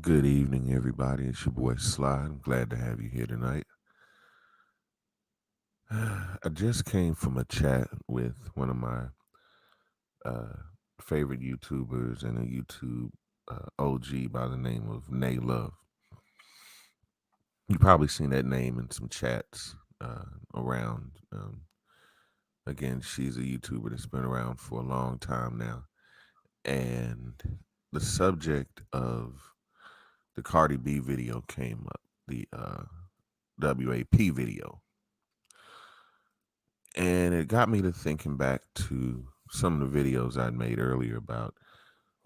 Good evening, everybody. It's your boy Sly. I'm glad to have you here tonight. I just came from a chat with one of my uh, favorite YouTubers and a YouTube OG by the name of Nay Love. You probably seen that name in some chats around. Again, she's a YouTuber that's been around for a long time now. And the subject of the Cardi B video came up, the WAP video. And it got me to thinking back to some of the videos I'd made earlier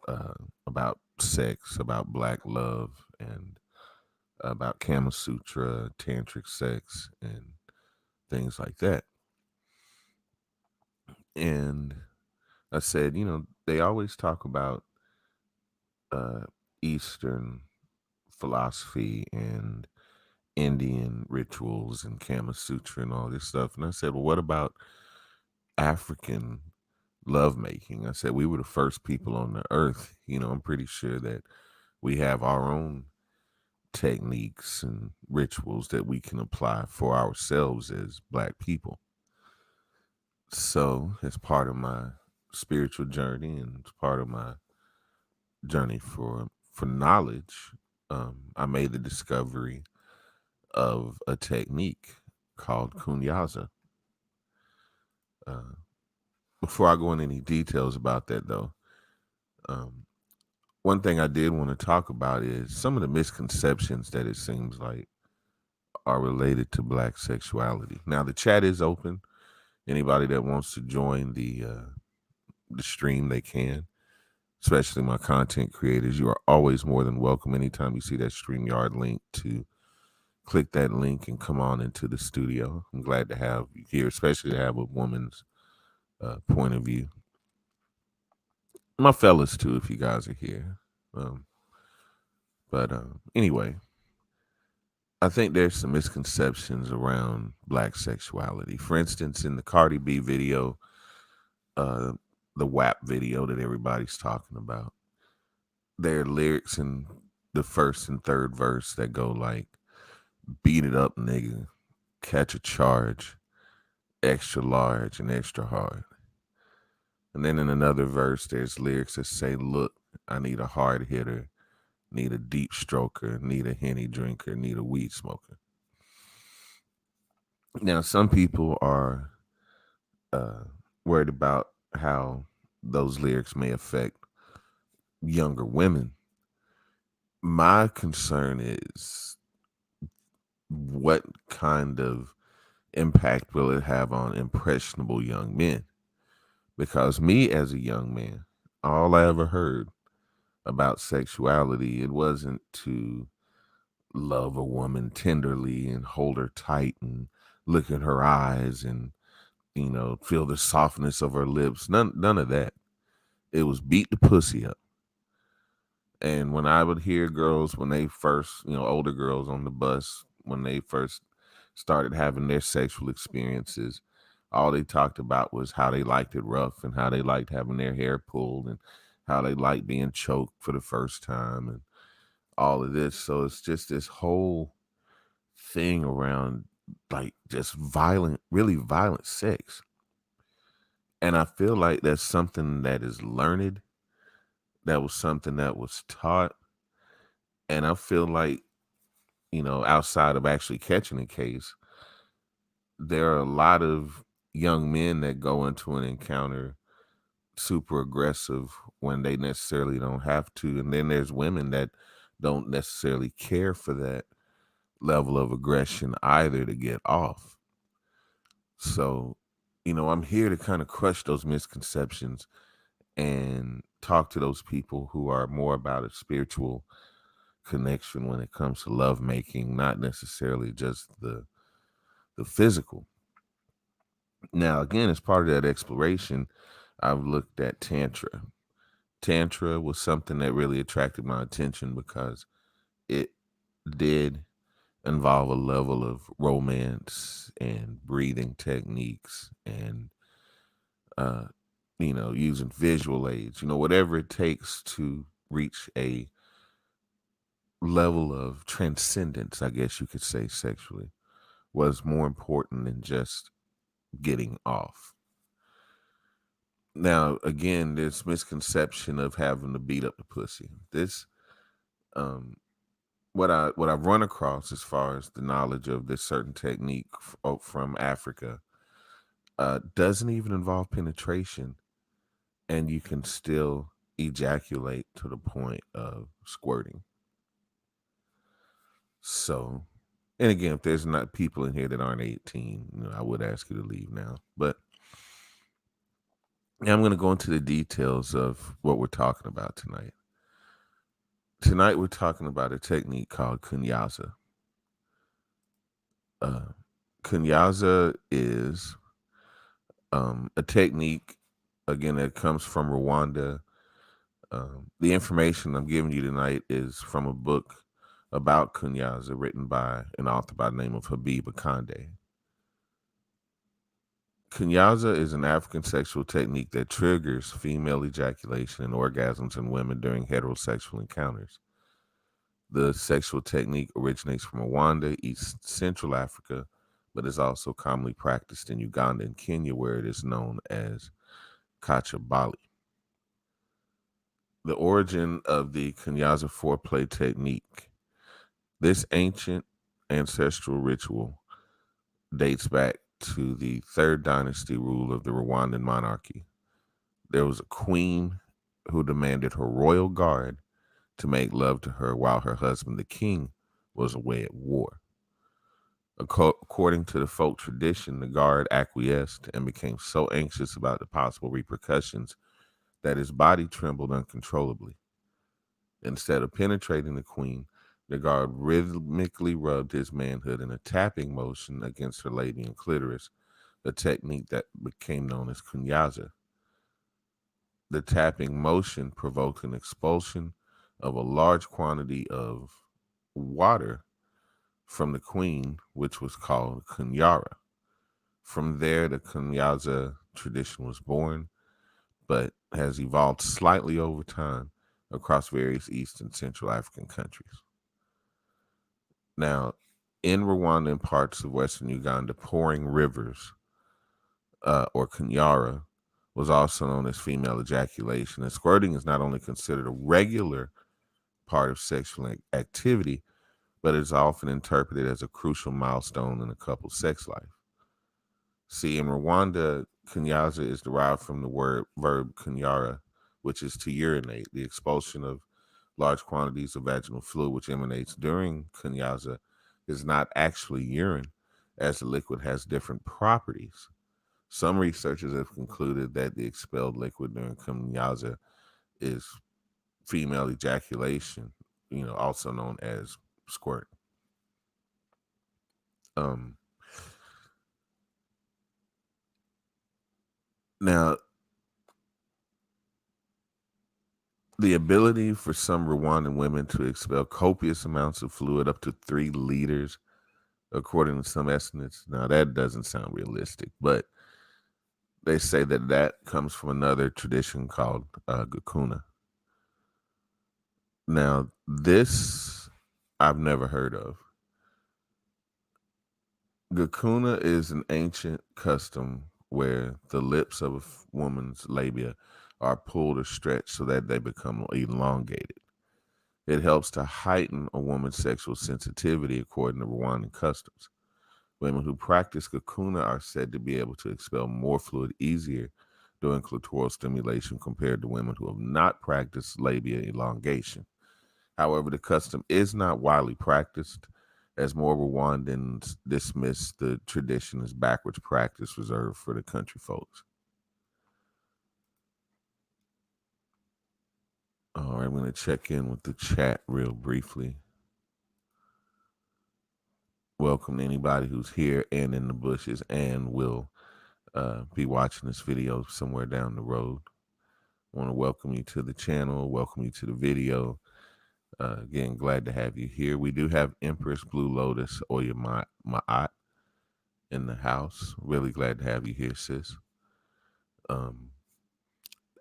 uh, about sex, about black love, and about Kama Sutra, Tantric sex, and things like that. And I said, they always talk about uh, Eastern philosophy and Indian rituals and Kama Sutra and all this stuff. And I said, well, what about African lovemaking? I said, we were the first people on the earth. I'm pretty sure that we have our own techniques and rituals that we can apply for ourselves as black people. So, as part of my spiritual journey and as part of my journey for knowledge, I made the discovery of a technique called Kunyaza. Uh, Before I go into any details about that, though, um, one thing I did want to talk about is some of the misconceptions that it seems like are related to black sexuality. Now, the chat is open. Anybody that wants to join the stream, they can. Especially my content creators, you are always more than welcome. Anytime you see that StreamYard link, to click that link and come on into the studio. I'm glad to have you here, especially to have a woman's point of view. My fellas too, if you guys are here. Um, but anyway, I think there's some misconceptions around black sexuality. For instance, in the Cardi B video, uh, the WAP video that everybody's talking about, there are lyrics in the first and third verse that go like, beat it up, nigga, catch a charge, extra large and extra hard. And then in another verse, there's lyrics that say, look, I need a hard hitter, need a deep stroker, need a Henny drinker, need a weed smoker. Now, some people are uh, worried about how those lyrics may affect younger women. My concern is, what kind of impact will it have on impressionable young men? Because me as a young man, all I ever heard about sexuality, it wasn't to love a woman tenderly and hold her tight and look in her eyes and feel the softness of her lips. None of that. It was beat the pussy up. And when I would hear girls, when they first, older girls on the bus, when they first started having their sexual experiences, all they talked about was how they liked it rough and how they liked having their hair pulled and how they liked being choked for the first time and all of this. So it's just this whole thing around like just violent, really violent sex. And I feel like that's something that is learned. That was something that was taught. And I feel like, outside of actually catching a case, there are a lot of young men that go into an encounter super aggressive when they necessarily don't have to. And then there's women that don't necessarily care for that level of aggression either to get off. So, I'm here to kind of crush those misconceptions and talk to those people who are more about a spiritual connection when it comes to love making, not necessarily just the physical. Now, again, as part of that exploration, I've looked at Tantra. Tantra was something that really attracted my attention because it did involve a level of romance and breathing techniques and, uh, using visual aids, whatever it takes to reach a level of transcendence, I guess you could say, sexually, was more important than just getting off. Now, again, this misconception of having to beat up the pussy. This, um, what I've run across as far as the knowledge of this certain technique from Africa, doesn't even involve penetration, and you can still ejaculate to the point of squirting. So, and again, if there's not people in here that aren't 18, I would ask you to leave now. But now I'm going to go into the details of what we're talking about tonight. Tonight, we're talking about a technique called Kunyaza. Uh, Kunyaza is a technique, again, that comes from Rwanda. The information I'm giving you tonight is from a book about Kunyaza written by an author by the name of Habib Akande. Kunyaza is an African sexual technique that triggers female ejaculation and orgasms in women during heterosexual encounters. The sexual technique originates from Rwanda, East Central Africa, but is also commonly practiced in Uganda and Kenya, where it is known as Kachabali. The origin of the Kunyaza foreplay technique. This ancient ancestral ritual dates back to the third dynasty rule of the Rwandan monarchy. There was a queen who demanded her royal guard to make love to her while her husband, the king, was away at war. According to the folk tradition, the guard acquiesced and became so anxious about the possible repercussions that his body trembled uncontrollably. Instead of penetrating the queen, the guard rhythmically rubbed his manhood in a tapping motion against her labial clitoris, a technique that became known as kunyaza. The tapping motion provoked an expulsion of a large quantity of water from the queen, which was called kunyara. From there, the kunyaza tradition was born, but has evolved slightly over time across various East and Central African countries. Now, in Rwanda and parts of Western Uganda, pouring rivers, or kunyara, was also known as female ejaculation. And squirting is not only considered a regular part of sexual activity, but is often interpreted as a crucial milestone in a couple's sex life. See, in Rwanda, kunyaza is derived from the verb kunyara, which is to urinate. The expulsion of large quantities of vaginal fluid which emanates during kunyaza is not actually urine, as the liquid has different properties. Some researchers have concluded that the expelled liquid during kunyaza is female ejaculation, also known as squirt. Um, Now, the ability for some Rwandan women to expel copious amounts of fluid, up to 3 liters, according to some estimates. Now, that doesn't sound realistic, but they say that comes from another tradition called Gakuna. Now, this I've never heard of. Gakuna is an ancient custom where the lips of a woman's labia are pulled or stretched so that they become elongated. It helps to heighten a woman's sexual sensitivity, according to Rwandan customs. Women who practice Gakuna are said to be able to expel more fluid easier during clitoral stimulation compared to women who have not practiced labia elongation. However, the custom is not widely practiced, as more Rwandans dismiss the tradition as backwards practice reserved for the country folks. All right, I'm going to check in with the chat real briefly. Welcome to anybody who's here and in the bushes and will be watching this video somewhere down the road. I want to welcome you to the channel, welcome you to the video. Again, glad to have you here. We do have Empress Blue Lotus Oya Ma'at in the house. Really glad to have you here, sis.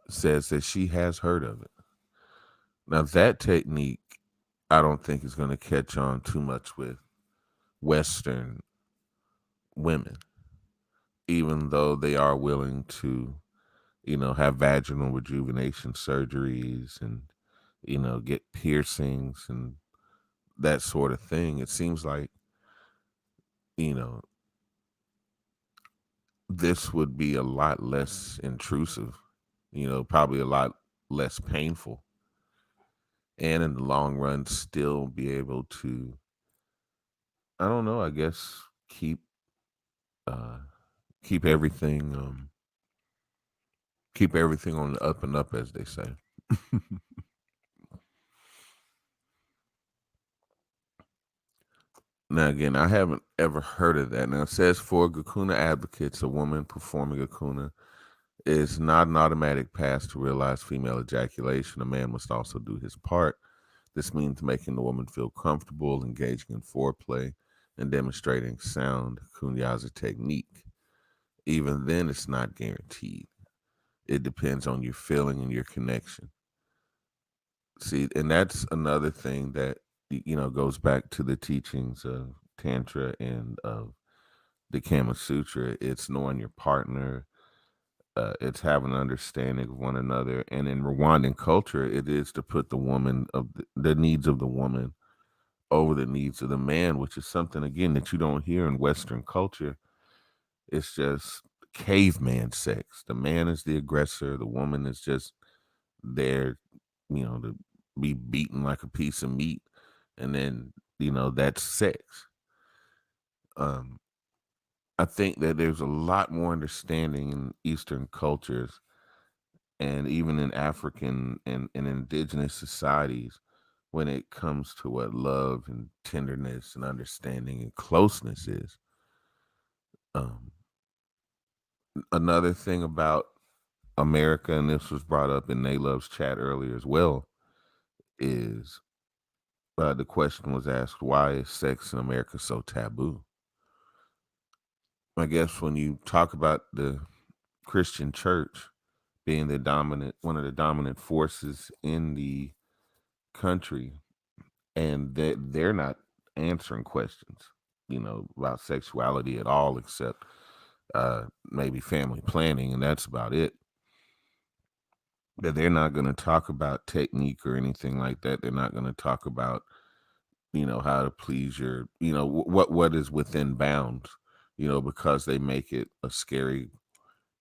Says that she has heard of it. Now, that technique, I don't think it's going to catch on too much with Western women, even though they are willing to, have vaginal rejuvenation surgeries and, get piercings and that sort of thing. It seems like, you know, this would be a lot less intrusive, probably a lot less painful, and in the long run, still be able to, I don't know, I guess keep uh keep everything keep everything on the up and up, as they say. Now, again, I haven't ever heard of that. Now, it says for Gakuna advocates, a woman performing Gakuna is not an automatic pass to realize female ejaculation. A man must also do his part. This means making the woman feel comfortable, engaging in foreplay, and demonstrating sound Kunyaza technique. Even then, it's not guaranteed. It depends on your feeling and your connection. See, and that's another thing that goes back to the teachings of Tantra and of the Kama Sutra. It's knowing your partner. It's having an understanding of one another. And in Rwandan culture, it is to put the woman of the needs of the woman over the needs of the man, which is something again that you don't hear in Western culture. It's just caveman sex. The man is the aggressor. The woman is just there, to be beaten like a piece of meat, and then that's sex. Um, I think that there's a lot more understanding in Eastern cultures and even in African and indigenous societies when it comes to what love and tenderness and understanding and closeness is. Um, Another thing about America, and this was brought up in Naylov's chat earlier as well, is the question was asked, why is sex in America so taboo? I guess when you talk about the Christian church being one of the dominant forces in the country, and that they're not answering questions, about sexuality at all, except maybe family planning, and that's about it. That they're not going to talk about technique or anything like that. They're not going to talk about, how to please your, what is within bounds, because they make it a scary,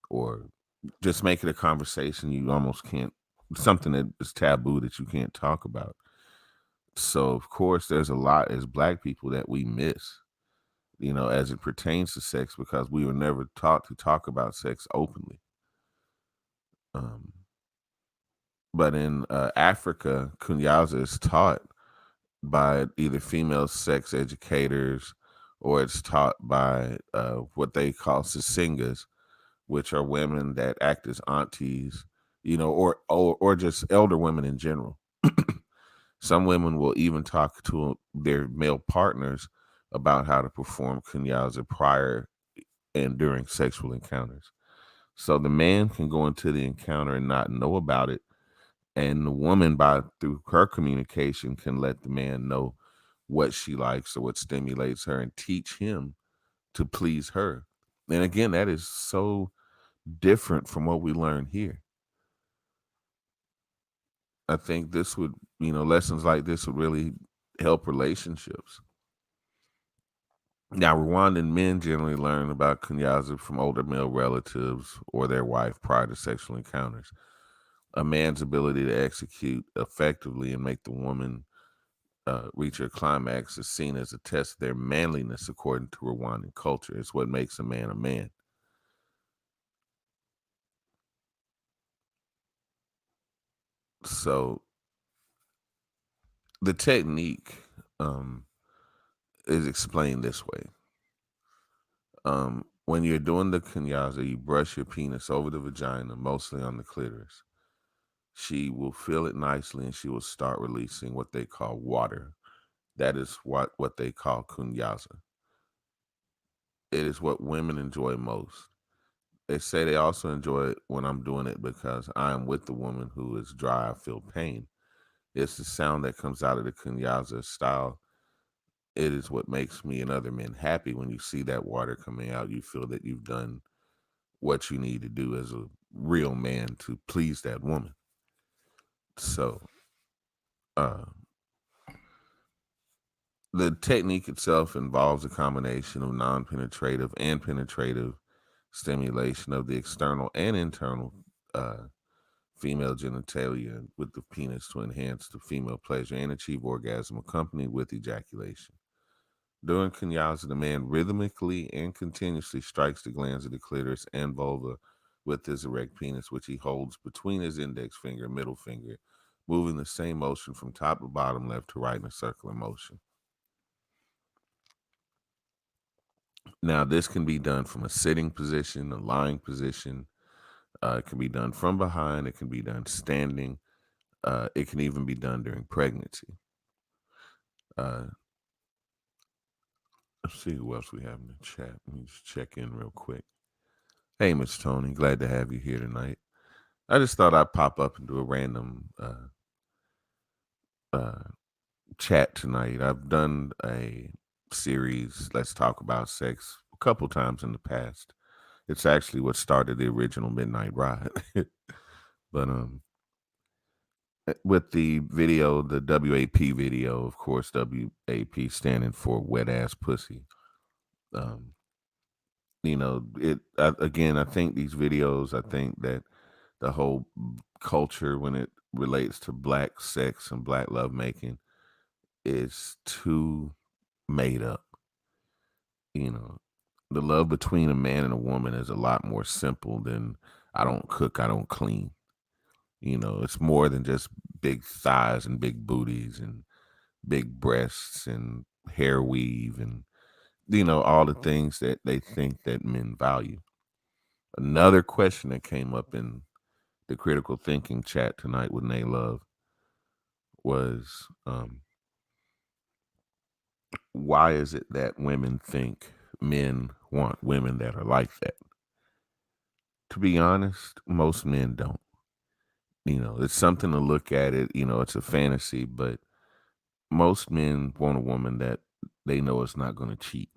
or just make it a conversation you almost can't, something that is taboo that you can't talk about. So of course there's a lot as Black people that we miss, as it pertains to sex, because we were never taught to talk about sex openly. Um, but in Africa, Kunyaza is taught by either female sex educators, or it's taught by what they call sisingas, which are women that act as aunties, or just elder women in general. Some women will even talk to their male partners about how to perform kunyaza prior and during sexual encounters. So the man can go into the encounter and not know about it, and the woman, by through her communication, can let the man know what she likes or what stimulates her and teach him to please her. And again, that is so different from what we learn here. I think this would, lessons like this would really help relationships. Now, Rwandan men generally learn about kunyaza from older male relatives or their wife prior to sexual encounters. A man's ability to execute effectively and make the woman reach her climax is seen as a test of their manliness, according to Rwandan culture. It's what makes a man a man. So the technique is explained this way. When you're doing the kunyaza, you brush your penis over the vagina, mostly on the clitoris. She will feel it nicely, and she will start releasing what they call water. That is what they call kunyaza. It is what women enjoy most. They say they also enjoy it when I'm doing it because I am with the woman who is dry. I feel pain. It's the sound that comes out of the Kunyaza style. It is what makes me and other men happy. When you see that water coming out, you feel that you've done what you need to do as a real man to please that woman. So, uh, the technique itself involves a combination of non penetrative and penetrative stimulation of the external and internal uh, female genitalia with the penis to enhance the female pleasure and achieve orgasm accompanied with ejaculation. During Kunyaza, the man rhythmically and continuously strikes the glands of the clitoris and vulva with his erect penis, which he holds between his index finger and middle finger, moving the same motion from top to bottom, left to right in a circular motion. Now, this can be done from a sitting position, a lying position. It can be done from behind. It can be done standing. It can even be done during pregnancy. Uh, let's see who else we have in the chat. Let me just check in real quick. Hey, Miss Tony, glad to have you here tonight. I just thought I'd pop up and do a random uh, chat tonight. I've done a series, Let's Talk About Sex, a couple times in the past. It's actually what started the original Midnight Ride. But with the video, the WAP video, of course, WAP standing for wet ass pussy. Um, again, I think these videos, I think that the whole culture when it relates to black sex and black lovemaking is too made up. You know, the love between a man and a woman is a lot more simple than I don't cook, I don't clean. It's more than just big thighs and big booties and big breasts and hair weave and all the things that they think that men value. Another question that came up in the critical thinking chat tonight with Nay Love was why is it that women think men want women that are like that? To be honest, most men don't. It's something to look at it, it's a fantasy, but most men want a woman that they know is not going to cheat.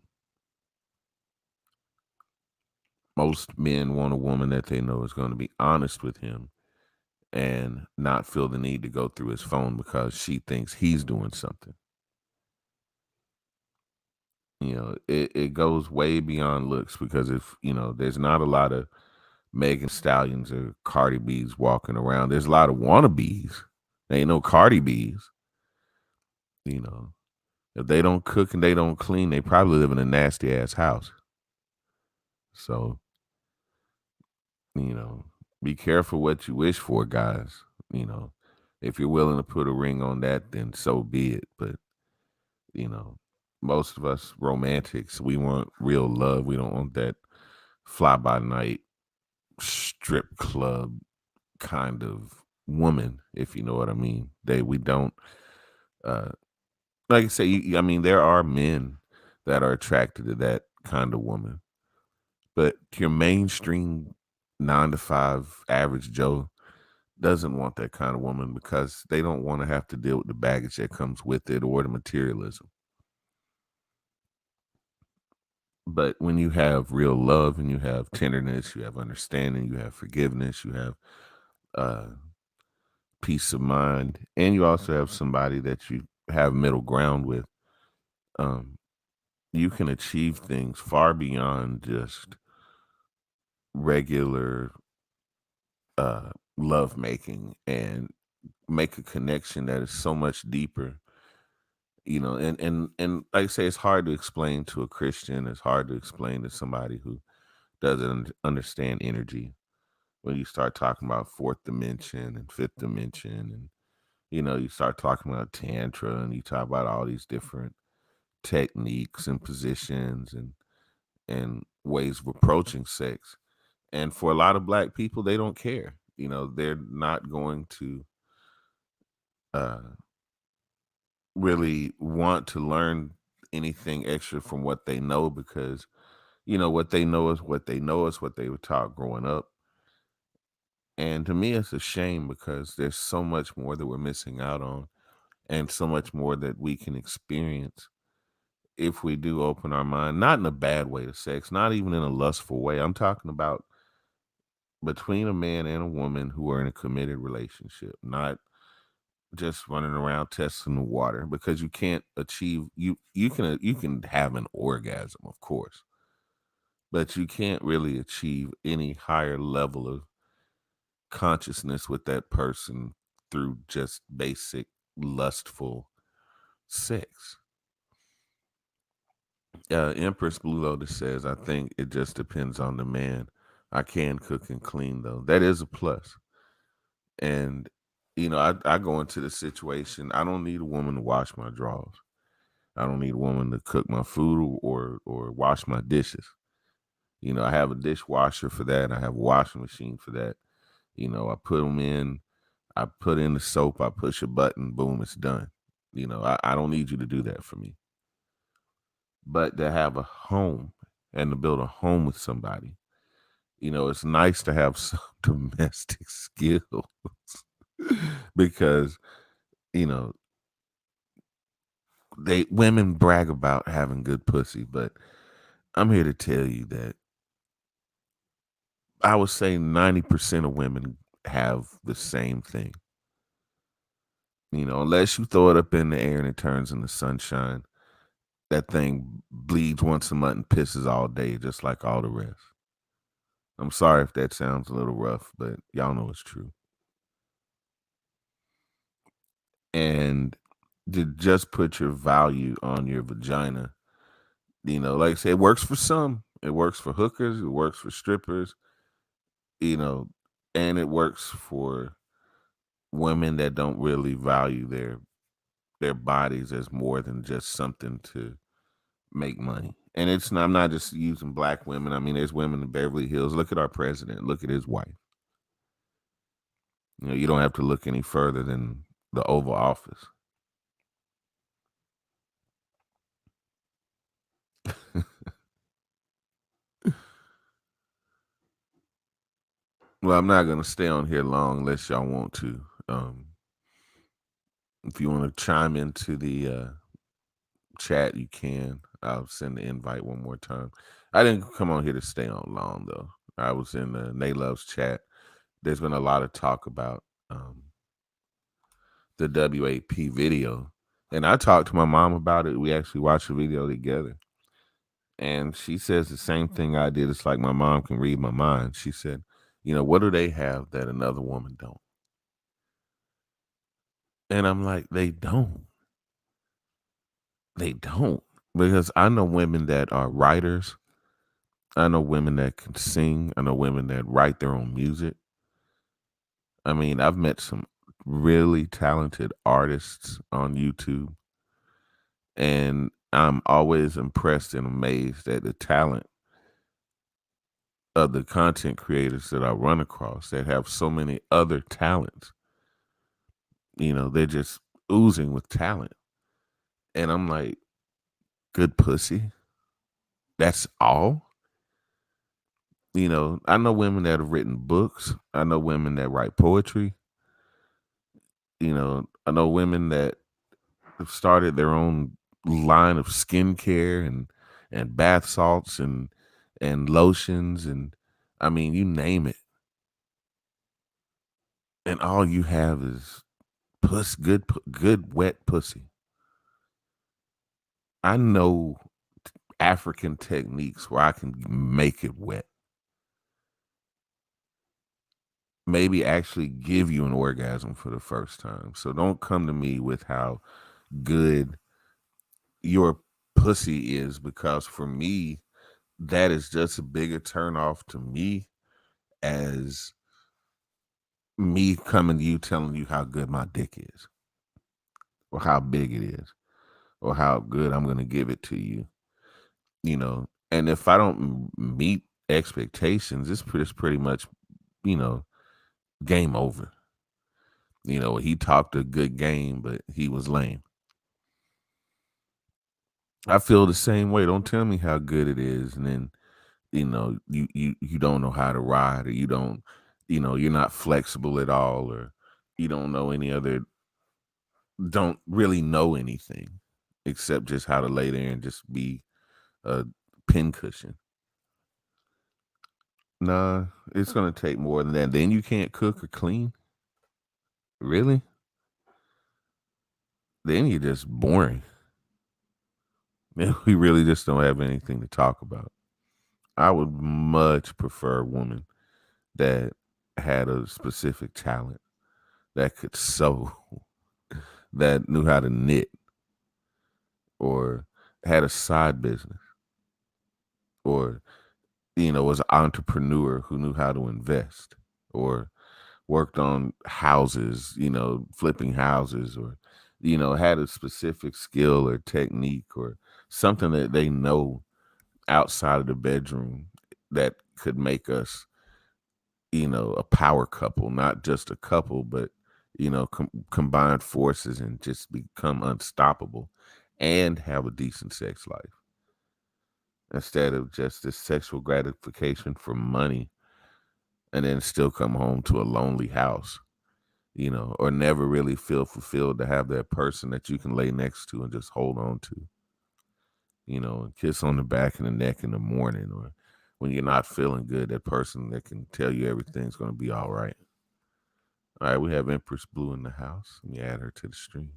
Most men want a woman that they know is going to be honest with him and not feel the need to go through his phone because she thinks he's doing something. It goes way beyond looks because if, there's not a lot of Megan Stallions or Cardi B's walking around. There's a lot of wannabes. There ain't no Cardi B's. If they don't cook and they don't clean, they probably live in a nasty ass house. So, be careful what you wish for, guys. If you're willing to put a ring on that, then so be it. But, most of us romantics, we want real love. We don't want that fly by night strip club kind of woman, if you know what I mean. We don't like I say, I mean, there are men that are attracted to that kind of woman, but your mainstream 9 to 5 average Joe doesn't want that kind of woman because they don't want to have to deal with the baggage that comes with it or the materialism. But when you have real love and you have tenderness, you have understanding, you have forgiveness, you have peace of mind, and you also have somebody that you have middle ground with, you can achieve things far beyond just regular love making and make a connection that is so much deeper. And like I say, it's hard to explain to a Christian. It's hard to explain to somebody who doesn't understand energy. When you start talking about fourth dimension and fifth dimension, and you start talking about Tantra, and you talk about all these different techniques and positions and ways of approaching sex. And for a lot of black people, they don't care. They're not going to uh, really want to learn anything extra from what they know because what they know is what they know is what they were taught growing up. And to me, it's a shame because there's so much more that we're missing out on and so much more that we can experience if we do open our mind, not in a bad way to sex, not even in a lustful way. I'm talking about between a man and a woman who are in a committed relationship, not just running around testing the water, because you can't achieve you can have an orgasm, of course, but you can't really achieve any higher level of consciousness with that person through just basic lustful sex. Empress Blue Lotus says, I think it just depends on the man. I can cook and clean, though. That is a plus. And, I go into the situation. I don't need a woman to wash my drawers. I don't need a woman to cook my food or wash my dishes. I have a dishwasher for that. I have a washing machine for that. I put them in. I put in the soap. I push a button. Boom, it's done. I don't need you to do that for me. But to have a home and to build a home with somebody, it's nice to have some domestic skills because, you know, women brag about having good pussy, but I'm here to tell you that I would say 90% of women have the same thing. Unless you throw it up in the air and it turns into sunshine, that thing bleeds once a month and pisses all day, just like all the rest. I'm sorry if that sounds a little rough, but y'all know it's true. And to just put your value on your vagina, like I say, it works for some. It works for hookers, it works for strippers, you know, and it works for women that don't really value their bodies as more than just something to make money. And I'm not just using black women. I mean, there's women in Beverly Hills. Look at our president. Look at his wife. You don't have to look any further than the Oval Office. Well, I'm not going to stay on here long unless y'all want to. If you want to chime into the chat, you can. I'll send the invite one more time. I didn't come on here to stay on long, though. I was in the Nay Love's chat. There's been a lot of talk about the WAP video. And I talked to my mom about it. We actually watched the video together. And she says the same thing I did. It's like my mom can read my mind. She said, what do they have that another woman don't? And I'm like, they don't. They don't. Because I know women that are writers. I know women that can sing. I know women that write their own music. I mean, I've met some really talented artists on YouTube. And I'm always impressed and amazed at the talent of the content creators that I run across that have so many other talents. They're just oozing with talent. And I'm like, good pussy. That's all. I know women that have written books. I know women that write poetry. I know women that have started their own line of skincare and bath salts and lotions and I mean, you name it. And all you have is good wet pussy. I know African techniques where I can make it wet. Maybe actually give you an orgasm for the first time. So don't come to me with how good your pussy is because for me, that is just a bigger turn off to me as me coming to you telling you how good my dick is or how big it is or how good I'm going to give it to you. And if I don't meet expectations, it's pretty much, you know, game over. He talked a good game, but he was lame. I feel the same way. Don't tell me how good it is, and then you don't know how to ride, or you don't you're not flexible at all, or you don't know any other, don't really know anything except just how to lay there and just be a pincushion. Nah, it's gonna take more than that. Then you can't cook or clean. Really? Then you're just boring. Then we really just don't have anything to talk about. I would much prefer a woman that had a specific talent, that could sew, that knew how to knit, or had a side business, or was an entrepreneur who knew how to invest, or worked on houses, flipping houses, or had a specific skill or technique or something that they know outside of the bedroom that could make us, a power couple, not just a couple, but combine forces and just become unstoppable and have a decent sex life instead of just this sexual gratification for money and then still come home to a lonely house, or never really feel fulfilled to have that person that you can lay next to and just hold on to, and kiss on the back and the neck in the morning, or when you're not feeling good, that person that can tell you everything's going to be all right. All right, we have Empress Blue in the house. Let me add her to the stream.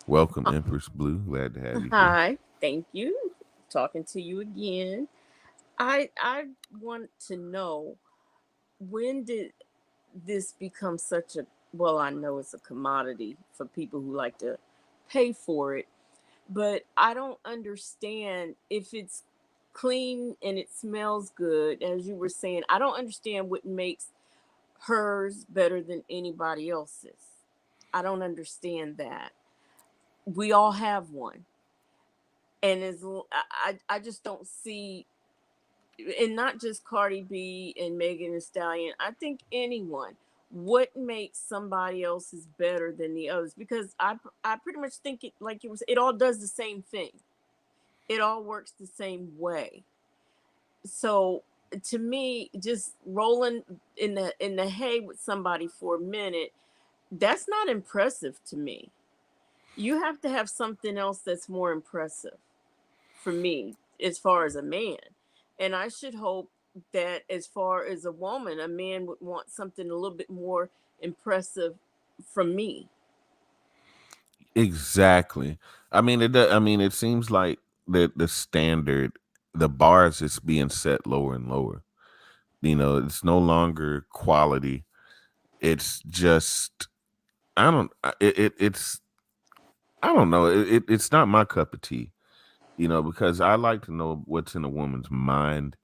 Welcome, Empress Blue. Glad to have you here. Hi, thank you. Talking to you again. I want to know, when did this become such a, well, I know it's a commodity for people who like to pay for it, but I don't understand if it's clean and it smells good, as you were saying. I don't understand what makes hers better than anybody else's. I don't understand that. We all have one. And I just don't see, and not just Cardi B and Megan Thee Stallion. I think anyone. What makes somebody else's better than the others? Because I pretty much think it, like you was, it all does the same thing. It all works the same way. So to me, just rolling in the hay with somebody for a minute, that's not impressive to me. You have to have something else that's more impressive for me as far as a man. And I should hope that as far as a woman, a man would want something a little bit more impressive from me. Exactly. I mean, it seems like the standard, the bars is being set lower and lower. It's no longer quality. It's just I don't. It's I don't know. It's not my cup of tea. Because I like to know what's in a woman's mind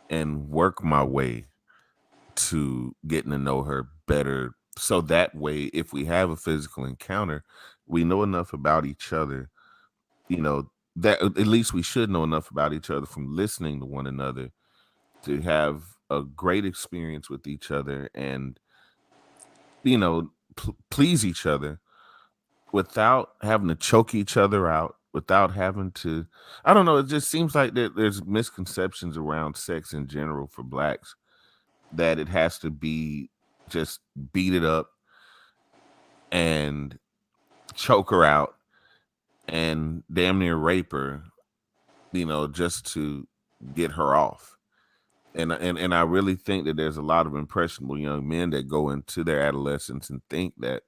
and work my way to getting to know her better. So that way, if we have a physical encounter, we know enough about each other, that at least we should know enough about each other from listening to one another to have a great experience with each other and, please each other without having to choke each other out, without having to, I don't know, it just seems like there's misconceptions around sex in general for blacks, that it has to be just beat it up and choke her out and damn near rape her, just to get her off. And I really think that there's a lot of impressionable young men that go into their adolescence and think that,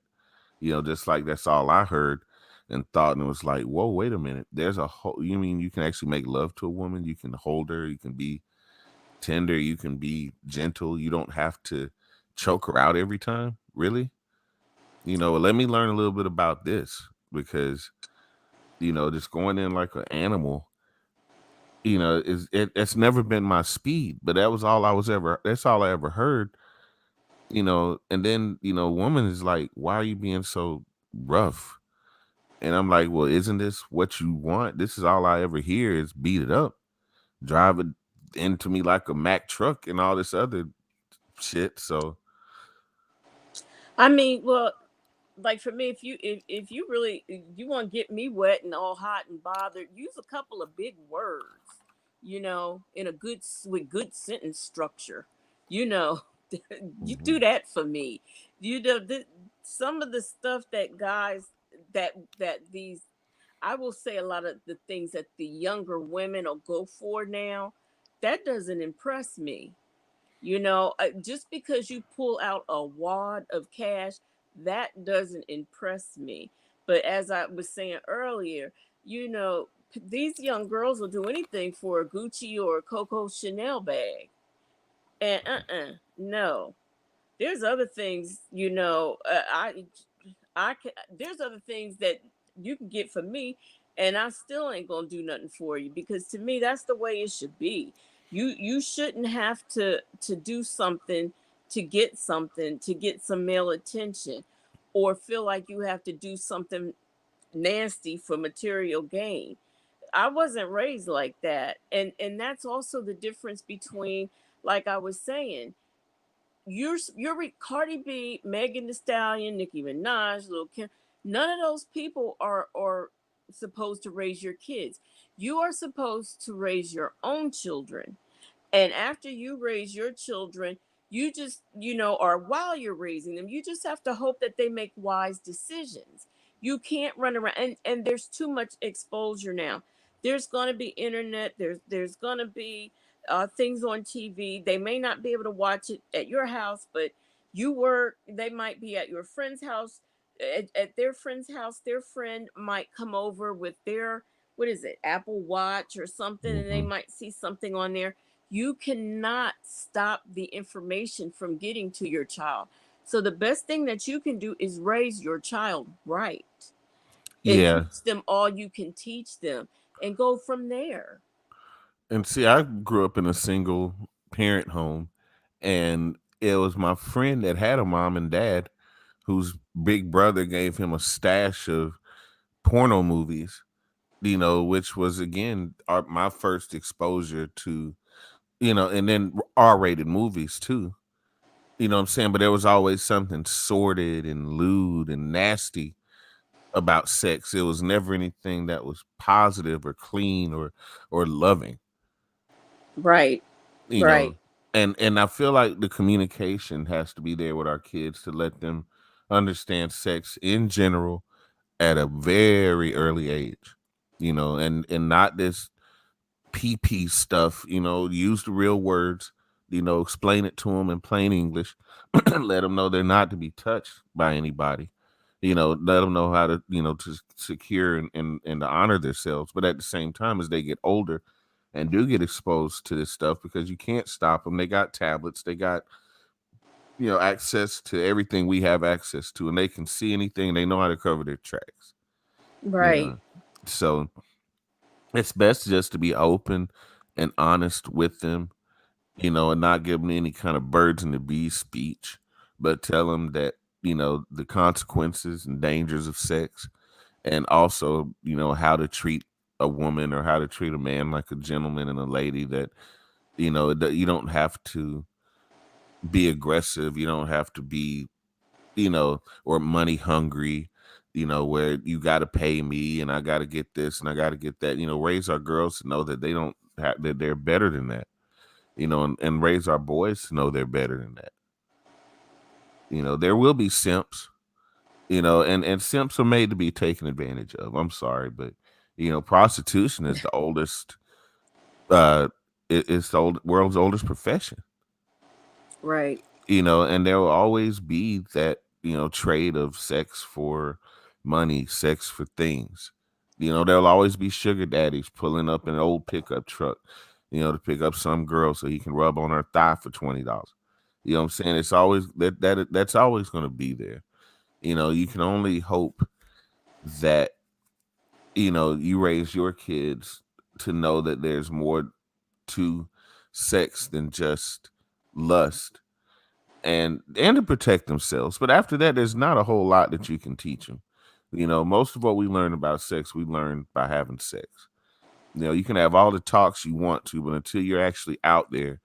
just like that's all I heard and thought, and it was like, whoa, wait a minute. There's a whole, you mean you can actually make love to a woman? You can hold her, you can be tender, you can be gentle. You don't have to choke her out every time. Really? Let me learn a little bit about this because, just going in like an animal, it's never been my speed, but that's all I ever heard, and then, woman is like, why are you being so rough? And I'm like, well, isn't this what you want? This is all I ever hear is beat it up, drive it into me like a Mack truck and all this other shit. So I mean, well, like for me, if you really, if you want to get me wet and all hot and bothered, use a couple of big words, in a good, with good sentence structure. you know, you Hmm. do that for me. You know, some of the stuff that guys that these, I will say a lot of the things that the younger women will go for now, that doesn't impress me. You know, just because you pull out a wad of cash, that doesn't impress me. But as I was saying earlier, you know, these young girls will do anything for a Gucci or a Coco Chanel bag. And no. There's other things, you know, I can, there's other things that you can get from me, and I still ain't gonna do nothing for you, because to me that's the way it should be. You shouldn't have to do something to get some male attention, or feel like you have to do something nasty for material gain. I wasn't raised like that, and that's also the difference between, like I was saying, you're Cardi B, Megan Thee Stallion, Nicki Minaj, Lil Kim. None of those people are supposed to raise your kids. You are supposed to raise your own children. And after you raise your children, you just, you know, or while you're raising them, you just have to hope that they make wise decisions. You can't run around, and there's too much exposure now. There's going to be internet, there's going to be things on TV. They may not be able to watch it at your house, but you work, they might be at your friend's house. At their friend's house, their friend might come over with their, what is it, Apple Watch or something, and they Hmm. might see something on there. You cannot stop the information from getting to your child. So the best thing that you can do is raise your child right and Yeah. teach them all you can teach them and go from there. And see, I grew up in a single parent home, and it was my friend that had a mom and dad whose big brother gave him a stash of porno movies, which was again my first exposure to, and then R-rated movies too. You know what I'm saying? But there was always something sordid and lewd and nasty about sex. It was never anything that was positive or clean or loving, Right, you right, know. And I feel like the communication has to be there with our kids to let them understand sex in general at a very early age, and not this PP stuff, use the real words, explain it to them in plain English, let them know they're not to be touched by anybody, let them know how to, to secure and to honor themselves. But at the same time, as they get older and do get exposed to this stuff, because you can't stop them, they got tablets, they got, access to everything we have access to, and they can see anything, they know how to cover their tracks, you right, know. So it's best just to be open and honest with them, and not give them any kind of birds and the bees speech, but tell them that, the consequences and dangers of sex, and also, how to treat a woman or how to treat a man like a gentleman and a lady, that, that you don't have to be aggressive. You don't have to be, or money hungry, where you got to pay me and I got to get this and I got to get that. Raise our girls to know that they don't have, that they're better than that, and raise our boys to know they're better than that. There will be simps, and simps are made to be taken advantage of. I'm sorry, but prostitution is the oldest, uh, it's the world's oldest profession. right, And there will always be that, trade of sex for money, sex for things. There'll always be sugar daddies pulling up in an old pickup truck, to pick up some girl so he can rub on her thigh for $20. You know what I'm saying? It's always that's always going to be there. You can only hope that, you raise your kids to know that there's more to sex than just lust, and to protect themselves. But after that, there's not a whole lot that you can teach them. Most of what we learn about sex, we learn by having sex. You can have all the talks you want to, but until you're actually out there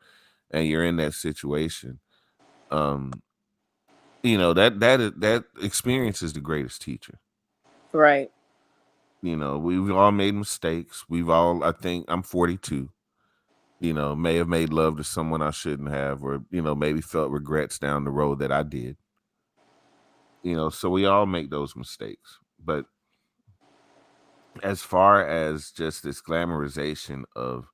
and you're in that situation, um, that experience is the greatest teacher. right, We've all made mistakes. We've all, I think I'm 42. may have made love to someone I shouldn't have, or, maybe felt regrets down the road that I did. So we all make those mistakes. But as far as just this glamorization of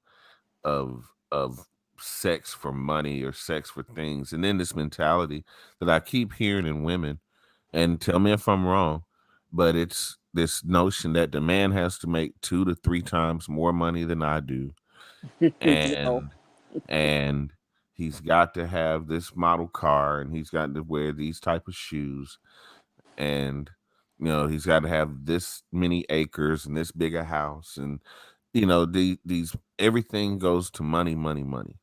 sex for money or sex for things, and then this mentality that I keep hearing in women, and tell me if I'm wrong, but it's this notion that the man has to make 2 to 3 times more money than I do, No. and and he's got to have this model car, and he's got to wear these type of shoes, and he's got to have this many acres and this big a house, and these everything goes to money, money, money.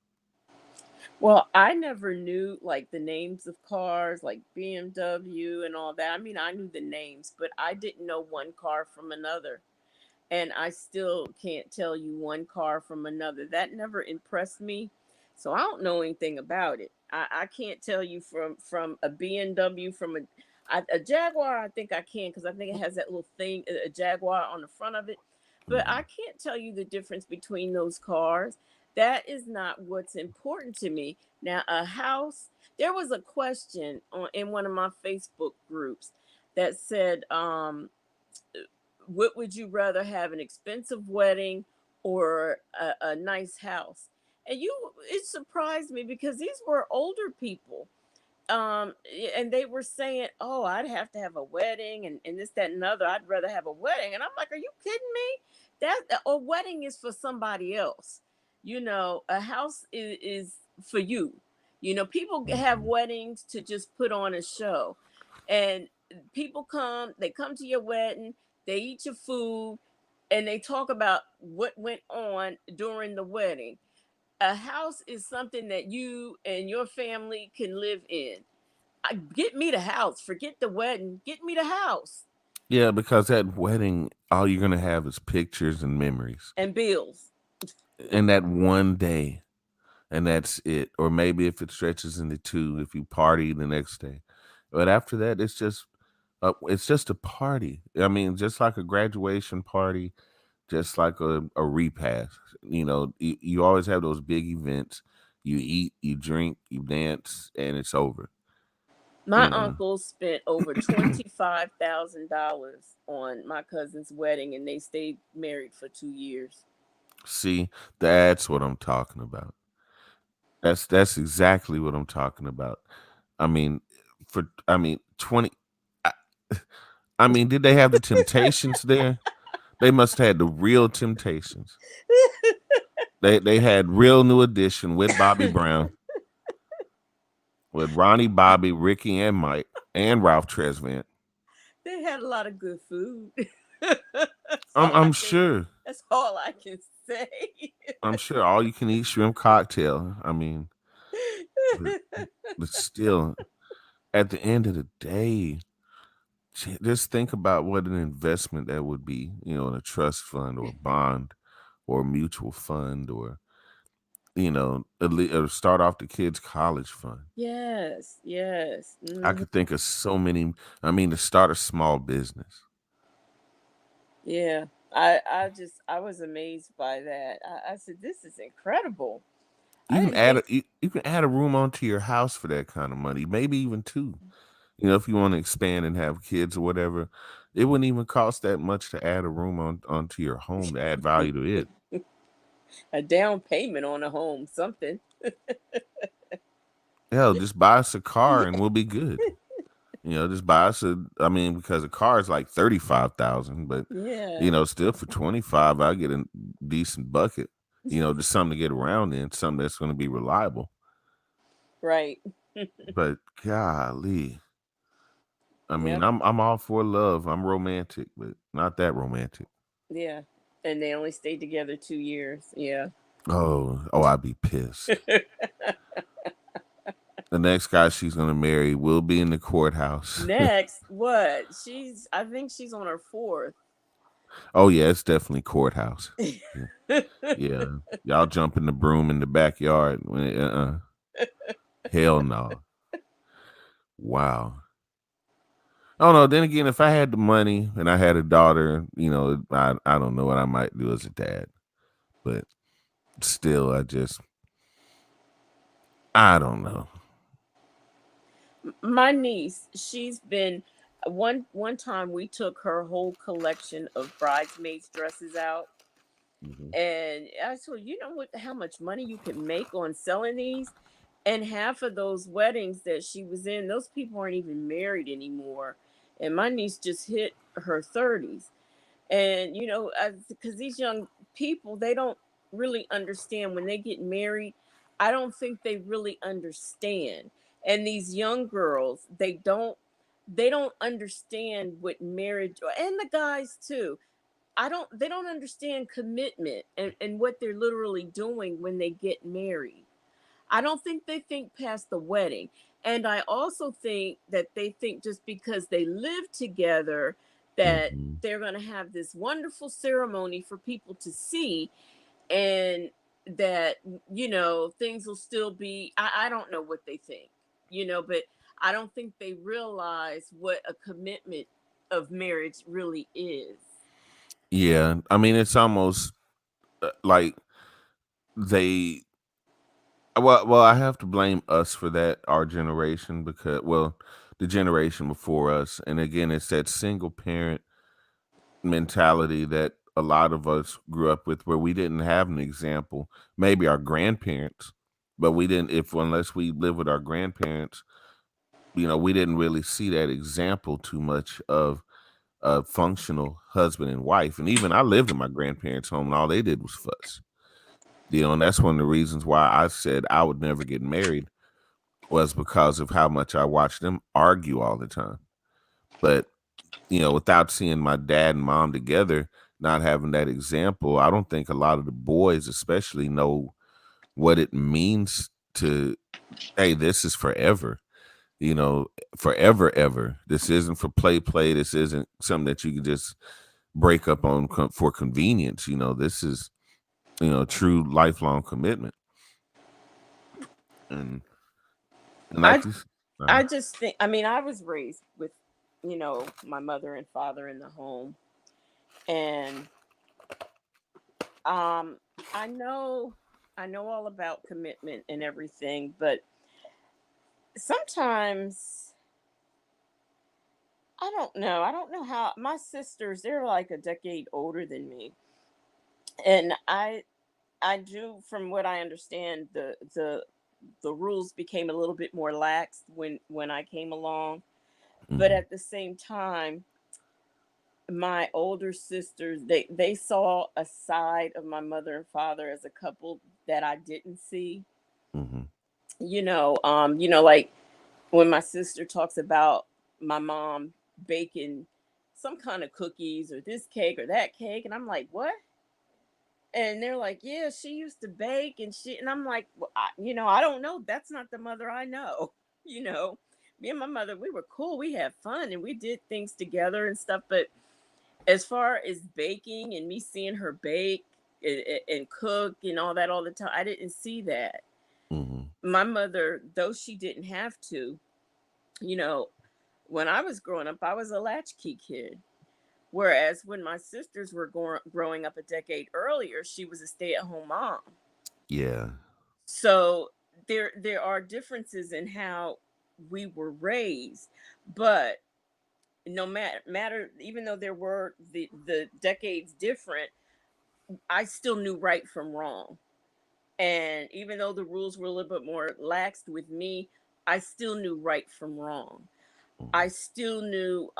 Well, I never knew like the names of cars like BMW and all that. I mean, I knew the names, but I didn't know one car from another. And I still can't tell you one car from another. That never impressed me. So I don't know anything about it. I can't tell you from a BMW from a Jaguar. I think I can because I think it has that little thing, a Jaguar on the front of it. But I Mhm. can't tell you the difference between those cars. That is not what's important to me. Now, a house. There was a question on in one of my Facebook groups that said, what would you rather have, an expensive wedding or a nice house? And it surprised me because these were older people, and they were saying, oh, I'd have to have a wedding and this, that, and other. I'd rather have a wedding. And I'm like, are you kidding me? That a wedding is for somebody else. A house is for you. People have Mhm. weddings to just put on a show, and people they come to your wedding, they eat your food, and they talk about what went on during the wedding. A house is something that you and your family can live in. Get me the house. Forget the wedding. Get me the house Yeah, because at wedding, all you're gonna have is pictures and memories, and bills. and that one day, and that's it. Or maybe if it stretches into two, if you party the next day, but after that, it's just a party. I mean, just like a graduation party, just like a repast. You always have those big events. You eat, you drink, you dance, and it's over. My You know. uncle spent over $25,000 on my cousin's wedding, and they stayed married for 2 years. See, that's what I'm talking about. That's exactly what I'm talking about. I mean, 20. I, I mean, did they have the Temptations there? They must have had the real Temptations. They had real New Edition with Bobby Brown, with Ronnie, Bobby, Ricky, and Mike, and Ralph Tresvant. They had a lot of good food. that's I'm all I I'm can. sure. That's all I can say. I'm sure all you can eat shrimp cocktail. I mean, but but still, at the end of the day, just think about what an investment that would be, in a trust fund or a bond or a mutual fund, or, or start off the kids' college fund. Yes, yes. I Hmm. could think of so many. I mean, to start a small business. Yeah. I was amazed by that. I said, this is incredible. I You can didn't add think. a room onto your house for that kind of money, maybe even two. If you want to expand and have kids or whatever, it wouldn't even cost that much to add a room onto your home to add value to it. A down payment on a home, something. Hell, just buy us a car and we'll be good. Just buy us I mean, because a car is like 35,000, but Yeah, still for 25, I get a decent bucket. Just something to get around in, something that's going to be reliable. right. But golly, I mean, Yep. I'm all for love. I'm romantic, but not that romantic. Yeah. And they only stayed together 2 years. Yeah. Oh, I'd be pissed. The next guy she's gonna marry will be in the courthouse. Next, what? I think she's on her fourth. Oh yeah, it's definitely courthouse. Yeah, yeah. Y'all jump in the broom in the backyard. Hell no. Wow. Oh no. Then again, if I had the money and I had a daughter, I don't know what I might do as a dad. But still, I don't know. My niece, she's been one time we took her whole collection of bridesmaids dresses out, Hmm. and I said, you know what, how much money you can make on selling these? And half of those weddings that she was in, those people aren't even married anymore. And my niece just hit her 30s. And, you know, because these young people, they don't really understand when they get married. I don't think they really understand. And these young girls, they don't understand what marriage, and the guys too. They don't understand commitment and what they're literally doing when they get married. I don't think they think past the wedding. And I also think that they think just because they live together that Hmm. they're going to have this wonderful ceremony for people to see, and that, you know, things will still be, I don't know what they think, you know, but I don't think they realize what a commitment of marriage really is. Yeah, I mean, it's almost like they. Well, I have to blame us for that, our generation, because well, the generation before us, and again, it's that single parent mentality that a lot of us grew up with, where we didn't have an example. Maybe our grandparents, but we didn't. If unless we live with our grandparents, we didn't really see that example too much of a functional husband and wife. And even I lived in my grandparents' home, and all they did was fuss. And that's one of the reasons why I said I would never get married, was because of how much I watched them argue all the time. But without seeing my dad and mom together, not having that example, I don't think a lot of the boys, especially, know what it means to, hey, this is forever. Forever, ever. This isn't for play. This isn't something that you can just break up on for convenience. This is true lifelong commitment. And and I like this, I just think, I mean, I was raised with, you know, my mother and father in the home, and um I know I know all about commitment and everything, but sometimes I don't know. I don't know how my sisters, they're like a decade older than me. And I do, from what I understand, the rules became a little bit more lax when I came along. But mm-hmm, at the same time, my older sisters, they saw a side of my mother and father as a couple that I didn't see. mm-hmm, Like when my sister talks about my mom baking some kind of cookies or this cake or that cake, and I'm like, what? And they're like, yeah, she used to bake, and I'm like, well, I don't know. That's not the mother I know. You know, me and my mother, we were cool. We had fun and we did things together and stuff. But as far as baking and me seeing her bake and cook and all that all the time, I didn't see that. mm-hmm. My mother, though she didn't have to, you know, when I was growing up, I was a latchkey kid. Whereas when my sisters were growing up a decade earlier, she was a stay-at-home mom. Yeah. So there are differences in how we were raised, but no matter, even though there were the decades different, I still knew right from wrong. And even though the rules were a little bit more laxed with me, I still knew right from wrong. Mm-hmm. I still knew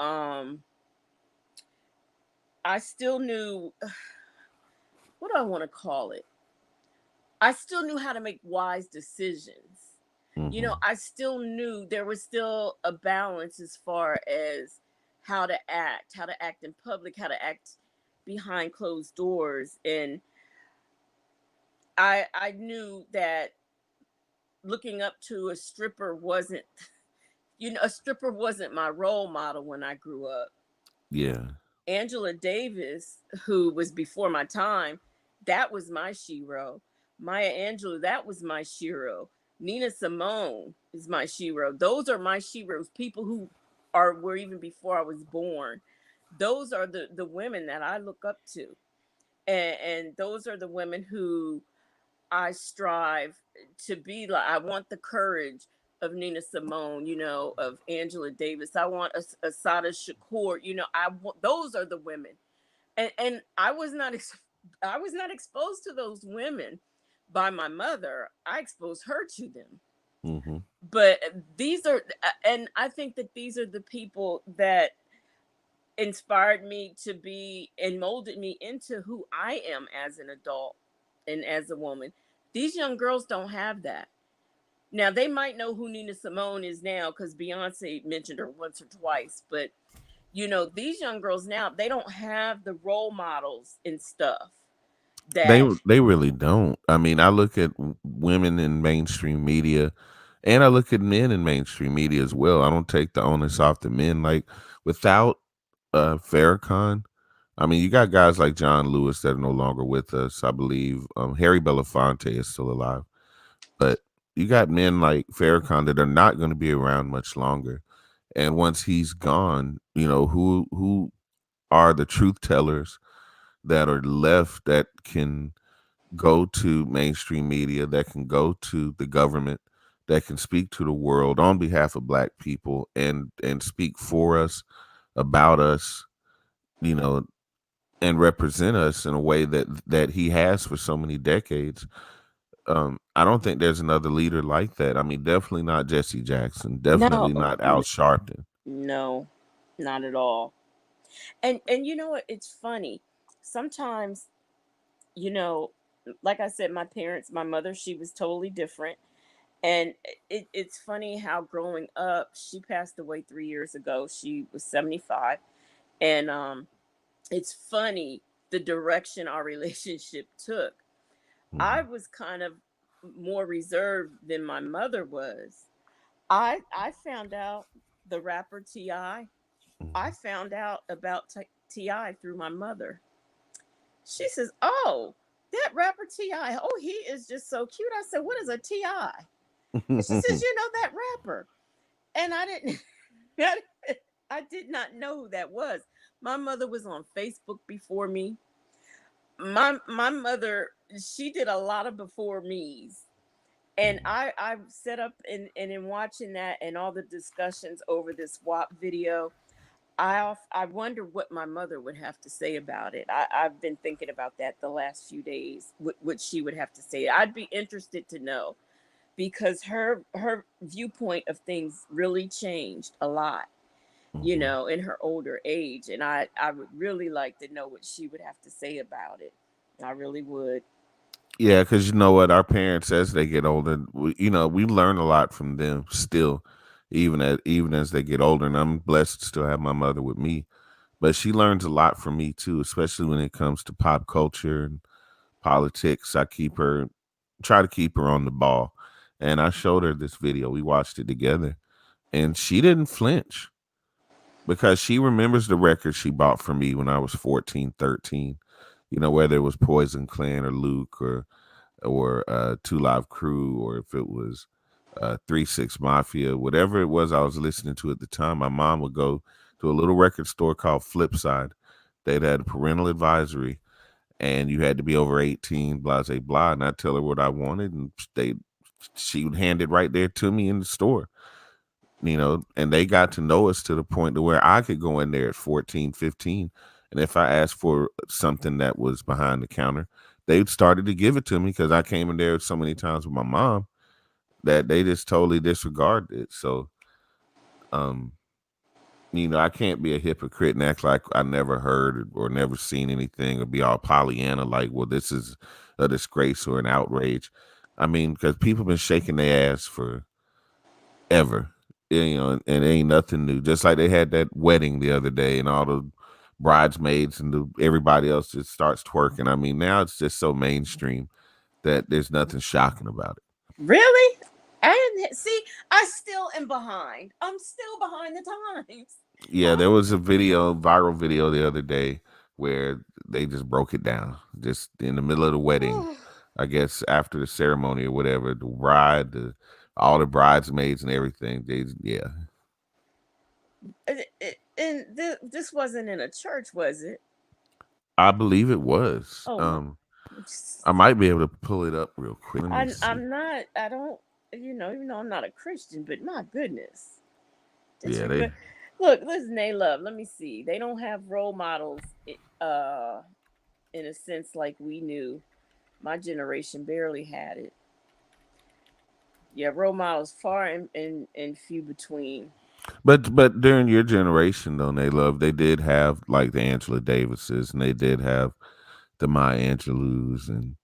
I still knew what do I want to call it? I still knew how to make wise decisions. You know, Mm-hmm. I still knew there was still a balance as far as how to act in public, how to act behind closed doors. And I knew that looking up to a stripper wasn't, a stripper wasn't my role model when I grew up. Yeah. Angela Davis, who was before my time, that was my shero. Maya Angelou, that was my shero. Nina Simone is my shero. Those are my sheroes. People who were even before I was born. Those are the women that I look up to, and those are the women who I strive to be like, I want the courage of Nina Simone, of Angela Davis. I want Asada Shakur, I want, those are the women. And I was not exposed to those women by my mother. I exposed her to them. Mm-hmm. But these are, and I think that these are the people that inspired me to be and molded me into who I am as an adult and as a woman. These young girls don't have that. Now they might know who Nina Simone is now because Beyonce mentioned her once or twice, but these young girls now, they don't have the role models and stuff They that. they really don't. I mean, I look at women in mainstream media, and I look at men in mainstream media as well. I don't take the onus off the men. Like without Farrakhan, I mean, you got guys like John Lewis that are no longer with us. I believe Harry Belafonte is still alive, but you got men like Farrakhan that are not going to be around much longer. And once he's gone, who are the truth tellers that are left that can go to mainstream media, that can go to the government, that can speak to the world on behalf of black people and speak for us, about us, you know, and represent us in a way that he has for so many decades. I don't think there's another leader like that. I mean, definitely not Jesse Jackson, No, definitely not Al Sharpton. no, not at all. And you know what? It's funny. Sometimes, you know, like I said, my mother, she was totally different. And it's funny how growing up, she passed away 3 years ago. She was 75. And it's funny the direction our relationship took. I Mhm, was kind of more reserved than my mother was. I found out the rapper I mhm. found out about Ti through my mother. She says, "Oh, that rapper Ti. Oh, he is just so cute." I said, "What is a Ti?" And she says, "You know that rapper." And I didn't. I did not know who that was. My mother was on Facebook before me. My mother, she did a lot of before me's. And I set up and in watching that and all the discussions over this WAP video, I wonder what my mother would have to say about it. I've been thinking about that the last few days. What she would have to say. I'd be interested to know because her viewpoint of things really changed a lot. Mhm. In her older age, and I would really like to know what she would have to say about it. I really would. Yeah, because you know what, our parents as they get older, we learn a lot from them still, even as they get older. And I'm blessed to still have my mother with me, but she learns a lot from me too, especially when it comes to pop culture and politics. Try to keep her on the ball, and I showed her this video. We watched it together, and she didn't flinch because she remembers the records she bought for me when I was 14, 13. Whether it was Poison Clan or Luke or Two Live Crew, or if it was 3 6 Mafia, whatever it was I was listening to at the time. My mom would go to a little record store called Flipside. They'd had a parental advisory, and you had to be over 18, blah, blah, blah. And I'd tell her what I wanted, and she would hand it right there to me in the store. And they got to know us to the point to where I could go in there at 14, 15, and if I asked for something that was behind the counter, they started to give it to me because I came in there so many times with my mom that they just totally disregarded it. So, um, I can't be a hypocrite and act like I never heard or never seen anything or be all Pollyanna like, well, this is a disgrace or an outrage. I mean, because people been shaking their ass for ever, and it ain't nothing new. Just like they had that wedding the other day, and all the bridesmaids and everybody else just starts twerking. I mean, now it's just so mainstream that there's nothing shocking about it. Really? And see, I still am behind. I'm still behind the times. Yeah, there I'm was a viral video the other day where they just broke it down, just in the middle of the wedding. I guess after the ceremony or whatever, the bride, all the bridesmaids and everything. Yeah, and this wasn't in a church, was it? I believe it was. Oh my! I might be able to pull it up real quick. Let me see. I'm not. I don't. Even though I'm not a Christian, but my goodness, Yeah, they. disrespect. Look, listen, they love. Let me see. They don't have role models. In a sense, like we knew. My generation barely had it. Yeah, role models far and few between. But during your generation, though, they did have like the Angela Davises, and they did have the Maya Angelou's, and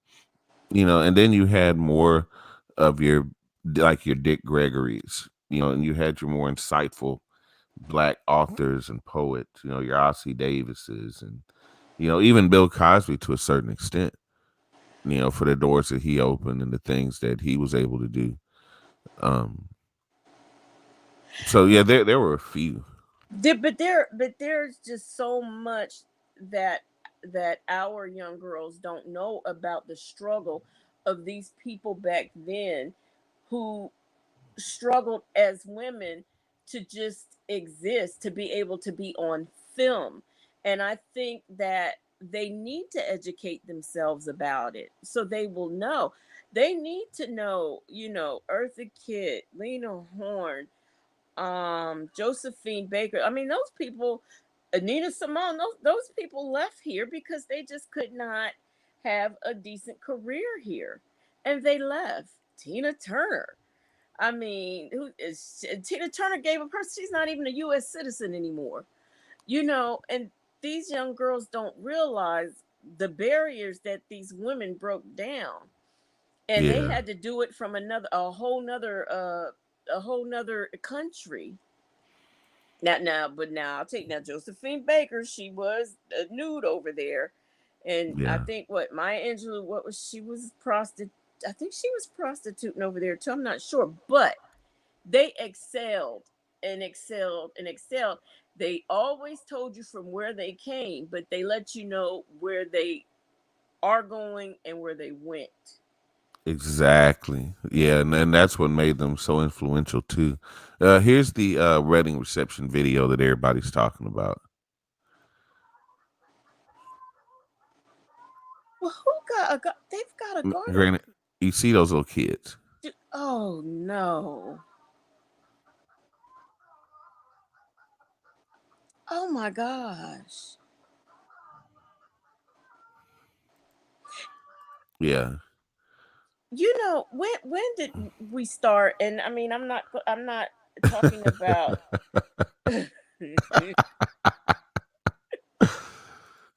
and then you had more of your like your Dick Gregory's, and you had your more insightful black authors and poets, your Ossie Davises, and even Bill Cosby to a certain extent, for the doors that he opened and the things that he was able to do. Um, so yeah, there were a few. But there's just so much that our young girls don't know about the struggle of these people back then who struggled as women to just exist, to be able to be on film. And I think that they need to educate themselves about it so they will know. They need to know, Eartha Kitt, Lena Horne, Josephine Baker. I mean, those people, Nina Simone, those people left here because they just could not have a decent career here. And they left. Tina Turner. I mean, who is Tina Turner gave up her, she's not even a US citizen anymore. And these young girls don't realize the barriers that these women broke down. And they Yeah, had to do it from a whole nother country. Now I'll take now Josephine Baker. She was a nude over there, and I yeah, think what Maya Angelou, what was she was prostitute. I think she was prostituting over there too. I'm not sure, but they excelled and excelled and excelled. They always told you from where they came, but they let you know where they are going and where they went. exactly. Yeah, and that's what made them so influential too. Here's the wedding reception video that everybody's talking about. Well, who got a? They've got a garter. Granted, you see those little kids. Oh no! Oh my gosh! Yeah. When did we start? And I mean, I'm not talking about.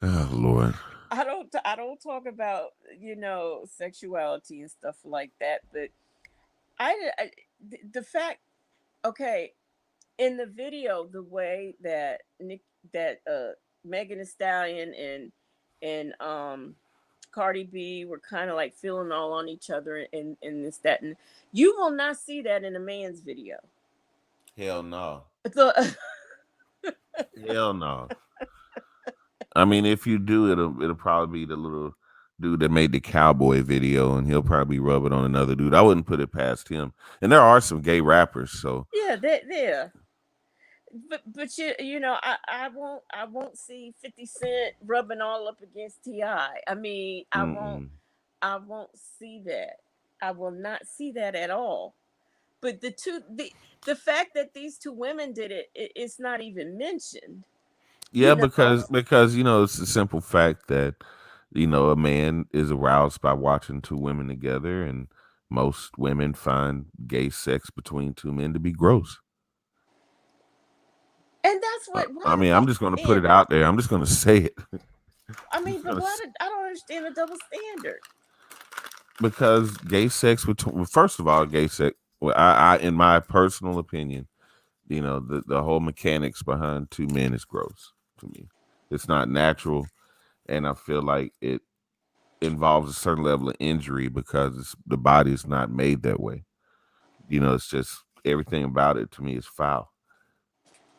Oh Lord. I don't talk about sexuality and stuff like that. But the fact, okay, in the video, the way that Megan Thee Stallion and Cardi B were kind of like feeling all on each other and this that, and you will not see that in a man's video. Hell no. The Hell no. I mean, if you do, it'll probably be the little dude that made the cowboy video, and he'll probably rub it on another dude. I wouldn't put it past him. And there are some gay rappers, so yeah, that there. But I won't see 50 Cent rubbing all up against Ti. I mean, mm-mm. I won't see that. I will not see that at all. But the fact that these two women did it's not even mentioned. You Yeah, know. because it's a simple fact that a man is aroused by watching two women together, and most women find gay sex between two men to be gross. And that's why I the mean, I'm double just going to put it standard. out there. I'm just going to say it. I I'm mean, just but gonna I don't understand the double standard. because gay sex between well, first of all, gay sex. Well, I in my personal opinion, the whole mechanics behind two men is gross to me. It's not natural, and I feel like it involves a certain level of injury because the body is not made that way. It's just everything about it to me is foul,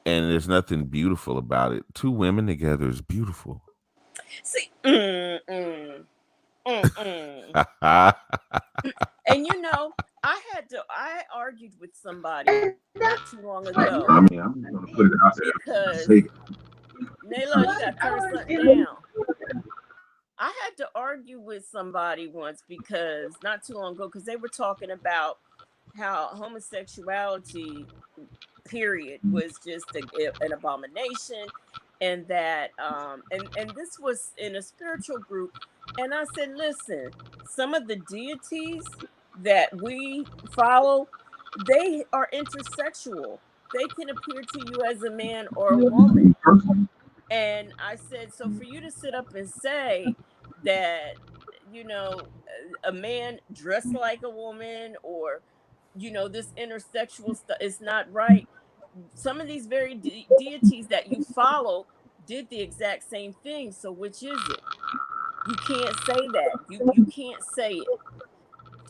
and there's nothing beautiful about it. Two women together is beautiful. See, mm. And I argued with somebody not too long ago I mean, I'm just gonna put it out there. because Say Nayla, you gotta turn something down. I had to argue with somebody once because not too long ago, because they were talking about how homosexuality period was just an abomination, and that and this was in a spiritual group, and I said, listen, some of the deities that we follow, they are intersexual. They can appear to you as a man or a woman. And I said, so for you to sit up and say that, a man dressed like a woman, or, this intersexual stuff is not right. Some of these very deities that you follow did the exact same thing. So which is it? You can't say that. You can't say it.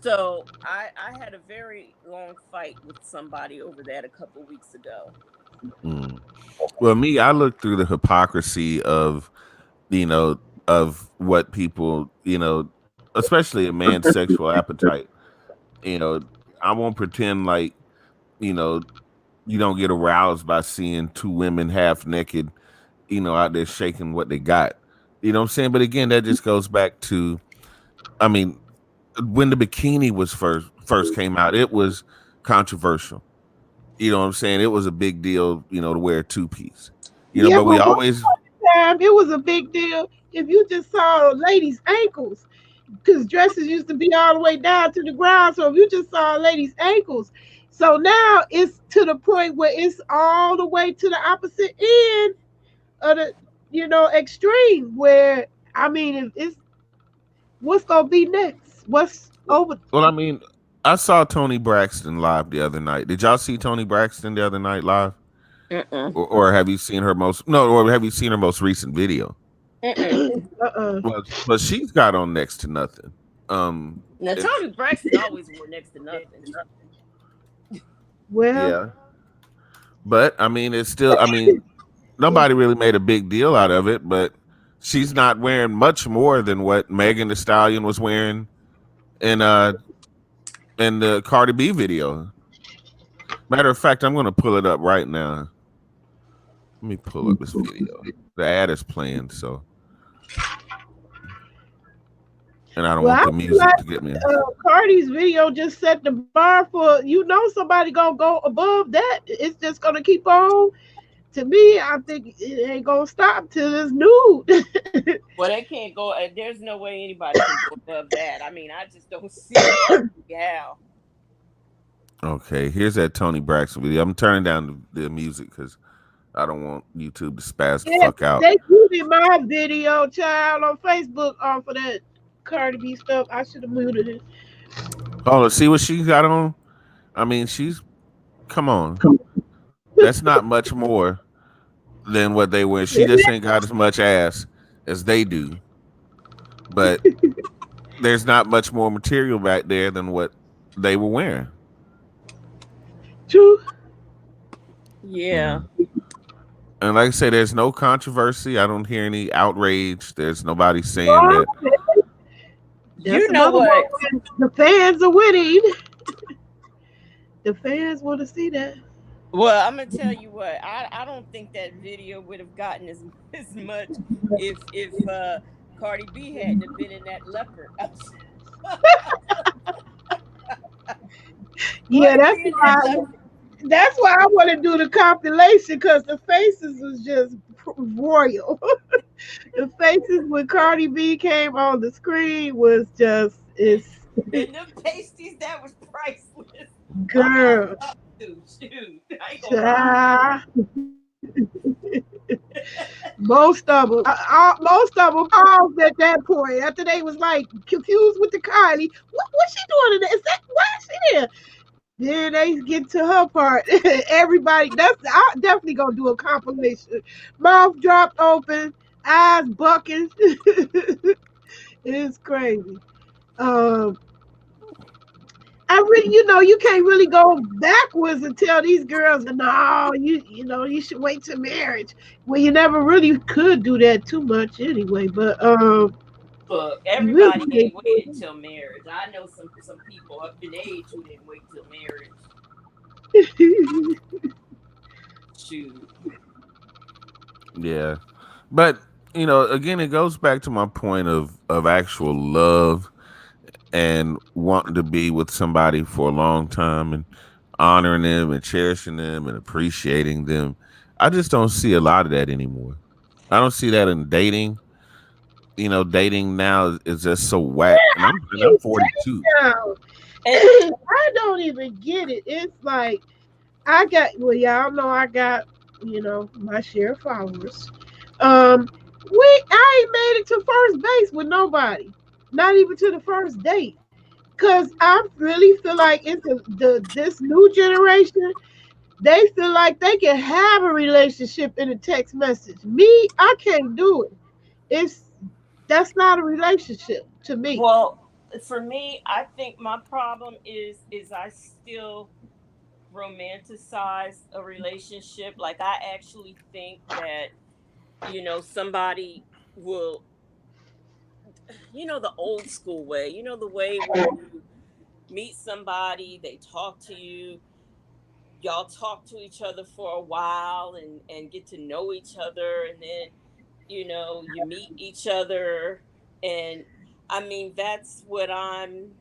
So I had a very long fight with somebody over that a couple weeks ago. Mm. Well, me, I look through the hypocrisy of, you know, of what people, especially a man's sexual appetite. You know, I won't pretend like, you know, you don't get aroused by seeing two women half naked, out there shaking what they got. You know what I'm saying? But again, that just goes back to, I mean, when the bikini was first came out, it was controversial. You know what I'm saying? It was a big deal, to wear a two piece. Yeah, But we but one always, time it was a big deal if you just saw a lady's ankles, because dresses used to be all the way down to the ground. So if you just saw a lady's ankles, so now it's to the point where it's all the way to the opposite end of the, extreme. Where I mean, if it's what's gonna be next? What's over? well, I mean, I saw Tony Braxton live the other night. Did y'all see Tony Braxton the other night live? Mm-mm. Or have you seen her most no, or have you seen her most recent video? Mm-mm. uh-uh. Well, she's got on next to nothing. Now If Tony Braxton always wore next to nothing. Well, Yeah, but I mean, it's still. I mean, nobody really made a big deal out of it, but she's not wearing much more than what Megan the Stallion was wearing in in the Cardi B video. Matter of fact, I'm going to pull it up right now. Let me pull up this video. The ad is playing, so and I don't well, want I the feel music like to get me. Cardi's video just set the bar for, somebody gonna go above that. It's just gonna keep on. To me, I think it ain't gonna stop till it's nude. Well, they can't go. There's no way anybody can go above that. I mean, I just don't see how. Okay, here's that Tony Braxton video. I'm turning down the music because I don't want YouTube to spaz the Yeah, fuck out. they muted my video, child, on Facebook off of that Cardi B stuff. I should have muted it. Oh, see what she got on? I mean, she's come on. That's not much more than what they wear. She just ain't got as much ass as they do, but there's not much more material back there than what they were wearing. True. Yeah. And like I say, there's no controversy. I don't hear any outrage. There's nobody saying Well, that. that's You know another one. what? The fans are winning. The fans want to see that. Well, I'm gonna tell you what. I don't think that video would have gotten as as much if Cardi B hadn't have been in that leopard outfit. Yeah, Cardi that's B in that why. leopard. That's why I want to do the compilation, because the faces was just royal. The faces when Cardi B came on the screen was just it's And them pasties, that was priceless. I'm not girl. up to shoot. I ain't gonna lie. Child. Most of them paused at that point after they was like confused with the Kylie. What's she doing in there? Is that why is she there? Then they get to her part. Everybody, that's I definitely gonna do a compilation. Mouth dropped open, eyes bucking. It's crazy. Um, I really, you can't really go backwards and tell these girls, no, you should wait till marriage. Well, you never really could do that too much anyway. But Look, you really everybody ain't waited till marriage. I know some people up in age who didn't wait till marriage. can't. Shoot. Yeah. But again, it goes back to my point of actual love and wanting to be with somebody for a long time and honoring them and cherishing them and appreciating them. I just don't see a lot of that anymore. I don't see that in dating. Dating now is just so whack. And I'm You 42. say now. And I don't even get it. It's like I got well, y'all know I got, my share of followers. Um I ain't made it to first base with nobody. Not even to the first date. Cause I really feel like it's this new generation, they feel like they can have a relationship in a text message. Me, I can't do it. It's That's not a relationship to me. well, for me, I think my problem is I still romanticize a relationship. Like I actually think that somebody will, the old school way, the way where you meet somebody, they talk to you, y'all talk to each other for a while and get to know each other, and then you meet each other. And I mean, that's what I'm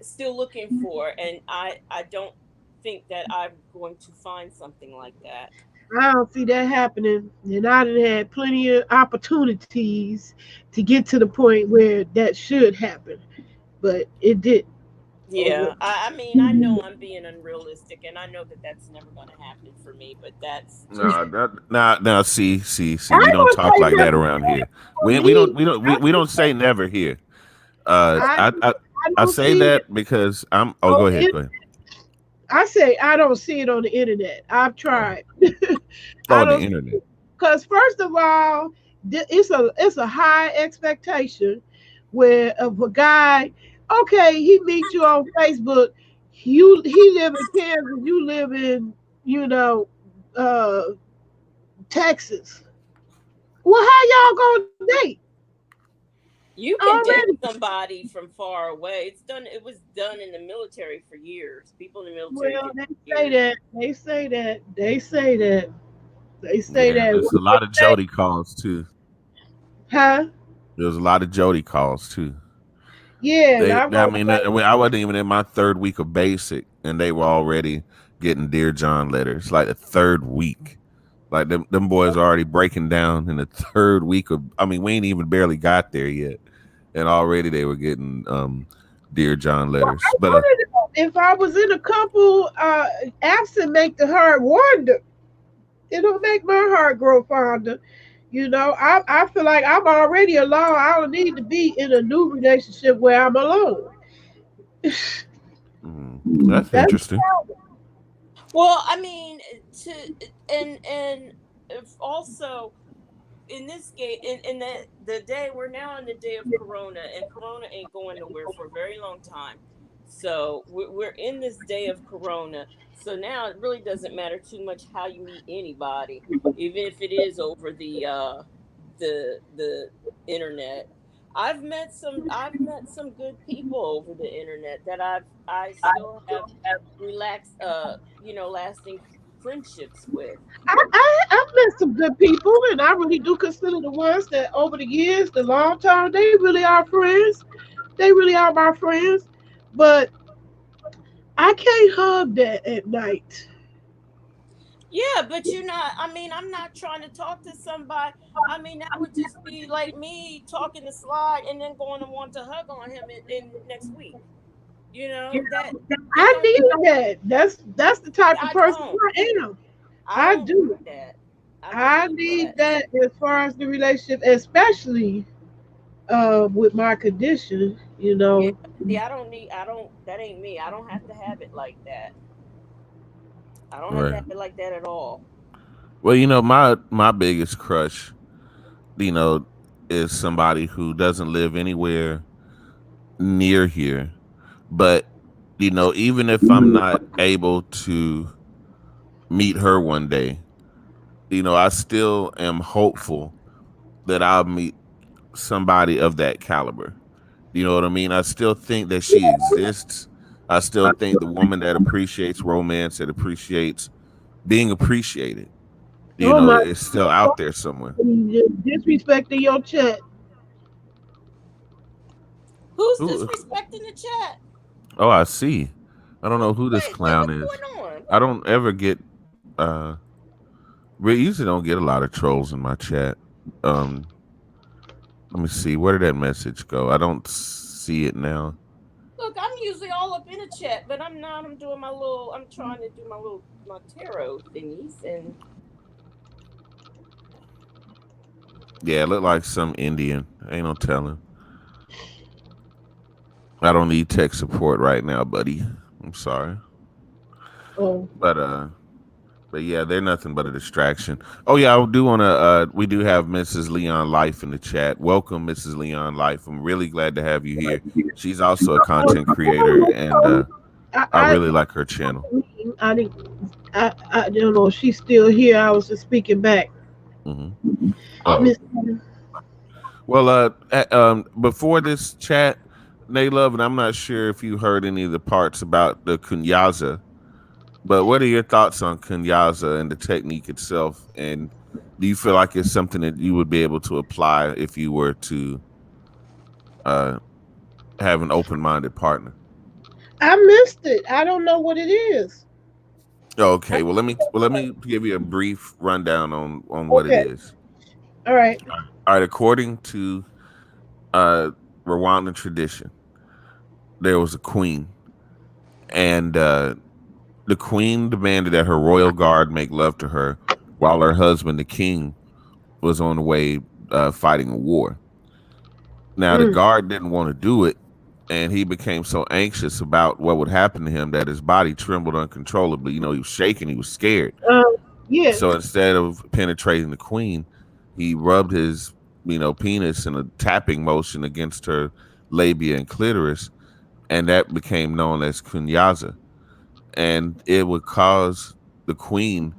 still looking for, and I don't think that I'm going to find something like that. I don't see that happening. And I done had plenty of opportunities to get to the point where that should happen, but it didn't. Yeah, I mean, I know I'm being unrealistic, and I know that that's never going to happen for me, but that's just. No, now, see. I We don't don't talk say like that never around here. for We me. don't we don't I, we don't say never here. Uh, I, I I, I I don't say see it that because I'm. Oh, on go the ahead. Go ahead. I say I don't see it on the internet. I've Oh, tried. oh, I on the don't internet. because first of all, it's a high expectation where of a guy. Okay, he meets you on Facebook. He live in Kansas. You live in you know uh, Texas. Well, how y'all gonna date You can already? date somebody from far away. It was done in the military for years. People in the military Well, did they it for say years. that. They say that. They say that. They say Yeah, that. there's a lot of Jody calls too. Huh? There's a lot of Jody calls too. Yeah, and I'm I gonna mean, say I wasn't even in my third week of basic, and they were already getting Dear John letters. Like the third week, like them boys are already breaking down in the third week of. I mean, we ain't even barely got there yet, and already they were getting Dear John letters. I But wanted to know if I was in a couple absent make the heart wonder. It'll make my heart grow fonder. I feel like I'm already alone. I don't need to be in a new relationship where I'm alone. that's That's interesting. Well, I mean, to and if also in this game in the day we're now in the day of Corona, and Corona ain't going nowhere for a very long time. So we're in this day of Corona. So now it really doesn't matter too much how you meet anybody, even if it is over the internet. I've met some good people over the internet that I still have relaxed lasting friendships with. I've met some good people, and I really do consider the ones that over the years, the long term, they really are friends. They really are my friends. But I can't hug that at night. Yeah, but you're not. I mean, I'm not trying to talk to somebody. I mean, that would just be like me talking to Slide and then going to want to hug on him in next week. That it I don't. need that. That's the type of I person don't. I am. I I don't do. need that. I don't I need need that. that as far as the relationship, especially with my condition. Yeah. See, I don't need. I don't. That ain't me. I don't have to have it like that. I don't have to Right. have it like that at all. Well, my biggest crush, you know, is somebody who doesn't live anywhere near here. But, even if I'm not able to meet her one day, I still am hopeful that I'll meet somebody of that caliber. You know what I mean? I still think that she exists. I still think the woman that appreciates romance, that appreciates being appreciated, Oh my It's still out there somewhere. God, you just disrespecting your chat. Who's Who? disrespecting the chat? Oh, I see. I don't know who this Wait, clown what's is. going on? I don't ever get. uh We usually don't get a lot of trolls in my chat. Um, Let me see. Where did that message go? I don't see it now. Look, I'm usually all up in the chat, but I'm not. I'm doing my little. I'm trying to do my tarot thingies, and Yeah, it looked like some Indian. Ain't no telling. I don't need tech support right now, buddy. I'm sorry. Oh, But yeah, they're nothing but a distraction. Oh yeah, I do want to. We do have Mrs. Leon Life in the chat. Welcome, Mrs. Leon Life. I'm really glad to have you here. She's also a content creator, and I I really like her channel. I didn't. I don't know if she's still here. I was just speaking back. Hmm. Miss, Well, before this chat, Naylove, and I'm not sure if you heard any of the parts about the Kunyaza, but what are your thoughts on Kunyaza and the technique itself? And do you feel like it's something that you would be able to apply if you were to uh, have an open-minded partner? I missed it. I don't know what it is. Okay, well let me give you a brief rundown on what it Okay. is. All right. All right, according to uh, Rwandan tradition, there was a queen, and the queen demanded that her royal guard make love to her while her husband, the king, was on the way fighting a war. Now, the Mm. guard didn't want to do it, and he became so anxious about what would happen to him that his body trembled uncontrollably. He was shaking, he was scared. Uh, yes. So instead of penetrating the queen, he rubbed his, penis in a tapping motion against her labia and clitoris, and that became known as kunyaza. And it would cause the queen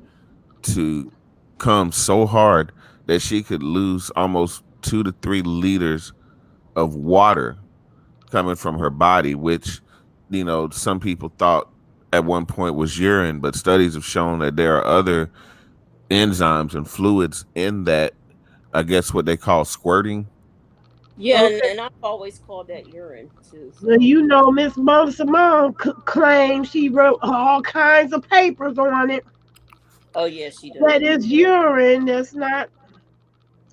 to come so hard that she could lose almost 2 to 3 liters of water coming from her body, which, some people thought at one point was urine, but studies have shown that there are other enzymes and fluids in that, I guess what they call squirting. yeah, and, Okay. and I've always called that urine too. Well, So Miss Mona Simone claims she wrote all kinds of papers on it. oh yeah, she does. That is urine. That's not.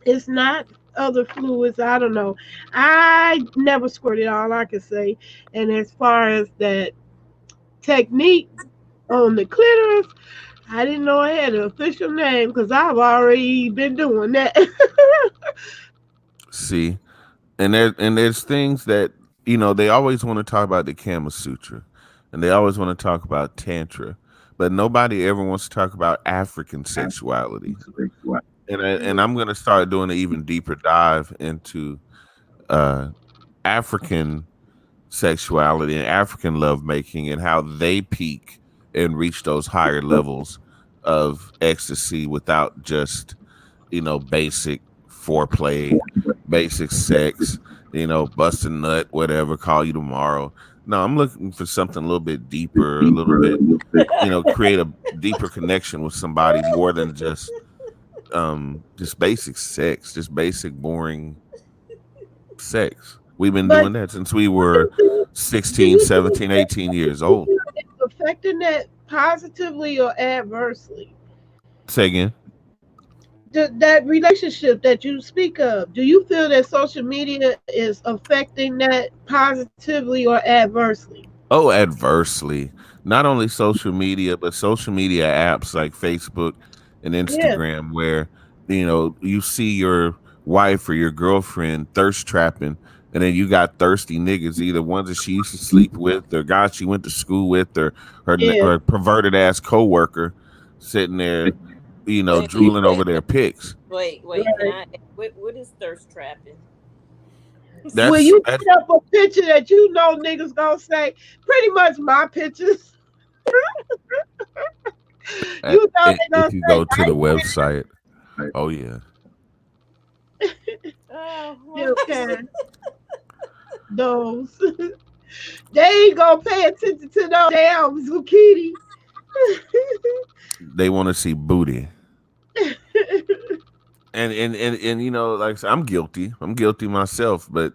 It's not other fluids. I don't know. I never squirted. All I can say. And as far as that technique on the clitoris, I didn't know it had an official name because I've already been doing that. See, and there's things that they always want to talk about the Kama Sutra, and they always want to talk about Tantra, but nobody ever wants to talk about African sexuality. And I'm gonna start doing an even deeper dive into uh, African sexuality and African lovemaking and how they peak and reach those higher levels of ecstasy without just basic foreplay, basic sex, bust a nut, whatever, call you tomorrow. No, I'm looking for something a little bit deeper, a little bit, create a deeper connection with somebody more than just basic sex, just basic boring sex. We've been But doing that since we were do 16, you think 17, 18 years old. it's affecting that positively or adversely? Say again. That relationship that you speak of, do you feel that social media is affecting that positively or adversely? Oh, adversely. Not only social media, but social media apps like Facebook and Yeah, Instagram, where you see your wife or your girlfriend thirst trapping, and then you got thirsty niggas, either ones that she used to sleep with, or guys she went to school with, or yeah. her perverted ass coworker sitting there, wait, drooling over wait, their pics. wait. Can Right. I? What is thirst trapping? Will That's you put up a picture that you know niggas gonna say, pretty much my pictures? You know they gonna if you say, go to the website. Oh yeah. Oh, still can those. They ain't gonna pay attention to those damn zucchini. They want to see booty. And like I said, I'm guilty. I'm guilty myself, but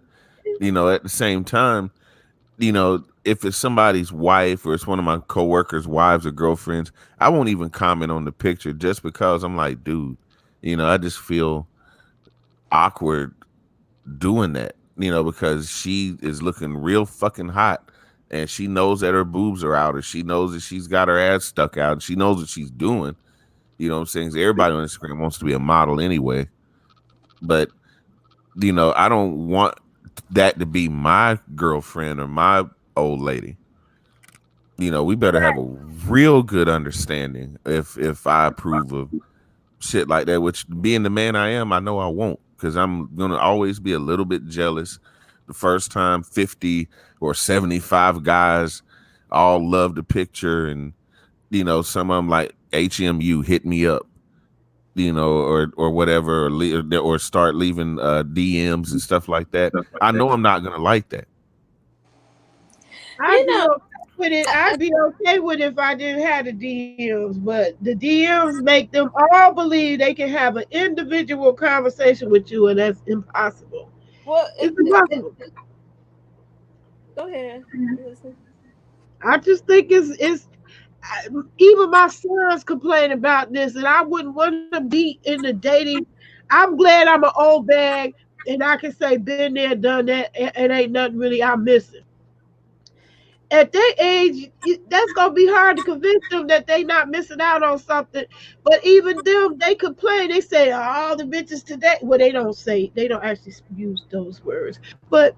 at the same time, if it's somebody's wife or it's one of my coworkers' wives or girlfriends, I won't even comment on the picture just because I'm like, dude, I just feel awkward doing that, because she is looking real fucking hot and she knows that her boobs are out or she knows that she's got her ass stuck out and she knows what she's doing. You know what I'm saying? 'Cause everybody on Instagram wants to be a model anyway. But, I don't want that to be my girlfriend or my old lady. We better have a real good understanding if I approve of shit like that, which being the man I am, I know I won't, because I'm gonna always be a little bit jealous. The first time 50 or 75 guys all love the picture, and some of them like HMU hit me up, or whatever, or start leaving DMs and stuff like that. I know I'm not gonna like that. I'd You be know, okay with it. I'd be okay with it if I didn't have the DMs, but the DMs make them all believe they can have an individual conversation with you, and that's impossible. well, It's impossible. go ahead. Listen. I just think even my sons complain about this, and I wouldn't want to be in the dating. I'm glad I'm an old bag, and I can say been there, done that, and ain't nothing really I'm missing. At their age, that's gonna be hard to convince them that they not missing out on something. But even them, they complain. They say all the bitches today. Well, they don't actually use those words, but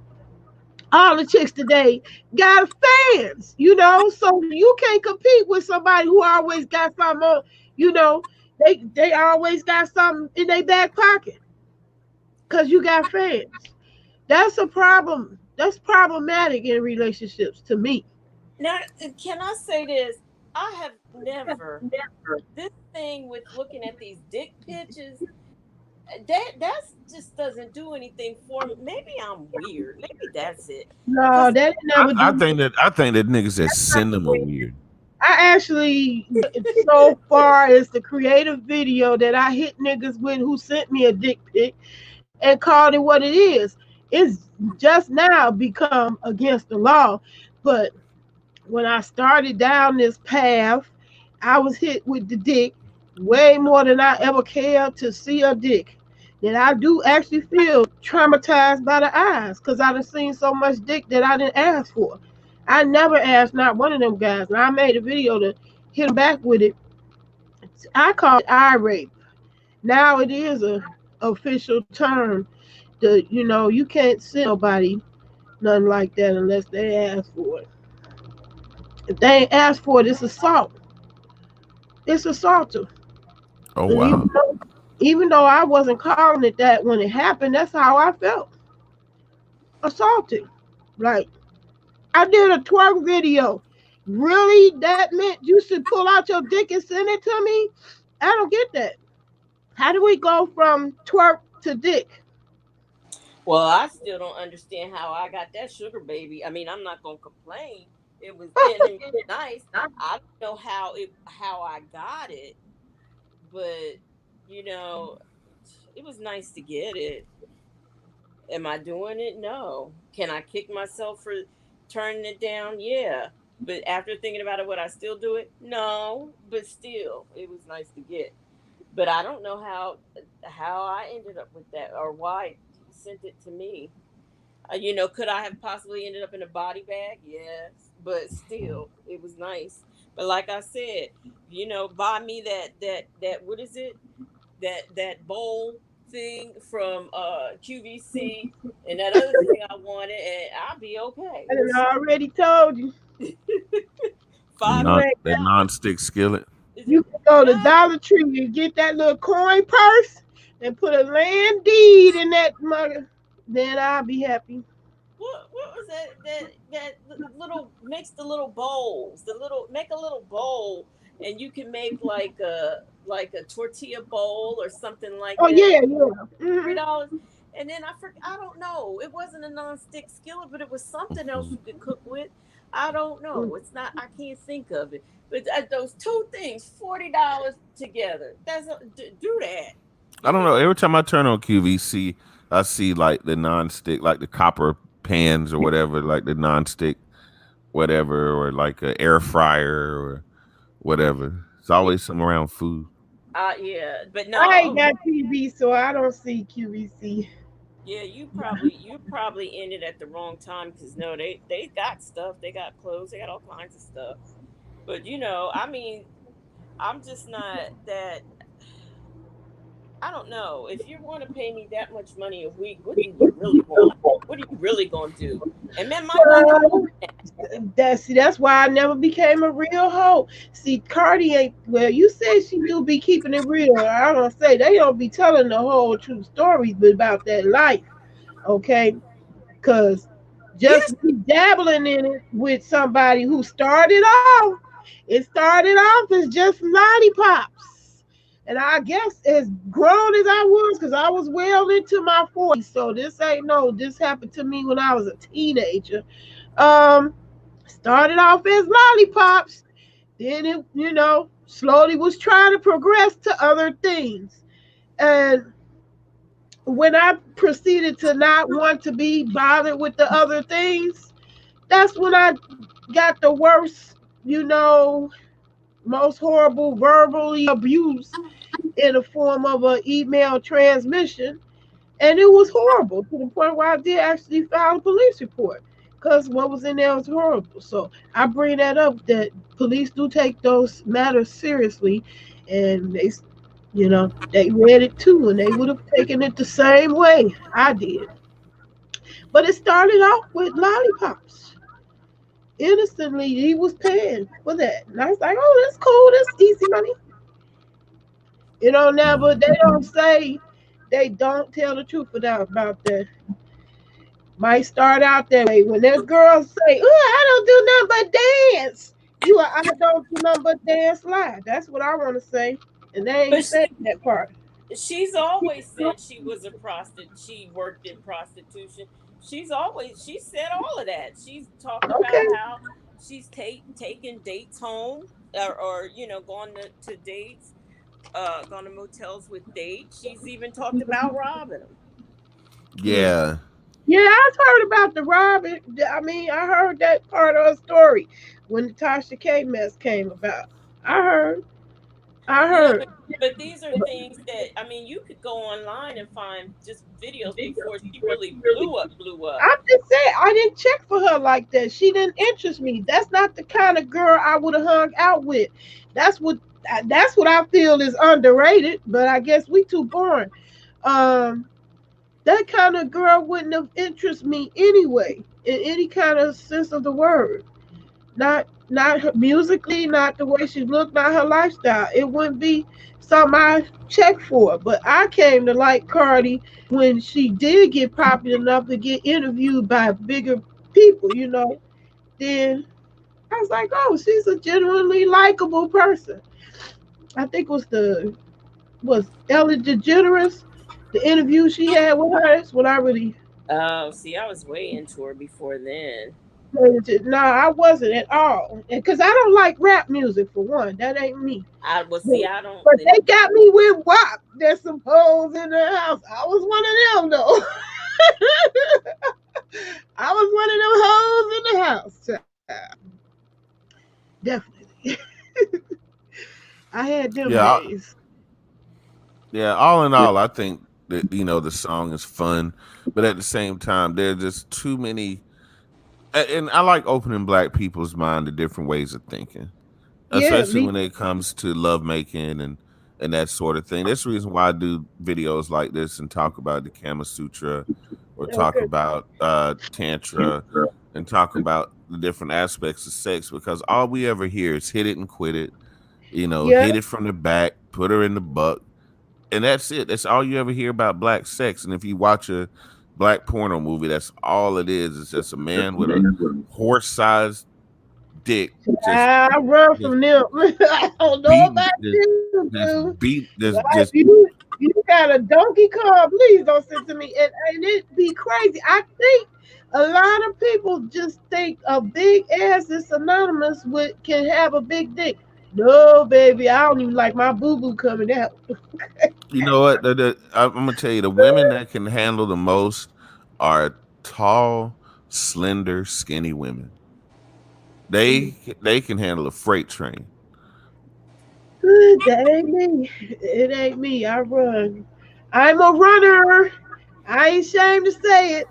all the chicks today got fans, so you can't compete with somebody who always got something on, you know, they always got something in their back pocket because you got fans. That's a problem. That's problematic in relationships to me. Now, can I say this? I have never this thing with looking at these dick pictures. That's just doesn't do anything for me. Maybe I'm weird. Maybe that's it. No, Cause that didn't I, never I do. think that I think that niggas that send them are weird. I actually so far as the creative video that I hit niggas with who sent me a dick pic and called it what it is. It's just now become against the law. But when I started down this path, I was hit with the dick way more than I ever cared to see a dick. That I do actually feel traumatized by the eyes because I done seen so much dick that I didn't ask for. I never asked not one of them guys. And I made a video to hit them back with it. I call it eye rape. Now it is a official term. You can't send nobody nothing like that unless they ask for it. If they ain't asked for it, it's assault. It's assaultive. Oh And wow. even though I wasn't calling it that when it happened, that's how I felt. Assaulted. Like I did a twerk video. Really? That meant you should pull out your dick and send it to me? I don't get that. How do we go from twerk to dick? well, I still don't understand how I got that sugar baby. I mean, I'm not gonna complain. It was nice. I don't know how I got it, but you know, it was nice to get it. Am I doing it? No. Can I kick myself for turning it down? Yeah. But after thinking about it, would I still do it? No. But still, it was nice to get. But I don't know how I ended up with that or why he sent it to me. Could I have possibly ended up in a body bag? Yes, but still, it was nice. But like I said, buy me that what is it? That bowl thing from QVC and that other thing I wanted, and I'll be okay. I done already told you. The Five You non ain't that non-stick skillet. is it You can go to five? Dollar Tree and get that little coin purse and put a land deed in that mother. Then I'll be happy. What was that little makes the little bowls the little make a little bowl and you can make like a tortilla bowl or something like Oh that. yeah, yeah. $3. And then I don't know. It wasn't a non-stick skillet, but it was something else you could cook with. I don't know. It's not. I can't think of it. But those two things, $40 together. Do that. I don't know. Every time I turn on QVC, I see like the non-stick, like the copper pans or whatever, like the non-stick whatever, or like a air fryer or whatever. It's Yeah, always some around food. yeah, but I ain't no. got TV, so I don't see QVC. Yeah, you probably ended at the wrong time because no, they got stuff, they got clothes, they got all kinds of stuff. But I mean, I'm just not that. I don't know. If you want to pay me that much money a week, what do you really want? What are you really gonna do? And man, my women. Well, that's why I never became a real hoe. See, Cardi ain't well. You said she do be keeping it real. I don't say they don't be telling the whole true stories about that life. Okay, because Yes, just be dabbling in it with somebody who started off, it started off as just lollipops. And I guess as grown as I was, because I was well into my 40s, so this ain't no, this happened to me when I was a teenager. Um, Started off as lollipops, then it, slowly was trying to progress to other things. And when I proceeded to not want to be bothered with the other things, that's when I got the worst, most horrible verbally abuse in the form of an email transmission. And it was horrible to the point where I did actually file a police report because what was in there was horrible. So I bring that up that police do take those matters seriously, and they read it too, and they would have taken it the same way I did. But it started off with lollipops. Innocently, he was paying for that, and I was like, "Oh, that's cool. That's easy money." Never. They don't say. They don't tell the truth about that. Might start out that way. When that girl say, "Oh, I don't do nothing but dance," I don't do nothing but dance live. That's what I want to say, and they ain't but saying that part. she's always said she was a prostitute. She worked in prostitution. She said all of that. She's talked about Okay. how she's taken dates home, or gone to dates, gone to motels with dates. She's even talked about robbing them. Mm. Yeah. Yeah, I've heard about the Robin. I mean, I heard that part of her story when the Tasha K mess came about. I heard. I Yeah, heard. but these are things that, I mean, you could go online and find just videos before she really blew up, blew up. I'm just saying, I didn't check for her like that. She didn't interest me. That's not the kind of girl I would have hung out with. That's what that's what I feel is underrated. But I guess we too boring. Um, that kind of girl wouldn't have interested me anyway, in any kind of sense of the word. Not her musically, not the way she looked, not her lifestyle. It wouldn't be something I check for. But I came to like Cardi when she did get popular enough to get interviewed by bigger people. Then I was like, oh, she's a genuinely likable person. I think it was Ellen DeGeneres, the interview she had with her. That's what I really. Oh, see, I was way into her before then. No, I wasn't at all. Because I don't like rap music for one. That ain't me. I will But, see. I don't. but they got me with WAP. There's some hoes in the house. I was one of them though. I was one of them hoes in the house. Definitely. I had them Yeah. days. Yeah. All in all, I think that, the song is fun, but at the same time, there's just too many. And I like opening black people's mind to different ways of thinking, Yeah, especially me. when it comes to love making and that sort of thing. That's the reason why I do videos like this and talk about the Kama Sutra, or talk Okay. about Tantra, and talk about the different aspects of sex, because all we ever hear is hit it and quit it, Yeah. hit it from the back, put her in the buck, and that's it. That's all you ever hear about black sex. And if you watch a black porno movie, that's all it is. It's just a man with a horse-sized dick, just I run just from them. I don't know beating, about you, boo. just You got a Donkey Kong, please don't send to me. And it be crazy. I think a lot of people just think a big ass is synonymous with can have a big dick. No, baby, I don't even like my boo boo coming out. You know what? I'm gonna tell you, the women that can handle the most are tall, slender, skinny women. They can handle a freight train. That ain't me. It ain't me. I run. I'm a runner. I ain't ashamed to say it.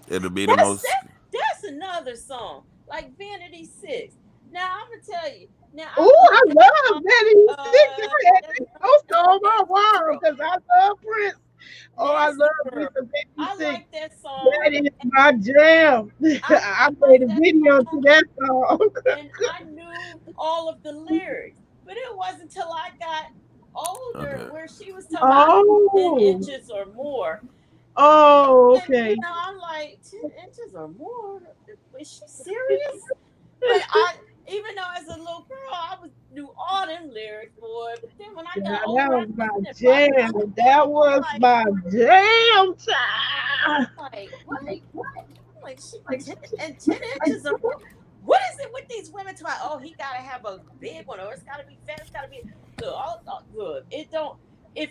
It'll be the That's most. that. That's another song, like Vanity Six. Now I'm gonna tell you. Now I Oh, love I that love song. Betty Six. I had That's this right. poster on my wall Girl, because I love Prince. Oh, I Nasty love me Girl. some Betty I Six. like that song. That is my jam. I I made like a that video song, to that song. and I knew all of the lyrics. But it wasn't until I got older Okay. where she was talking about 10 Oh, inches or more. oh, And, okay. I'm like, 10 inches or more? Is she serious? But I, even though as a little girl, I was knew all them lyrics, boy. But then when I Yeah, got that older, I was my listened and bought jam. That was my jam time. like, what? I'm like, she 10 inches or more. What is it with these women talking? Oh, he gotta have a big one, or it's gotta be fat. It's gotta be look. Look, it don't. If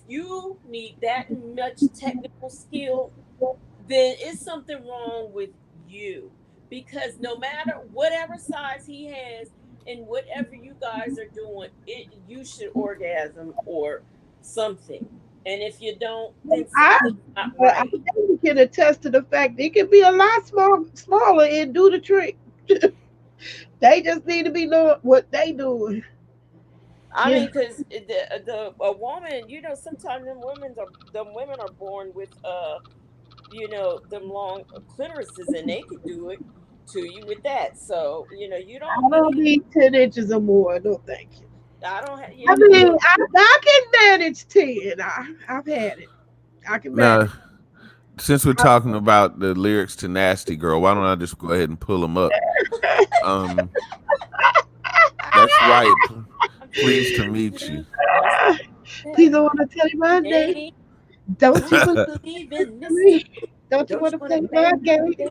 you need that much technical skill, then it's something wrong with you. Because no matter whatever size he has and whatever you guys are doing, you should orgasm or something. And if you don't, then I, something's not but I right. can attest to the fact it can be a lot smaller and do the trick. They just need to be knowing what they doing. I Yeah. mean, because the a woman, sometimes them women are born with them long clitorises, and they could do it to you with that. So you I don't don't need. need 10 inches or more. No, thank you. I don't have. I Yeah, mean, look. I can manage 10. I've had it. I can Now, manage. since we're talking about the lyrics to Nasty Girl, why don't I just go ahead and pull them up? Um, that's right. I'm Pleased to feeling meet you. you. Just Please that don't my want to tell you my name. name. Don't you Don't believe you believe in this? me? Don't you Don't want you to want to play play my my game? game?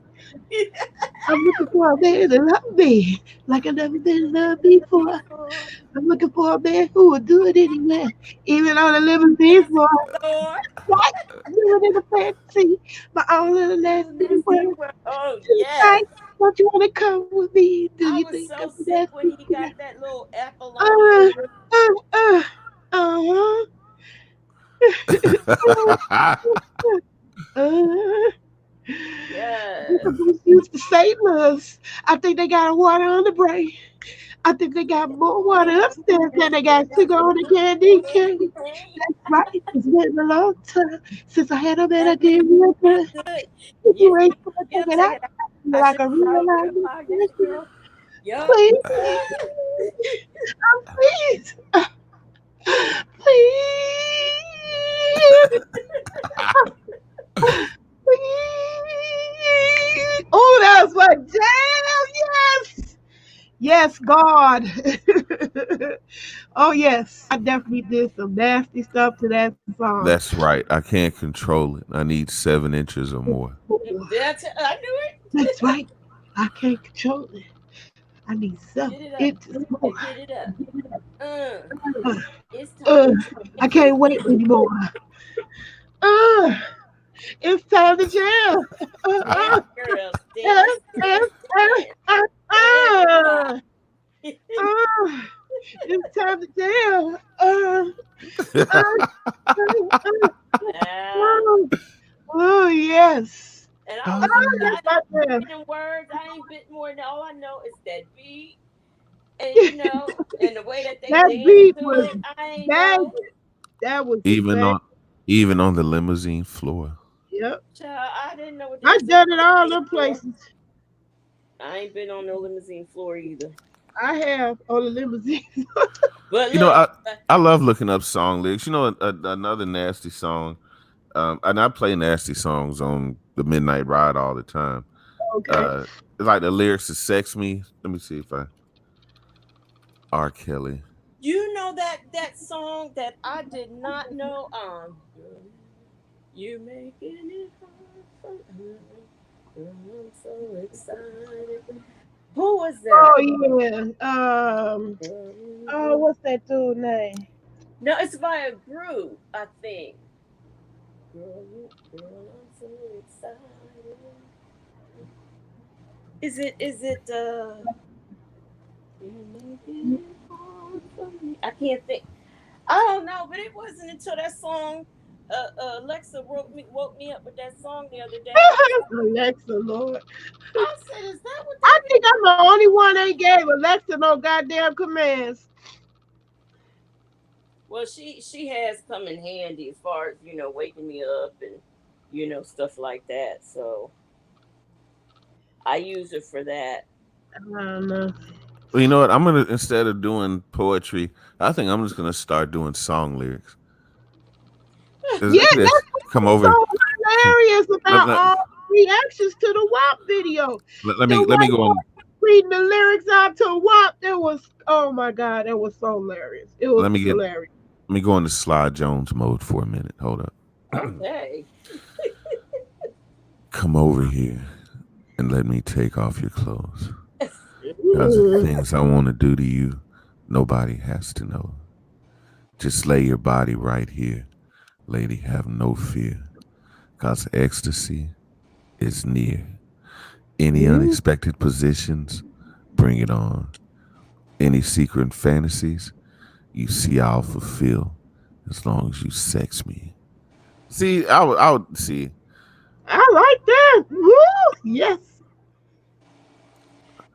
I'm looking for a man to love me like I've never been loved before. Before I'm looking for a man who will do it anywhere, even on a it limousine is floor. floor. What? Do it in a fancy, my own little Little nasty nasty world. world. Oh yes. Tonight, don't you want to come with me? Do you I was think I'm so sick when nasty? he got that little Apollonia. Uh, uh, uh, uh. Yes. People used to save us. I think they got water on the brain. I think they got more water upstairs than they got sugar on the candy cane. That's right. It's been a long time since I had a man that did real Real good. good. If Yep. you ain't gonna take Yep. it Take out, it out. you're I like should a have real real life live nasty girl. Yup. please, please, please, please. Oh, that was my jam. Yes. Yes, God. Oh, yes. I definitely did some nasty stuff to that song. That's right. I can't control it. I need 7 inches or more. I knew That's right. I can't control it. I need it. some Get it up. inches more. Get it up. Uh, Uh, it's time uh, to I jam. can't wait anymore. Uh, it's time to jam. Dance, girls. Uh, Dance, uh, dance, dance. uh, Everybody. uh, uh, it's time to jam. Uh, uh, Now, oh, yes. and I was Oh, That's I my ain't jam. getting words. I ain't bit more than all I know is that beat, and and the way that they That dance beat to was it. I ain't banging. know. That was even bang. on even on the limousine floor. Yep. Child, I didn't know what they I was on done it the all limousine them floor. places. I ain't been on no limousine floor either. I have on the limousine. But You know, look, I love looking up song lyrics. Another nasty song. And I play nasty songs on the Midnight Ride all the time. Okay. Uh, it's like the lyrics to "Sex Me." Let me see if I R. Kelly. you know that song that I did not know. Girl, you making it hard for me. I'm so excited. Who was that? Oh yeah. Oh, Girl, what's that dude name? No, it's by a group, I think. Girl, I'm so excited. Is it you're making it hard for me? I can't think. I don't know, but it wasn't until that song Alexa woke me up with that song the other day. Alexa, Lord. I said, is that what I that is? think I'm the only one they gave Alexa no goddamn commands. Well, she has come in handy as far as, waking me up and, stuff like that. So I use it for that. I don't know. Well, you know what? I'm gonna, instead of doing poetry, I think I'm just gonna start doing song lyrics. Yeah, Look at this. that's Come what's over. so hilarious Let, about let, all reactions to the WAP video. let The me let me white go on. boy reading the lyrics out to WAP, that was, oh my God, that was so hilarious. It was Let me get hilarious. let me go into Sly Jones mode for a minute. Hold up. Okay. Come over here and let me take off your clothes. Cause the Mm. things I want to do to you, nobody has to know. Just lay your body right here, lady. Have no fear. Cause ecstasy is near. Any Mm. unexpected positions, bring it on. Any secret fantasies you see, I'll fulfill as long as you sex me. See, I would see. I like that. Woo! Yes.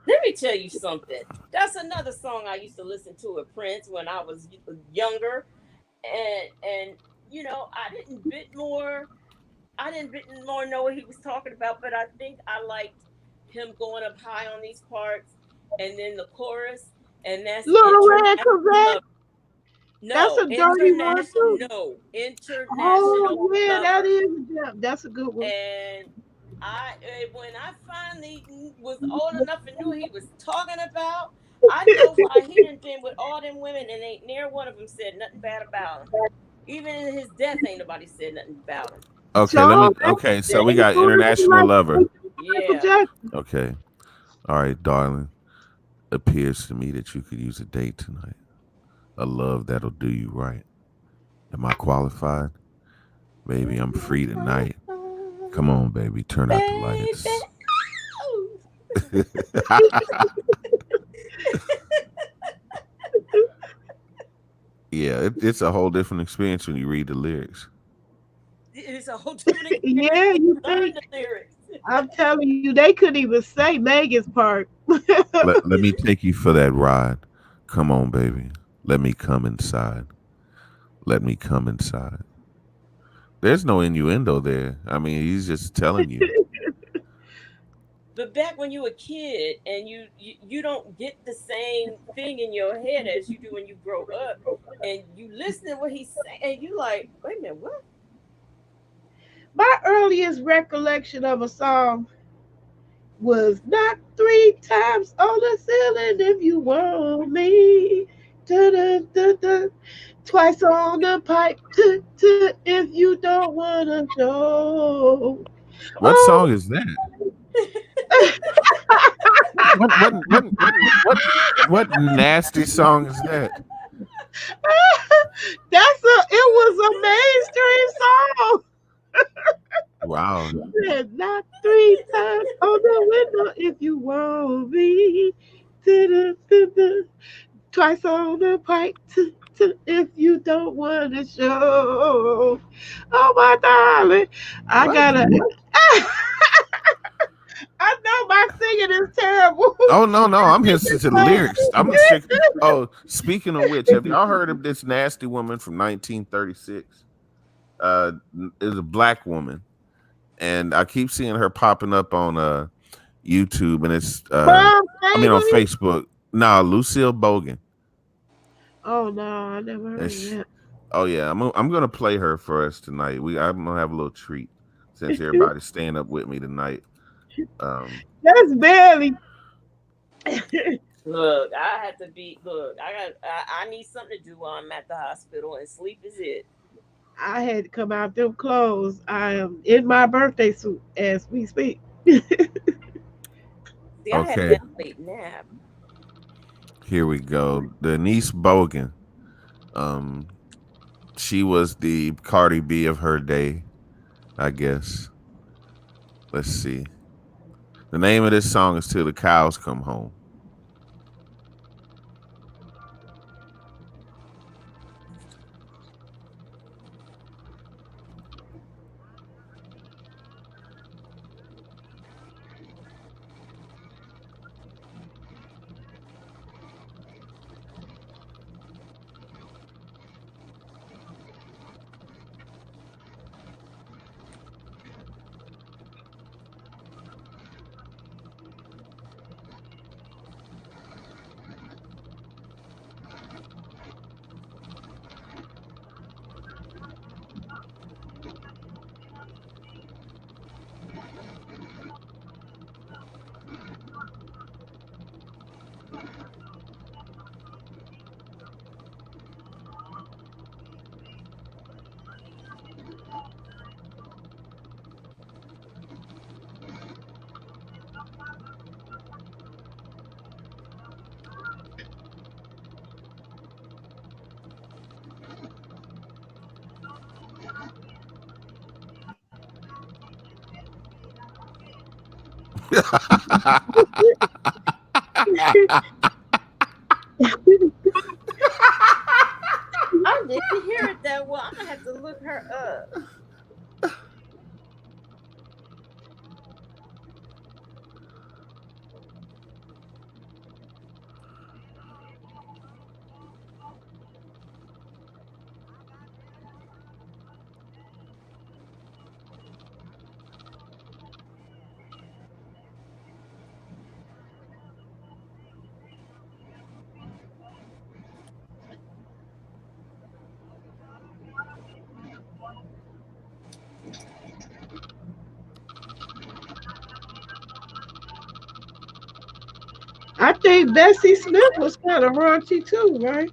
Let me tell you something. That's another song I used to listen to at Prince when I was younger, and I didn't bit more know what he was talking about, but I think I liked him going up high on these parts, and then the chorus, and that's Little Red international Corvette. love. That's No, a dirty one too. international Oh yeah, that lover. is. Yeah, that's a good one. And when I finally was old enough and knew he was talking about, I know why he done been with all them women and ain't near one of them said nothing bad about him. Even in his death, ain't nobody said nothing about him. Okay, let me. Charles, Okay, so That we they got doing it international lover. like Michael yeah. Jackson. Okay, all right, darling. Appears to me that you could use a date tonight. A love that'll do you right. Am I qualified? Baby, I'm free tonight. Come on, baby, turn out the Baby. lights. Yeah, it's a whole different experience when you read the lyrics. It's a whole different experience Yeah, when you you learn think? the lyrics. I'm telling you, they couldn't even say Megan's part. Let me take you for that ride. Come on, baby. Let me come inside. Let me come inside. There's no innuendo there. I mean, he's just telling you. But back when you were a kid and you don't get the same thing in your head as you do when you grow up, and you listen to what he's saying, and you like, wait a minute, what? My earliest recollection of a song was "Knock three times on the ceiling if you want me. Da-da-da-da. Twice on the pipe if you don't wanna show." What Oh, song is that? What nasty song is that? it was a mainstream song. Wow. Said, "Knock three times on the window if you want me. Da-da-da-da. Twice on the pipe if you don't want to show." Oh my darling, I What? gotta. I know my singing is terrible. Oh no, I'm here to the lyrics. I'm a strict. Oh, speaking of which, have y'all heard of this nasty woman from 1936? Is a black woman, and I keep seeing her popping up on YouTube, and it's Mom, I mean on Bailey. Facebook. Nah, Lucille Bogan. Oh no, I never And heard of sh that. Oh yeah, I'm gonna play her for us tonight. I'm gonna have a little treat since everybody's staying up with me tonight. Um, That's barely. Look, I have to be. Look, I need something to do while I'm at the hospital, and sleep is it. I had to come out them clothes. I am in my birthday suit as we speak. See, I had okay, that late nap. here we go. Denise Bogan. Um, She was the Cardi B of her day, I guess. Let's see. The name of this song is "Till the Cows Come Home." I didn't hear it that well. I'm gonna have to look her up. I think Bessie Smith was kind of raunchy too, right?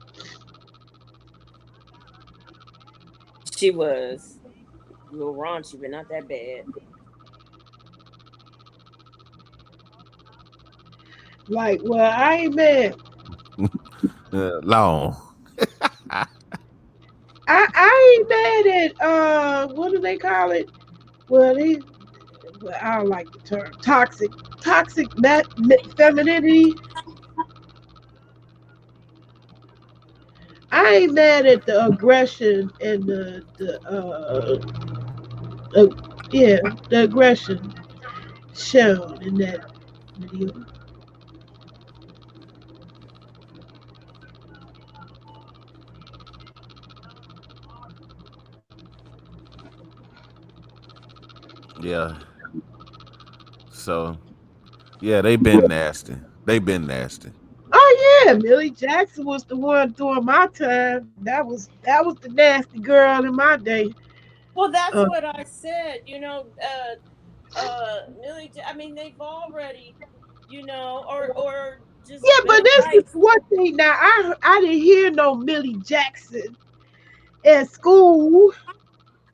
She was a little raunchy, but not that bad. Like, well, I ain't mad. Long. I ain't mad at what do they call it? Well, well, I don't like the term femininity. I ain't mad at the aggression and uh yeah, the aggression shown in that video. Yeah. So yeah, they been nasty. They been nasty. Oh yeah, Millie Jackson was the one during my time. That was the nasty girl in my day. Well, that's Uh, what I said. I mean, they've already, or just yeah, but been this is right. one thing. Now I didn't hear no Millie Jackson at school.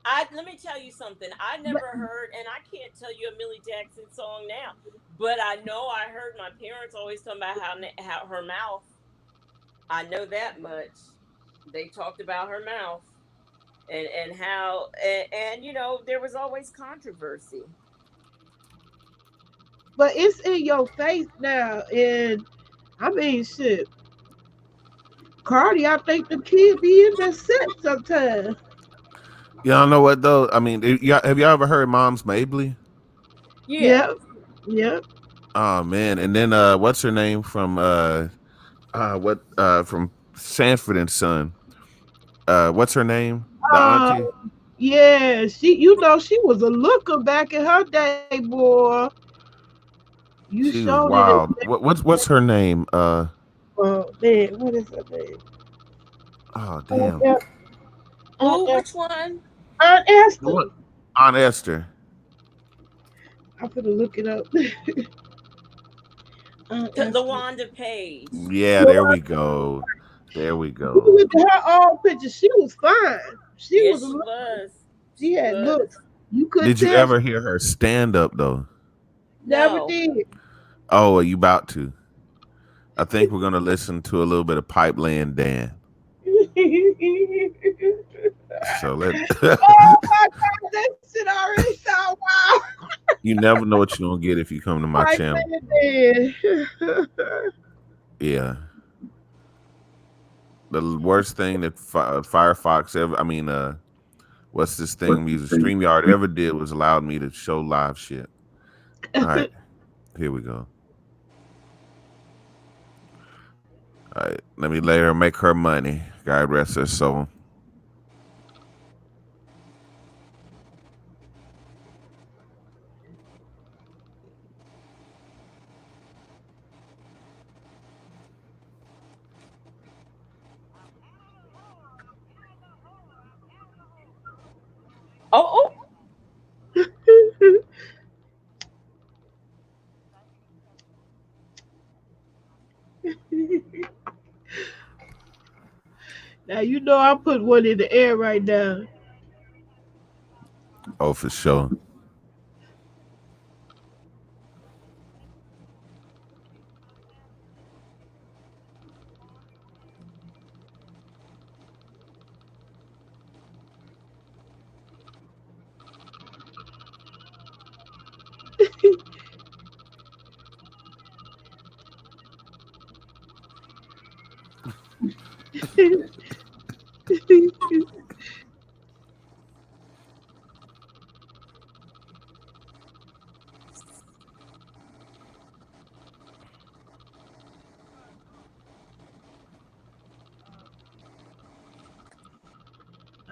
I Let me tell you something. I But, never heard, and I can't tell you a Millie Jackson song now, but I know I heard my parents always talking about how her mouth. I know that much. They talked about her mouth and how and there was always controversy. but it's in your face now, and I mean shit. Cardi, I think the kid be in that set sometimes. Y'all know what though? I mean, have y'all ever heard Mom's Mabley? Yeah. Yep, yep. Oh man, and then what's her name from what from Sanford and Son? What's her name? The Uh, auntie. yeah, she was a looker back in her day, boy. You She was showed it. wild. What's her name? Man, what is her name? Oh Aunt, damn. Who? Aunt, Which one? Aunt Esther. What? Aunt Esther. I'm gonna look it up. Aunt The Esther. Wanda Page. Yeah, there Well, we go. There we you go. look at her old picture. She was fine. She was Yes, a she look. was. She She had was. looks. You could Did you tell she ever hear her stand up though? never No. did. Oh, are you about to? I think we're gonna listen to a little bit of Pipeline Dan. So let Oh my God, that shit already sound wild. you never know what you're gonna get if you come to my Like channel. man dead. Yeah. The worst thing that Firefox ever, I mean, what's this thing? Music StreamYard ever did was allowed me to show live shit. All right, here we go. All right, let me let her make her money. God rest her soul. Oh, Now you know I put one in the air right now. Oh, for sure.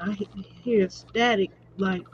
I hear static like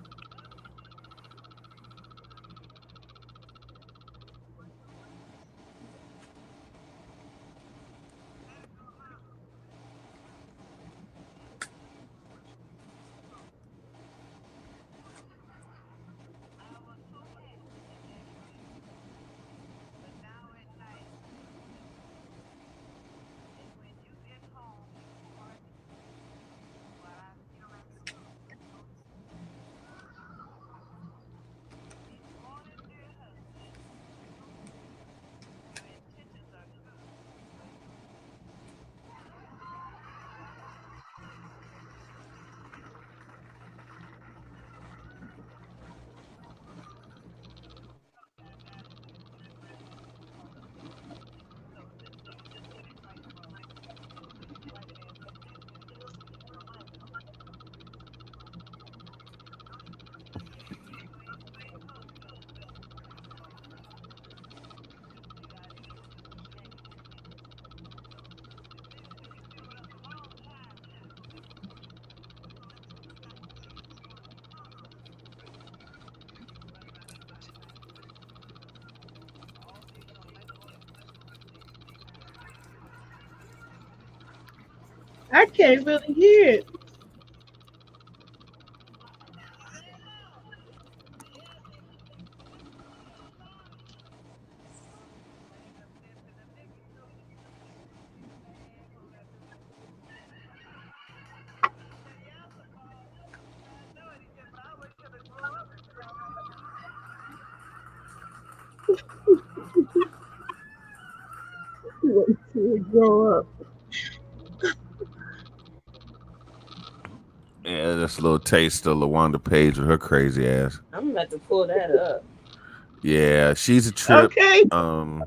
I can't really hear it. Wait till it grow up. Yeah, that's a little taste of Lawanda Page with her crazy ass. I'm about to pull that up. Yeah, she's a trip. Okay. Um,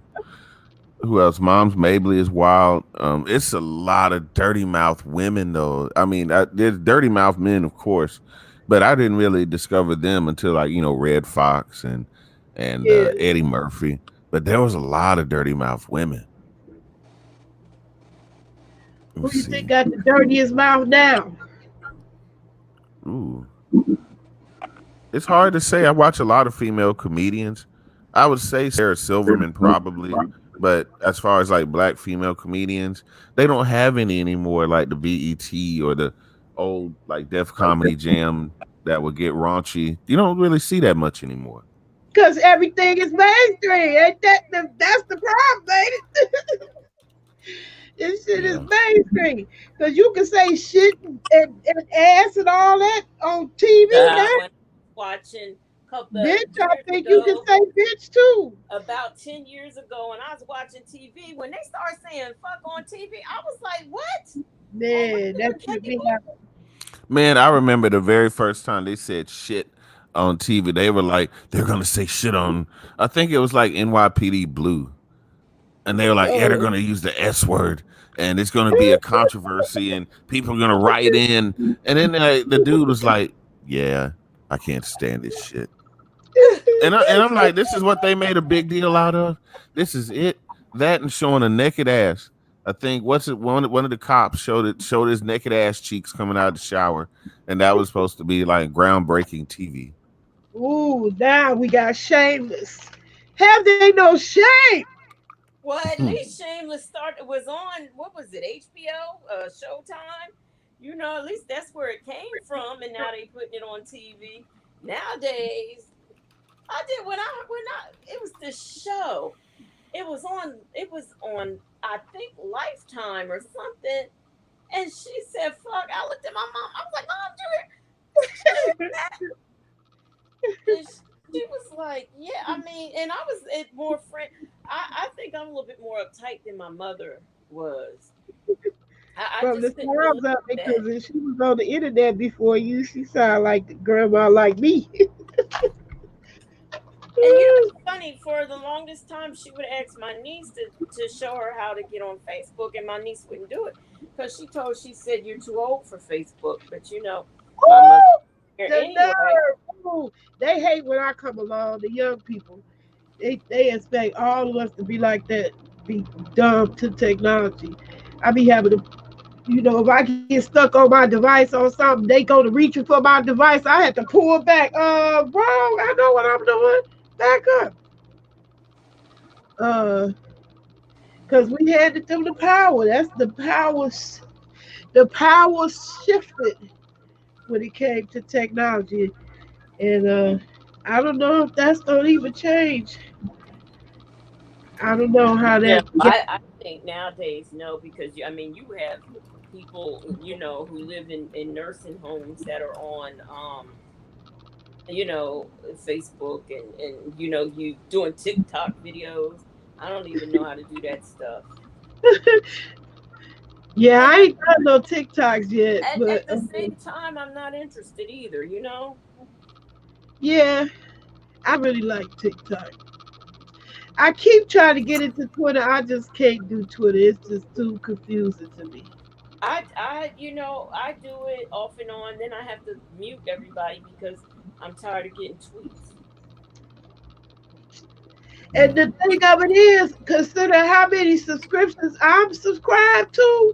who else? Mom's Mabley is wild. It's a lot of dirty mouth women though. I mean, there's dirty mouth men, of course, but I didn't really discover them until like Red Fox and Yeah. Eddie Murphy. But there was a lot of dirty mouth women. Let me Who you think see. got the dirtiest mouth now? Ooh, it's hard to say. I watch a lot of female comedians. I would say Sarah Silverman probably, but as far as like black female comedians, they don't have any anymore. Like the BET or the old like Def Comedy Jam that would get raunchy. You don't really see that much anymore. Because everything is mainstream. Ain't that's the problem, ain't it? This shit is Yeah. mainstream. Because you can say shit and ass and all that on TV now. When I was watching a couple of Bitch, I years think you can ago, say bitch too. about 10 years ago, when I was watching TV, when they started saying fuck on TV, I was like, what? Oh my Man, that God, tripped Kathy me boy. out. Man, I remember the very first time they said shit on TV. They were like, they're gonna say shit on. I think it was like NYPD Blue, and they were like, yeah, they're Oh. gonna use the S word, and it's gonna be a controversy, and people are gonna write in. And then the dude was like, yeah, I can't stand this shit. And I'm like, this is what they made a big deal out of. This is it. That and showing a naked ass. I think what's it one of the cops showed his naked ass cheeks coming out of the shower, and that was supposed to be like groundbreaking TV. Ooh, now we got shameless. Have they no shame? Well, at least Shameless started was on what was it, HBO, Showtime. You know, at least that's where it came from, and now they putting it on TV. Nowadays, I did when I it was the show. It was on I think Lifetime or something. And she said, "Fuck." I looked at my mom. I was like, "Mom, do it." And she was like, "Yeah." I mean, and I was it more friend. I think I'm a little bit more uptight than my mother was. I From the just couldn't relate sounds of to it, that. because if she was on the internet before you, she sound like the grandma like me. And you know, it's funny. For the longest time, she would ask my niece to show her how to get on Facebook, and my niece wouldn't do it because she said you're too old for Facebook. But you know, my mother Ooh, here the anyway. nerve. Ooh, they hate when I come along, the young people. They expect all of us to be like that, be dumb to technology. I be having to, if I get stuck on my device on something, they go to reaching for my device. I had to pull back. Bro, I know what I'm doing. Back up. Uh, because we had to do the power. That's the powers. The power shifted when it came to technology, and I don't know if that's gonna even change. I don't know how No, that. Yeah. I think nowadays no, because I mean you have people who live in nursing homes that are on Facebook and you doing TikTok videos. I don't even know how to do that stuff. Yeah, And I ain't got no TikToks yet, at but the same time, I'm not interested either. You know. yeah, I really like TikTok. I keep trying to get into Twitter. I just can't do Twitter. It's just too confusing to me. I do it off and on. Then I have to mute everybody because I'm tired of getting tweets. And the thing of it is, consider how many subscriptions I'm subscribed to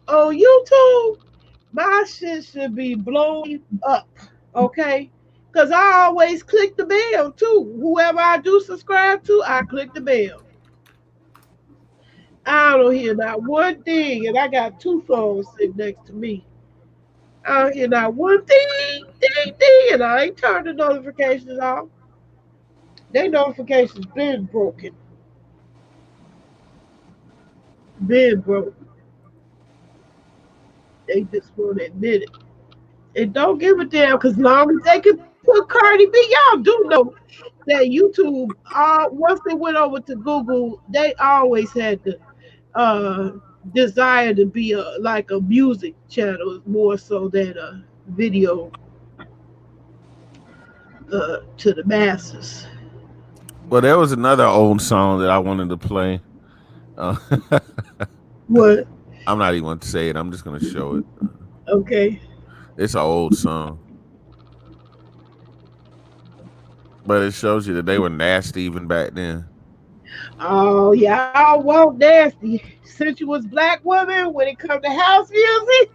on YouTube. My shit should be blowing up, okay? Because I always click the bell too. Whoever I do subscribe to, I click the bell. I don't hear not one thing, and I got two phones sitting next to me. I don't hear not one thing, ding, ding, and I ain't turned the notifications off. They notifications been broken, been broke. They just won't admit it. And don't give a damn, because long as they can put Cardi B, y'all do know that YouTube, once they went over to Google, they always had the uh, desire to be like a music channel more so than a video to the masses. Well, there was another old song that I wanted to play. Uh, What? I'm not even going to say it. I'm just going to show it. Okay. It's an old song, but it shows you that they were nasty even back then. Oh, y'all want nasty. Sensuous black woman when it comes to house music.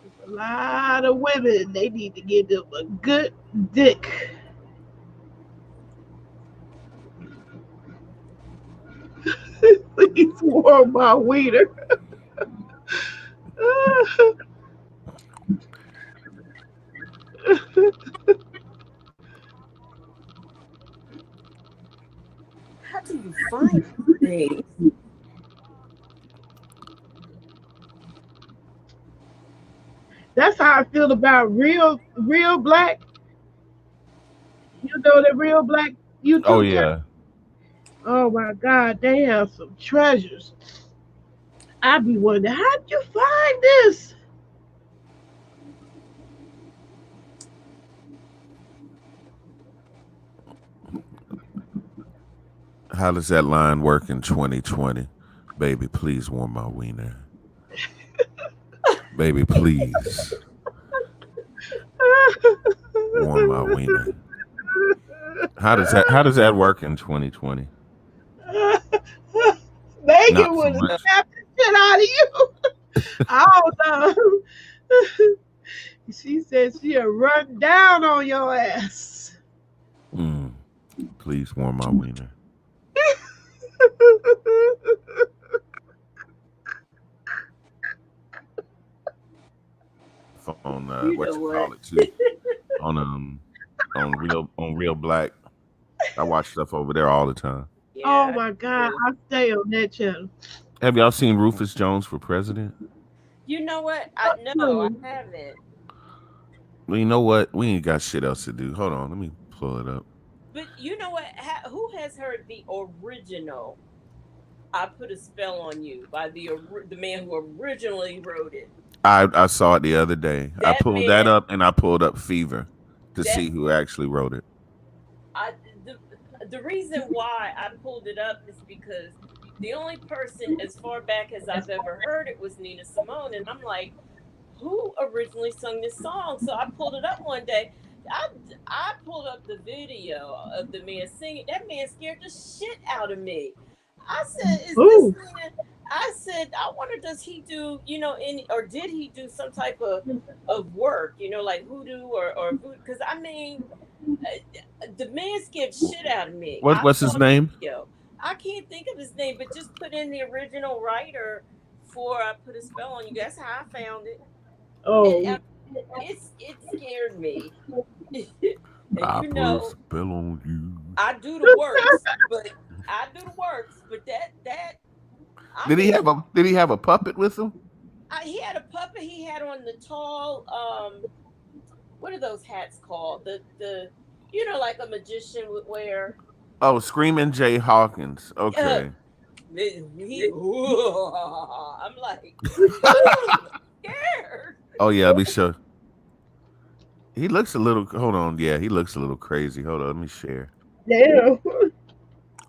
There's a lot of women. They need to give them a good dick. Please warm my wiener. How do you find things? That's how I feel about real black. You know the real black Oh YouTube channel. yeah, Oh my God, they have some treasures. I be wondering, how'd you find this? How does that line work in 2020? Baby, please warm my wiener. Baby, please warm my wiener. How does that work in 2020? Not Megan so would have much. slapped the shit out of you. I don't know. She said she'll run down on your ass. Mm, please warm my wiener. On You what know you what? call it too. On real black. I watch stuff over there all the time. Oh Yeah, I my God, do. I stay on that channel. Have y'all seen Rufus Jones for president? You know what? No, I Mm. haven't. Well, you know what? We ain't got shit else to do. Hold on, let me pull it up. But you know what? Who has heard the original "I Put a Spell on You" by the man who originally wrote it? I saw it the other day. I That pulled that man, up and I pulled up Fever to that see who actually wrote it. I the the reason why I pulled it up is because the only person as far back as I've ever heard it was Nina Simone, and I'm like, who originally sung this song? So I pulled it up one day. I I pulled up the video of the man singing. That man scared the shit out of me. I said, "Is this Ooh. man?" I said, "I wonder, does he do, any, or did he do some type of work, like hoodoo or voodoo? Because I mean, the man scared shit out of me. I What's saw his the name? video. I can't think of his name, but just put in the original writer for "I Put a Spell on You." That's how I found it, and Oh. it scared me. And I put a spell on you. I do the works, but that I Did he mean, have a puppet with him? he had a puppet. He had on the tall what are those hats called? The like a magician would wear. Oh, Screaming Jay Hawkins. Uh, Okay. I'm like, ooh, scared. Oh yeah, let me show. He looks a little. Hold on. Yeah, he looks a little crazy. Hold on. Let me share. Damn.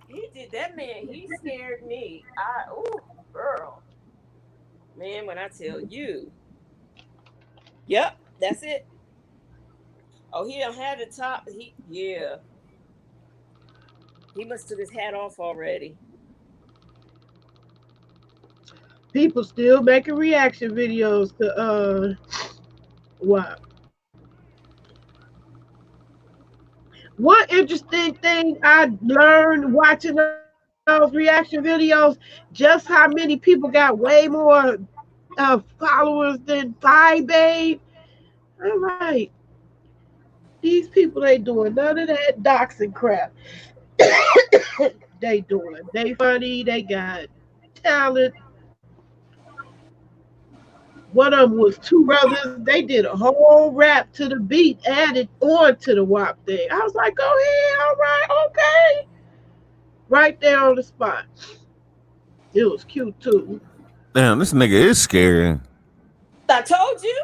He did that, man. He scared me. Ooh, girl, man. When I tell you, yep, that's it. Oh, he don't have the top. He must took his hat off already. People still making reaction videos to what? One interesting thing I learned watching those reaction videos, just how many people got way more followers than Five Babe. I'm like, these people ain't doing none of that doxing crap. They doing. They funny. They got talent. One of them was two brothers. They did a whole rap to the beat, added on to the WAP thing. I was like, go ahead, all right, okay. Right there on the spot. It was cute too. Damn, this nigga is scary. I told you,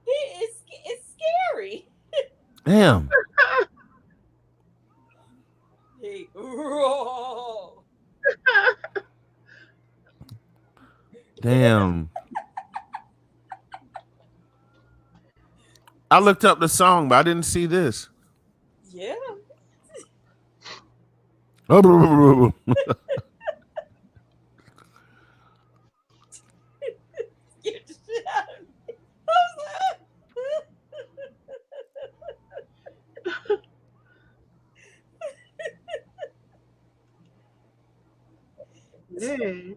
he is. It's scary. Damn. He, Damn. I looked up the song, but I didn't see this. yeah. Oh, Scared the shit out of me. I was Yeah.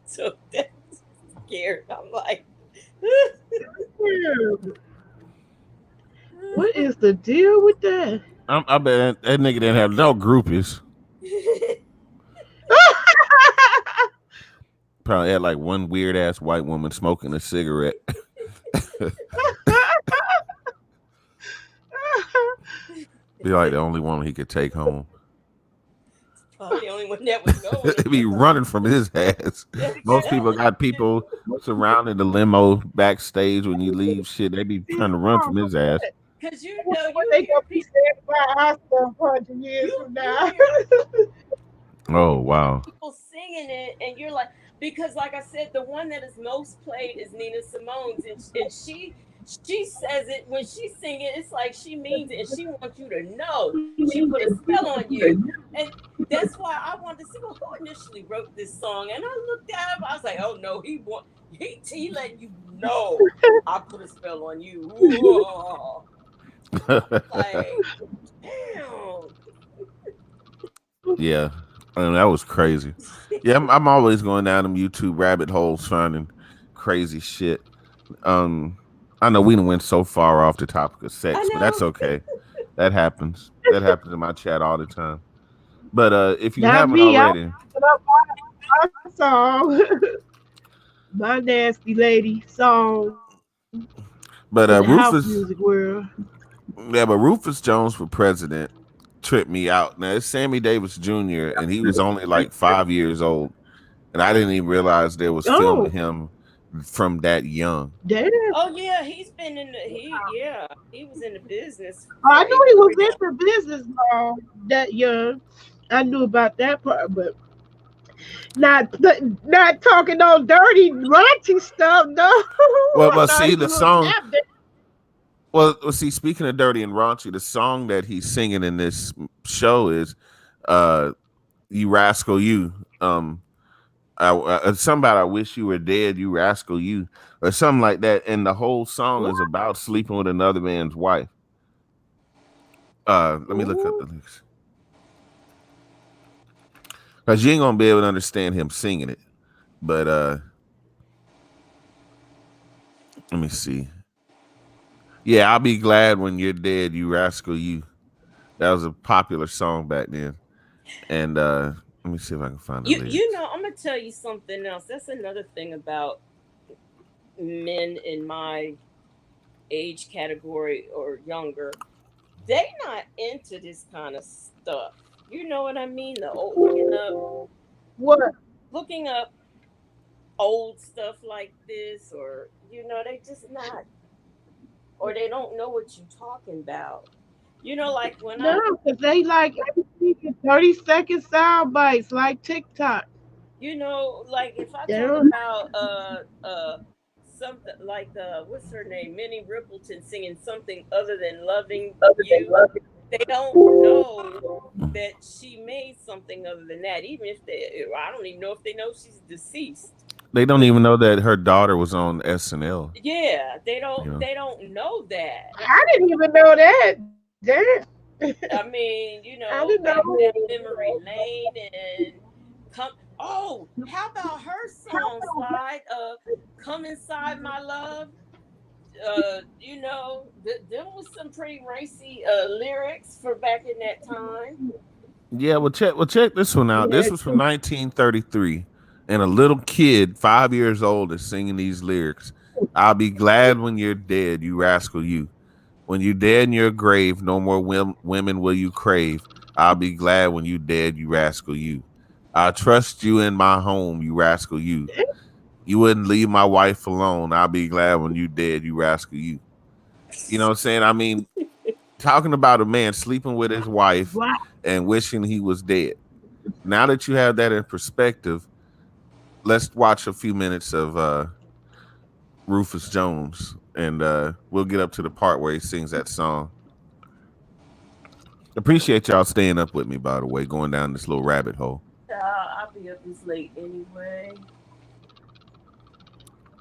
so that's scared. I'm like, Yeah. What is the deal with that? I bet that nigga didn't have no groupies. Probably had like one weird ass white woman smoking a cigarette. Be like the only woman he could take home. Probably the only one that would know him. They be running from his ass. Most people got people surrounding the limo backstage when you leave. Shit, they be This trying to run from song, his ass. Because I you know, wonder what you they hear gonna be people, saying about our stuff 100 years from you now. hear Oh wow. people singing it, and you're like, because like I said, the one that is most played is Nina Simone's, and she says it when she sing it, it's like she means it, and she wants you to know she put a spell on you, and that's why I wanted to see, well, who initially wrote this song, and I looked at him, I was like, oh no, he letting you know I put a spell on you. Whoa. Like, damn. Yeah, I mean, that was crazy. Yeah, I'm always going down them YouTube rabbit holes finding crazy shit. Um, I know we done went so far off the topic of I sex, but that's know. okay. That happens. That happens in my chat all the time. But if you Not haven't me. I already, put up my song, my nasty lady song in the but house music Rufus, world. yeah, but Rufus Jones for president tripped me out. Now it's Sammy Davis Jr. and he was only like 5 years old, and I didn't even realize there was film Oh, of him from that young. damn. Oh yeah, he's been in the he was in the business I for knew a he was very in long. the business long that young. I knew about that part, but not talking no dirty, raunchy stuff. No, I Well, thought see he the was a little song. tap dance. See, speaking of dirty and raunchy, the song that he's singing in this show is uh "You Rascal You." Somebody, I wish you were dead, you rascal, you, or something like that. And the whole song is about sleeping with another man's wife. Let me look up Ooh. the lyrics because you ain't gonna be able to understand him singing it. But let me see. Yeah, I'll be glad when you're dead, you rascal, you. That was a popular song back then. And let me see if I can find the You lyrics. know, I'm gonna tell you something else. That's another thing about men in my age category or younger. They not into this kind of stuff. You know what I mean? The old What? looking up old stuff like this, or you know, they just not, or they don't know what you're talking about. You know, like when No, I, because they like everything in 30-second sound bites like TikTok. you know, like if I They talk don't. about something like what's her name, Minnie Rippleton singing something other than loving you, they don't know that she made something other than that. Even if they, I don't even know if they know she's deceased. They don't But even know that her daughter was on SNL. yeah, You know, they don't know that. I didn't even know that. Damn. I mean, you I know, didn't back know. down memory lane and come. Oh, how about her song slide? Come inside, my love. You know, there was some pretty racy lyrics for back in that time. yeah. Well check this one out. Yeah, This was from 1933, and a little kid, 5 years old, is singing these lyrics. I'll be glad when you're dead, you rascal, you. When you dead in your grave, no more women will you crave. I'll be glad when you dead, you rascal, you. I trust you in my home, you rascal, you. You wouldn't leave my wife alone. I'll be glad when you dead, you rascal, you. You know what I'm saying? I mean, talking about a man sleeping with his wife wow. and wishing he was dead. Now that you have that in perspective, let's watch a few minutes of Rufus Jones, and we'll get up to the part where he sings that song. Appreciate y'all staying up with me, by the way, going down this little rabbit hole. I'll be up this late anyway.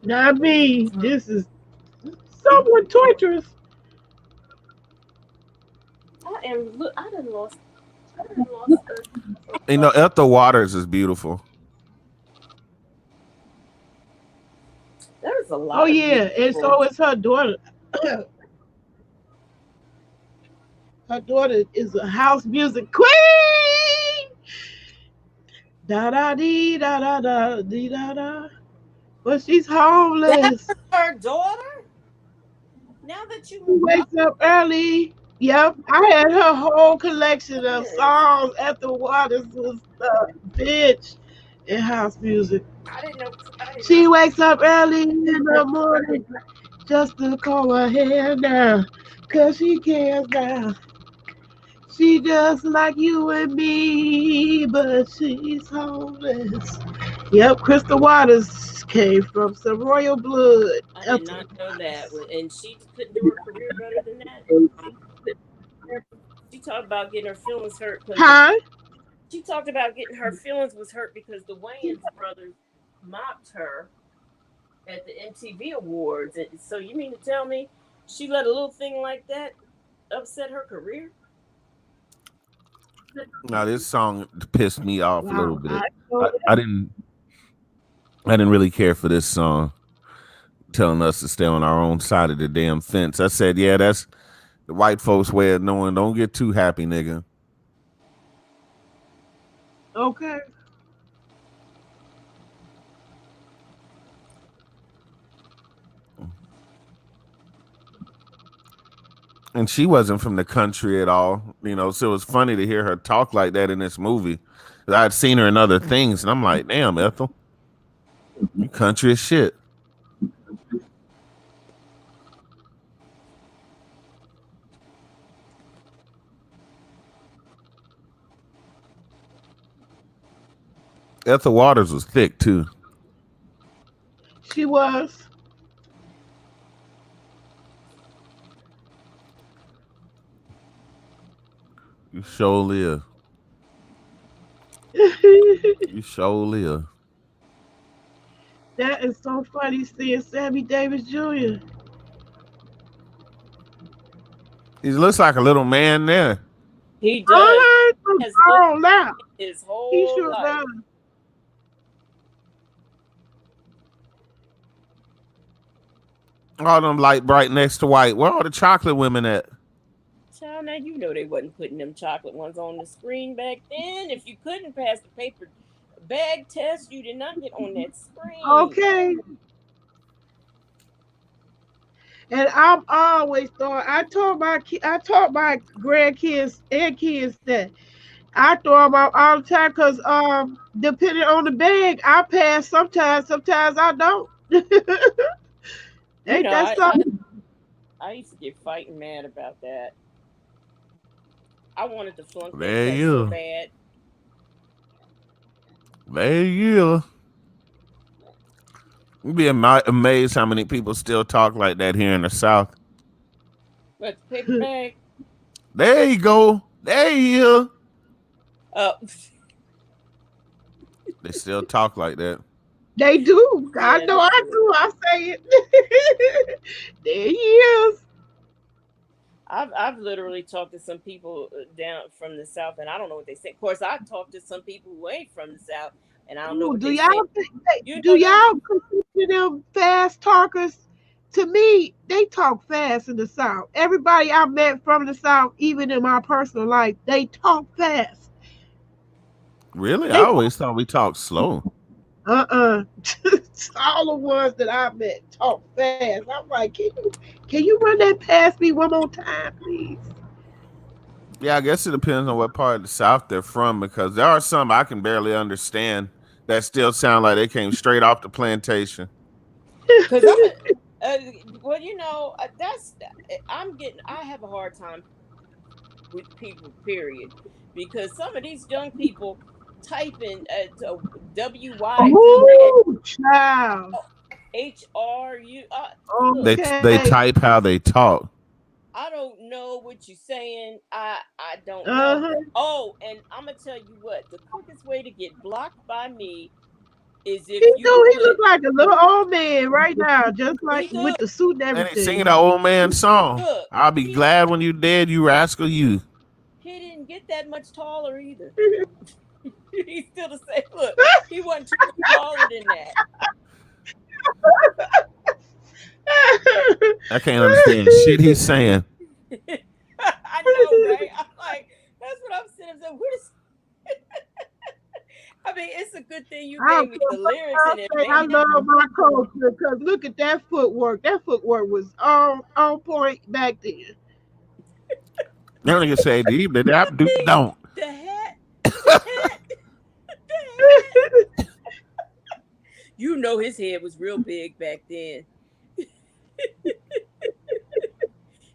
Not It's me. time. This is somewhat torturous. I am. Look, I done lost. I done lost You know, Ethel Waters is beautiful. there's a Oh lot of yeah, and beautiful. so is her daughter. Her daughter is a house music queen. Da da dee da da da dee da da. But she's That homeless. was her daughter. Now that She you, wakes up early. Yep, I had her whole collection of Goodness, songs. After Waters was bitch in house music. I didn't know. I did She not. wakes up early in the morning just to comb her hair down, 'cause she cares now. She just like you and me, but she's homeless. Yep, Crystal Waters came from some royal blood. I did After not know that. Waters. And she couldn't do her career better than that. She talked about getting her feelings hurt because the Huh? she talked about getting her feelings was hurt because the Wayans brothers mocked her at the MTV Awards. And so you mean to tell me she let a little thing like that upset her career? Now this song pissed me off a little Wow. bit. I, I didn't I didn't really care for this song telling us to stay on our own side of the damn fence. I said, yeah, that's the white folks' way of knowing don't get too happy, nigga. Okay. And she wasn't from the country at all, so it was funny to hear her talk like that in this movie. I'd seen her in other things, and I'm like, damn, Ethel, you country as shit. Ethel Waters was thick too. She was. You sure live. You sure live. That is so funny seeing Sammy Davis Jr. He looks like a little man there. He does. Uh-huh. He has looked Oh, now. his He whole sure life. does. All them light bright next to white. Where all the chocolate women at? Child, now you know they wasn't putting them chocolate ones on the screen back then. If you couldn't pass the paper bag test, you did not get on that screen. Okay. And I'm always thought I taught my grandkids and kids that I throw them out all the time because depending on the bag I pass sometimes I don't. You Ain't know, that something? I used to get fighting mad about that. I wanted to flunk that There test so you. bad. There you. You'd be amazed how many people still talk like that here in the South. But the paper bag, There you go. There you. uh, They still talk like that. They do. I yeah, know they I do. do. I say it. There he is. I've literally talked to some people down from the south, and I don't know what they say. Of course, I talked to some people who ain't from the south, and I don't know Ooh, what they say. You do know them? y'all consider them fast talkers? To me, they talk fast in the South. Everybody I met from the South, even in my personal life, they talk fast. Really? I They always thought we talked slow. uh-uh. All the ones that I met talk fast. I'm like, can you run that past me one more time, please? Yeah, I guess it depends on what part of the South they're from because there are some I can barely understand that still sound like they came straight off the plantation. Because uh, well, that's I have a hard time with people, period, because some of these young people typing Oh, child. WYHRU. Look, They Okay. type how they talk. I don't know what you're saying. I don't know. Uh-huh. Oh, and I'm gonna tell you what. The quickest way to get blocked by me is if He you do. He put look like a little old man right now, just like he with look the suit and And they singing everything. that old man song. look I'll be he glad when you dead, you rascal, you. he didn't get that much taller either. He's still the same. Look, he wasn't too much taller than that. I can't understand shit he's saying. I know, right? I'm like, that's what I'm sitting there. What is? I mean, it's a good thing you I don't gave me care the what lyrics in y'all say. I advance. love my culture because look at that footwork. That footwork was on point back then. That nigga say deep that I do don't. The hat, the hat, the hat. You know his head was real big back then.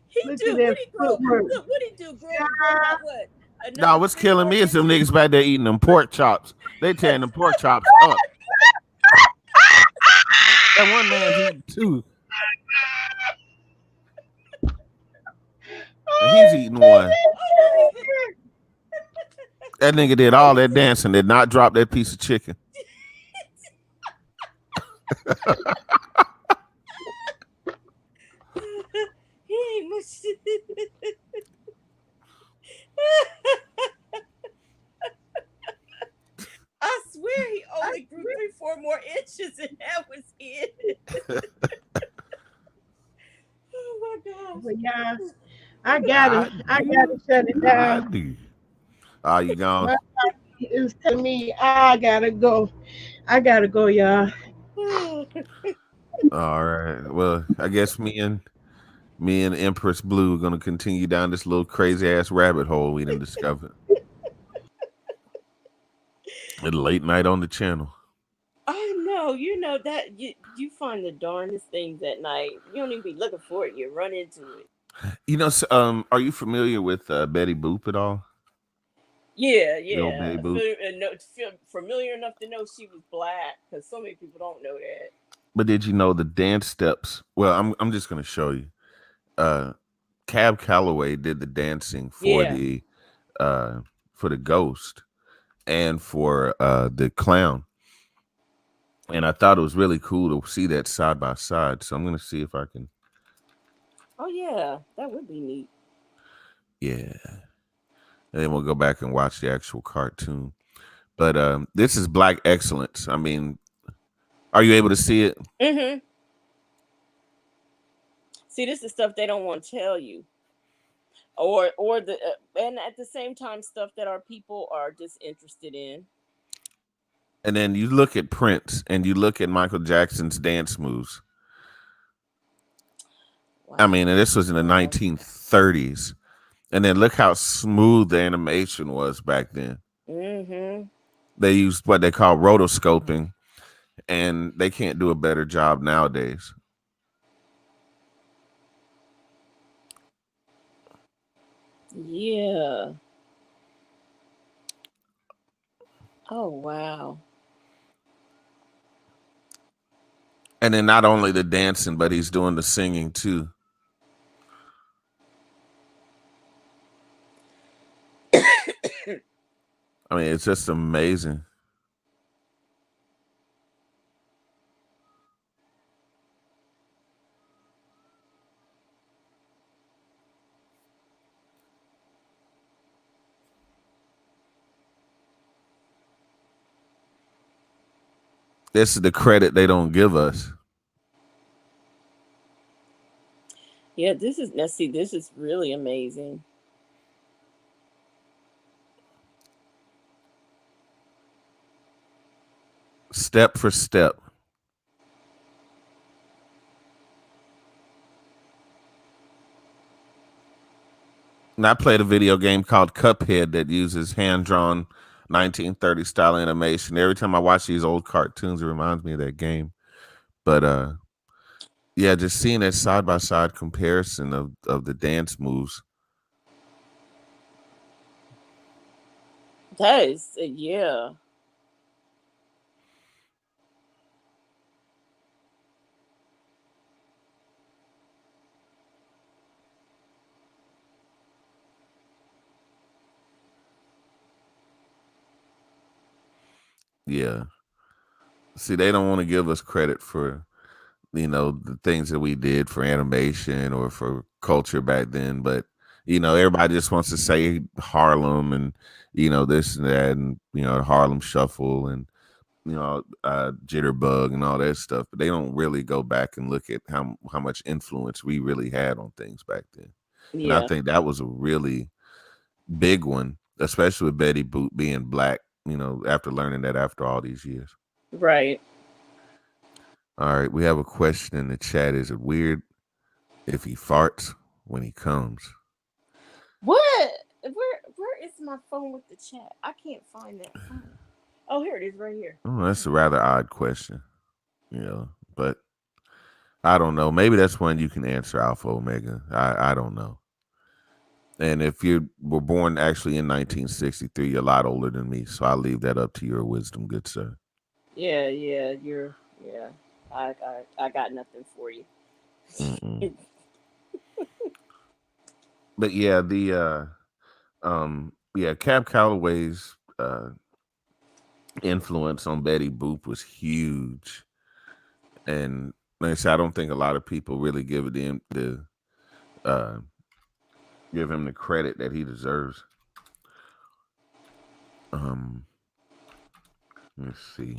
He Look at do that what he grow. footwork. Look what he do. Grow about what? No, Another what's three, killing four me is them inches. niggas back there eating them pork chops. They tearing them pork chops up. That one man's eating two, and he's eating one. That nigga did all that dancing, did not drop that piece of chicken. He ain't much. I swear he only grew 3, 4 more inches, and that was it. Oh my gosh. But yeah, I gotta do. shut it I down. do. Oh, you gone? My body is telling me I gotta go. I gotta go, y'all. All right. Well, I guess me and Empress Blue are gonna continue down this little crazy ass rabbit hole we done discovered. At late night on the channel. I know, that you find the darndest things at night. You don't even be looking for it. You run into it. Are you familiar with Betty Boop at all? Yeah, The old yeah. Betty Boop. Feel familiar enough to know she was black because so many people don't know that. But did you know the dance steps? Well, I'm just gonna show you. Uh, Cab Calloway did the dancing Yeah. uh for the ghost and for the clown. And I thought it was really cool to see that side by side. So I'm gonna see if I can. Oh yeah, that would be neat. Yeah, and then we'll go back and watch the actual cartoon. But this is Black Excellence. I mean, are you able to see it? Mm-hmm. See, this is stuff they don't want to tell you, or the and at the same time stuff that our people are just interested in. And then you look at Prince and you look at Michael Jackson's dance moves. I mean, and this was in the Wow. 1930s. And then look how smooth the animation was back then. Mm-hmm. They used what they call rotoscoping, and they can't do a better job nowadays. Yeah. Oh wow. And then not only the dancing, but he's doing the singing too. I mean, it's just amazing. This is the credit they don't give us. Yeah, let's see, this is really amazing. Step for step. And I played a video game called Cuphead that uses hand drawn 1930 style animation. Every time I watch these old cartoons, it reminds me of that game. But yeah, just seeing that side by side comparison of the dance moves. That is yeah. Yeah. See, they don't want to give us credit for, the things that we did for animation or for culture back then. But, everybody just wants to say Harlem and, this and that and, Harlem Shuffle and, Jitterbug and all that stuff. But they don't really go back and look at how much influence we really had on things back then. And I Yeah. think that was a really big one, especially with Betty Boop being black, after learning that after all these years. Right. All right, we have a question in the chat. Is it weird if he farts when he comes? What? Where is my phone with the chat? I can't find that phone. Oh, here it is, right here. Oh, that's a rather odd question, you know. But I don't know. Maybe that's one you can answer, Alpha Omega. I don't know. And if you were born actually in 1963, you're a lot older than me. So I'll leave that up to your wisdom, good sir. Yeah, yeah, you're. Yeah, I got nothing for you. Mm-mm. But yeah, yeah, Cab Calloway's influence on Betty Boop was huge. And like I said, I don't think a lot of people really uh give him the credit that he deserves. Um, let's see.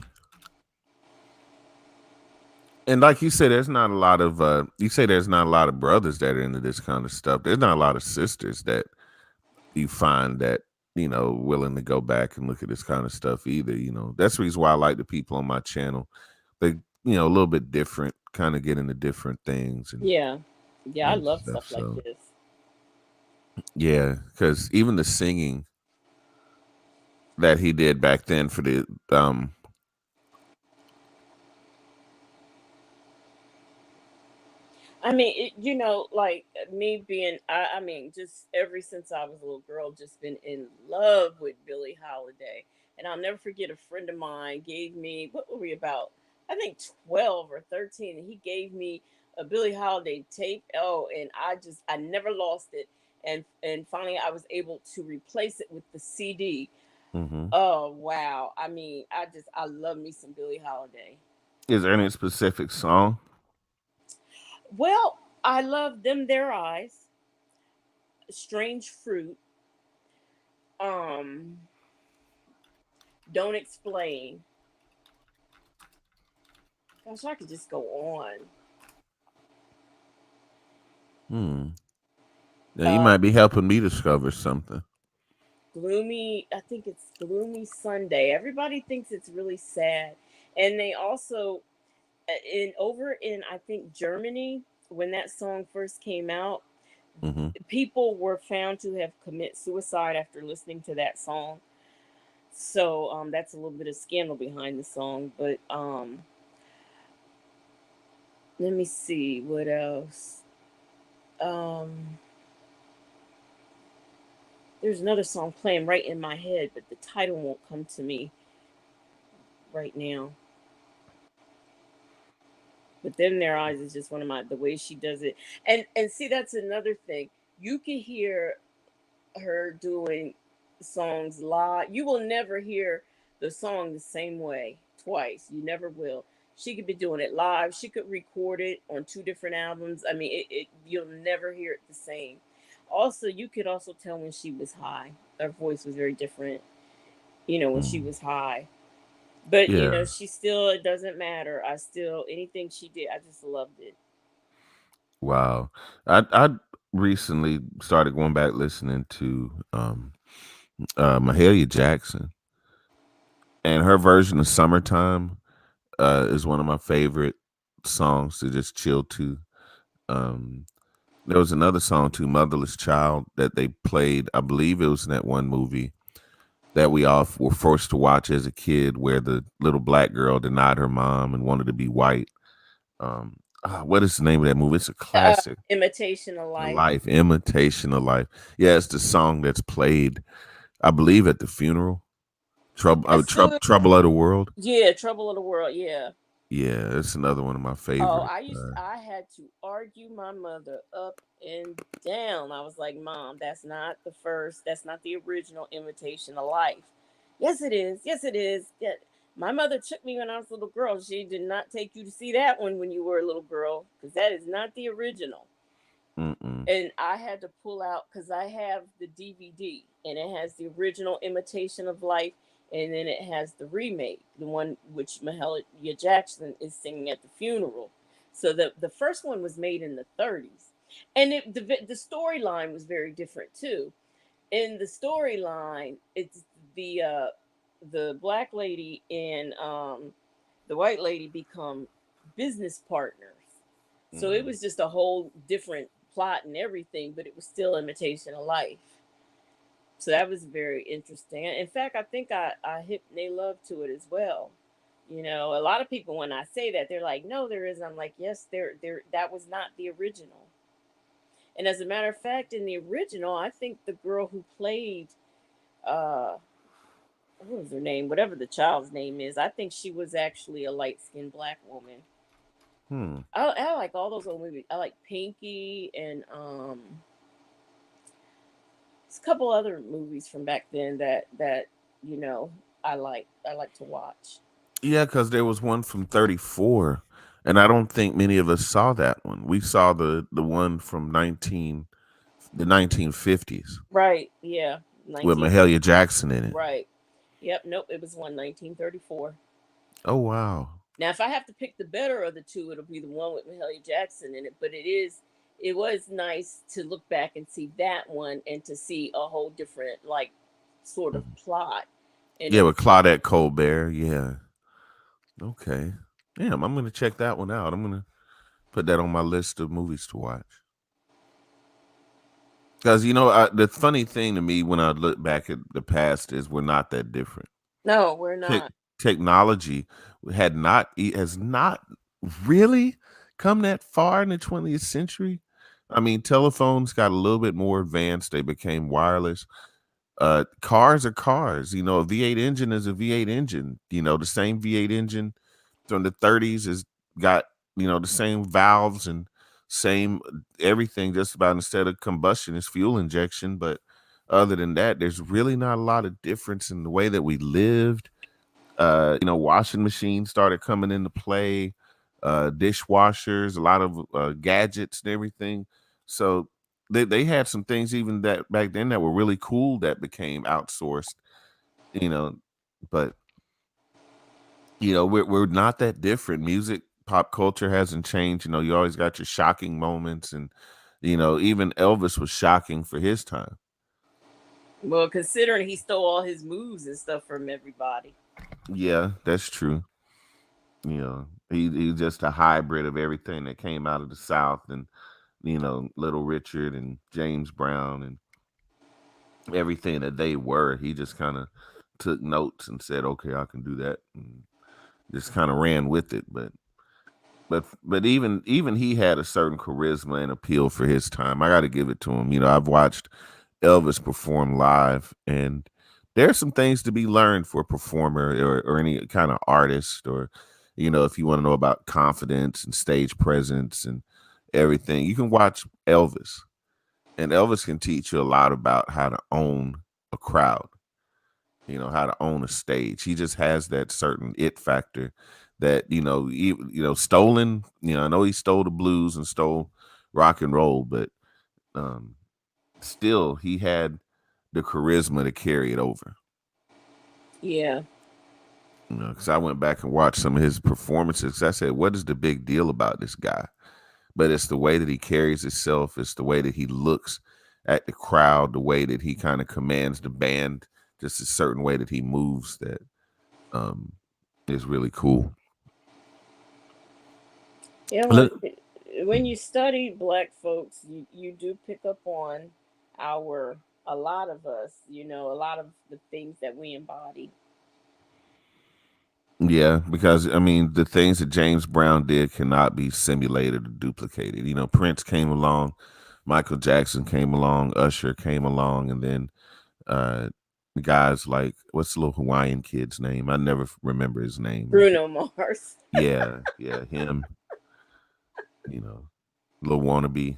And like you said, there's not a lot of you say there's not a lot of brothers that are into this kind of stuff. There's not a lot of sisters that you find that, willing to go back and look at this kind of stuff either. That's the reason why I like the people on my channel. They, a little bit different, kind of get into different things Yeah, yeah, I and love stuff. stuff like So this. yeah, because even the singing that he did back then for the I mean, like me being, I mean, just ever since I was a little girl, just been in love with Billie Holiday. And I'll never forget a friend of mine gave me, what were we about? I think 12 or 13. And he gave me a Billie Holiday tape. Oh, and I never lost it. And finally I was able to replace it with the CD. mhm. Oh, wow. I mean, I love me some Billie Holiday. Is there any specific song? Well, I love Them Their Eyes, Strange Fruit, um don't explain. Gosh, I could just go on. Hmm. Now you uh might be helping me discover something. Gloomy, I think it's Gloomy Sunday. Everybody thinks it's really sad. And they also, in over in, I think, Germany, when that song first came out, Hmm. people were found to have commit suicide after listening to that song. So that's a little bit of scandal behind the song. But let me see what else. um There's another song playing right in my head, but the title won't come to me right now. But Them Their Eyes is just one of my, the way she does it. And see, that's another thing. You can hear her doing songs live. You will never hear the song the same way twice. You never will. She could be doing it live. She could record it on two different albums. I mean, you'll never hear it the same. Also, you could also tell when she was high. Her voice was very different, when she Mm. was high. But Yeah. she still, it doesn't matter. I still, anything she did, I just loved it. Wow. I recently started going back listening to Mahalia Jackson, and her version of "Summertime" is one of my favorite songs to just chill to. Um, there was another song too, "Motherless Child," that they played. I believe it was in that one movie that we all were forced to watch as a kid, where the little black girl denied her mom and wanted to be white. What is the name of that movie? It's a classic. Imitation of Life. Life, imitation of life. Yeah, it's the song that's played, I believe, at the funeral. That's good. Trouble of the world. Yeah, Trouble of the World. Yeah. Yeah, it's another one of my Oh, favorite. I had to argue my mother up and down. I was like, Mom, that's not the first, that's not the original Imitation of Life. Yes, it is. Yes, it is. Yeah. My mother took me when I was a little girl. She did not take you to see that one when you were a little girl because that is not the original. Mm-mm. And I had to pull out because I have the DVD and it has the original Imitation of Life, and then it has the remake, the one which Mahalia Jackson is singing at the funeral. So the first one was made in the 30s, and the storyline was very different too. In the storyline, it's the uh, the black lady and the white lady become business partners. So it Mm-hmm. was just a whole different plot and everything, but it was still Imitation of Life. So that was very interesting. In fact, I think I hip they love to it as well. You know, a lot of people when I say that they're like, "No, there isn't." I'm like, "Yes, there. That was not the original." And as a matter of fact, in the original, I think the girl who played, uh, what was her name? Whatever the child's name is, I think she was actually a light skinned black woman. Hmm. I like all those old movies. I like Pinky and there's a couple other movies from back then that you know I like to watch. Yeah, because there was one from 34, and I don't think many of us saw that one. We saw the one from 1950s Right? Yeah, with 19. Mahalia Jackson in it. Right. Yep. Nope. It was one 1934. Oh wow. Now, if I have to pick the better of the two, it'll be the one with Mahalia Jackson in it. But it was nice to look back and see that one and to see a whole different like sort of Mhm. plot and Yeah, with everything. Claudette Colbert. Yeah. Okay. Damn, I'm gonna check that one out. I'm gonna put that on my list of movies to watch. Because the funny thing to me when I look back at the past is we're not that different. No, we're Tech not. Technology has not really come that far in the 20th century. I mean, telephones got a little bit more advanced. They became wireless. Cars are cars. A V8 engine is a V8 engine. The same V8 engine from the 30s has got the same valves and same everything just about. Instead of combustion is fuel injection, but other than that there's really not a lot of difference in the way that we lived. Washing machines started coming into play, dishwashers, a lot of gadgets and everything. So they had some things even that back then that were really cool that became outsourced, you know, but we're not that different. Music, pop culture hasn't changed. You always got your shocking moments, and even Elvis was shocking for his time. Well, considering he stole all his moves and stuff from everybody. Yeah, that's true. He's just a hybrid of everything that came out of the South, and Little Richard and James Brown and everything that they were. He just kind of took notes and said, "Okay, I can do that," and just kind of ran with it. But even he had a certain charisma and appeal for his time. I got to give it to him. I've watched Elvis perform live, and there's some things to be learned for a performer or any kind of artist, or if you want to know about confidence and stage presence and everything, you can watch Elvis, and Elvis can teach you a lot about how to own a crowd, how to own a stage. He just has that certain it factor that stolen. I know he stole the blues and stole rock and roll, but um still he had the charisma to carry it over. Yeah. Because I went back and watched some of his performances. I said, what is the big deal about this guy? But it's the way that he carries himself. It's the way that he looks at the crowd, the way that he kind of commands the band, just a certain way that he moves that um, is really cool. Yeah. Well, Look, when you study black folks, you do pick up on our a lot of us. You know, a lot of the things that we embody. yeah, because I mean, the things that James Brown did cannot be simulated or duplicated. Prince came along, Michael Jackson came along, Usher came along, and then uh guys like what's the little Hawaiian kid's name? I never remember his name. Bruno Mars. Yeah, him. You know, little wannabe.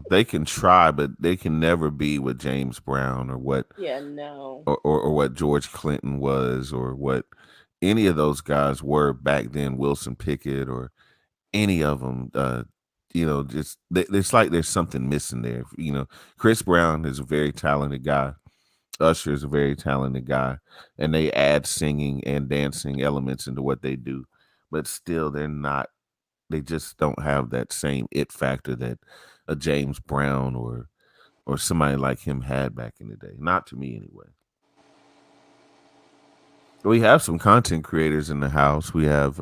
They can try, but they can never be what James Brown or what Yeah. No. or what George Clinton was or what any of those guys were back then. Wilson Pickett or any of them. Just it's like there's something missing there. Chris Brown is a very talented guy. Usher is a very talented guy, and they add singing and dancing elements into what they do, but still they're not. They just don't have that same it factor that a James Brown or somebody like him had back in the day. Not to me anyway. We have some content creators in the house. We have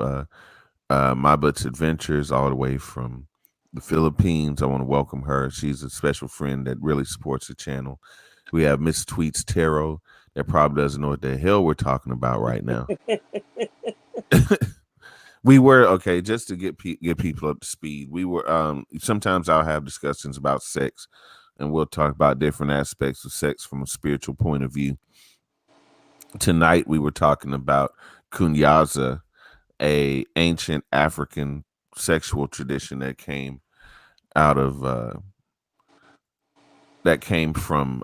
My Butts Adventures all the way from the Philippines. I want to welcome her. She's a special friend that really supports the channel. We have Miss Tweets Tarot that probably doesn't know what the hell we're talking about right now. We were okay, just to get people up to speed. We were sometimes I'll have discussions about sex, and we'll talk about different aspects of sex from a spiritual point of view. Tonight we were talking about Kunyaza, a ancient African sexual tradition out of that came from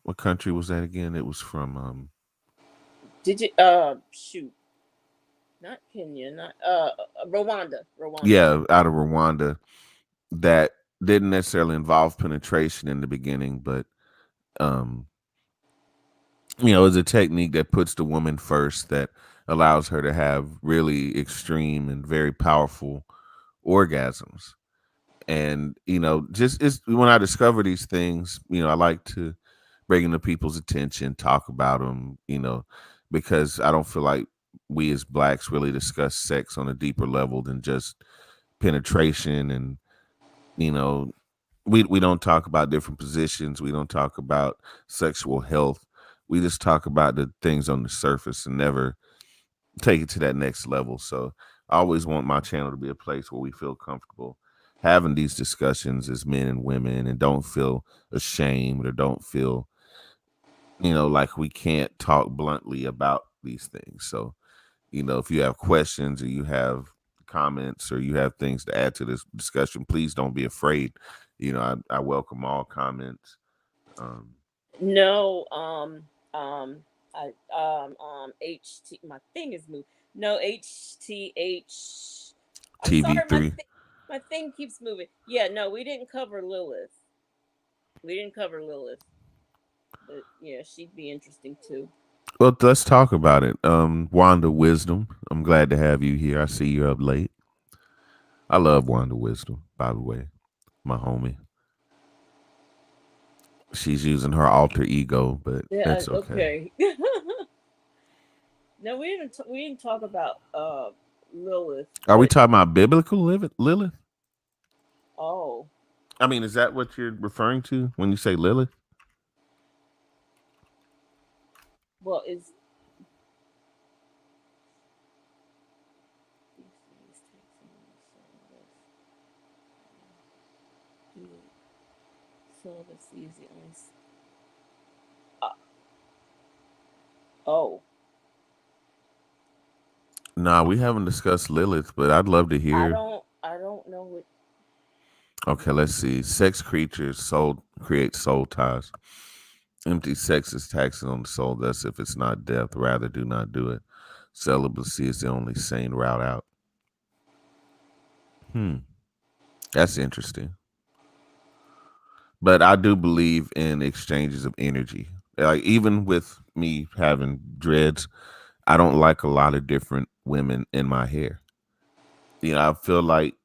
what country was that again? It was from Did you shoot? Not Kenya, not Rwanda. Rwanda. yeah, out of Rwanda, that didn't necessarily involve penetration in the beginning, but um it's a technique that puts the woman first, that allows her to have really extreme and very powerful orgasms. And just it's when I discover these things, I like to bring them to people's attention, talk about them, because I don't feel like we as blacks really discuss sex on a deeper level than just penetration. And you know we don't talk about different positions, we don't talk about sexual health, we just talk about the things on the surface and never take it to that next level. So I always want my channel to be a place where we feel comfortable having these discussions as men and women, and don't feel ashamed, or don't feel like we can't talk bluntly about these things. So if you have questions, or you have comments, or you have things to add to this discussion, please don't be afraid. I welcome all comments. um No, I HT. My thing is moving. No, HTH. I'm sorry, TV3. my thing keeps moving. Yeah, no, we didn't cover Lilith. We didn't cover Lilith, but yeah, she'd be interesting too. Well, let's talk about it. Wanda Wisdom, I'm glad to have you here. I see you're up late. I love Wanda Wisdom, by the way, my homie. She's using her alter ego, but Yeah, that's okay. okay. No, we didn't talk about Lilith, Are we but talking about biblical Lilith? oh, I mean, is that what you're referring to when you say Lilith? well, is so let's see, is the only uh, oh, Nah, we haven't discussed Lilith, but I'd love to hear. I don't know what. Okay, let's see. Sex creatures soul create soul ties. Empty sex is taxing on the soul. Thus, if it's not death, rather do not do it. Celibacy is the only sane route out. Hmm, that's interesting. But I do believe in exchanges of energy. Like, even with me having dreads, I don't like a lot of different women in my hair. I feel like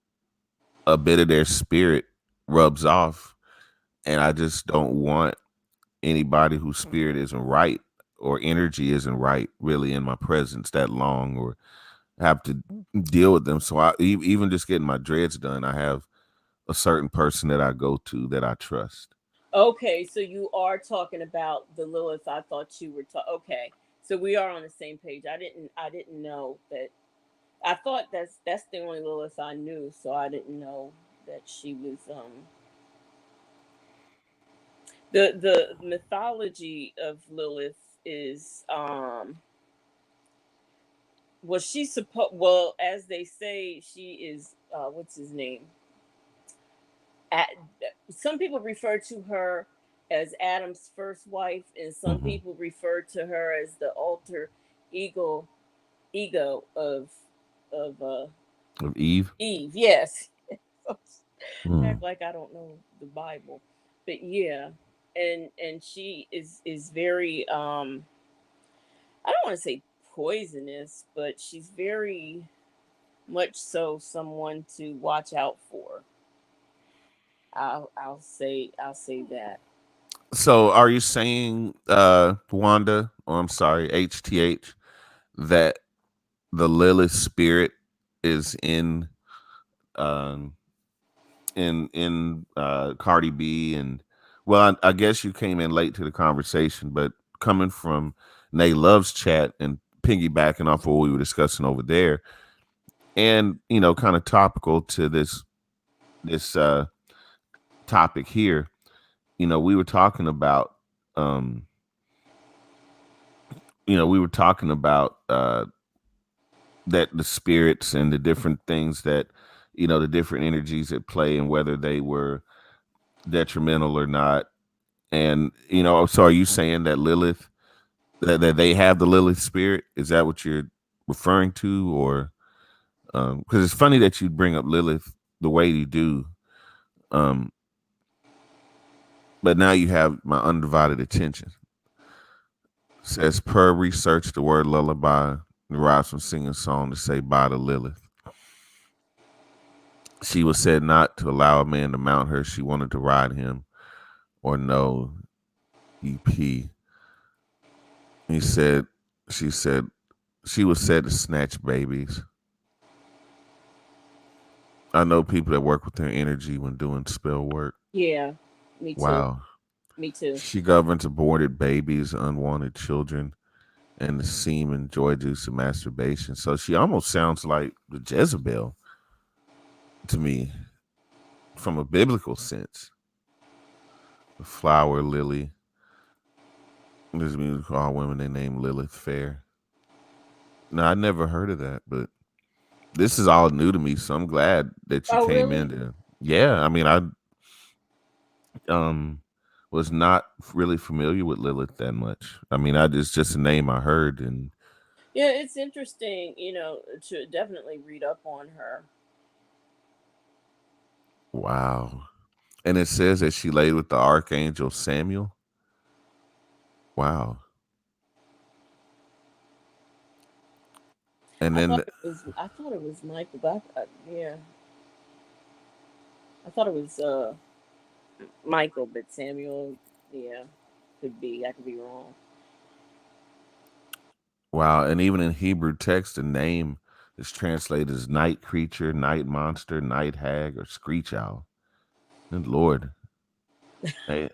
a bit of their spirit rubs off, and I just don't want anybody whose spirit isn't right, or energy isn't right, really in my presence that long, or have to deal with them. So even just getting my dreads done, I have a certain person that I go to that I trust. Okay, so you are talking about the Lilith. I thought you were talking. Okay, so we are on the same page. I didn't know that. I thought that's the only Lilith I knew, so I didn't know that she was the mythology of Lilith is was she supposed, well, as they say, she is what's his name, at some people refer to her as Adam's first wife, and some Hmm. people refer to her as the alter ego of Of Eve. Eve. Yes. Hmm. Act like I don't know the Bible, but yeah, and she is very I don't want to say poisonous, but she's very much so someone to watch out for. I'll say that. So are you saying, Wanda, or I'm sorry, HTH, that the Lilith spirit is in um in Cardi B, and well, I guess you came in late to the conversation, but coming from Nay Love's chat and piggybacking off of what we were discussing over there, and kind of topical to this topic here. We were talking about um, we were talking about that the spirits and the different things that the different energies at play and whether they were detrimental or not. And so are you saying that Lilith, that they have the Lilith spirit? Is that what you're referring to? Or because it's funny that you bring up Lilith the way you do, um but now you have my undivided attention. Says, per research, the word lullaby derives from singing a song to say bye to Lilith. She was said not to allow a man to mount her. She wanted to ride him, or no. EP. He said, she said, she was said to snatch babies. I know people that work with their energy when doing spell work. Yeah, me too. Wow. Me too. She governs aborted babies, unwanted children, and the semen, joy juice, and masturbation. So she almost sounds like the Jezebel to me from a biblical sense. The flower lily. This means all women they name Lilith Fair. Now I never heard of that, but this is all new to me, so I'm glad that you Oh, came really? in there. Yeah, I mean, I um was not really familiar with Lilith that much. I mean, I just a name I heard, and Yeah, it's interesting, to definitely read up on her. wow. And it says that she laid with the archangel Samuel. Wow. And then I thought it was Michael, but yeah, I thought it was Michael, but Samuel, yeah, could be. I could be wrong. wow, and even in Hebrew text, the name is translated as night creature, night monster, night hag, or screech owl. Good Lord. Hey,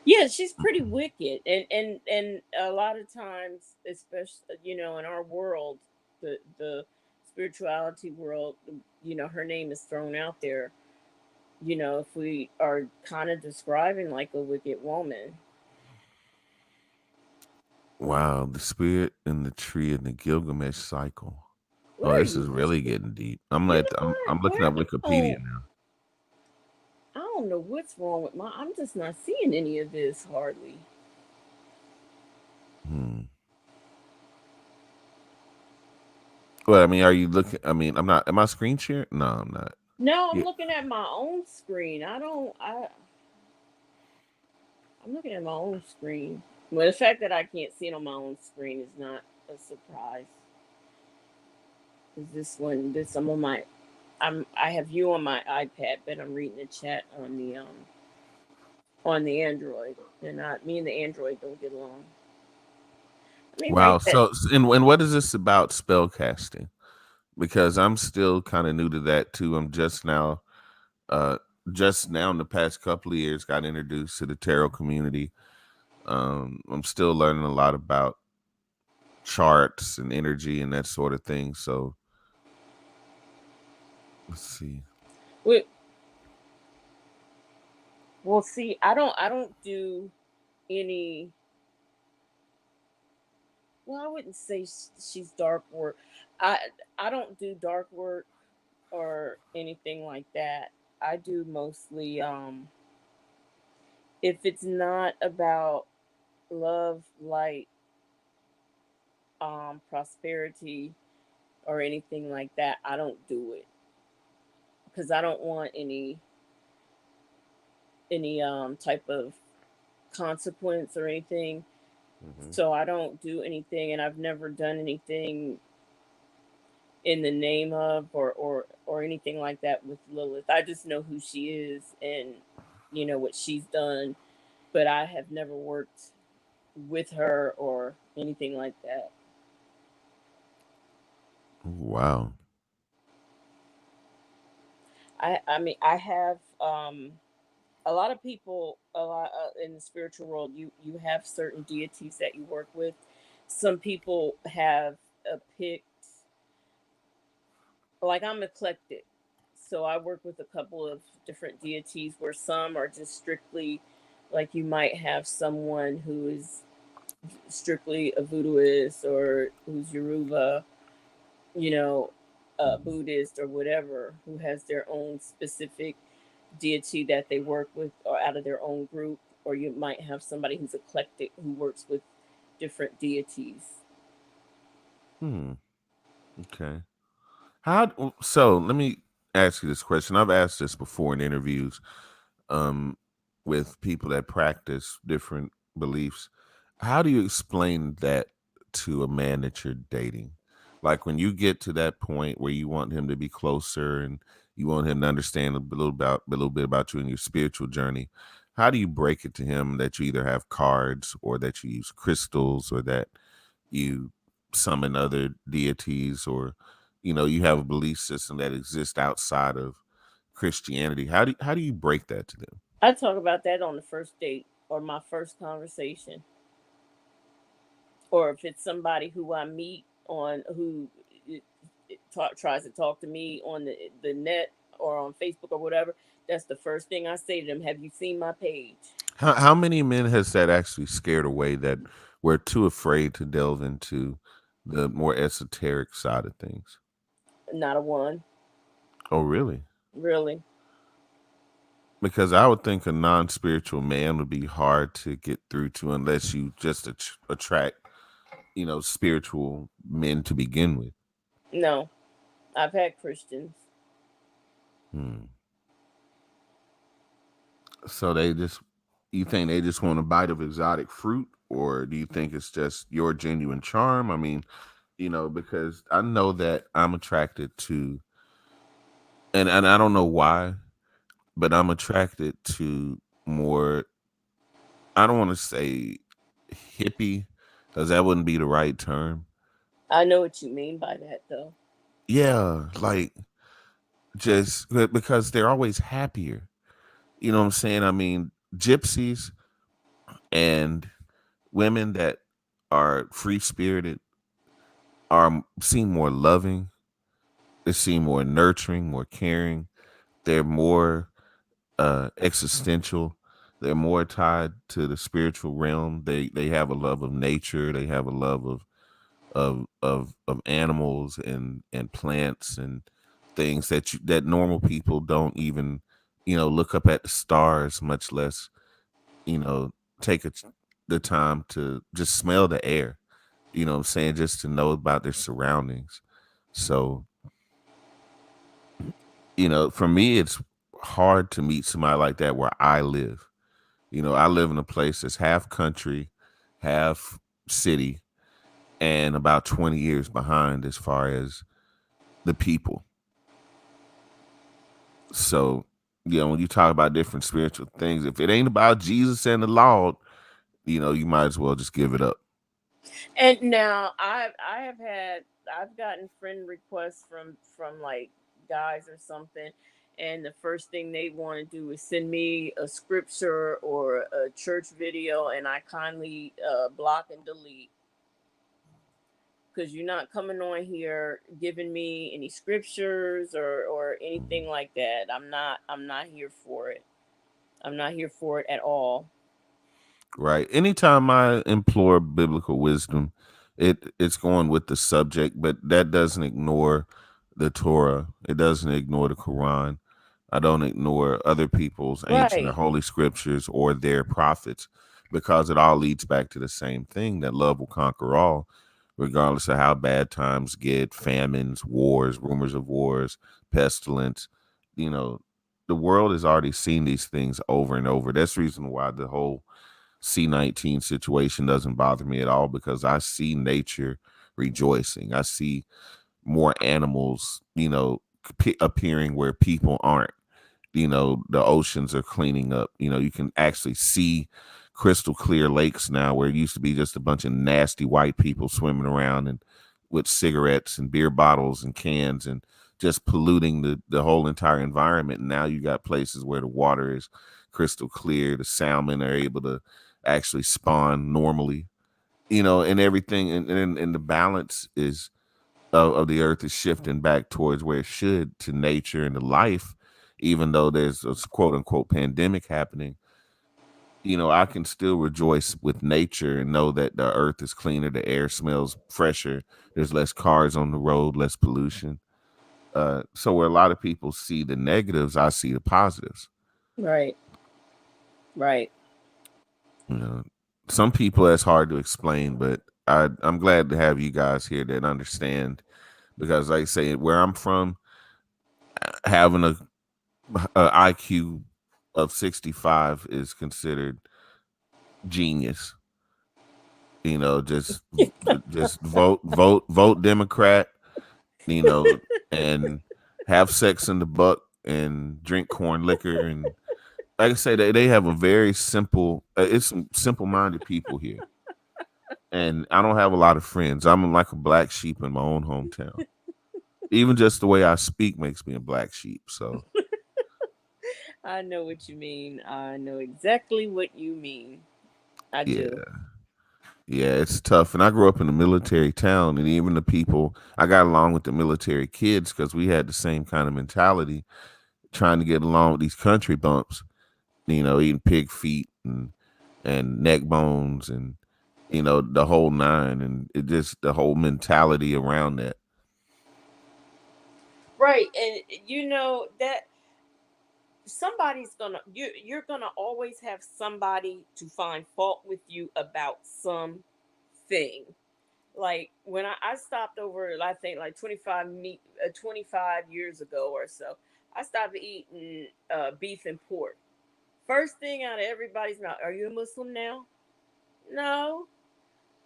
Yeah, she's pretty wicked, and a lot of times, especially in our world, the spirituality world, her name is thrown out there. If we are kind of describing like a wicked woman. wow, the spirit in the tree in the Gilgamesh cycle. Oh, Where are this you? is really getting deep. You know I'm what? looking Where up I Wikipedia don't now. I don't know what's wrong with my. I'm just not seeing any of this hardly. Hmm. Well, I mean, are you looking? I mean, I'm not. Am I screen sharing? No, I'm not. No, I'm Yeah. looking at my own screen. I don't. I'm looking at my own screen. Well, the fact that I can't see it on my own screen is not a surprise. Is this one? This I'm on my. I have you on my iPad, but I'm reading the chat on the Android, and me and the Android don't get along. Let me Wow. write that. And what is this about spell casting? Because I'm still kind of new to that too. I'm uh, just now in the past couple of years, got introduced to the tarot community. I'm still learning a lot about charts and energy and that sort of thing. So let's see. We, well, see, I don't do any. Well, I wouldn't say she's dark work. I I don't do dark work or anything like that. I do mostly if it's not about love, light, prosperity or anything like that, I don't do it because I don't want any type of consequence or anything. Hmm. So I don't do anything, and I've never done anything in the name of or anything like that with Lilith. I just know who she is and what she's done, but I have never worked with her or anything like that. Wow. I mean, I have a lot of people, a lot in the spiritual world. You have certain deities that you work with. Some people have picked, like I'm eclectic, so I work with a couple of different deities where some are just strictly, like you might have someone who is strictly a voodooist or who's Yoruba, you know, Buddhist or whatever, who has their own specific deity that they work with or out of their own group, or you might have somebody who's eclectic who works with different deities. Hmm. Okay. So let me ask you this question. I've asked this before in interviews um, with people that practice different beliefs. How do you explain that to a man that you're dating? Like when you get to that point where you want him to be closer and you want him to understand a little bit about you and your spiritual journey. How do you break it to him that you either have cards or that you use crystals or that you summon other deities or you have a belief system that exists outside of Christianity? How do you break that to them? I talk about that on the first date or my first conversation, or if it's somebody who I meet on who tries to talk to me on the net or on Facebook or whatever. That's the first thing I say to them. Have you seen my page? How many men has that actually scared away that we're too afraid to delve into the more esoteric side of things? Not a one, Oh, really? really. Because I would think a non-spiritual man would be hard to get through to unless you just attract, spiritual men to begin with. No, I've had Christians. Hmm. So you think they just want a bite of exotic fruit, or do you think it's just your genuine charm? I mean, because I know that I'm attracted to, and I don't know why, but I'm attracted to more. I don't want to say hippie, because that wouldn't be the right term. I know what you mean by that, though. Yeah, like just because they're always happier. You know what I'm saying? I mean, gypsies and women that are free spirited seem more loving. They seem more nurturing, more caring. They're more existential. They're more tied to the spiritual realm. They have a love of nature. They have a love of animals and plants and things that normal people don't even look up at the stars, much less you know take the time to just smell the air. You know what I'm saying? Just to know about their surroundings. So for me, it's hard to meet somebody like that where I live. I live in a place that's half country, half city, and about 20 years behind as far as the people. So, when you talk about different spiritual things, if it ain't about Jesus and the Lord, you might as well just give it up. And now I've gotten friend requests from like guys or something, and the first thing they want to do is send me a scripture or a church video, and I kindly block and delete, because you're not coming on here giving me any scriptures or anything like that. I'm not here for it. I'm not here for it at all. Right. Anytime I implore biblical wisdom, it's going with the subject, but that doesn't ignore the Torah. It doesn't ignore the Quran. I don't ignore other people's ancient or Right. holy scriptures or their prophets, because it all leads back to the same thing, that love will conquer all, regardless of how bad times get, famines, wars, rumors of wars, pestilence. You know, the world has already seen these things over and over. That's the reason why the whole C-19 situation doesn't bother me at all, because I see nature rejoicing. I see more animals, appearing where people aren't. The oceans are cleaning up. You can actually see crystal clear lakes now, where it used to be just a bunch of nasty white people swimming around and with cigarettes and beer bottles and cans and just polluting the whole entire environment. And now you got places where the water is crystal clear, the salmon are able to actually spawn normally, and everything, and the balance is of the earth is shifting back towards where it should, to nature and to life. Even though there's a quote unquote pandemic happening, I can still rejoice with nature and know that the earth is cleaner, the air smells fresher, there's less cars on the road, less pollution. So where a lot of people see the negatives, I see the positives. Right. Right. You know, some people that's hard to explain, but I'm glad to have you guys here that understand, because, like I say, where I'm from, having a IQ of 65 is considered genius. Just vote Democrat, you know, and have sex in the buck and drink corn liquor. And like I say, they have a very simple, it's some simple minded people here. And I don't have a lot of friends. I'm like a black sheep in my own hometown. Even just the way I speak makes me a black sheep. So I know what you mean. I know exactly what you mean. I do. yeah. Yeah, it's tough. And I grew up in a military town, and even the people, I got along with the military kids because we had the same kind of mentality, trying to get along with these country bumps, eating pig feet and neck bones and the whole nine, and it just the whole mentality around that. Right. And you know that somebody's gonna you're gonna always have somebody to find fault with you about something. Like when I stopped over, I think like 25 years ago or so, I stopped eating beef and pork. First thing out of everybody's mouth, are you a Muslim now? No,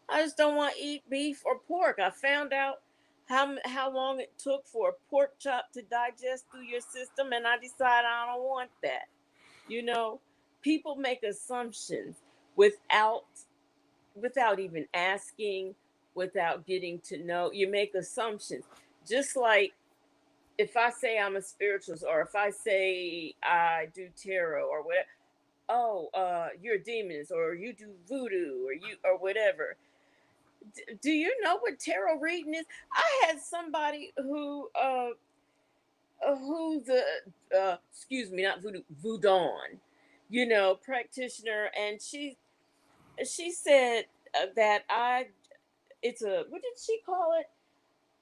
I just don't want to eat beef or pork. I found out how long it took for a pork chop to digest through your system, and I decided I don't want that. You know, people make assumptions without even asking, without getting to know. You make assumptions. Just like if I say I'm a spiritualist, or if I say I do tarot or whatever, oh, you're a demonist, or you do voodoo, or you or whatever. Do you know what tarot reading is? I had somebody who's a excuse me, not voodoo, voodoo, practitioner, and she said that it's a, what did she call it,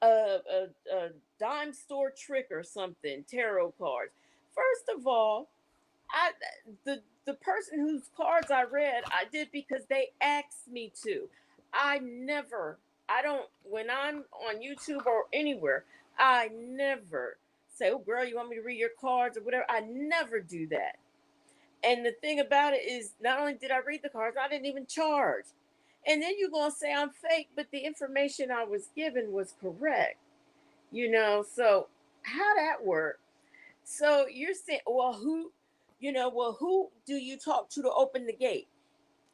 a dime store trick or something, tarot cards. First of all, I the person whose cards I read, I did because they asked me to. I never, I don't, when I'm on YouTube or anywhere, I never say, "Oh, girl, you want me to read your cards or whatever." I never do that. And the thing about it is, not only did I read the cards, I didn't even charge. And then you're gonna say I'm fake, but the information I was given was correct. So how that work? So you're saying, well, who do you talk to open the gate?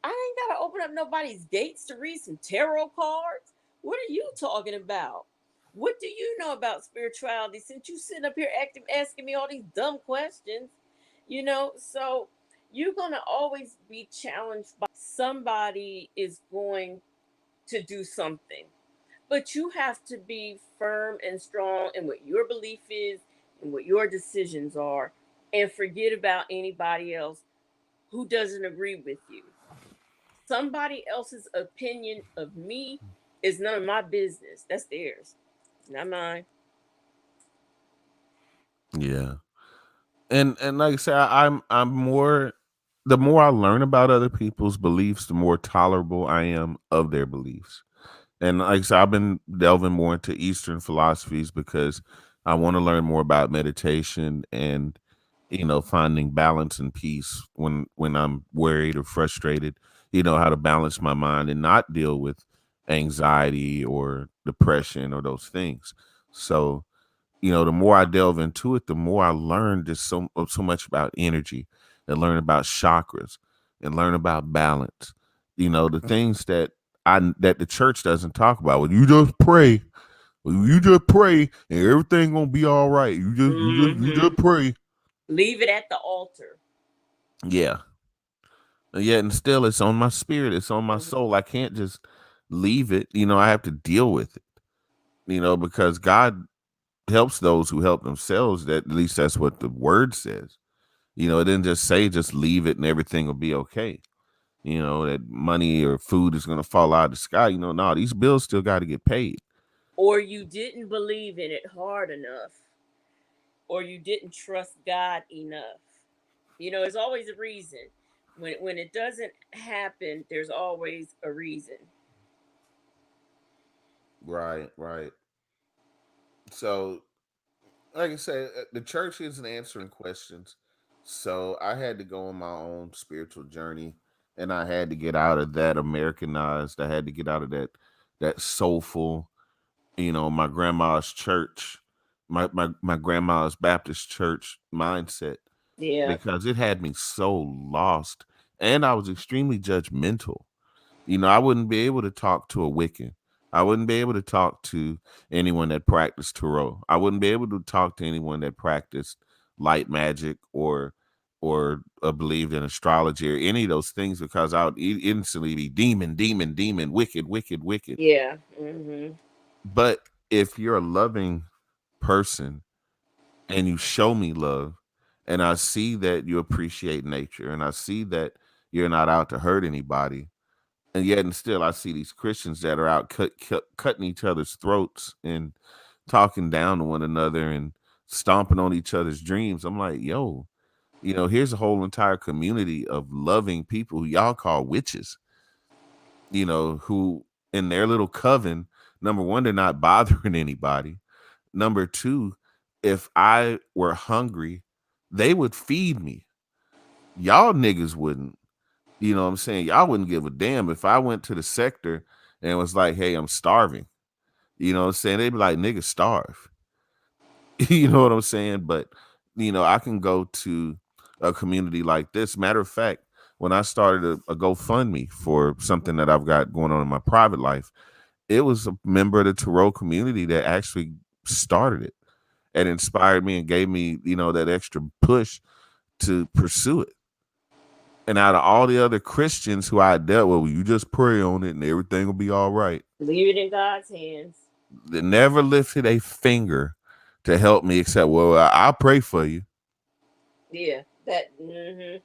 I ain't got to open up nobody's gates to read some tarot cards. What are you talking about? What do you know about spirituality since you sitting up here asking me all these dumb questions? So you're going to always be challenged by somebody is going to do something. But you have to be firm and strong in what your belief is and what your decisions are, and forget about anybody else who doesn't agree with you. Somebody else's opinion of me is none of my business. That's theirs, not mine. Yeah. And like I said, I'm more, the more I learn about other people's beliefs, the more tolerable I am of their beliefs. And like I said, I've been delving more into Eastern philosophies because I want to learn more about meditation and finding balance and peace when I'm worried or frustrated. How to balance my mind and not deal with anxiety or depression or those things. So the more I delve into it, the more I learn just so much about energy, and learn about chakras, and learn about balance. The things that the church doesn't talk about. Well, you just pray. Well, you just pray and everything gonna be all right. You just Mm-hmm. pray. Leave it at the altar. Yeah. Yeah, and still it's on my spirit, it's on my Mm-hmm. soul. I can't just leave it. I have to deal with it. Because God helps those who help themselves. That at least that's what the word says. It didn't just say just leave it and everything will be okay. That money or food is gonna fall out of the sky. No, these bills still got to get paid. Or you didn't believe in it hard enough, or you didn't trust God enough. There's always a reason. When it doesn't happen, there's always a reason. Right, right. So, like I said, the church isn't answering questions. So I had to go on my own spiritual journey, and I had to get out of that Americanized. I had to get out of that soulful, my grandma's church, my grandma's Baptist church mindset, Yeah. because it had me so lost, and I was extremely judgmental. I wouldn't be able to talk to a Wiccan. I wouldn't be able to talk to anyone that practiced tarot. I wouldn't be able to talk to anyone that practiced light magic or believed in astrology or any of those things, because I would instantly be demon, demon, demon, wicked, wicked, wicked. Yeah. Mm-hmm. But if you're a loving person and you show me love, and I see that you appreciate nature, and I see that you're not out to hurt anybody, and yet and still I see these Christians that are out cutting each other's throats and talking down to one another and stomping on each other's dreams. I'm like, yo, here's a whole entire community of loving people who y'all call witches, who in their little coven, number one, they're not bothering anybody. Number two, if I were hungry, they would feed me. Y'all niggas wouldn't. You know what I'm saying? Y'all wouldn't give a damn if I went to the sector and was like, hey, I'm starving. You know what I'm saying? They'd be like, nigga, starve. You know what I'm saying? But, I can go to a community like this. Matter of fact, when I started a GoFundMe for something that I've got going on in my private life, it was a member of the Tarot community that actually started it and inspired me and gave me, that extra push to pursue it. And out of all the other Christians who I dealt with, well, you just pray on it and everything will be all right. Leave it in God's hands. They never lifted a finger to help me except, well, I'll pray for you. Yeah. That. Mm-hmm.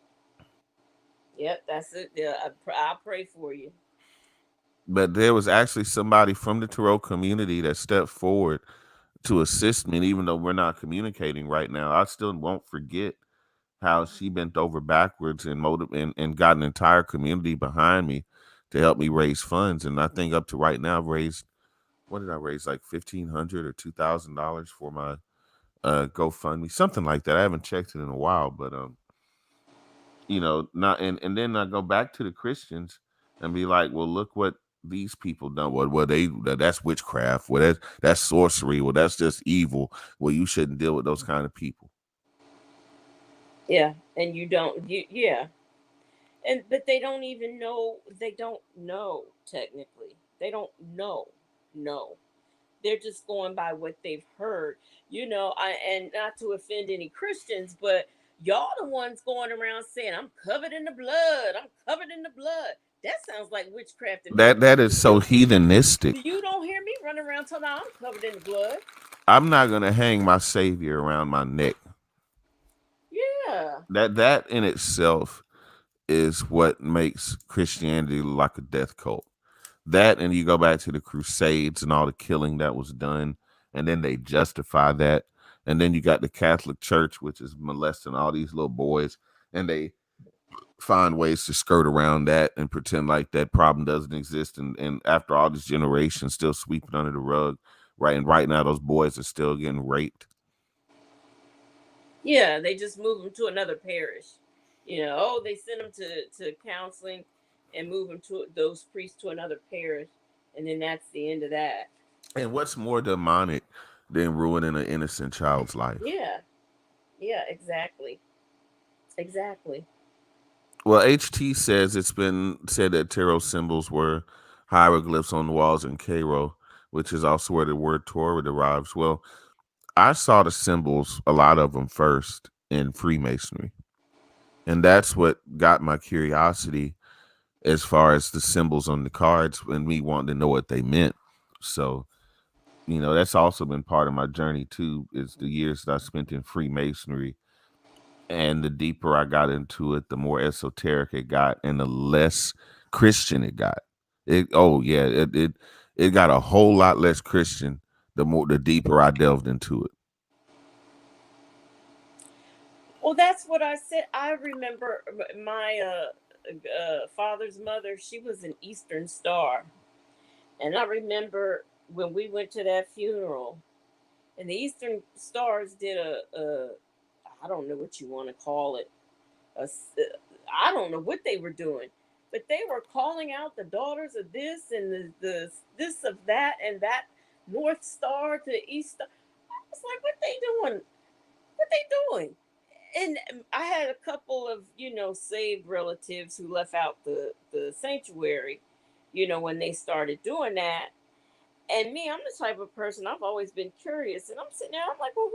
Yep. That's it. Yeah. I'll pray for you. But there was actually somebody from the Tarot community that stepped forward to assist me. And even though we're not communicating right now, I still won't forget how she bent over backwards and got an entire community behind me to help me raise funds. And I think up to right now, I've raised, what did I raise, like $1,500 or $2,000 for my GoFundMe, something like that. I haven't checked it in a while, but not and then I go back to the Christians and be like, well, look what these people done. That's witchcraft. Well, that's sorcery. Well, that's just evil. Well, you shouldn't deal with those kind of people. Yeah. And you don't. Yeah. But they don't even know. They don't know technically. They don't know. No. They're just going by what they've heard. And not to offend any Christians, but y'all the ones going around saying, I'm covered in the blood. I'm covered in the blood. That sounds like witchcraft to me. That is so You heathenistic. you don't hear me running around telling I'm covered in the blood. I'm not gonna hang my savior around my neck. Yeah. That in itself is what makes Christianity look like a death cult. That, and you go back to the Crusades and all the killing that was done, and then they justify that. And then you got the Catholic Church, which is molesting all these little boys, and they find ways to skirt around that and pretend like that problem doesn't exist. And after all these generations, still sweeping under the rug, right? And right now, those boys are still getting raped. Yeah, they just move them to another parish. They send them to counseling and move them to those priests to another parish, and then that's the end of that. And what's more demonic than ruining an innocent child's life? Yeah, yeah, exactly, exactly. Well, HT says it's been said that tarot symbols were hieroglyphs on the walls in Cairo, which is also where the word Torah derives. Well, I saw the symbols, a lot of them first in Freemasonry. And that's what got my curiosity as far as the symbols on the cards and me wanting to know what they meant. So, that's also been part of my journey too, is the years that I spent in Freemasonry. And the deeper I got into it, the more esoteric it got and the less Christian it got. It got a whole lot less Christian the deeper I delved into it. Well, that's what I said. I remember my father's mother. She was an Eastern Star, and I remember when we went to that funeral, and the Eastern Stars did a I don't know what you want to call it. I don't know what they were doing, but they were calling out the daughters of this and the this of that and that North Star to East Star. I was like, what they doing? What they doing? And I had a couple of saved relatives who left out the sanctuary, when they started doing that. And me, I'm the type of person, I've always been curious, and I'm sitting there, I'm like, well,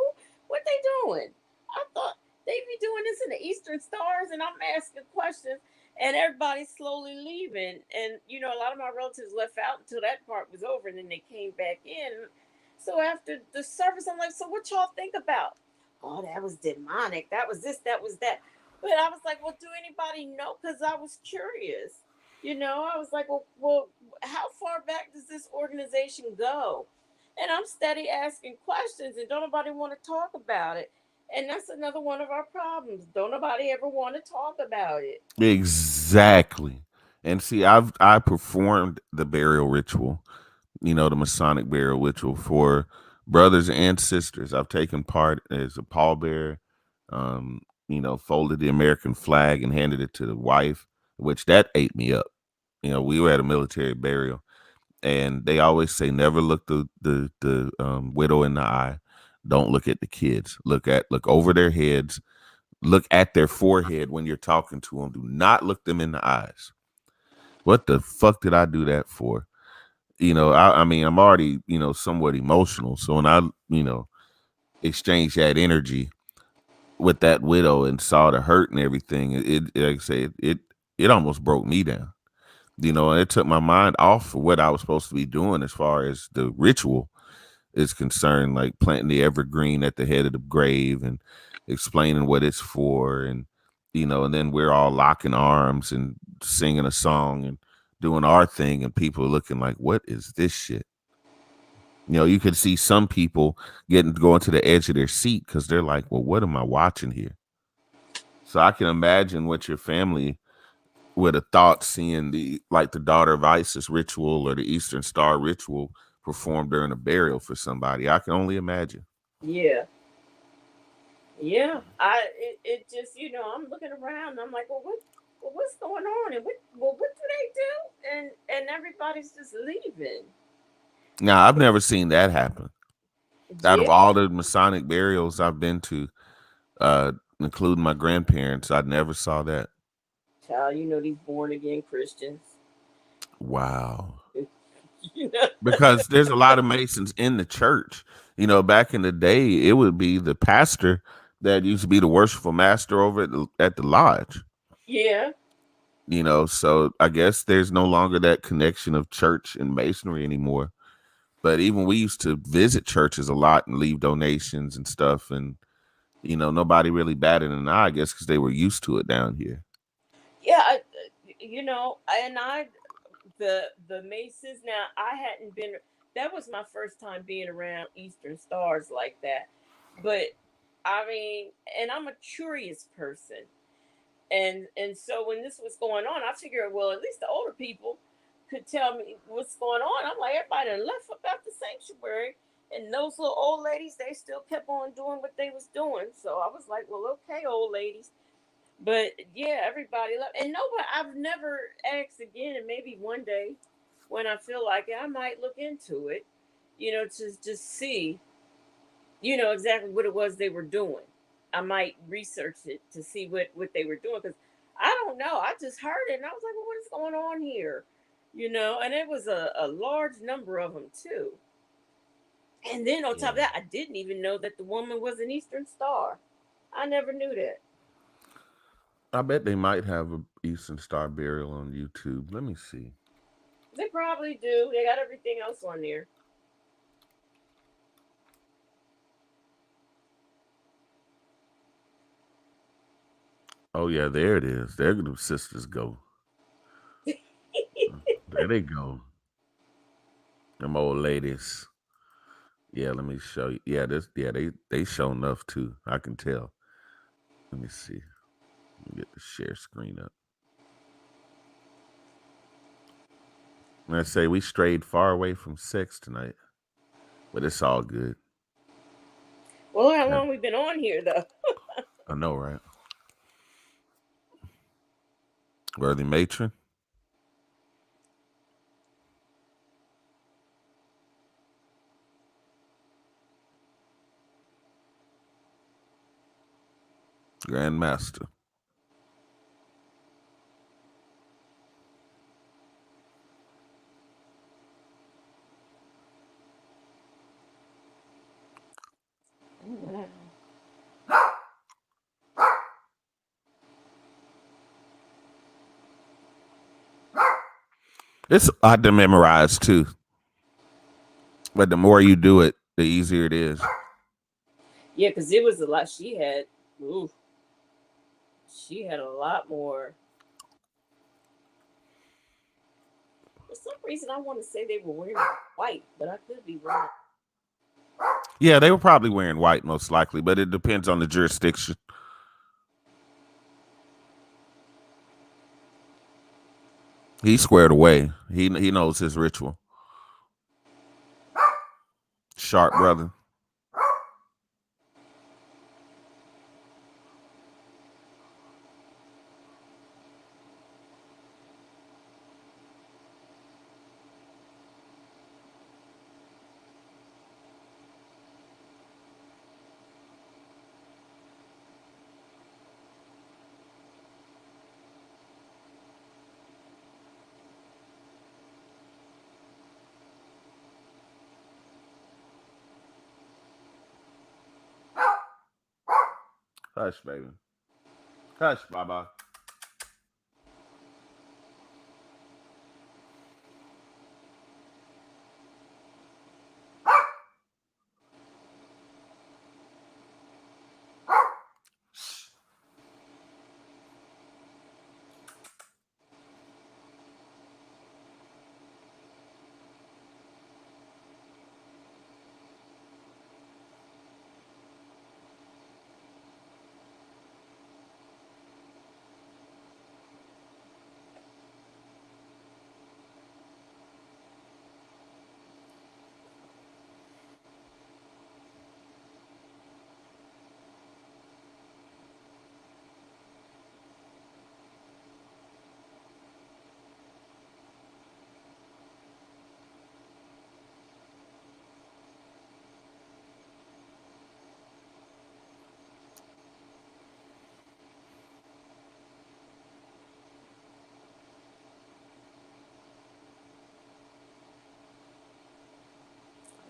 what they doing? I thought they be doing this in the Eastern Stars, and I'm asking questions, and everybody's slowly leaving. And a lot of my relatives left out until that part was over, and then they came back in. So after the service, I'm like, so what y'all think about? Oh, that was demonic. That was this. That was that. But I was like, well, do anybody know? Because I was curious. I was like, well, how far back does this organization go? And I'm steady asking questions, and don't nobody want to talk about it. And that's another one of our problems. Don't nobody ever want to talk about it. Exactly. And see, I performed the burial ritual, the Masonic burial ritual for brothers and sisters. I've taken part as a pallbearer, folded the American flag and handed it to the wife, which that ate me up. We were at a military burial, and they always say never look the widow in the eye. Don't look at the kids. Look over their heads. Look at their forehead when you're talking to them. Do not look them in the eyes. What the fuck did I do that for? I mean, I'm already, somewhat emotional. So when I, exchanged that energy with that widow and saw the hurt and everything, like I say, it almost broke me down. And it took my mind off of what I was supposed to be doing as far as the ritual is concerned, like planting the evergreen at the head of the grave and explaining what it's for, and then we're all locking arms and singing a song and doing our thing, and people are looking like, what is this shit? You could see some people going to the edge of their seat because they're like, well, what am I watching here? So I can imagine what your family would have thought seeing the daughter of Isis ritual or the Eastern Star ritual performed during a burial for somebody. I can only imagine. Yeah, yeah. It just I'm looking around and I'm like, what's going on, and what do they do? And everybody's just leaving. Now, I've never seen that happen. Out of Yeah, all the Masonic burials I've been to, including my grandparents, I never saw that. child. These born again Christians. Wow. you know. Because there's a lot of Masons in the church. Back in the day, it would be the pastor that used to be the worshipful master over at the lodge. Yeah. So I guess there's no longer that connection of church and masonry anymore. But even we used to visit churches a lot and leave donations and stuff. And, nobody really batted an eye, I guess, because they were used to it down here. Yeah, and the Maces. Now, I hadn't been. That was my first time being around Eastern Stars like that. But I mean, and I'm a curious person, and so when this was going on, I figured, well, at least the older people could tell me what's going on. I'm like, everybody done left about the sanctuary, and those little old ladies, they still kept on doing what they was doing. So I was like, well, okay, old ladies. But yeah, everybody left, and nobody. I've never asked again, and maybe one day, when I feel like it, I might look into it. To just see, exactly what it was they were doing. I might research it to see what they were doing, because I don't know. I just heard it, and I was like, well, what is going on here? And it was a large number of them too. And then on top of Yeah. that, I didn't even know that the woman was an Eastern Star. I never knew that. I bet they might have a Eastern Star burial on YouTube. Let me see. They probably do. They got everything else on there. Oh yeah, there it is. There the sisters go. There they go. Them old ladies. Yeah, let me show you. Yeah, they show enough too. I can tell. Let me see. Let me get the share screen up. And I say we strayed far away from sex tonight, but it's all good. Well, look how Yeah, long we've been on here, though. I know, right? Worthy matron, Grand Master. Wow. It's hard to memorize too, but the more you do it, the easier it is. Yeah, because it was a lot. Ooh, she had a lot more. For some reason, I want to say they were wearing white, but I could be wrong. Yeah, they were probably wearing white most likely, but it depends on the jurisdiction. He squared away. He knows his ritual. Sharp brother. Hush, baby. Hush, Baba.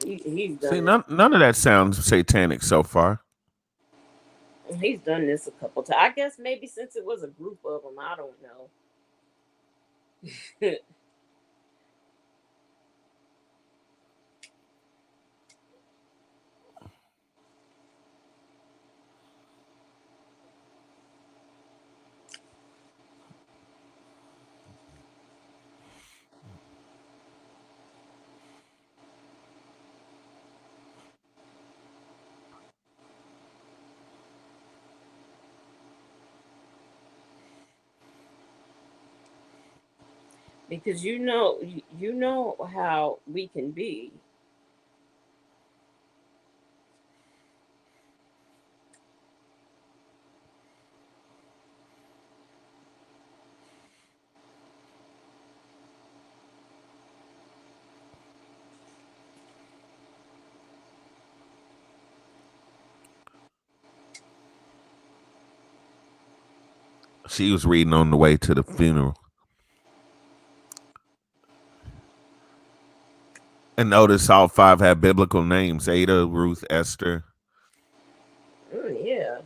He's See, done this. none of that sounds satanic so far. He's done this a couple times. I guess maybe since it was a group of them, I don't know. Because you know how we can be. She was reading on the way to the funeral. And notice all five have biblical names: Ada, Ruth, Esther. Yeah,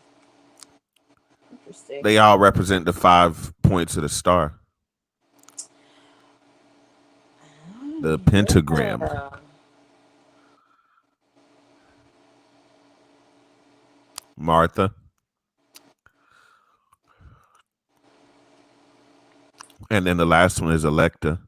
interesting. They all represent the 5 points of the star, the pentagram. Yeah. Martha. And then the last one is Electa.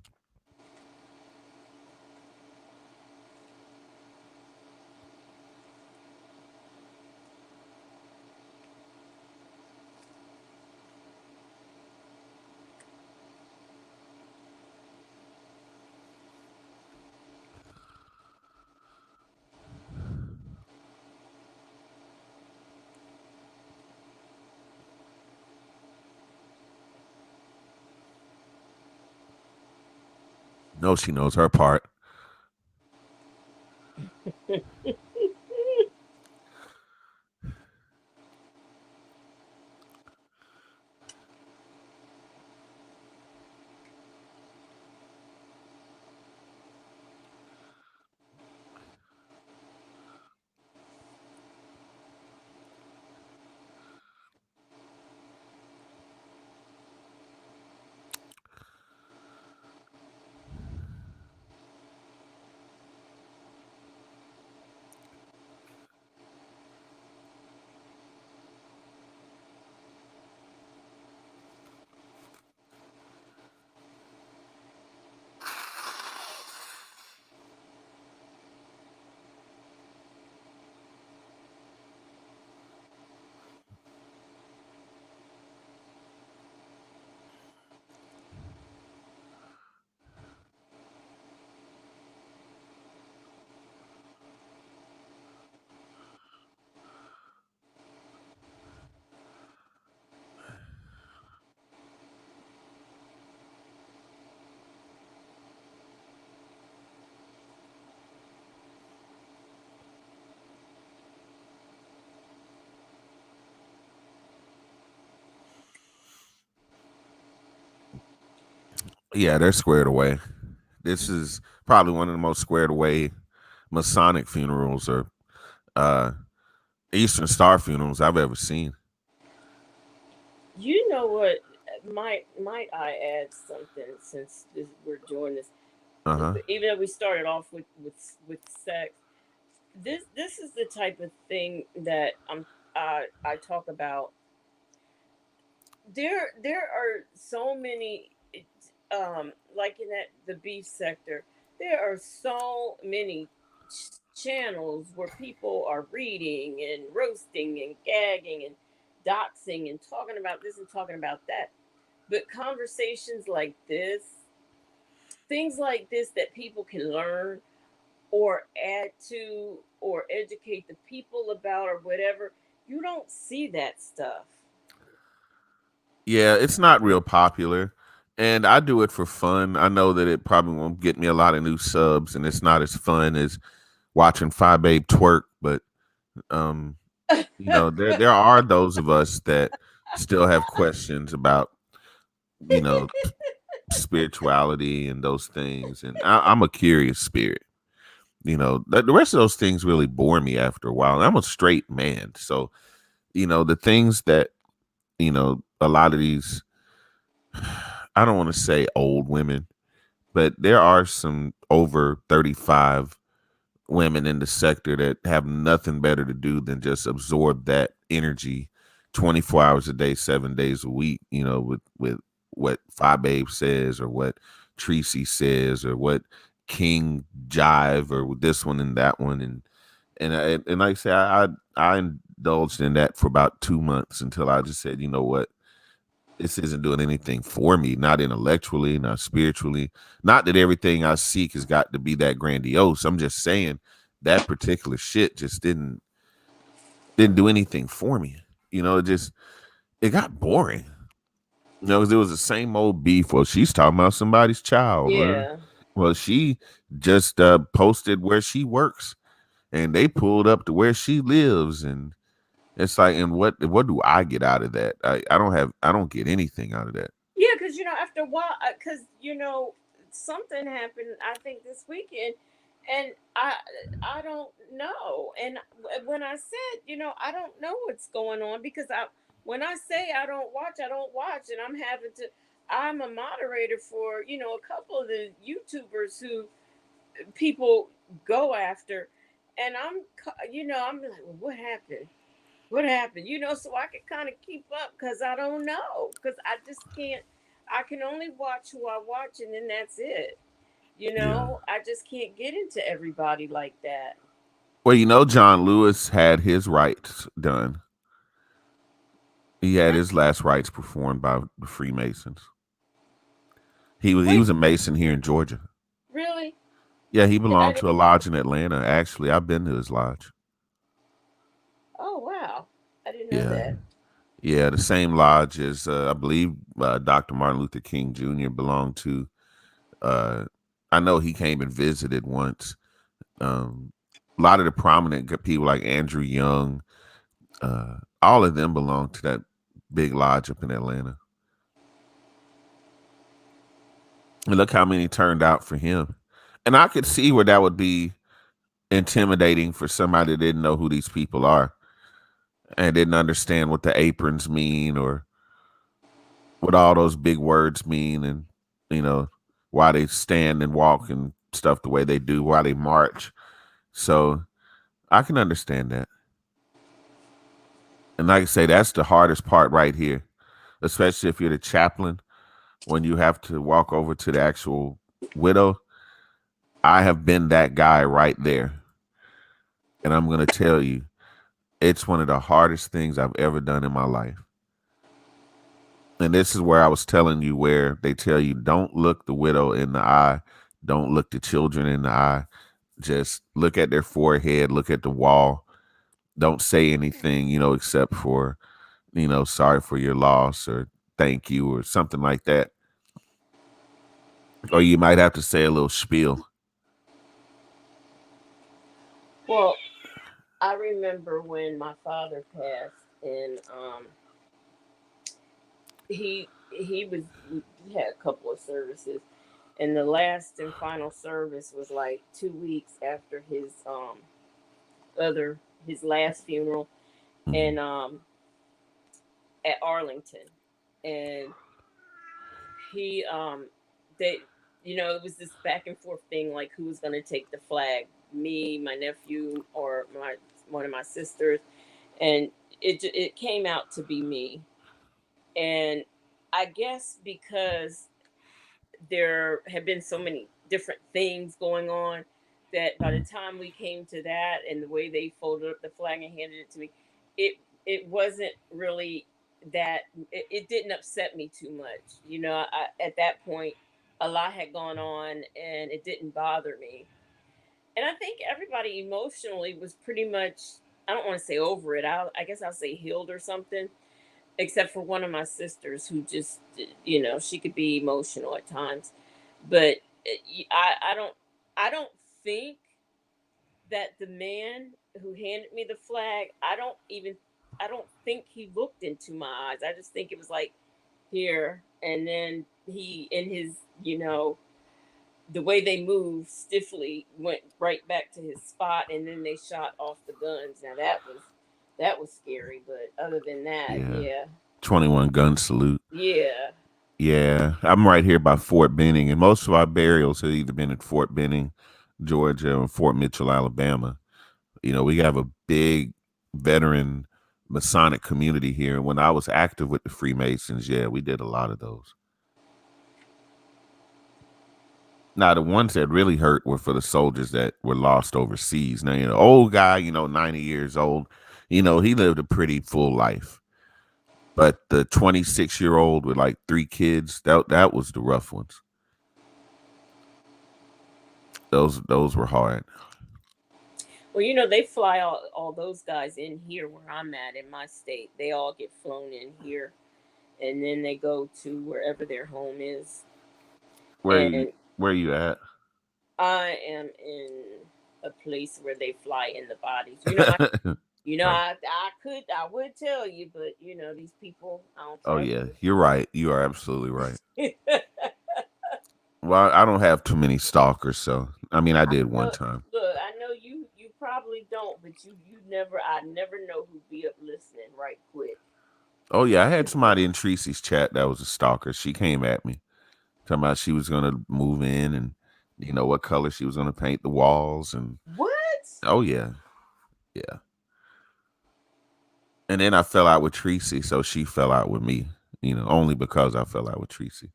No, she knows her part. Yeah, they're squared away. This is probably one of the most squared away Masonic funerals or uh, Eastern Star funerals I've ever seen. You know what? Might I add something since we're doing this? Uh huh. Even though we started off with sex, this is the type of thing that I talk about. There are so many, like in that the beef sector, there are so many channels where people are reading and roasting and gagging and doxing and talking about this and talking about that. But conversations like this, things like this that people can learn or add to or educate the people about or whatever, you don't see that stuff. Yeah, it's not real popular. And I do it for fun. I know that it probably won't get me a lot of new subs and it's not as fun as watching Phi Babe twerk, but um, there are those of us that still have questions about, you know, spirituality and those things. And I'm a curious spirit. The rest of those things really bore me after a while. I'm a straight man. So, the things that, a lot of these, I don't want to say old women, but there are some over 35 women in the sector that have nothing better to do than just absorb that energy 24 hours a day, 7 days a week, with what Phi Babe says or what Tracy says or what King Jive or this one and that one. And like I say, I indulged in that for about 2 months until I just said, you know what? This isn't doing anything for me, not intellectually, not spiritually. Not that everything I seek has got to be that grandiose. I'm just saying that particular shit just didn't do anything for me. It got boring. 'Cause it was the same old beef. Well, she's talking about somebody's child. Yeah. Well, she just posted where she works, and they pulled up to where she lives, and it's like, and what do I get out of that? I don't get anything out of that. Yeah, because after a while, because something happened. I think this weekend. And I don't know. And when I said, I don't know what's going on, because I when I say I don't watch, and I'm a moderator for, a couple of the YouTubers who people go after, and I'm like, well, what happened? What happened? So I can kind of keep up, because I don't know, because I just can't. I can only watch who I watch, and then that's it. Yeah. I just can't get into everybody like that. Well, John Lewis had his rites done. He had Re- his last rites performed by the Freemasons. He Wait, was a Mason here in Georgia. really? Yeah, he I belonged to a didn't know lodge that. in Atlanta. Actually, I've been to his lodge. Oh, wow. I didn't know Yeah. that. Yeah, the same lodge as I believe Dr. Martin Luther King Jr. belonged to. Uh, I know he came and visited once. Um, a lot of the prominent people like Andrew Young, all of them belong to that big lodge up in Atlanta. And look how many turned out for him. And I could see where that would be intimidating for somebody that didn't know who these people are and didn't understand what the aprons mean or what all those big words mean, and you know why they stand and walk and stuff the way they do, why they march. So I can understand that. And like I say, that's the hardest part right here, especially if you're the chaplain, when you have to walk over to the actual widow. I have been that guy right there. And I'm going to tell you, it's one of the hardest things I've ever done in my life. And this is where I was telling you, where they tell you don't look the widow in the eye, don't look the children in the eye, just look at their forehead, look at the wall, don't say anything, except for, sorry for your loss or thank you or something like that. Or you might have to say a little spiel. Well, I remember when my father passed, and we had a couple of services, and the last and final service was like 2 weeks after other his last funeral, Mhm. and at Arlington, and he they it was this back and forth thing, like who was going to take the flag, me, my nephew, or my one of my sisters, and it came out to be me. And I guess because there had been so many different things going on, that by the time we came to that, and the way they folded up the flag and handed it to me, it it wasn't really that it didn't upset me too much. At that point, a lot had gone on, and it didn't bother me. And I think everybody emotionally was pretty much, I don't want to say over it. I guess I'll say healed or something, except for one of my sisters, who just, she could be emotional at times. But I don't think that the man who handed me the flag, I don't think he looked into my eyes. I just think it was like, here, and then he, in his, the way they moved stiffly, went right back to his spot, and then they shot off the guns. Now that was scary, but other than that, Yeah. yeah. 21 gun salute. Yeah. Yeah. I'm right here by Fort Benning, and most of our burials have either been at Fort Benning, Georgia, or Fort Mitchell, Alabama. We have a big veteran Masonic community here. And when I was active with the Freemasons, yeah, we did a lot of those. Now, the ones that really hurt were for the soldiers that were lost overseas. Now, old guy, 90 years old, he lived a pretty full life. But the 26-year-old with like 3 kids, that was the rough ones. Those were hard. Well, they fly all those guys in here where I'm at in my state. They all get flown in here, and then they go to wherever their home is. Where you And where you at? I am in a place where they fly in the bodies. Right. I would tell you, but these people, I don't Oh trust yeah, you're right. You are absolutely right. them. Well, I don't have too many stalkers, so I mean, I I did one know. time. Look, I know you probably don't, but you never. I never know who be up listening right quick. Oh yeah, I had somebody in Tracy's chat that was a stalker. She came at me talking about she was gonna move in and what color she was gonna paint the walls and What? oh yeah, yeah. And then I fell out with Tracy, so she fell out with me. Only because I fell out with Tracy.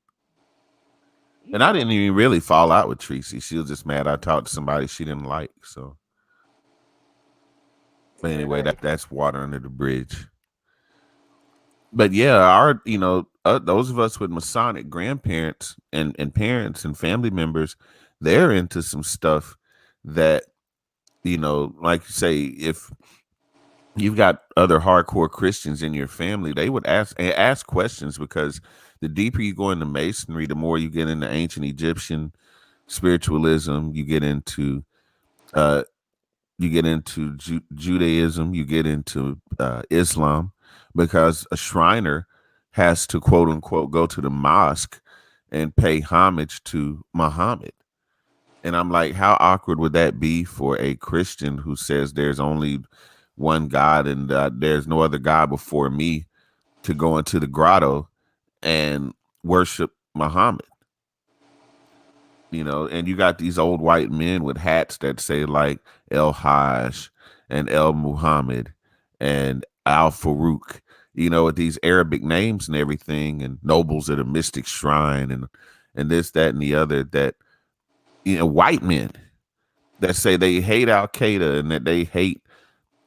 You And I know, didn't even really fall out with Tracy. She was just mad I talked to somebody she didn't like. So, but anyway, right? that's water under the bridge. But yeah, our those of us with Masonic grandparents and parents and family members, they're into some stuff that like you say, if you've got other hardcore Christians in your family, they would ask questions because the deeper you go into Masonry, the more you get into ancient Egyptian spiritualism, uh, you get into Judaism, you get into Islam, because a Shriner has to quote unquote go to the mosque and pay homage to Muhammad. And I'm like, how awkward would that be for a Christian who says there's only one God and there's no other God before me to go into the grotto and worship Muhammad? And you got these old white men with hats that say like El Hajj and El Muhammad and Al Farouk, with these Arabic names and everything, and nobles at a mystic shrine and this, that, and the other, that white men that say they hate Al Qaeda and that they hate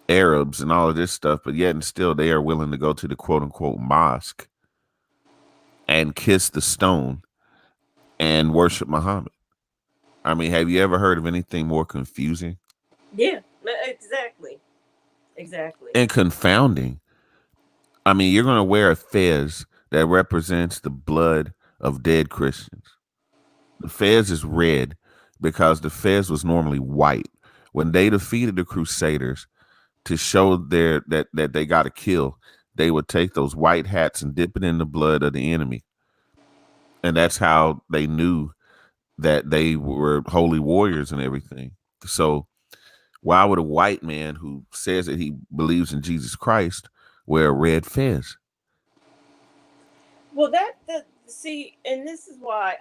Arabs and all of this stuff, but yet and still they are willing to go to the quote unquote mosque and kiss the stone and worship Muhammad. I mean, have you ever heard of anything more confusing Yeah, exactly, exactly. and confounding? I mean, you're going to wear a fez that represents the blood of dead Christians. The fez is red because the fez was normally white. When they defeated the Crusaders to show that they got a kill, they would take those white hats and dip it in the blood of the enemy. And that's how they knew that they were holy warriors and everything. So why would a white man who says that he believes in Jesus Christ wear a red fez? Well, that see, and this is why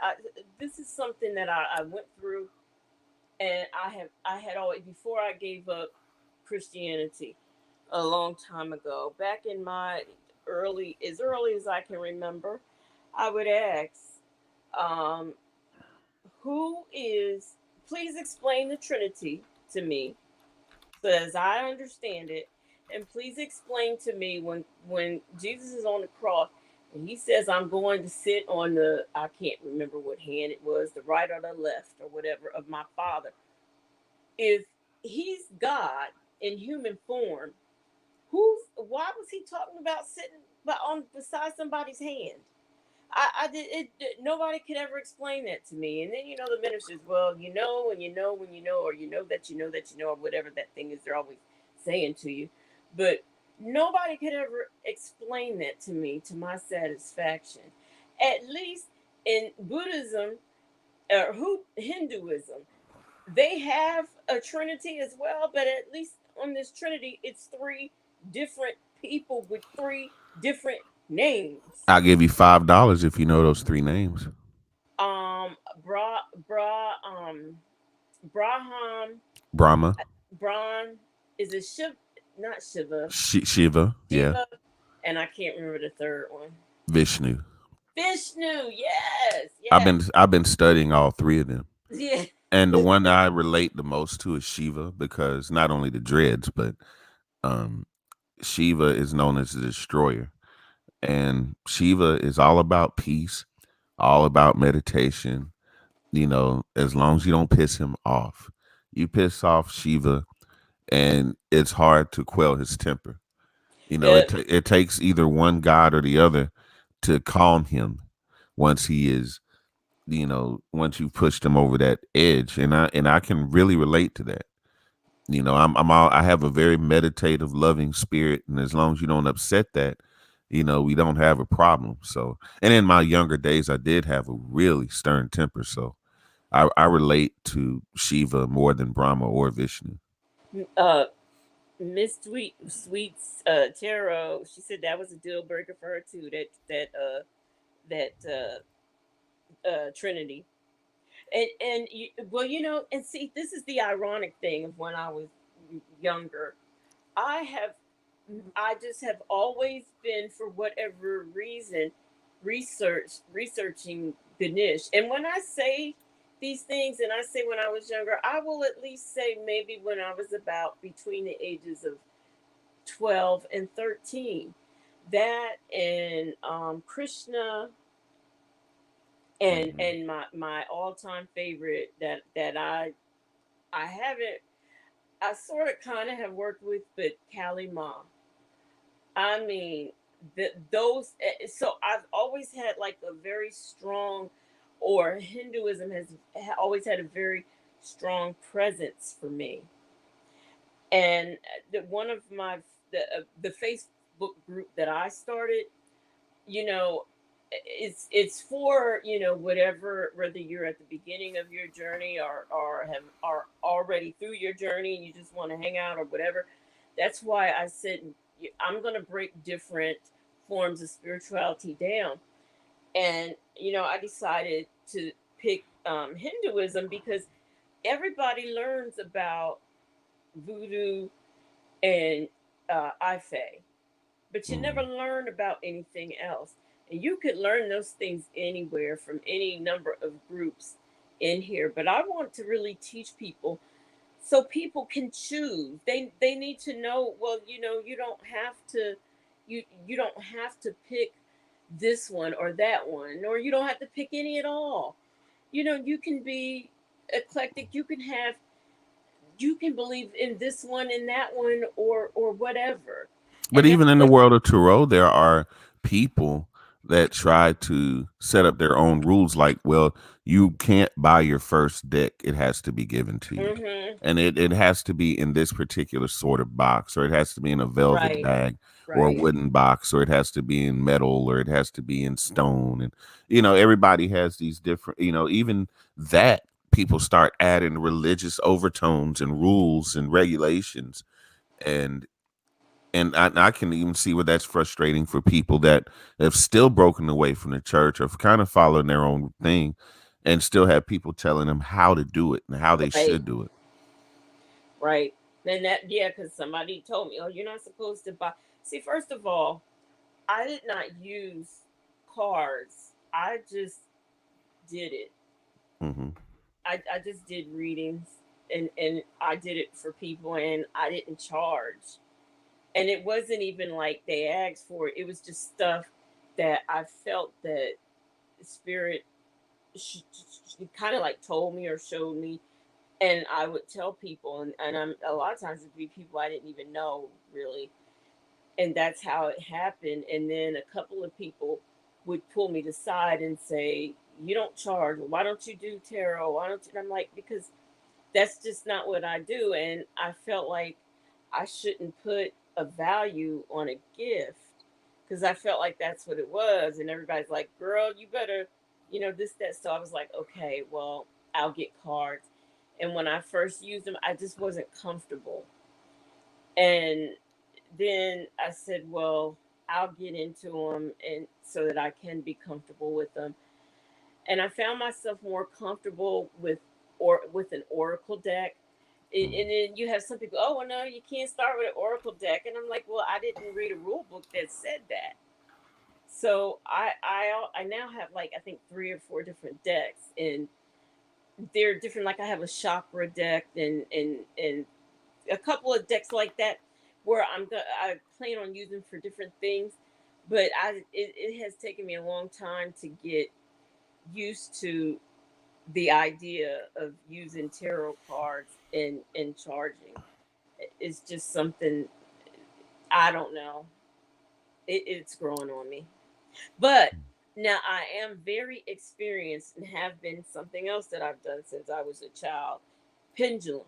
this is something that I went through, and I had always, before I gave up Christianity a long time ago, back in my early as I can remember, I would ask, um, who is, please explain the Trinity to me, so as I understand it, and please explain to me when Jesus is on the cross and he says, I'm going to sit on the, I can't remember what hand it was, the right or the left or whatever of my Father. If he's God in human form, why was he talking about sitting on beside somebody's hand? I did it. Nobody could ever explain that to me. And then the ministers, well, and when or that or whatever that thing is they're always saying to you, but nobody could ever explain that to me to my satisfaction. At least in Buddhism or Hinduism, they have a Trinity as well, but at least on this Trinity, it's three different people with three different names. I'll give you $5 if you know those three names. Um, Bra, Bra, Braham, Brahma, Braun, is it Shiv? Not Shiva, Shiva, yeah, Shiva, and I can't remember the third one. Vishnu. Vishnu, yes, I've yes, been I've been studying all three of them. yeah. And the one that I relate the most to is Shiva, because not only the dreads, but um Shiva is known as the destroyer. And Shiva is all about peace, all about meditation. As long as you don't piss him off. You piss off Shiva, and it's hard to quell his temper. Uh, It takes either one god or the other to calm him once he is, once you've pushed him over that edge. And I can really relate to that. I have a very meditative, loving spirit, and as long as you don't upset that, we don't have a problem. So, and in my younger days, I did have a really stern temper. So I relate to Shiva more than Brahma or Vishnu. Uh, Miss Sweets Tarot, she said that was a deal breaker for her too. That Trinity. And well, and see, this is the ironic thing of when I was younger. I have, I just have always been, for whatever reason, researching Ganesh. And when I say these things, and I say when I was younger, I will at least say maybe when I was about between the ages of 12 and 13. That and Krishna, and Hmm. my all time favorite that I haven't, I sort of kind of have worked with, but Kali Ma. I mean, those. So I've always had like a very strong, or Hinduism has always had a very strong presence for me. And one of the Facebook group that I started, you know, it's for, whatever, whether you're at the beginning of your journey, or have are already through your journey and you just want to hang out or whatever. That's why I said I'm going to break different forms of spirituality down. And I decided to pick Hinduism because everybody learns about voodoo and Ife, but you never Hmm. learn about anything else. And you could learn those things anywhere from any number of groups in here. But I want to really teach people so people can choose. They need to know, well, you don't have to you don't have to pick this one or that one, or you don't have to pick any at all. You can be eclectic. You can believe in this one and that one, or whatever. But And that's even in the what. world of tarot, there are people that try to set up their own rules. Like, well, you can't buy your first deck; it has to be given to you, Mhm. and it has to be in this particular sort of box, or it has to be in a velvet Right. bag, or a Right. wooden box, or it has to be in metal, or it has to be in stone. And everybody has these different. Even that people start adding religious overtones and rules and regulations, and I can even see where that's frustrating for people that have still broken away from the church or kind of following their own thing, and still have people telling them how to do it and how they Right. should do it. Right. Then that, yeah, because somebody told me, oh, you're not supposed to buy. See, first of all, I did not use cards. I just did it. Hmm. I just did readings, and I did it for people, and I didn't charge. And it wasn't even like they asked for it. It was just stuff that I felt that spirit kind of like told me or showed me, and I would tell people, and a lot of times it'd be people I didn't even know really, and that's how it happened. And then a couple of people would pull me to the side and say, "You don't charge. Why don't you do tarot? Why don't you?" And I'm like, because that's just not what I do, and I felt like I shouldn't put a value on a gift because I felt like that's what it was, and everybody's like, "Girl, you better, this that." So I was like, "Okay, well, I'll get cards." And when I first used them, I just wasn't comfortable. And then I said, "Well, I'll get into them, and so that I can be comfortable with them." And I found myself more comfortable with an oracle deck. And then you have some people, oh well, no, you can't start with an oracle deck, and I'm like, well, I didn't read a rule book that said that. So I now have like I think 3 or 4 different decks, and they're different. Like I have a chakra deck, and a couple of decks like that, where I plan on using for different things. But it has taken me a long time to get used to the idea of using tarot cards and charging. It's just something, I don't know. It's growing on me. But now I am very experienced and have been something else that I've done since I was a child. Pendulums.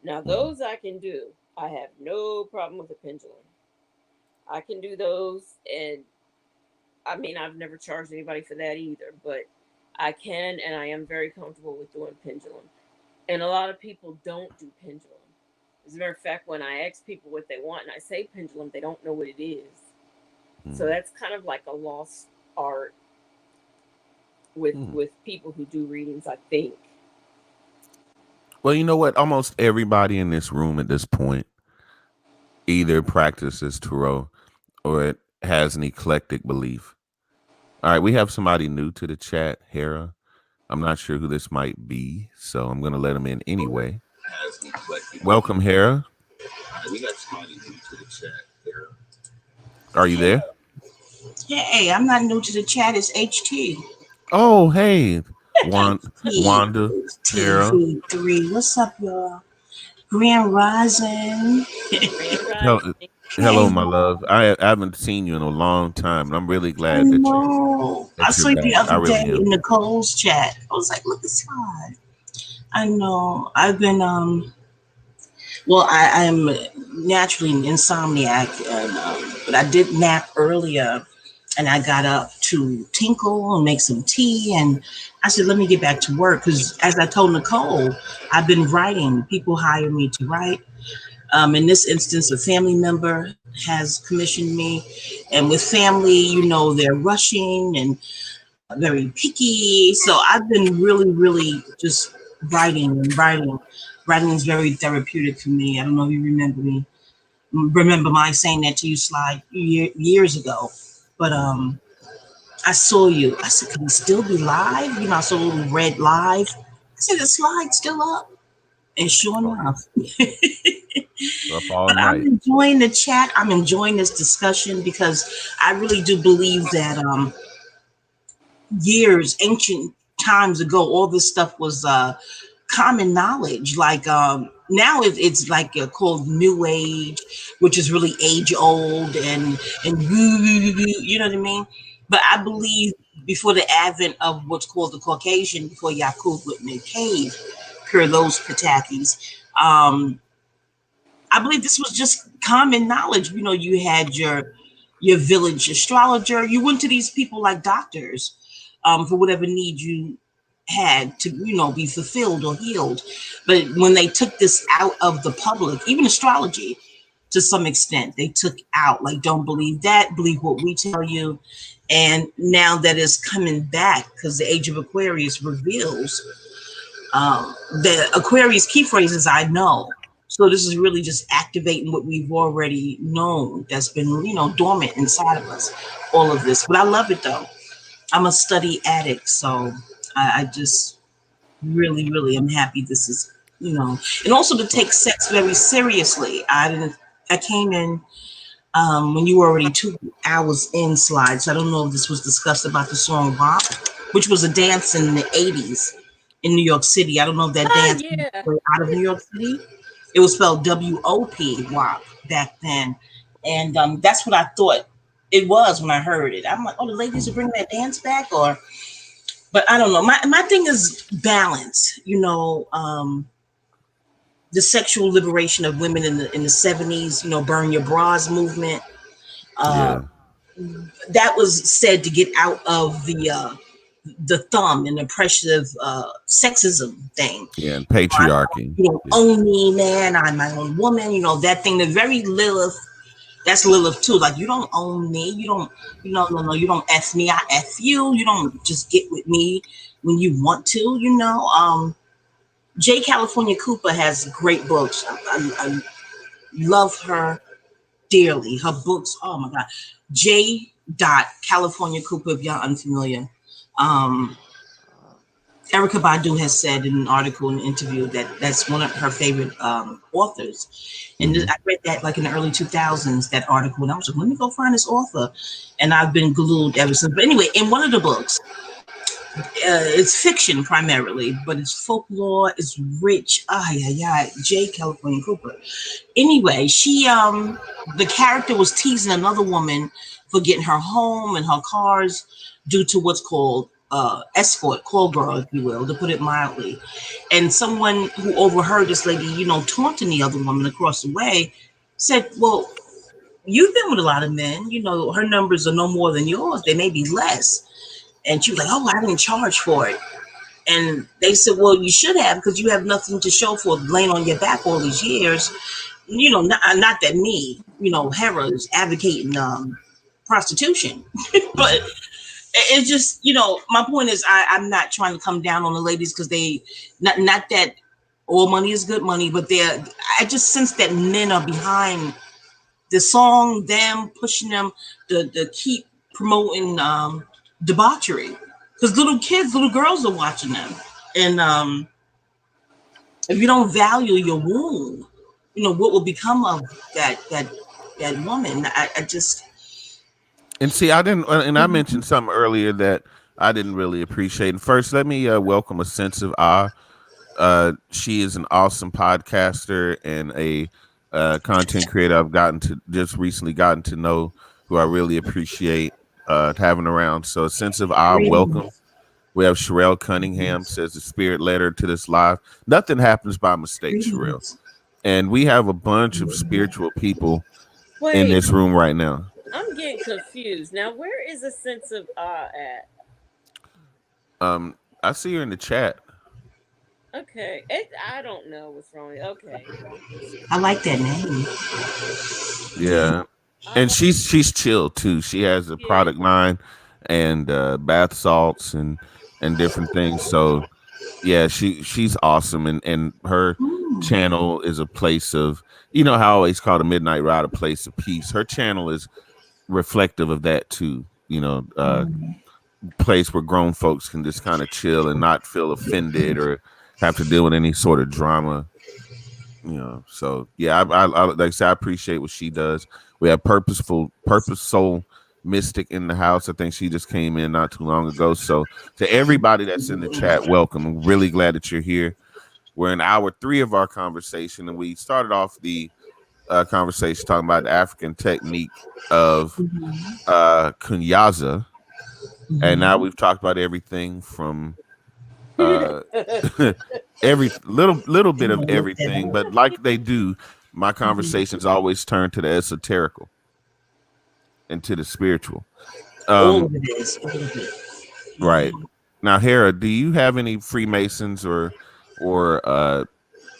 Now Hmm. those I can do. I have no problem with a pendulum. I can do those, and I mean I've never charged anybody for that either, but I can and I am very comfortable with doing pendulum. And a lot of people don't do pendulum. As a matter of fact, when I ask people what they want and I say pendulum, they don't know what it is. So Mm. that's kind of like a lost art with Mm. people who do readings, I think. Well, you know what? Almost everybody in this room at this point either practices tarot or it has an eclectic belief. All right, we have somebody new to the chat, Hera. I'm not sure who this might be, so I'm going to let him in anyway. Welcome, Hera. We got somebody new to the chat, Hera. Are you there? Hey, I'm not new to the chat. It's HT. Oh, hey, HT. Wanda, Hera. TV3. What's up, y'all? Grand Rising. Grand Hel- Rising. Hello, Hey, my love. I haven't seen you in a long time, and I'm really I glad know. I that you're saw you the back. I other day really am. in Nicole's chat. I was like, look at Slide. I know. I've been well, I am naturally an insomniac, and but I did nap earlier, and I got up to tinkle and make some tea, and I said, let me get back to work because, as I told Nicole, I've been writing. People hire me to write. In this instance, a family member has commissioned me, and with family, they're rushing and very picky. So I've been really, really just writing and writing. Writing is very therapeutic for me. I don't know if you remember my saying that to you, Slide, years ago. But I saw you. I said, can we still be live? I saw a little red live. I said, the slide's still up. And sure Oh yeah, enough. up all But I'm night. enjoying the chat. I'm enjoying this discussion because I really do believe that ancient times ago, all this stuff was common knowledge. Like now it's like called New Age, which is really age old and you know what I mean. But I believe before the advent of what's called the Caucasian, before Yakub went in the cave, per those Patakis, I believe this was just common knowledge. You had your village astrologer. You went to these people like doctors for whatever need you had to, be fulfilled or healed. But when they took this out of the public, even astrology, to some extent, they took out like, don't believe that, believe what we tell you. And now that is coming back because the age of Aquarius reveals the Aquarius key phrases I know. So this is really just activating what we've already known that's been, dormant inside of us, all of this. But I love it though. I'm a study addict, so I just really, really am happy this is, and also to take sex very seriously. I came in when you were already 2 hours in, Slide. So I don't know if this was discussed about the song WAP, which was a dance in the 80s in New York City. I don't know if that Ah, dance yeah. was out of New York City. It was spelled WOP, WAP, back then. And that's what I thought it was when I heard it. I'm like, oh, the ladies are bringing that dance back? But I don't know. My thing is balance, the sexual liberation of women in the 70s, burn your bras movement. Uh, Yeah, that was said to get out of the thumb and oppressive sexism thing. yeah, and patriarchy. You don't Yeah, own me, man. I'm my own woman. That thing. The very Lilith. That's Lilith too. Like you don't own me. You don't. No. You don't f me. I f you. You don't just get with me when you want to. J. California Cooper has great books. I love her dearly. Her books. Oh my God. J. California Cooper. If y'all unfamiliar. Um, Erica Badu has said in an article, in an interview, that that's one of her favorite authors. And hmm I read that like in the early 2000s, that article, and I was like, let me go find this author. And I've been glued ever since. But anyway, in one of the books, it's fiction primarily, but it's folklore, it's rich. Yeah. J. California Cooper. Anyway, the character was teasing another woman for getting her home and her cars due to what's called escort, call girl, if you will, to put it mildly. And someone who overheard this lady, taunting the other woman across the way, said, well, you've been with a lot of men, her numbers are no more than yours, they may be less. And she was like, oh, I didn't charge for it. And they said, well, you should have, because you have nothing to show for laying on your back all these years. Not that me, Hera is advocating prostitution, but it's just, my point is I'm not trying to come down on the ladies because they, not that all money is good money, but I just sense that men are behind the song, them pushing them to keep promoting debauchery, because little girls are watching them. And if you don't value your womb, what will become of that woman? I just. And see, I didn't, and I mentioned something earlier that I didn't really appreciate. And first, let me welcome a sense of Ah. She is an awesome podcaster and a content creator I've recently gotten to know, who I really appreciate having around. So, a sense of Ah, welcome. We have Sherelle Cunningham says the spirit led her to this live. Nothing happens by mistake, Sherelle. And we have a bunch of spiritual people in this room right now. I'm getting confused. Now, where is a sense of awe at? I see her in the chat. Okay. I don't know what's wrong. Okay. I like that name. Yeah. And she's chill too. She has a product line and bath salts and different things. So yeah, she's awesome, and her channel is a place of, how I always call the Midnight Ride a place of peace. Her channel is reflective of that too. Place where grown folks can just kind of chill and not feel offended or have to deal with any sort of drama. So yeah, I like I said, I appreciate what she does. We have Purpose Soul Mystic in the house. I think she just came in not too long ago. So to everybody that's in the chat, welcome. I'm really glad that you're here. We're in hour 3 of our conversation, and we started off the conversation talking about the African technique of Kunyaza, and now we've talked about everything from every little bit of everything, but like they do, my conversations always turn to the esoterical and to the spiritual. All of it is. Right. Now, Hera, do you have any Freemasons or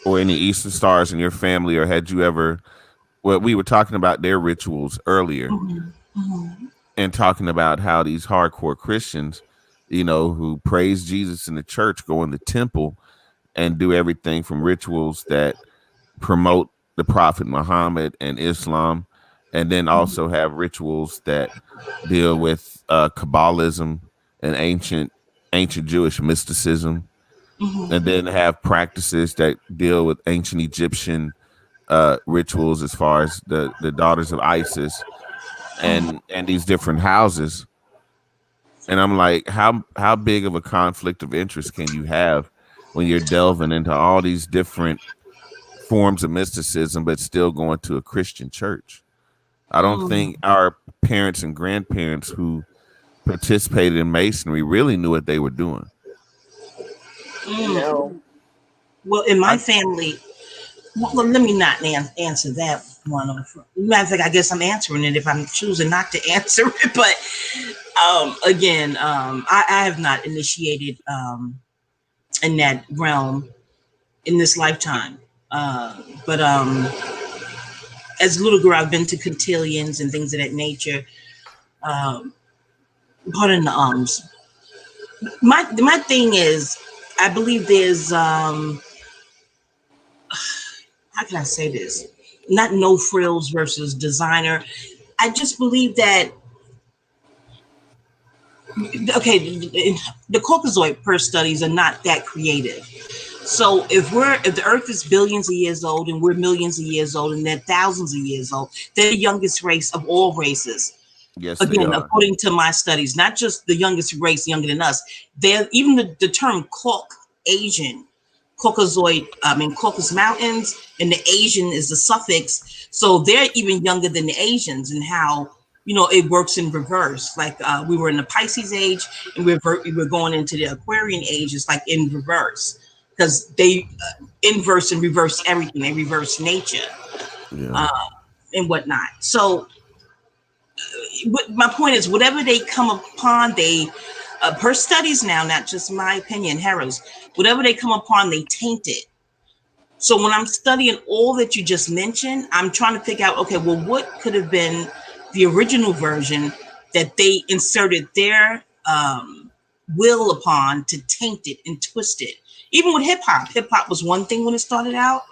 any Eastern Stars in your family, or had you ever? Well, we were talking about their rituals earlier, and talking about how these hardcore Christians, who praise Jesus in the church, go in the temple and do everything from rituals that promote the Prophet Muhammad and Islam, and then also have rituals that deal with Kabbalism and ancient Jewish mysticism, and then have practices that deal with ancient Egyptian rituals, as far as the daughters of Isis and these different houses. And I'm like, how big of a conflict of interest can you have when you're delving into all these different forms of mysticism, but still going to a Christian church? I don't think our parents and grandparents who participated in Masonry really knew what they were doing. No. Well, in my family, let me not answer that one. Matter of fact, I guess I'm answering it if I'm choosing not to answer it. But again, I have not initiated in that realm in this lifetime. But as a little girl, I've been to cotillions and things of that nature. Pardon the My thing is, I believe there's how can I say this? Not no frills versus designer. I just believe that the Caucasoid purse studies are not that creative. So if the Earth is billions of years old and we're millions of years old and they're thousands of years old, they're the youngest race of all races. Yes, again, according to my studies, not just the youngest race younger than us. They're even the term Caucasian, Caucasus Mountains, and the Asian is the suffix. So they're even younger than the Asians, and how it works in reverse. Like we were in the Pisces age, and we're going into the Aquarian age. It's like in reverse, because they inverse and reverse everything. They reverse nature and whatnot. So my point is, whatever they come upon, they per studies now, not just my opinion, Harris, whatever they come upon, they taint it. So when I'm studying all that you just mentioned, I'm trying to figure out, okay, well, what could have been the original version that they inserted their will upon to taint it and twist it. Even with hip hop was one thing when it started out.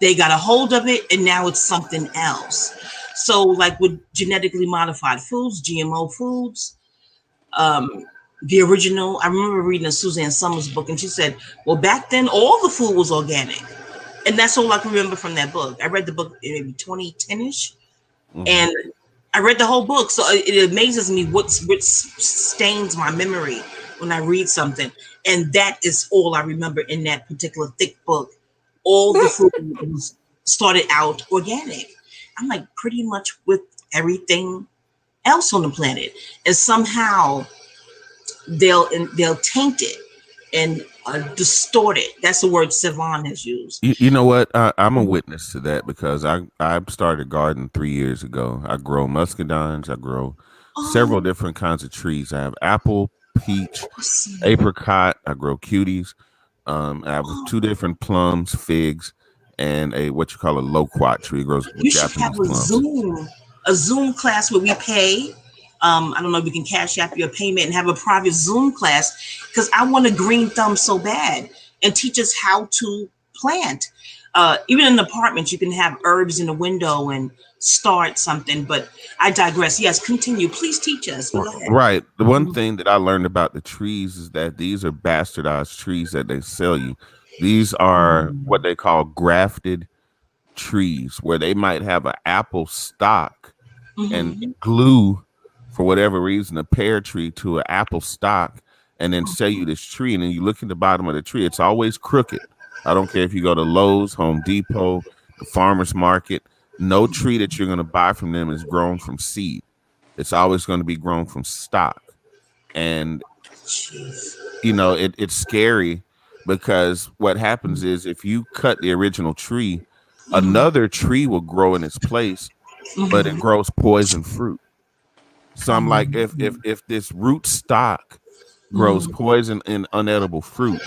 They got a hold of it and now it's something else. So like with genetically modified foods, GMO foods, the original, I remember reading a Suzanne Summers book and she said, well, back then all the food was organic. And that's all I can remember from that book. I read the book in maybe 2010-ish. And I read the whole book. So it amazes me what stains my memory when I read something. And that is all I remember in that particular thick book. All the food was started out organic. I'm like pretty much with everything else on the planet. And somehow they'll taint it and distort it. That's the word Savon has used. You know what? I'm a witness to that because I started gardening 3 years ago. I grow muscadines. I grow several different kinds of trees. I have apple, peach, apricot. I grow cuties. I have 2 different plums, figs, and a what you call a loquat tree. It grows You Japanese should have plums. a Zoom class where we pay. I don't know if we can cash out your payment and have a private Zoom class because I want a green thumb so bad and teach us how to plant. Even in apartments, you can have herbs in the window and start something. But I digress. Yes, continue. Please teach us. Go ahead. Right. The one thing that I learned about the trees is that these are bastardized trees that they sell you. These are what they call grafted trees, where they might have an apple stock and glue, for whatever reason, a pear tree to an apple stock and then sell you this tree. And then you look at the bottom of the tree, it's always crooked. I don't care if you go to Lowe's, Home Depot, the farmer's market. No tree that you're going to buy from them is grown from seed. It's always going to be grown from stock. And, you know, it's scary because what happens is if you cut the original tree, another tree will grow in its place, but it grows poison fruit. So I'm like, if this root stock grows poison and unedible fruit,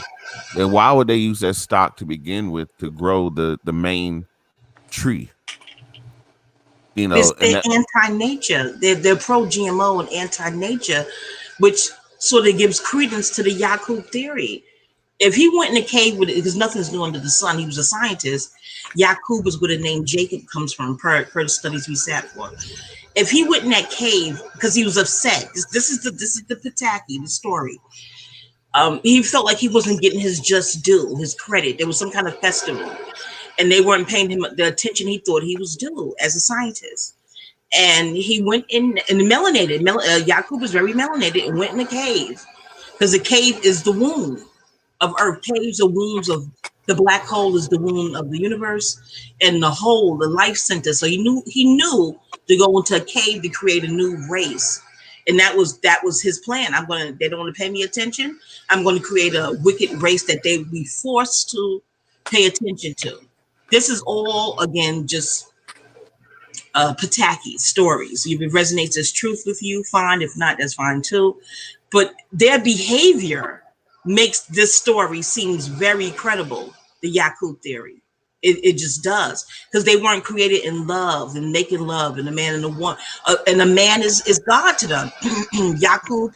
then why would they use that stock to begin with to grow the main tree? You know, They're anti-nature. They're pro-GMO and anti-nature, which sort of gives credence to the Yakub theory. If he went in a cave with it, because nothing's new under the sun, he was a scientist. Yakub is where the name Jacob comes from, per the studies we sat for. If he went in that cave because he was upset, this is the Pataki, the story. He felt like he wasn't getting his just due, his credit. There was some kind of festival, and they weren't paying him the attention he thought he was due as a scientist. And he went in and melanated. Yakub was very melanated and went in the cave because the cave is the womb of Earth. Caves are wombs of the black hole is the womb of the universe, and the hole, the life center. So he knew to go into a cave to create a new race. And that was his plan. They don't want to pay me attention. I'm going to create a wicked race that they will be forced to pay attention to. This is all, again, just Pataki stories. If it resonates as truth with you, fine. If not, that's fine too. But their behavior makes this story seems very credible, the Yakub theory. It just does, because they weren't created in love and making love, and a man and a woman, and a man is God to them. Yakub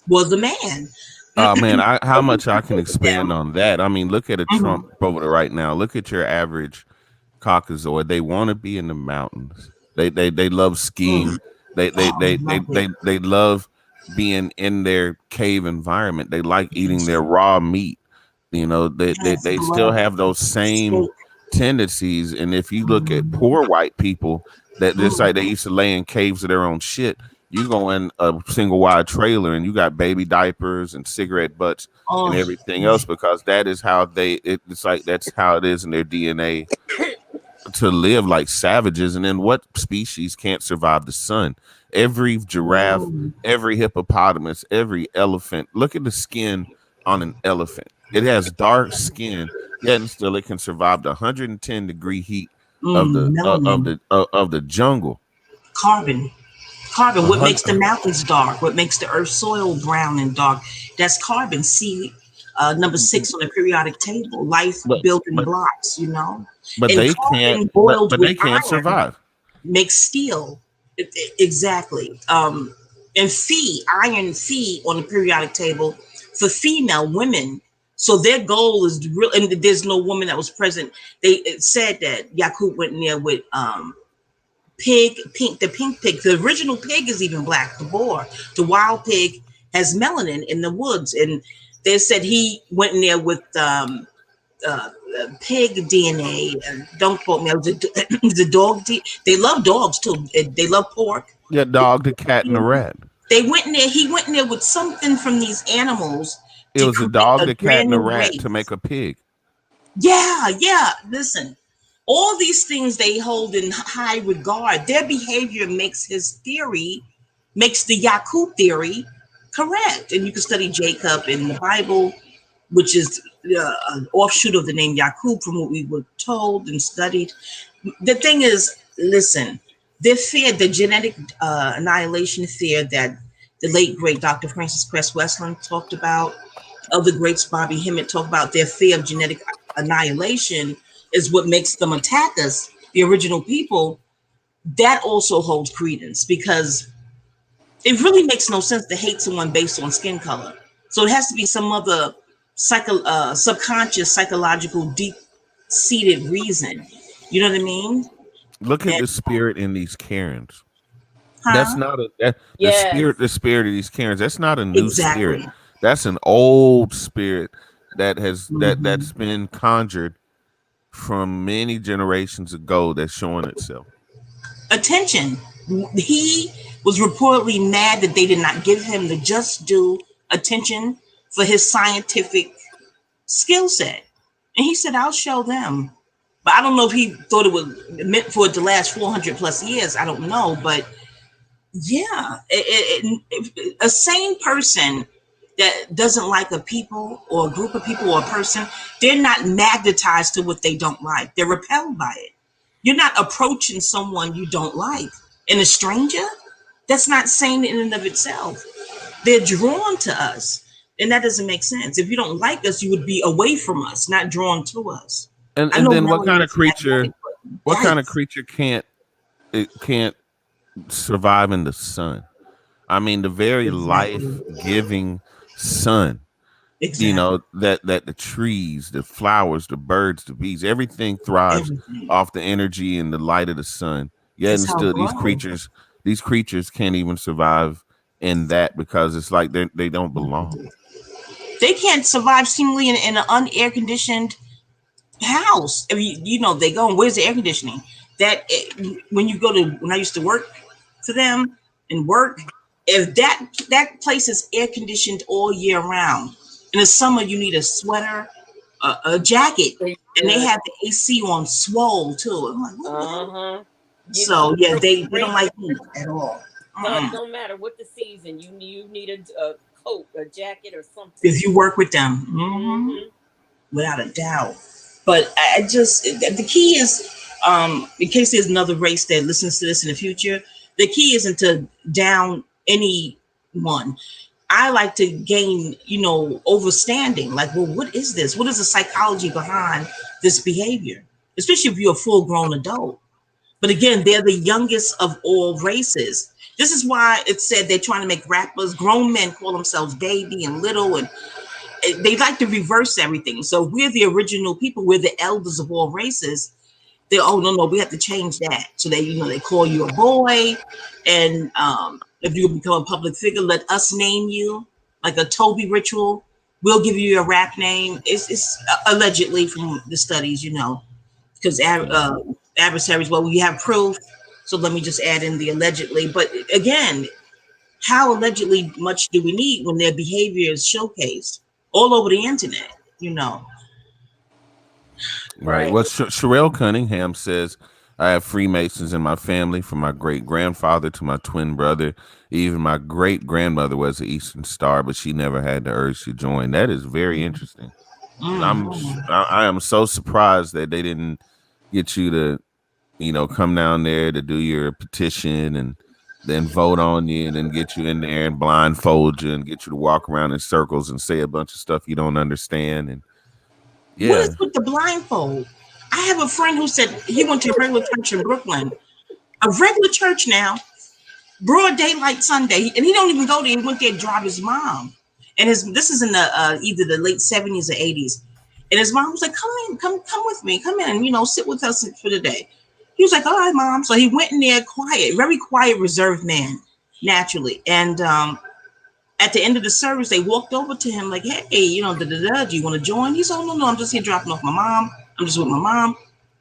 was a man. Man, how much I can expand on that. I mean, look at a Trump voter right now. Look at your average Caucasoid. They want to be in the mountains. They love skiing. They love being in their cave environment. They like eating their raw meat. You know, they still have those same tendencies. And if you look at poor white people, that just like they used to lay in caves of their own shit, you go in a single wide trailer and you got baby diapers and cigarette butts and everything else, because that is how it's like that's how it is in their DNA to live like savages. And then what species can't survive the sun? Every giraffe, every hippopotamus, every elephant. Look at the skin on an elephant. It has dark skin, yet and still it can survive the 110-degree heat of the jungle. Carbon Carbon. What makes the 100. mountains dark? What makes the earth soil brown and dark? That's carbon. See, number 6 on the periodic table. Life But building but blocks. You know, but and they can't. carbon But boiled but with they can't iron survive. makes steel. Exactly. And Phi, iron Phi on the periodic table for female women. So their goal is real, and there's no woman that was present. It said that Yakub went in there with the pink pig. The original pig is even black. The boar, the wild pig, has melanin in the woods, and they said he went in there with uh, pig DNA. Don't quote me. It was the dog. They love dogs too. They love pork. The dog, the cat, and the rat. They went in there. He went in there with something from these animals It to was the create dog, a the cat, brand and the new rat to race. make a pig. Yeah, yeah. Listen, all these things they hold in high regard. Their behavior makes his theory, makes the Yakub theory correct. And you can study Jacob in the Bible, which is an offshoot of the name Yakub, from what we were told and studied. The thing is, listen, their fear, the genetic annihilation fear that the late great Dr. Francis Cress Westland talked about, other greats, Bobby Hemmett, talk about their fear of genetic annihilation is what makes them attack us, the original people. That also holds credence because it really makes no sense to hate someone based on skin color. So it has to be some other subconscious, psychological, deep-seated reason. You know what I mean? Look at And, the spirit in these Karens. That's huh? not the Yes. spirit. The spirit of these Karens. That's not a new spirit. Exactly. That's an old spirit Hmm. that's been conjured from many generations ago. That's showing itself. Attention. He was reportedly mad that they did not give him the just due attention for his scientific skill set. And he said, I'll show them. But I don't know if he thought it was meant for it to last 400 plus years. I don't know. But yeah, a sane person that doesn't like a people or a group of people or a person, they're not magnetized to what they don't like. They're repelled by it. You're not approaching someone you don't like. And a stranger, that's not sane in and of itself. They're drawn to us. And that doesn't make sense. If you don't like us, you would be away from us, not drawn to us. I And know then melanin is magnetic, but what kind of yikes. creature can't survive in the sun? I mean, the very Exactly. life giving sun. You Exactly. know that the trees, the flowers, the birds, the bees, everything thrives Everything. off the energy and the light of the sun. Yet That's and how it still, grows. these creatures can't even survive in that because it's like they don't belong. They can't survive seemingly in an unair conditioned house. I mean, they go and where's the air conditioning? When you go to when I used to work for them and work, if that place is air conditioned all year round. In the summer, you need a sweater, a jacket, and they Yeah. have the AC on swole too. I'm like, what the hell? Uh-huh. You So yeah, so they don't great. like heat at all. So it Mm-mm. don't matter what the season, you need a coat, a jacket, or something. If you work with them, Mm-hmm. without a doubt. But I just the key is, in case there's another race that listens to this in the future, the key isn't to down anyone. I like to gain, overstanding. Like, well, what is this? What is the psychology behind this behavior? Especially if you're a full grown adult. But again, they're the youngest of all races. This is why it's said they're trying to make rappers, grown men call themselves baby and little, and they like to reverse everything. So we're the original people, we're the elders of all races. They, oh no, we have to change that. So they call you a boy, and if you become a public figure, let us name you like a Toby ritual. We'll give you a rap name. It's allegedly from the studies, because adversaries. Well, we have proof, so let me just add in the allegedly. But again, how allegedly much do we need when their behavior is showcased all over the internet? You know. Right. Right. Well, Sherelle Cunningham says, I have Freemasons in my family, from my great grandfather to my twin brother. Even my great grandmother was an Eastern Star, but she never had the urge to join. That is very interesting. Mhm. I am so surprised that they didn't get you to, come down there to do your petition and then vote on you and then get you in there and blindfold you and get you to walk around in circles and say a bunch of stuff you don't understand. And What is yeah, with the blindfold? I have a friend who said he went to a regular church in Brooklyn, a regular church now, broad daylight Sunday, and he don't even go there. He went there to drive his mom, and this is in the either the late 70s or 80s, and his mom was like, "Come in, come with me, come in, sit with us for the day." He was like, "All right, mom." So he went in there, quiet, very quiet, reserved man, naturally, and at the end of the service, they walked over to him like, "Hey, do you want to join?" He said, "Oh, no, I'm just here dropping off my mom. I'm just with my mom."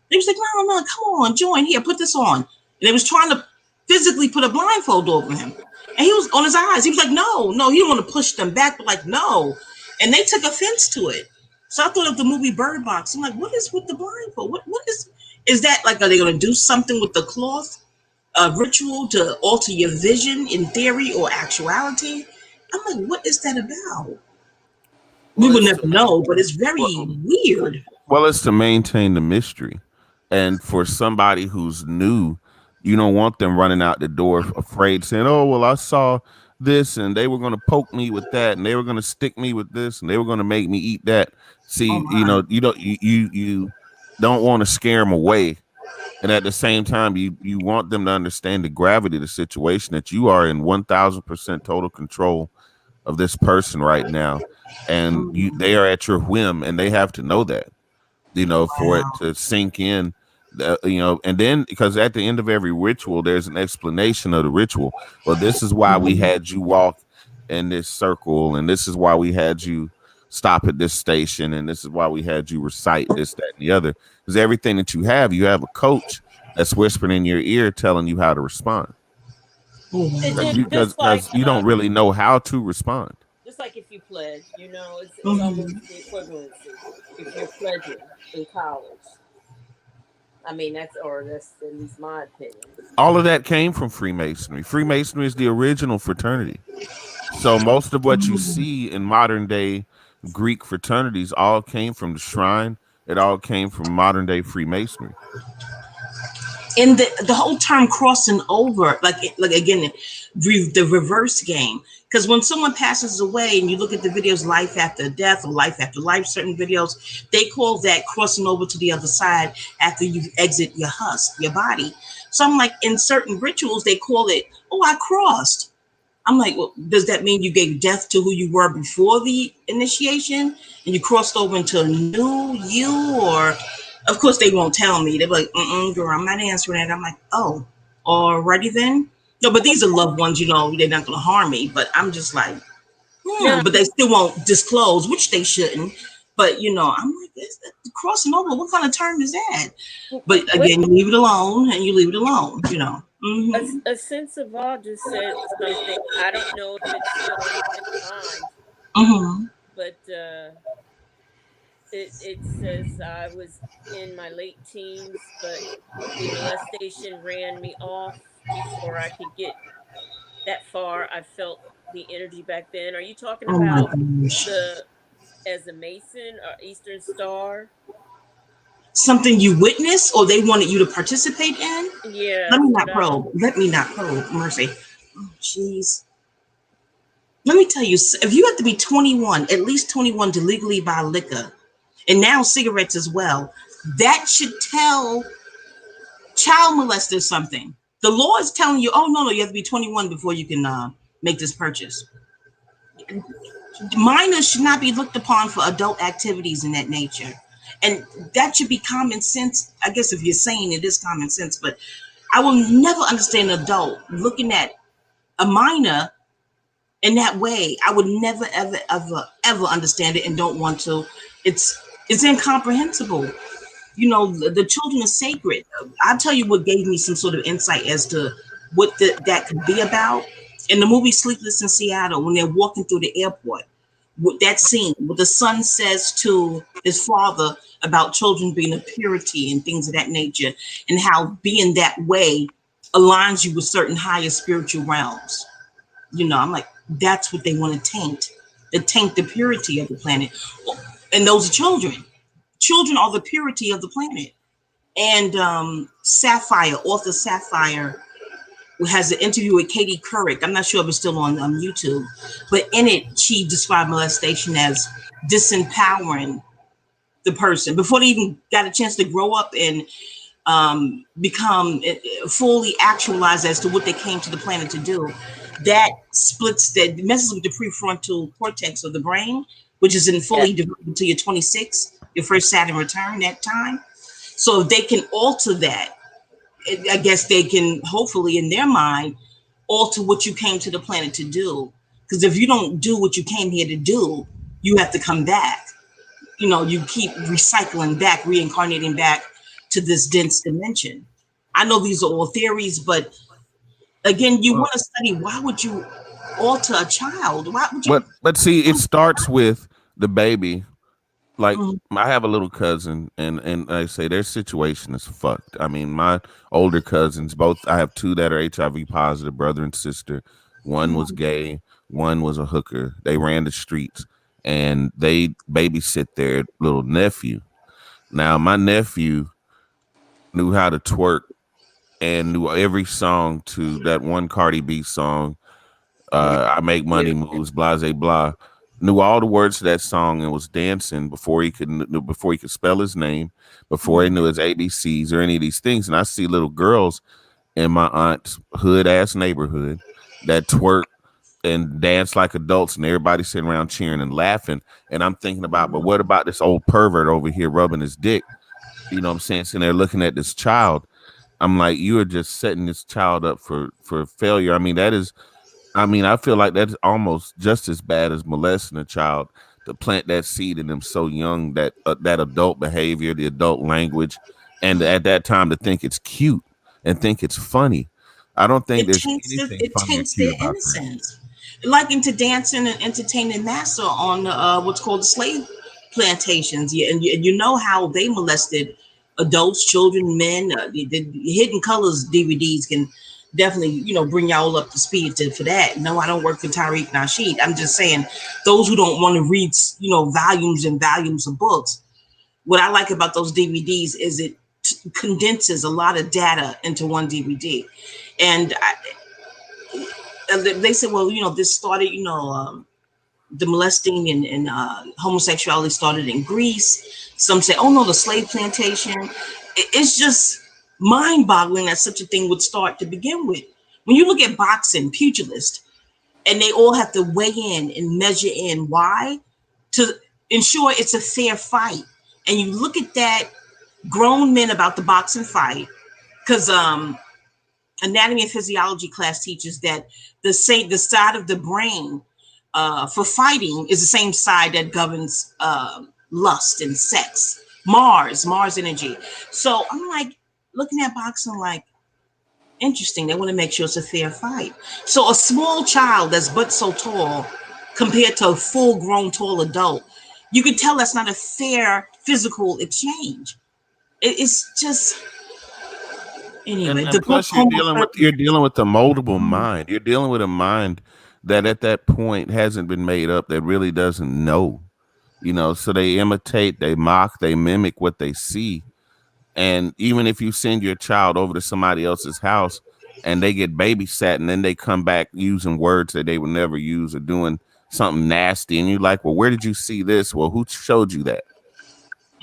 They was like, "No, no, come on, join here, put this on." And they was trying to physically put a blindfold over him. And he was on his eyes. He was like, no, no, he didn't want to push them back, but like, no. And they took offense to it. So I thought of the movie Bird Box. I'm like, what is with the blindfold? What is that like? Are they going to do something with the cloth? A ritual to alter your vision in theory or actuality? I'm like, what is that about? We well, will it's never to know, but it's very well, weird. it's to maintain the mystery, and for somebody who's new, you don't want them running out the door afraid, saying, "Oh, well, I saw this, and they were going to poke me with that, and they were going to stick me with this, and they were going to make me eat that." Oh See, my. you don't want to scare them away, and at the same time, you want them to understand the gravity of the situation, that you are in 1,000% total control of this person right now, and they are at your whim, and they have to know that, for it Wow. to sink in. And then, because at the end of every ritual, there's an explanation of the ritual. Well, this is why we had you walk in this circle, and this is why we had you stop at this station, and this is why we had you recite this, that, and the other. Because everything that you have a coach that's whispering in your ear, telling you how to respond. Oh, Because wow. you, because, because you don't really know how to respond. just like if you pledge, it's almost Mhm. the equivalency. If you're pledging in college, I mean that's at least my opinion. All of that came from Freemasonry. Freemasonry is the original fraternity. So most of what you see in modern day Greek fraternities all came from the shrine. It all came from modern day Freemasonry. And the whole term crossing over, like again, the reverse game. Because when someone passes away and you look at the videos, life after death or life after life, certain videos, they call that crossing over to the other side after you exit your husk, your body. So I'm like, in certain rituals, they call it, "Oh, I crossed." I'm like, well, does that mean you gave death to who you were before the initiation and you crossed over into a new you? Or, of course, they won't tell me. They're like, girl, I'm not answering that. I'm like, oh, alrighty then. No, but these are loved ones, they're not going to harm me. But I'm just like, Now, but they still won't disclose, which they shouldn't. But, I'm like, crossing over, what kind of term is that? But what again, you leave it alone and you leave it alone. a sense of awe just said something. I don't know if it's still in times, Hmm. but it says I was in my late teens, but the molestation ran me off before I could get that far. I felt the energy back then. Are you talking Oh my about gosh. the as a Mason or Eastern Star? Something you witnessed or they wanted you to participate in? Yeah, Let me that's what not I. probe. Let me not probe. Mercy. Oh, jeez. Let me tell you, if you have to be 21, at least 21 to legally buy liquor, and now cigarettes as well, that should tell child molesters something. The law is telling you, oh, no, no, you have to be 21 before you can make this purchase. Minors should not be looked upon for adult activities in that nature. And that should be common sense. I guess if you're saying it is common sense, but I will never understand an adult looking at a minor in that way. I would never, ever, ever, ever understand it and don't want to. It's incomprehensible. The children are sacred. I'll tell you what gave me some sort of insight as to what that could be about. In the movie Sleepless in Seattle, when they're walking through the airport, with that scene where the son says to his father about children being a purity and things of that nature, and how being that way aligns you with certain higher spiritual realms. I'm like, that's what they want to taint. To taint the purity of the planet. And those are children. Children are the purity of the planet. And Sapphire, author Sapphire, has an interview with Katie Couric. I'm not sure if it's still on YouTube, but in it, she described molestation as disempowering the person before they even got a chance to grow up and become fully actualized as to what they came to the planet to do. That splits, that messes with the prefrontal cortex of the brain, which is in Yeah. fully developed until you're 26, your first Saturn return that time. So if they can alter that, I guess they can hopefully in their mind alter what you came to the planet to do. Because if you don't do what you came here to do, you have to come back. You know, you keep recycling back, reincarnating back to this dense dimension. I know these are all theories, but again, you Well, want to study, why would you alter a child? Why would you? but see, it starts with the baby. Like Mm, I have a little cousin, and I say their situation is fucked. I mean, my older cousins, both I have two that are HIV positive, brother and sister. One was mm, gay, one was a hooker. They ran the streets, and they babysit their little nephew. Now, my nephew knew how to twerk and knew every song to that one Cardi B song, Yeah. I make money Yeah. moves, blah blah blah. Knew all the words to that song and was dancing before he could spell his name, before he mm. knew his ABCs or any of these things. And I see little girls in my aunt's hood ass neighborhood that twerk and dance like adults, and everybody sitting around cheering and laughing. And I'm thinking about, but what about this old pervert over here rubbing his dick? You know what I'm saying? Sitting there looking at this child. I'm like, you are just setting this child up for failure. I mean, that is, I mean, I feel like that's almost just as bad as molesting a child, to plant that seed in them so young, that that adult behavior, the adult language, and at that time to think it's cute and think it's funny. I don't think there's anything It funny or taints cute their about that. innocence. Like into dancing and entertaining massa on what's called the slave plantations. Yeah, and you know how they molested adults, children, men. The Hidden Colors DVDs can definitely, you know, bring y'all up to speed for that. No, I don't work for Tariq Nasheed. I'm just saying, those who don't want to read, you know, volumes and volumes of books, what I like about those DVDs is it condenses a lot of data into one DVD. And they said, well, you know, this started, you know, the molesting and homosexuality started in Greece. Some say, oh no, the slave plantation. It's just mind boggling that such a thing would start to begin with. When you look at boxing, pugilists, and they all have to weigh in and measure in. Why? To ensure it's a fair fight. And you look at that, grown men about the boxing fight, because anatomy and physiology class teaches that the side of the brain for fighting is the same side that governs lust and sex. Mars energy. So I'm like looking at boxing like, interesting. They want to make sure it's a fair fight. So a small child that's but so tall compared to a full grown tall adult, you can tell that's not a fair physical exchange. It's just, anyway, And the book plus Homo you're Sapiens. dealing with the moldable mind. You're dealing with a mind that at that point hasn't been made up, that really doesn't know. You know, so they imitate, they mock, they mimic what they see. And even if you send your child over to somebody else's house and they get babysat and then they come back using words that they would never use or doing something nasty, and you're like, well, where did you see this? Well, who showed you that?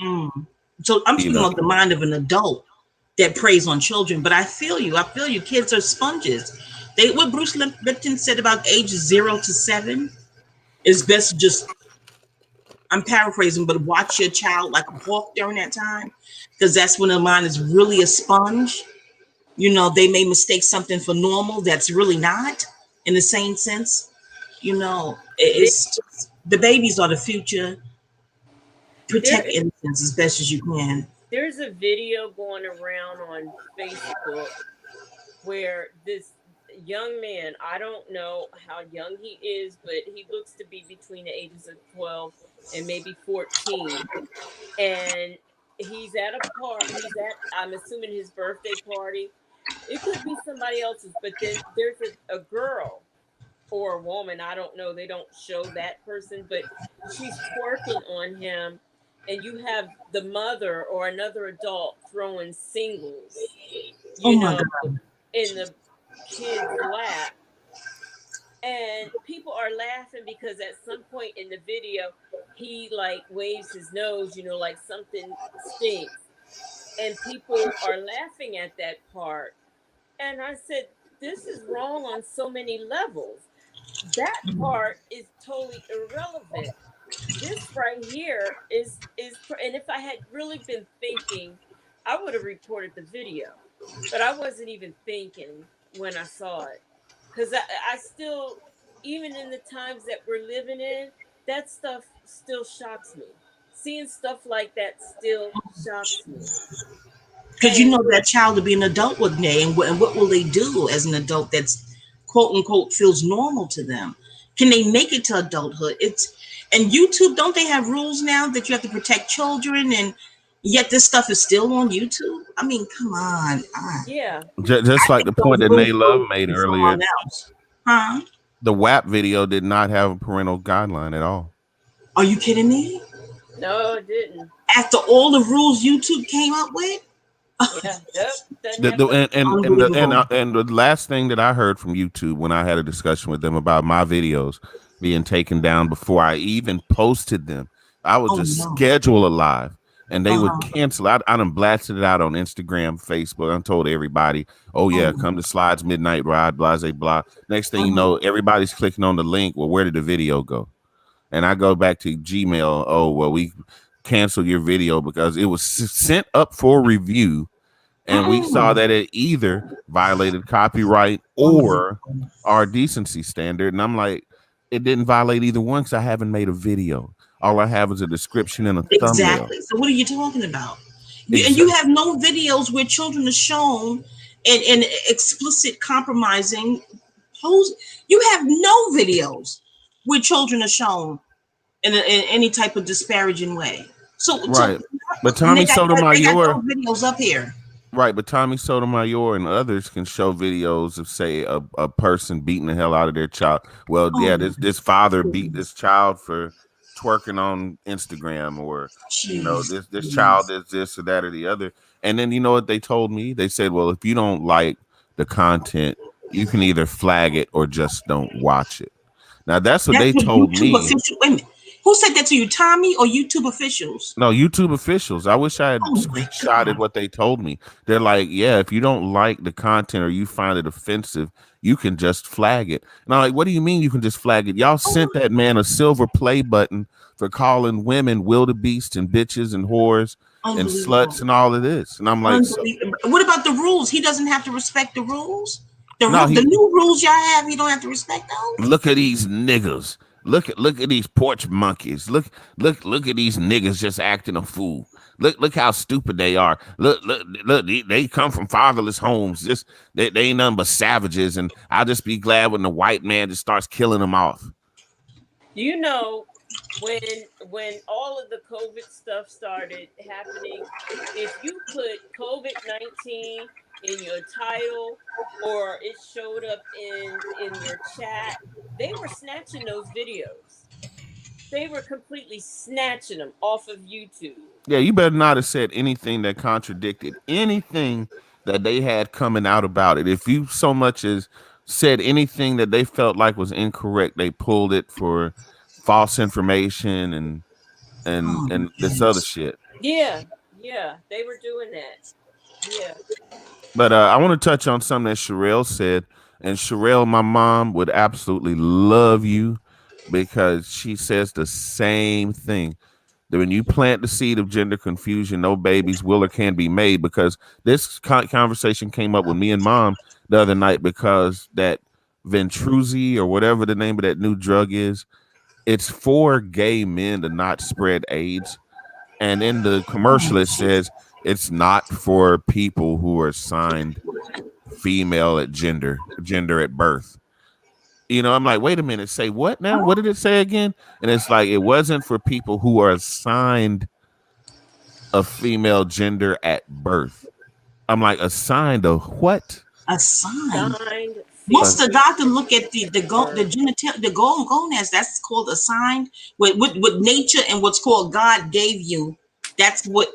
Mm. So I'm You speaking know, of the mind of an adult that preys on children. But I feel you. I feel you. Kids are sponges. They, what Bruce Lipton said about ages 0 to 7 is best to just, I'm paraphrasing, but watch your child like a hawk during that time, because that's when the mind is really a sponge. You know, they may mistake something for normal that's really not in the same sense. You know, There, it's just, the babies are the future. there Protect innocence as best as you can. there's a video going around on Facebook where this young man, I don't know how young he is, but he looks to be between the ages of 12 and maybe 14. And he's at a part, he's at, I'm assuming his birthday party. It could be somebody else's, but then there's a girl or a woman, I don't know, they don't show that person, but she's twerking on him, and you have the mother or another adult throwing singles, Oh you my know, God. in the kid's lap, and people are laughing because at some point in the video he like waves his nose, like something stinks, and people are laughing at that part. And I said, this is wrong on so many levels. That part is totally irrelevant. This right here and if I had really been thinking, I would have reported the video. But I wasn't even thinking when I saw it. Because I still, even in the times that we're living in, that stuff still shocks me. Seeing stuff like that still shocks me. Because you And know that child to be an adult one day, and what will they do as an adult that's quote unquote feels normal to them? Can they make it to adulthood? And YouTube, don't they have rules now that you have to protect children, and yet this stuff is still on YouTube? I mean, come on. yeah, Just I like think the those point that rules Nay Love will made be earlier, someone else. Huh? the WAP video did not have a parental guideline at all. Are you kidding me? no, it didn't. After all the rules YouTube came up with? Yeah, nope, doesn't The, have the, no. and the last thing that I heard from YouTube when I had a discussion with them about my videos being taken down before I even posted them, I would Oh just no. schedule a live and they would Uh-huh. cancel. I done blasted it out on Instagram, Facebook. I told everybody, oh yeah, Oh, come to Slides Midnight Ride, blah, blah, blah. Next thing you uh-huh. know, everybody's clicking on the link. Well, where did the video go? And I go back to Gmail. Oh, well, we canceled your video because it was sent up for review and we saw Mm-mm. that it either violated copyright Oh my or goodness. our decency standard. And I'm like, it didn't violate either one because I haven't made a video. All I have is a description and a thumbnail. Exactly. So what are you talking about? And you Exactly. have no videos where children are shown in explicit compromising pose. You have no videos where children are shown in any type of disparaging way. So Right. But and Tommy they got Sotomayor, those videos up here. right. But Tommy Sotomayor and others can show videos of, say, a person beating the hell out of their child. Well, yeah, Oh, this father beat this child for twerking on Instagram, or jeez. this child is this or that or the other. And then you know what they told me? They said, well, if you don't like the content, you can either flag it or just don't watch it. Now that's what That's they what told YouTube me. officials. Wait a minute. Who said that to you, Tommy or YouTube officials? No, YouTube officials. I wish I had Oh my screenshotted God. what they told me. They're like, yeah, if you don't like the content or you find it offensive, you can just flag it. And I'm like, what do you mean you can just flag it? Y'all Oh, sent that man a silver play button for calling women wildebeest and bitches and whores and unbelievable. sluts and all of this. And I'm like, so, Unbelievable. What about the rules? He doesn't have to respect the rules. no, The he new rules y'all have, he don't have to respect those. look at these niggas. Look at these porch monkeys. Look at these niggas just acting a fool. Look how stupid they are. Look. They come from fatherless homes. Just they ain't nothing but savages. And I'll just be glad when the white man just starts killing them off. You know, when all of the COVID stuff started happening, if you put COVID-19 in your title or it showed up in your chat, they were snatching those videos. They were completely snatching them off of YouTube. Yeah, you better not have said anything that contradicted anything that they had coming out about it. If you so much as said anything that they felt like was incorrect, they pulled it for false information and Oh my this other goodness. shit. Yeah, yeah, they were doing that. Yeah. But I want to touch on something that Sherelle said. And Sherelle, my mom, would absolutely love you because she says the same thing. That when you plant the seed of gender confusion, no babies will or can be made. Because this conversation came up with me and mom the other night because that Ventruzzi or whatever the name of that new drug is, it's for gay men to not spread AIDS. And in the commercial, Oh, it says it's not for people who are assigned female at gender at birth. I'm like, wait a minute, say what now? What did it say again? And it's like, it wasn't for people who are assigned a female gender at birth. I'm like, assigned a what? assigned. Signed Most of the female doctor look at the birth. genital the gonads. That's called assigned. What nature and what's called God gave you. That's what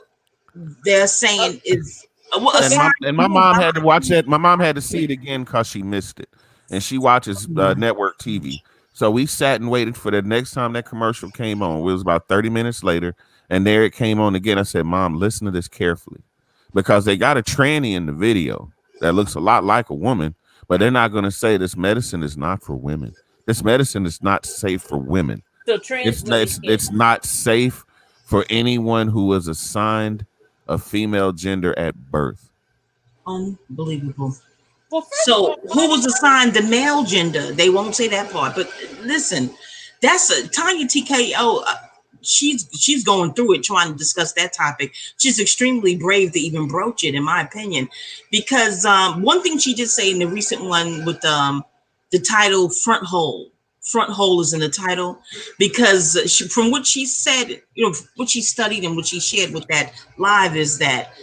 they're Uh, saying is. Well, a So sign. And my mom had to watch that. My mom had to see it again because she missed it, and she watches network TV. So we sat and waited for the next time that commercial came on. It was about 30 minutes later, and there it came on again. I said, "Mom, listen to this carefully," because they got a tranny in the video that looks a lot like a woman, but they're not going to say this medicine is not for women. This medicine is not safe for women. trans women can't. It's not safe for anyone who was assigned a female gender at birth. Unbelievable. Well, first of So all, who why was why assigned the male gender? They won't say that part. But listen, that's a Tanya TKO. She's going through it trying to discuss that topic. She's extremely brave to even broach it, in my opinion, because one thing she did say in the recent one with the title "Front Hole." Front hole is in the title because from what she said, what she studied and what she shared with that live is that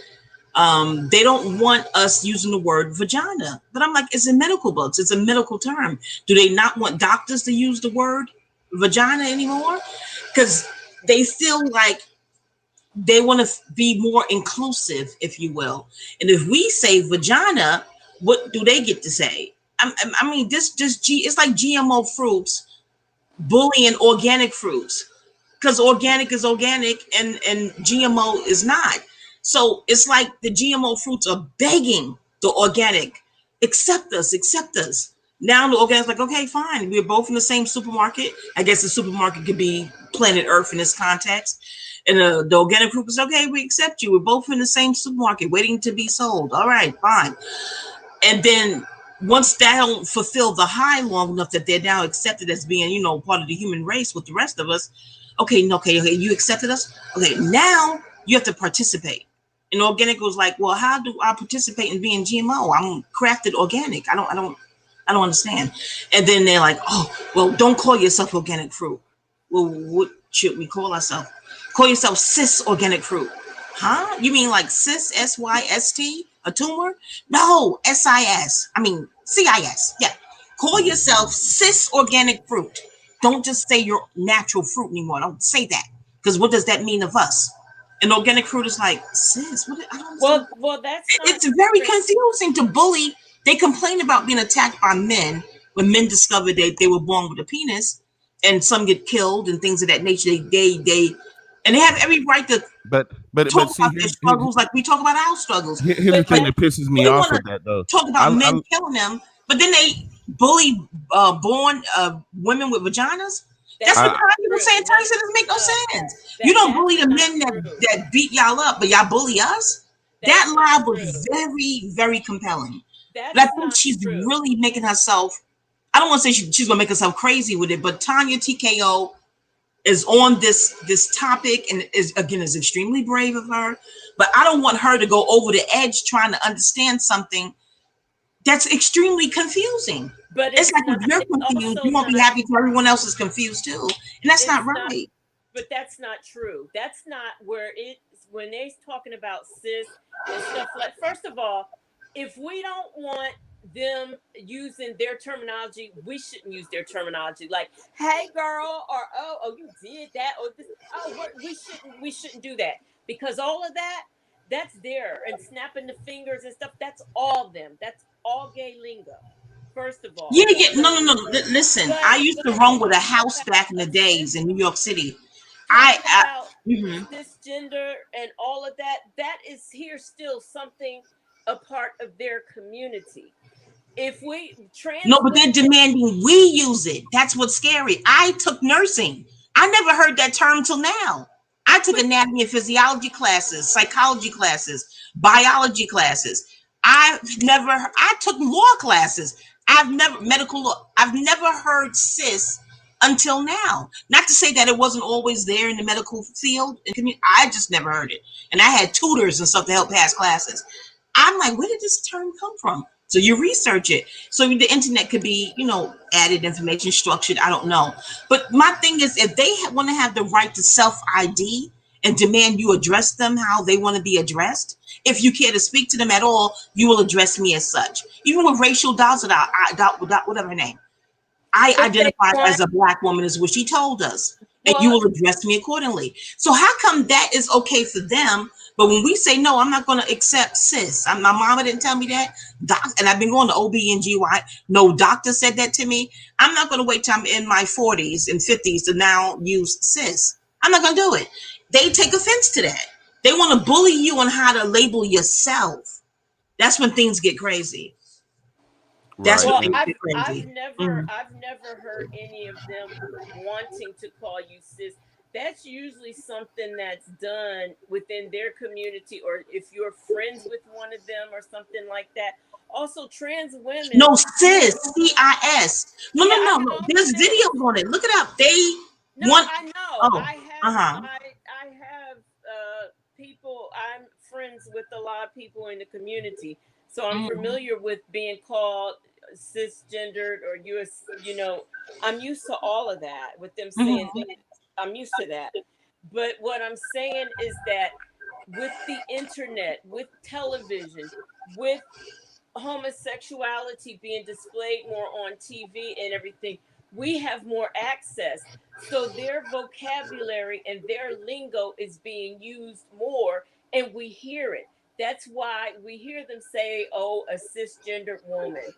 they don't want us using the word vagina. But I'm like, it's in medical books. It's a medical term. Do they not want doctors to use the word vagina anymore? Because they feel like they want to be more inclusive, if you will. And if we say vagina, what do they get to say? I mean, it's like GMO fruits bullying organic fruits because organic is organic and GMO is not. So it's like the GMO fruits are begging the organic, accept us. Now the organic's like, okay, fine. We're both in the same supermarket. I guess the supermarket could be planet Earth in this context. And the organic group is okay. We accept you. We're both in the same supermarket, waiting to be sold. All right, fine. And then once that don't fulfill the high long enough that they're now accepted as being, part of the human race with the rest of us, okay, you accepted us. Okay, now you have to participate. And organic was like, well, how do I participate in being GMO? I'm crafted organic. I don't understand. And then they're like, oh, well, don't call yourself organic fruit. Well, what should we call ourselves? Call yourself cis organic fruit. Huh? You mean like cis, SYST, a tumor? No, SIS. I mean, CIS. Yeah. Call yourself cis organic fruit. Don't just say you're natural fruit anymore. Don't say that. Because what does that mean of us? And organic fruit is like, sis, what? I don't understand. well, that's not It's very trans. confusing to bully. They complain about being attacked by men when men discover that they were born with a penis, and some get killed and things of that nature. And they have every right to But talk see, about their struggles like we talk about our struggles. here's the But thing that that pisses me They off want with to that though. talk about men killing them, but then they bully born women with vaginas. That's that's what I, not Tanya was true. saying. No, Tanya said it doesn't make no no, sense. You don't that's bully the not men true. that beat y'all up, but y'all bully us. That's That not lie true. was very, very compelling. But I That's think not she's true. really making herself, I don't want to say she's going to make herself crazy with it, but Tanya TKO is on this topic and is extremely brave of her. But I don't want her to go over the edge trying to understand something that's extremely confusing. But It's it's like not. if you're It's confused, also you won't be not. happy till everyone else is confused too. And that's not It's not. right. But that's not true. That's not where it. When they're talking about cis and stuff like. First of all, if we don't want them using their terminology, we shouldn't use their terminology. Like, "Hey, girl," or "Oh, you did that," or this. Oh, we shouldn't do that because all of that. That's there and snapping the fingers and stuff. That's all them. That's all gay lingo. First of all, Yeah. but No. Listen, but I used but to run with a talking house about back in the a days cis in New York City. talking about Mhm. cisgender and all of that, that is here still something a part of their community. If we No, trans but they're women, demanding we use it. That's what's scary. I took nursing. I never heard that term till now. I took but anatomy and physiology classes, psychology classes, biology classes. I took law classes. I've never, medical law. I've never heard cis until now. Not to say that it wasn't always there in the medical field. I just never heard it. And I had tutors and stuff to help pass classes. I'm like, where did this term come from? So you research it. So the internet could be, added information, structured. I don't know. But my thing is, if they want to have the right to self ID and demand you address them how they want to be addressed, if you care to speak to them at all, you will address me as such. Even with Rachel Dolezal, whatever her name, I but they identify want as a Black woman, is what she told us. and you Well, will address me accordingly. So how come that is okay for them? But when we say no, I'm not going to accept cis. My mama didn't tell me that. And I've been going to OB/GY. No doctor said that to me. I'm not going to wait till I'm in my 40s and 50s to now use cis. I'm not going to do it. They take offense to that. They want to bully you on how to label yourself. That's when things get crazy. That's Right. when well, things And get crazy. Mhm. I've never heard any of them wanting to call you sis. That's usually something that's done within their community, or if you're friends with one of them or something like that. Also, trans women, No, you, cis, CIS. No, yeah, no, I no, no. know There's cis. videos on it. Look it up. They No, want. I know. Oh, uh huh. I have people. I'm friends with a lot of people in the community, so I'm Mm-hmm. familiar with being called cisgendered or US. I'm used to all of that. With them saying Mm-hmm. that, I'm used to that. But what I'm saying is that with the internet, with television, with homosexuality being displayed more on TV and everything, we have more access. So their vocabulary and their lingo is being used more, and we hear it. That's why we hear them say, "Oh, a cisgendered woman."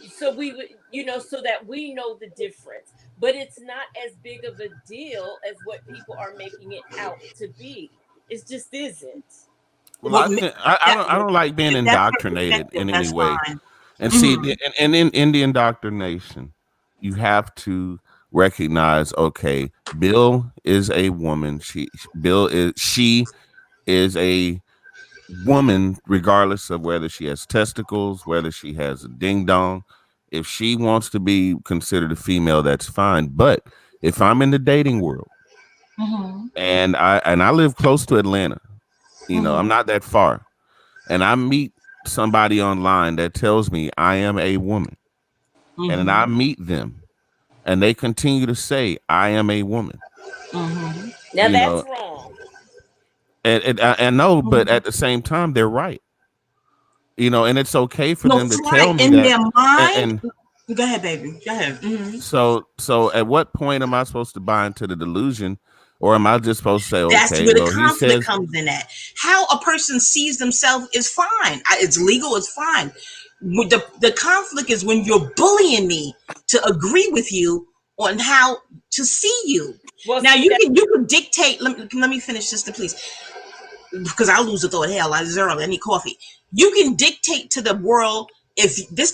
So we would, so that we know the difference. But it's not as big of a deal as what people are making it out to be. It just isn't. well, Well, I think I that, don't like being if that's your indoctrinated perspective, in any that's way. fine. And see, Mm-hmm. in the indoctrination, you have to recognize, okay, Bill is a woman. She is a woman, regardless of whether she has testicles, whether she has a ding dong. If she wants to be considered a female, that's fine. But if I'm in the dating world Mm-hmm. and I live close to Atlanta, I'm Mm-hmm. not that far, and I meet somebody online that tells me I am a woman, and then I Mm-hmm. meet them and they continue to say I am a woman, Mm-hmm. Now you that's know, wrong. and I know, but Mm-hmm. at the same time, they're right, and it's okay for No, them to it's tell right me in that. their and, mind. and Go ahead, baby. Go ahead. Mm-hmm. so at what point am I supposed to buy into the delusion, or am I just supposed to say, That's okay, where the well, he conflict says, comes in at. How a person sees themselves is fine. It's legal, it's fine. The conflict is when you're bullying me to agree with you on how to see you. Well, Now see that. you can dictate. Let me finish this, please, because I'll lose the thought. Hell, it's early. I need coffee. You can dictate to the world. If this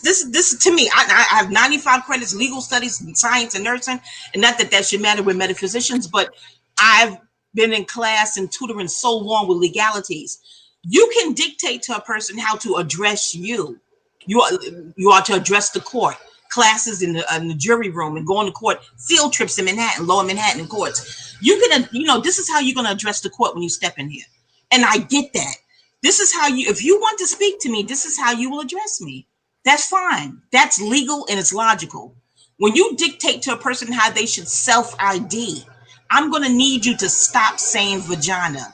to me, I have 95 credits, legal studies, science, and nursing, and not that that should matter with metaphysicians, but I've been in class and tutoring so long with legalities. You can dictate to a person how to address you. You are, you are to address the court, classes in the jury room, and going to court, field trips in Manhattan, lower Manhattan courts. You can, this is how you're going to address the court when you step in here. And I get that. This is how if you want to speak to me, this is how you will address me. That's fine. That's legal and it's logical. When you dictate to a person how they should self ID, I'm going to need you to stop saying vagina,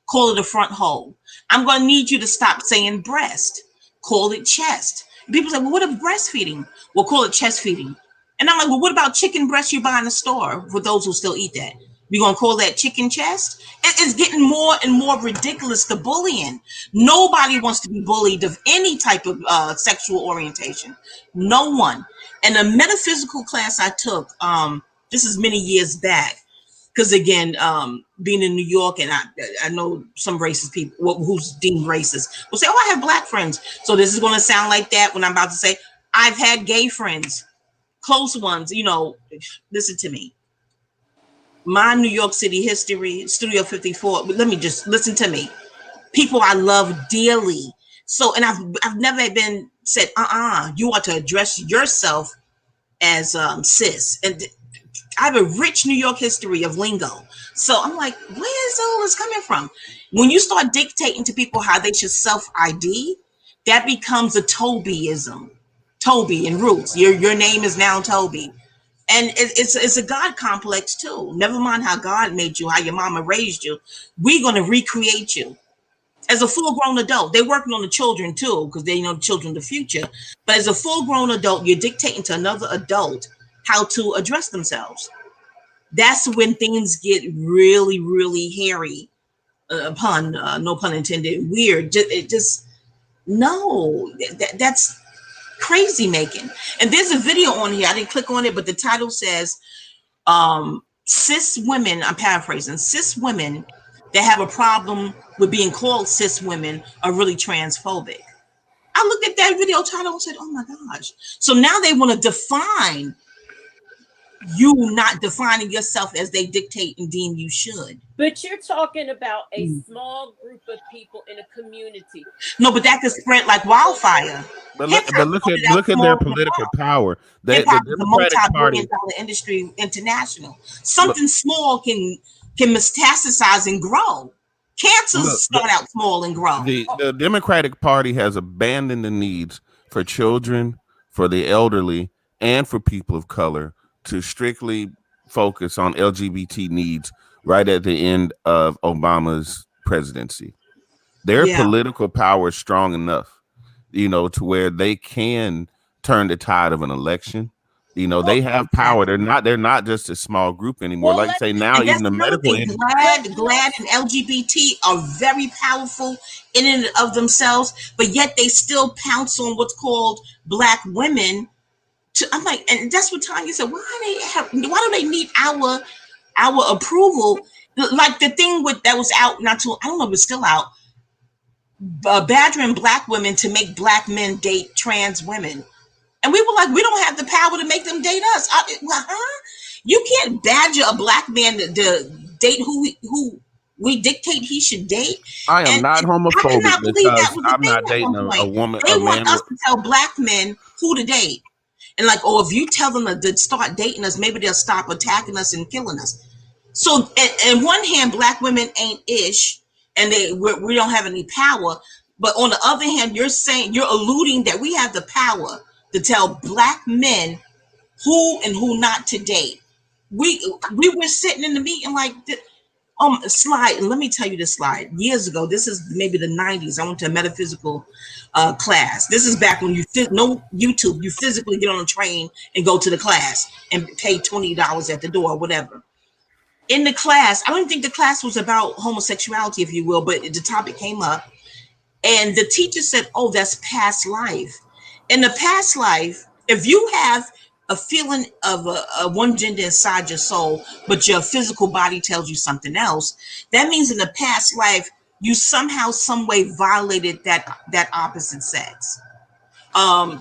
call it a front hole. I'm going to need you to stop saying breast, call it chest. People say, well, what if breastfeeding? We'll call it chest feeding. And I'm like, well, what about chicken breast you buy in the store for those who still eat that? We gonna call that chicken chest? It's getting more and more ridiculous. The bullying. Nobody wants to be bullied of any type of sexual orientation. No one. And a metaphysical class I took, this is many years back, because again, being in New York, and I know some racist people who's deemed racist will say, "Oh, I have black friends." So this is going to sound like that when I'm about to say, "I've had gay friends, close ones." Listen to me. My New York City history, Studio 54. Let me just listen to me. People I love dearly. So, and I've never been said, you ought to address yourself as cis. And I have a rich New York history of lingo. So I'm like, where is all this coming from? When you start dictating to people how they should self ID, that becomes a Tobyism. Toby and roots. Your name is now Toby. And it's a God complex too. Never mind how God made you, how your mama raised you. We're going to recreate you as a full grown adult. They're working on the children too, because they know the children the future. But as a full grown adult, you're dictating to another adult how to address themselves. that's when things get really, really hairy. No pun intended, weird. It just no, that's crazy making. And there's a video on here. I didn't click on it, but the title says, cis women, I'm paraphrasing, cis women that have a problem with being called cis women are really transphobic. I looked at that video title and said, oh my gosh. So now they want to define you, not defining yourself as they dictate and deem you should. But you're talking about a small group of people in a community. No, but that could spread like wildfire. But look at their political power. The Democratic Party, multi-billion-dollar industry, international. Something small can metastasize and grow. Cancers start out small and grow. The Democratic Party has abandoned the needs for children, for the elderly, and for people of color to strictly focus on LGBT needs right at the end of Obama's presidency. Their political power is strong enough, to where they can turn the tide of an election. They have power. They're not just a small group anymore. Like say now, even the medical industry. GLAAD and LGBT are very powerful in and of themselves, but yet they still pounce on what's called Black women. I'm like, and that's what Tanya said. Why do they need our approval? Like the thing that was out I don't know if it's still out. Badgering Black women to make Black men date trans women. And we were like, we don't have the power to make them date us. You can't badger a Black man to date who we dictate he should date. I am not homophobic because I'm not dating a woman. They want us to tell Black men who to date. And like, if you tell them to start dating us, maybe they'll stop attacking us and killing us. So on one hand, Black women ain't ish, and we don't have any power. But on the other hand, you're alluding that we have the power to tell Black men who and who not to date. We were sitting in the meeting like, slide. And let me tell you this slide. Years ago, this is maybe the 90s. I went to a metaphysical class. This is back when no YouTube. You physically get on a train and go to the class and pay $20 at the door or whatever. In the class, I don't think the class was about homosexuality, if you will, but the topic came up. And the teacher said, oh, that's past life. In the past life, if you have a feeling of a one gender inside your soul, but your physical body tells you something else, that means in the past life, you somehow, some way violated that opposite sex.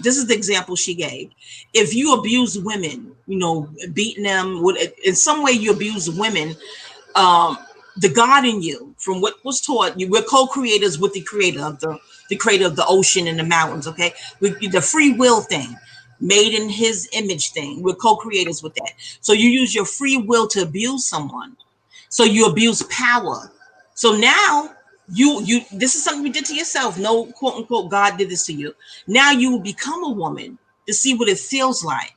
This is the example she gave. If you abuse women, beating them, in some way you abuse women, the God in you, from what was taught, we're co-creators with the creator of the ocean and the mountains, okay? The free will thing, made in his image thing, we're co-creators with that. So you use your free will to abuse someone. So you abuse power. So now this is something you did to yourself. No, quote unquote, God did this to you. Now you will become a woman to see what it feels like,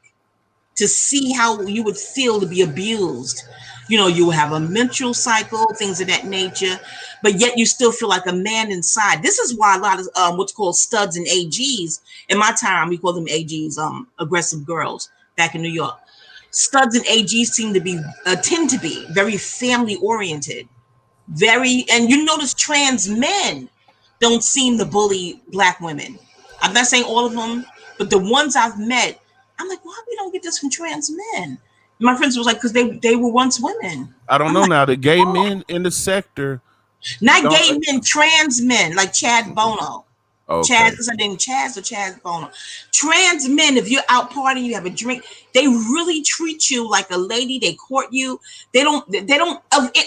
to see how you would feel to be abused. You will have a menstrual cycle, things of that nature, but yet you still feel like a man inside. This is why a lot of what's called studs and AGs, in my time, we call them AGs, aggressive girls back in New York. Studs and AGs tend to be very family oriented, and you notice trans men don't seem to bully Black women. I'm not saying all of them, but the ones I've met, I'm like, why we don't get this from trans men? My friends was like, because they were once women. I don't know now. The gay men in the sector. Not gay men, trans men, like Chad Bono. Okay. Chaz Bono. Trans men, if you're out partying, you have a drink, they really treat you like a lady. They court you. They don't,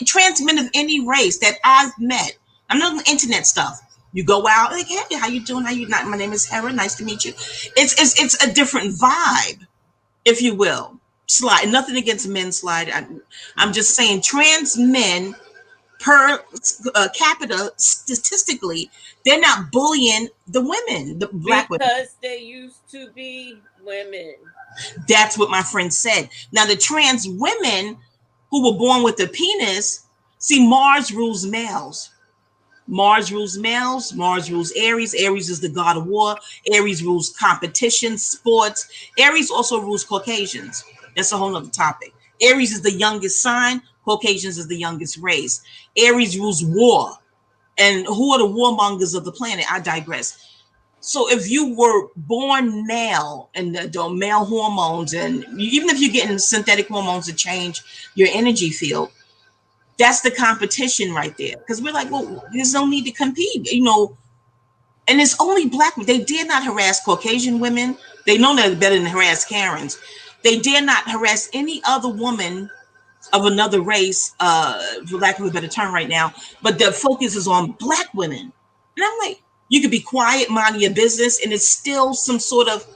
trans men of any race that I've met. I'm not on the internet stuff. You go out, like, hey, how you doing? How you not? My name is Hera. Nice to meet you. It's a different vibe, if you will. Slide. Nothing against men slide. I'm just saying trans men per capita, statistically, they're not bullying the women, the Black women. Because they used to be women. That's what my friend said. Now, the trans women who were born with a penis, see, Mars rules males. Mars rules males. Mars rules Aries. Aries is the god of war. Aries rules competition, sports. Aries also rules Caucasians. That's a whole nother topic. Aries is the youngest sign. Caucasians is the youngest race. Aries rules war. And who are the warmongers of the planet? I digress. So if you were born male and the male hormones, and even if you're getting synthetic hormones to change your energy field, that's the competition right there. Because we're like, well, there's no need to compete, and it's only black. They dare not harass Caucasian women. They know they're better than harass Karens. They dare not harass any other woman of another race, for lack of a better term right now, but the focus is on black women. And I'm like, you could be quiet, mind your business, and it's still some sort of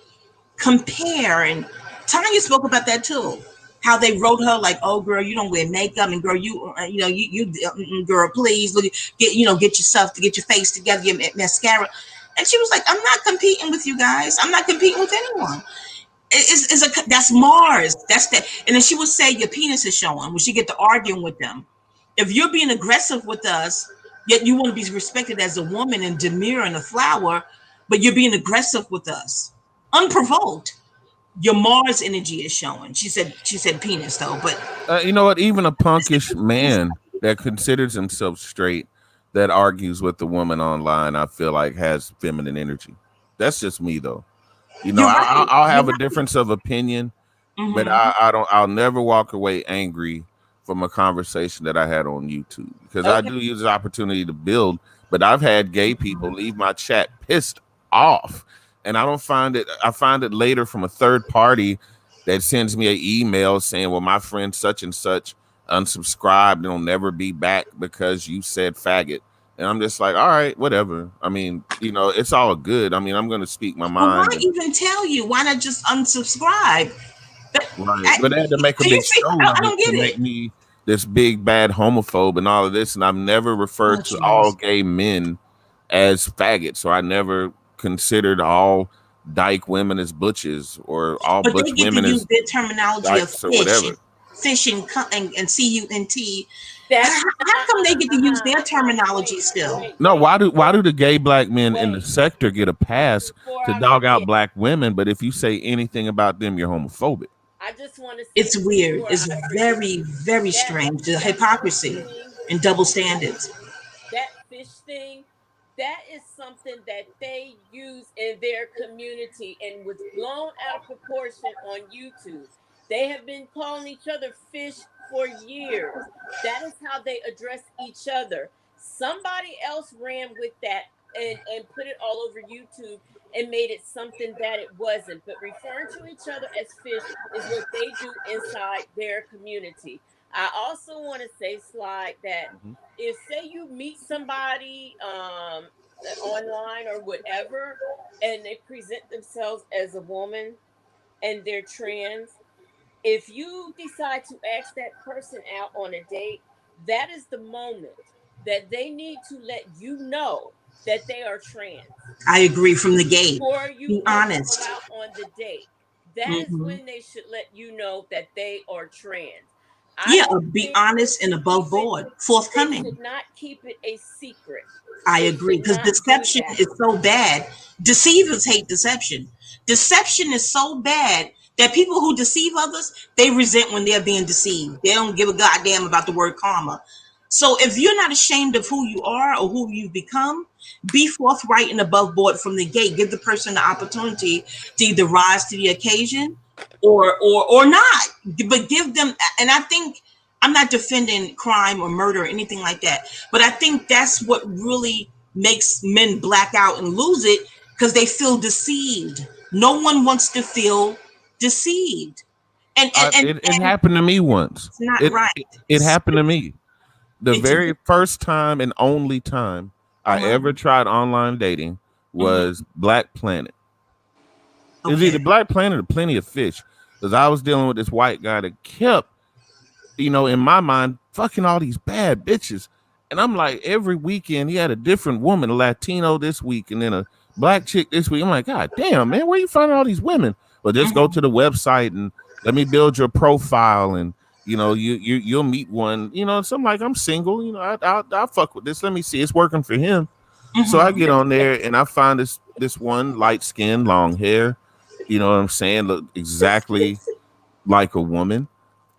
compare. And Tanya spoke about that too. How they wrote her like, "Oh, girl, you don't wear makeup, and girl, girl, please look, get yourself to get your face together, your mascara." And she was like, "I'm not competing with you guys. I'm not competing with anyone. That's Mars. That's that." And then she would say, "Your penis is showing." When she get to arguing with them, if you're being aggressive with us, yet you want to be respected as a woman and demure and a flower, but you're being aggressive with us, unprovoked. Your Mars energy is showing. She said penis though, but You know what? Even a punkish man that considers himself straight that argues with the woman online, I feel like has feminine energy. That's just me, though. you're right. I'll You're have a right. difference of opinion, but Mm-hmm. I don't. I'll never walk away angry from a conversation that I had on YouTube because I Okay. do use the opportunity to build. But I've had gay people leave my chat pissed off, and I don't find it. I find it later from a third party that sends me an email saying, "Well, my friend such and such unsubscribed and will never be back because you said faggot." And I'm just like, all right, whatever. I mean, it's all good. I mean, I'm going to speak my But why mind. even tell you? Why not just unsubscribe? But, Right. But they had to make a do you big see? show I of it don't get to make it. me this big bad homophobe and all of this. And I've never Oh, referred to all jeez. gay men as faggots. So I never considered all dyke women as butches or all But they butch get to women use as their terminology of dykes or whatever. fish and cunt That's how come they get to use their terminology wait, still? No, why before, do the gay black men in the wait, sector get a pass before to I dog out forget. black women? But if you say anything about them, you're homophobic. I just want to say It's this weird. before It's I forget. very, very That strange. The that fish hypocrisy thing, and double standards. that fish thing, that is something that they use in their community and was blown out of proportion on YouTube. They have been calling each other fish for years. That is how they address each other. Somebody else ran with that and put it all over YouTube and made it something that it wasn't. But referring to each other as fish is what they do inside their community. I also want to say, Slide, that Mhm. if say you meet somebody online or whatever and they present themselves as a woman and they're trans, if you decide to ask that person out on a date, that is the moment that they need to let you know that they are trans I agree from the gate. before you Be even go honest. out on the date. That is Hmm. when they should let you know that they are trans. I Yeah, don't be think they honest and should keep above it, board, they forthcoming. should not keep it a secret. I They agree should because not do deception that. is so bad. Deceivers hate deception. Deception is so bad that people who deceive others, they resent when they're being deceived. They don't give a goddamn about the word karma. So if you're not ashamed of who you are or who you've become, be forthright and above board from the gate. Give the person the opportunity to either rise to the occasion or not. But give them, and I think I'm not defending crime or murder or anything like that, but I think that's what really makes men black out and lose it because they feel deceived. No one wants to feel deceived. And and, and, It and happened to me once. it's not It, right. it happened to me. The It's very first time and only time I uh-huh. ever tried online dating Hmm. was Black Planet. It was Okay. either Black Planet or Plenty of Fish. Because I was dealing with this white guy that kept, in my mind, fucking all these bad bitches. And I'm like, every weekend he had a different woman, a Latino this week, and then a black chick this week. I'm like, God damn, man, where you finding all these women? Well, just go Hmm. to the website and let me build your profile, and you'll meet one. So I'm like, I'm single. I'll fuck with this. Let me see, it's working for him. So I Hmm. get on there and I find this one light skin, long hair. You know what I'm saying? Look exactly like a woman.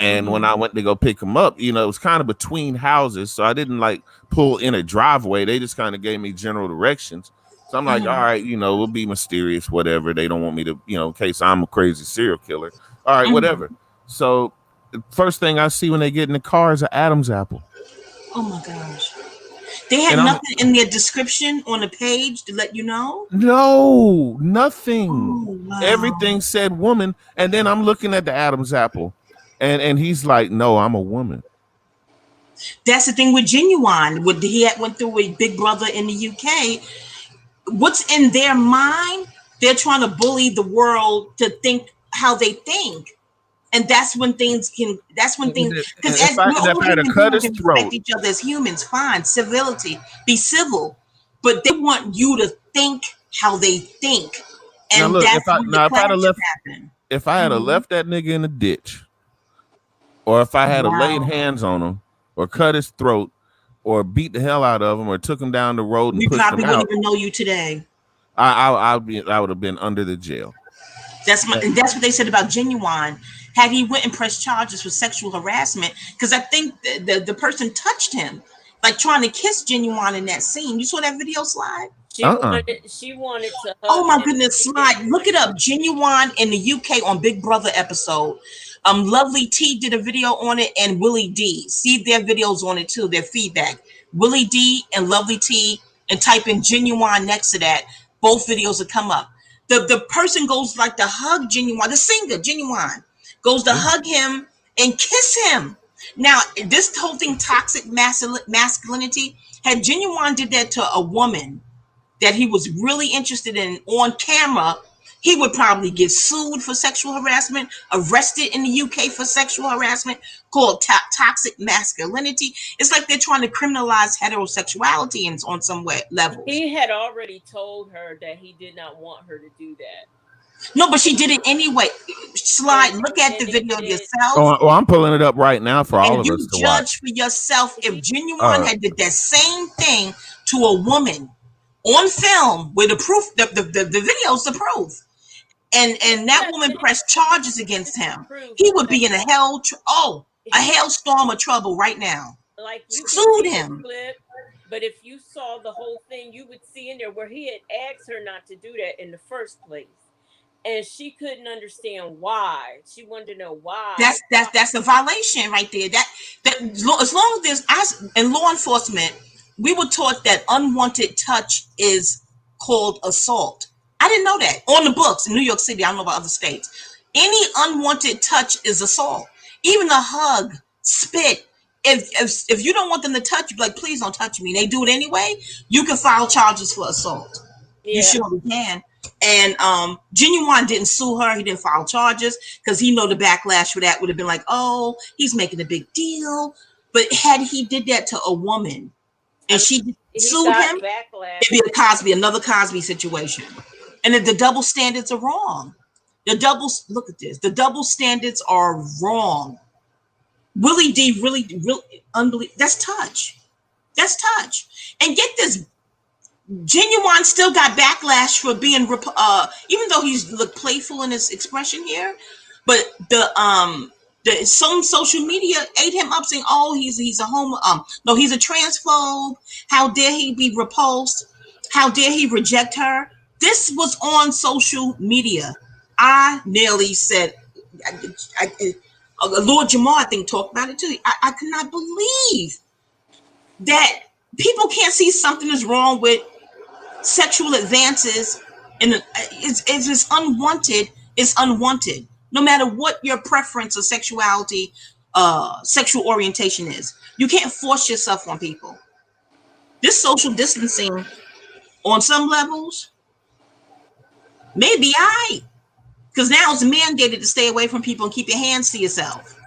And when I went to go pick him up, it was kind of between houses, so I didn't like pull in a driveway. They just kind of gave me general directions. So I'm like, all right, we'll be mysterious, whatever. They don't want me to, in case I'm a crazy serial killer. All right, whatever. So the first thing I see when they get in the car is an Adam's apple. Oh my gosh. They had And nothing in their description on the page to let you know? No, nothing. Oh, wow. Everything said woman. And then I'm looking at the Adam's apple. And he's like, no, I'm a woman. That's the thing with Genuine. He went through with Big Brother in the UK. What's in their mind? They're trying to bully the world to think how they think. And that's when things, because as we're all human beings, we respect each other as humans, fine, civility, be civil. But they want you to think how they think. And now look, that's when the clashes happen. If I had left that nigga in a ditch, or if I had laid hands on him, or cut his throat, or beat the hell out of him, or took him down the road and pushed him out, we probably wouldn't even know you today. I would have been under the jail. And that's what they said about Genuine. Had he went and pressed charges for sexual harassment, because I think the person touched him, like trying to kiss Genuine in that scene. You saw that video, Slide? She wanted to. Oh my goodness, Slide! Look it up. Genuine in the UK on Big Brother episode. Lovely T did a video on it, and Willie D. See their videos on it too. Their feedback. Willie D and Lovely T, and type in Genuine next to that. Both videos will come up. The person goes like to hug Genuine. The singer Genuine goes to hug him and kiss him. Now, this whole thing, toxic masculinity, had Genuine did that to a woman that he was really interested in on camera, he would probably get sued for sexual harassment, arrested in the UK for sexual harassment, called toxic masculinity. It's like they're trying to criminalize heterosexuality on some level. He had already told her that he did not want her to do that. No, but she did it anyway. Slide, look at the video yourself. Oh, I'm pulling it up right now for all of us to watch. And you judge for yourself if Genuine had did that same thing to a woman on film with the proof, the video's the proof. And that woman pressed charges against him. He would be in a hailstorm of trouble right now. Like you sued him. Clip, but if you saw the whole thing, you would see in there where he had asked her not to do that in the first place. And she couldn't understand why. She wanted to know why. That's a violation right there. That as long as there's us in law enforcement, we were taught that unwanted touch is called assault. I didn't know that. On the books in New York City, I don't know about other states. Any unwanted touch is assault. Even a hug, spit. If you don't want them to touch you, like, please don't touch me. They do it anyway. You can file charges for assault. Yeah. You surely can. And Genuine didn't sue her. He didn't file charges because he know the backlash for that would have been like, oh, he's making a big deal. But had he did that to a woman and she sued him, it'd be another Cosby situation. And if the double standards are wrong, look at this. The double standards are wrong. Willie D really unbelievable. That's touch. That's touch. And get this. Genuine still got backlash for being even though he's looked playful in his expression here, but some social media ate him up saying, oh, he's a homo, no, he's a transphobe, how dare he be repulsed, how dare he reject her. This was on social media. I nearly said, Lord Jamar, I think, talked about it too. I could not believe that people can't see something is wrong with sexual advances, and if it's unwanted, it's unwanted. No matter what your preference or sexuality, sexual orientation is, you can't force yourself on people. This social distancing, on some levels, may be alright, because now it's mandated to stay away from people and keep your hands to yourself.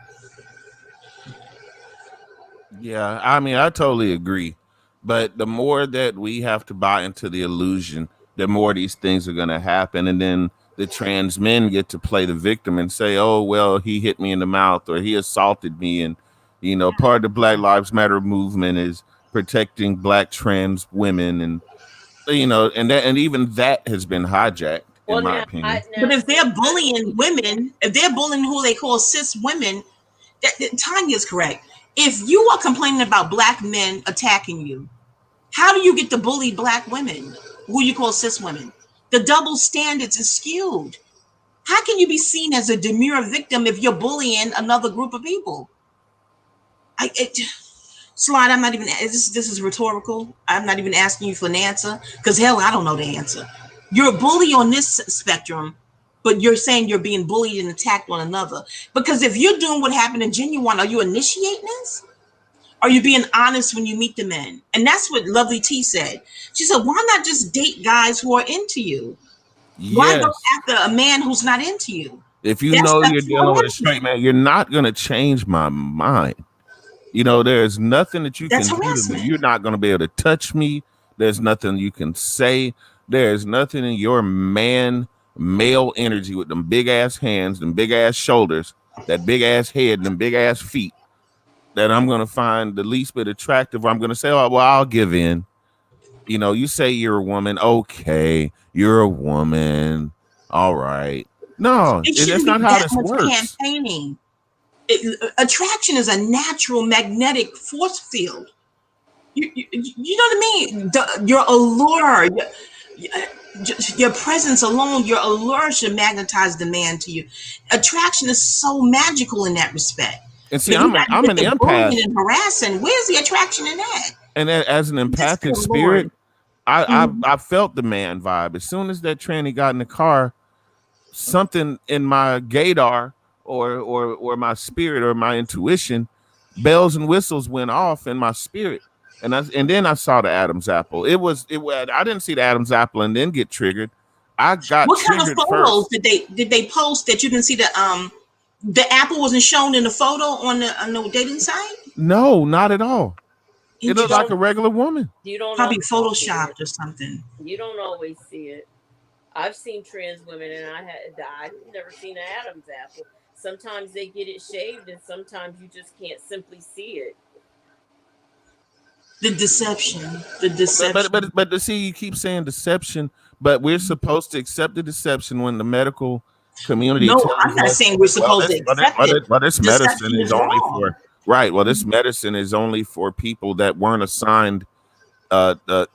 Yeah, I mean, I totally agree. But the more that we have to buy into the illusion, the more these things are going to happen. And then the trans men get to play the victim and say, oh, well, he hit me in the mouth or he assaulted me. And, part of the Black Lives Matter movement is protecting Black trans women. And, and even that has been hijacked, in my opinion. But if they're bullying women, if they're bullying who they call cis women, Tanya is correct. If you are complaining about black men attacking you, how do you get to bully black women, who you call cis women? The double standards is skewed. How can you be seen as a demure victim if you're bullying another group of people? It, Slide, I'm not even. This is rhetorical. I'm not even asking you for an answer because hell, I don't know the answer. You're a bully on this spectrum, but you're saying you're being bullied and attacked on another. Because if you're doing what happened in Genuine, are you initiating this? Are you being honest when you meet the men? And that's what Lovely T said. She said, "Why not just date guys who are into you? Why go Yes. after a man who's not into you?" If you That's know the you're dealing with a straight harassment. man, you're not going to change my mind. There's nothing that you That's can do to me. harassment. You're not going to be able to touch me. There's nothing you can say. There's nothing in your male energy with them big ass hands, them big ass shoulders, that big ass head, and them big ass feet that I'm going to find the least bit attractive. Or I'm going to say, oh, well, I'll give in. You say you're a woman. Okay, you're a woman. All right. No, It that's shouldn't not be how that this much works. campaigning. Attraction is a natural magnetic force field. You know what I mean? Your allure, your presence alone, your allure should magnetize the man to you. Attraction is so magical in that respect. And see, But you got to I'm get an the bullying empath, and harassing. Where's the attraction in that? and as an That's empathic good spirit, Lord. Mhm. I felt the man vibe. As soon as that tranny got in the car, something in my gaydar or my spirit or my intuition, bells and whistles went off in my spirit. And then I saw the Adam's apple. I didn't see the Adam's apple and then get triggered. I got What kind of triggered photos first. did they post that you can see the apple wasn't shown in the photo on the dating site? No, not at all. It You looked like don't a Interesting. regular woman. you don't Probably always see it. photoshopped or something. You don't always see it. I've seen trans women, and I've never seen an Adam's apple. Sometimes they get it shaved, and sometimes you just can't simply see it. The deception. The But deception. but to see, you keep saying deception, but we're supposed to accept the deception when the medical community No, I'm tells not us, saying we're well, supposed to accept it. this medicine Deception is is only wrong. for right. Well, this medicine is only for people that weren't assigned the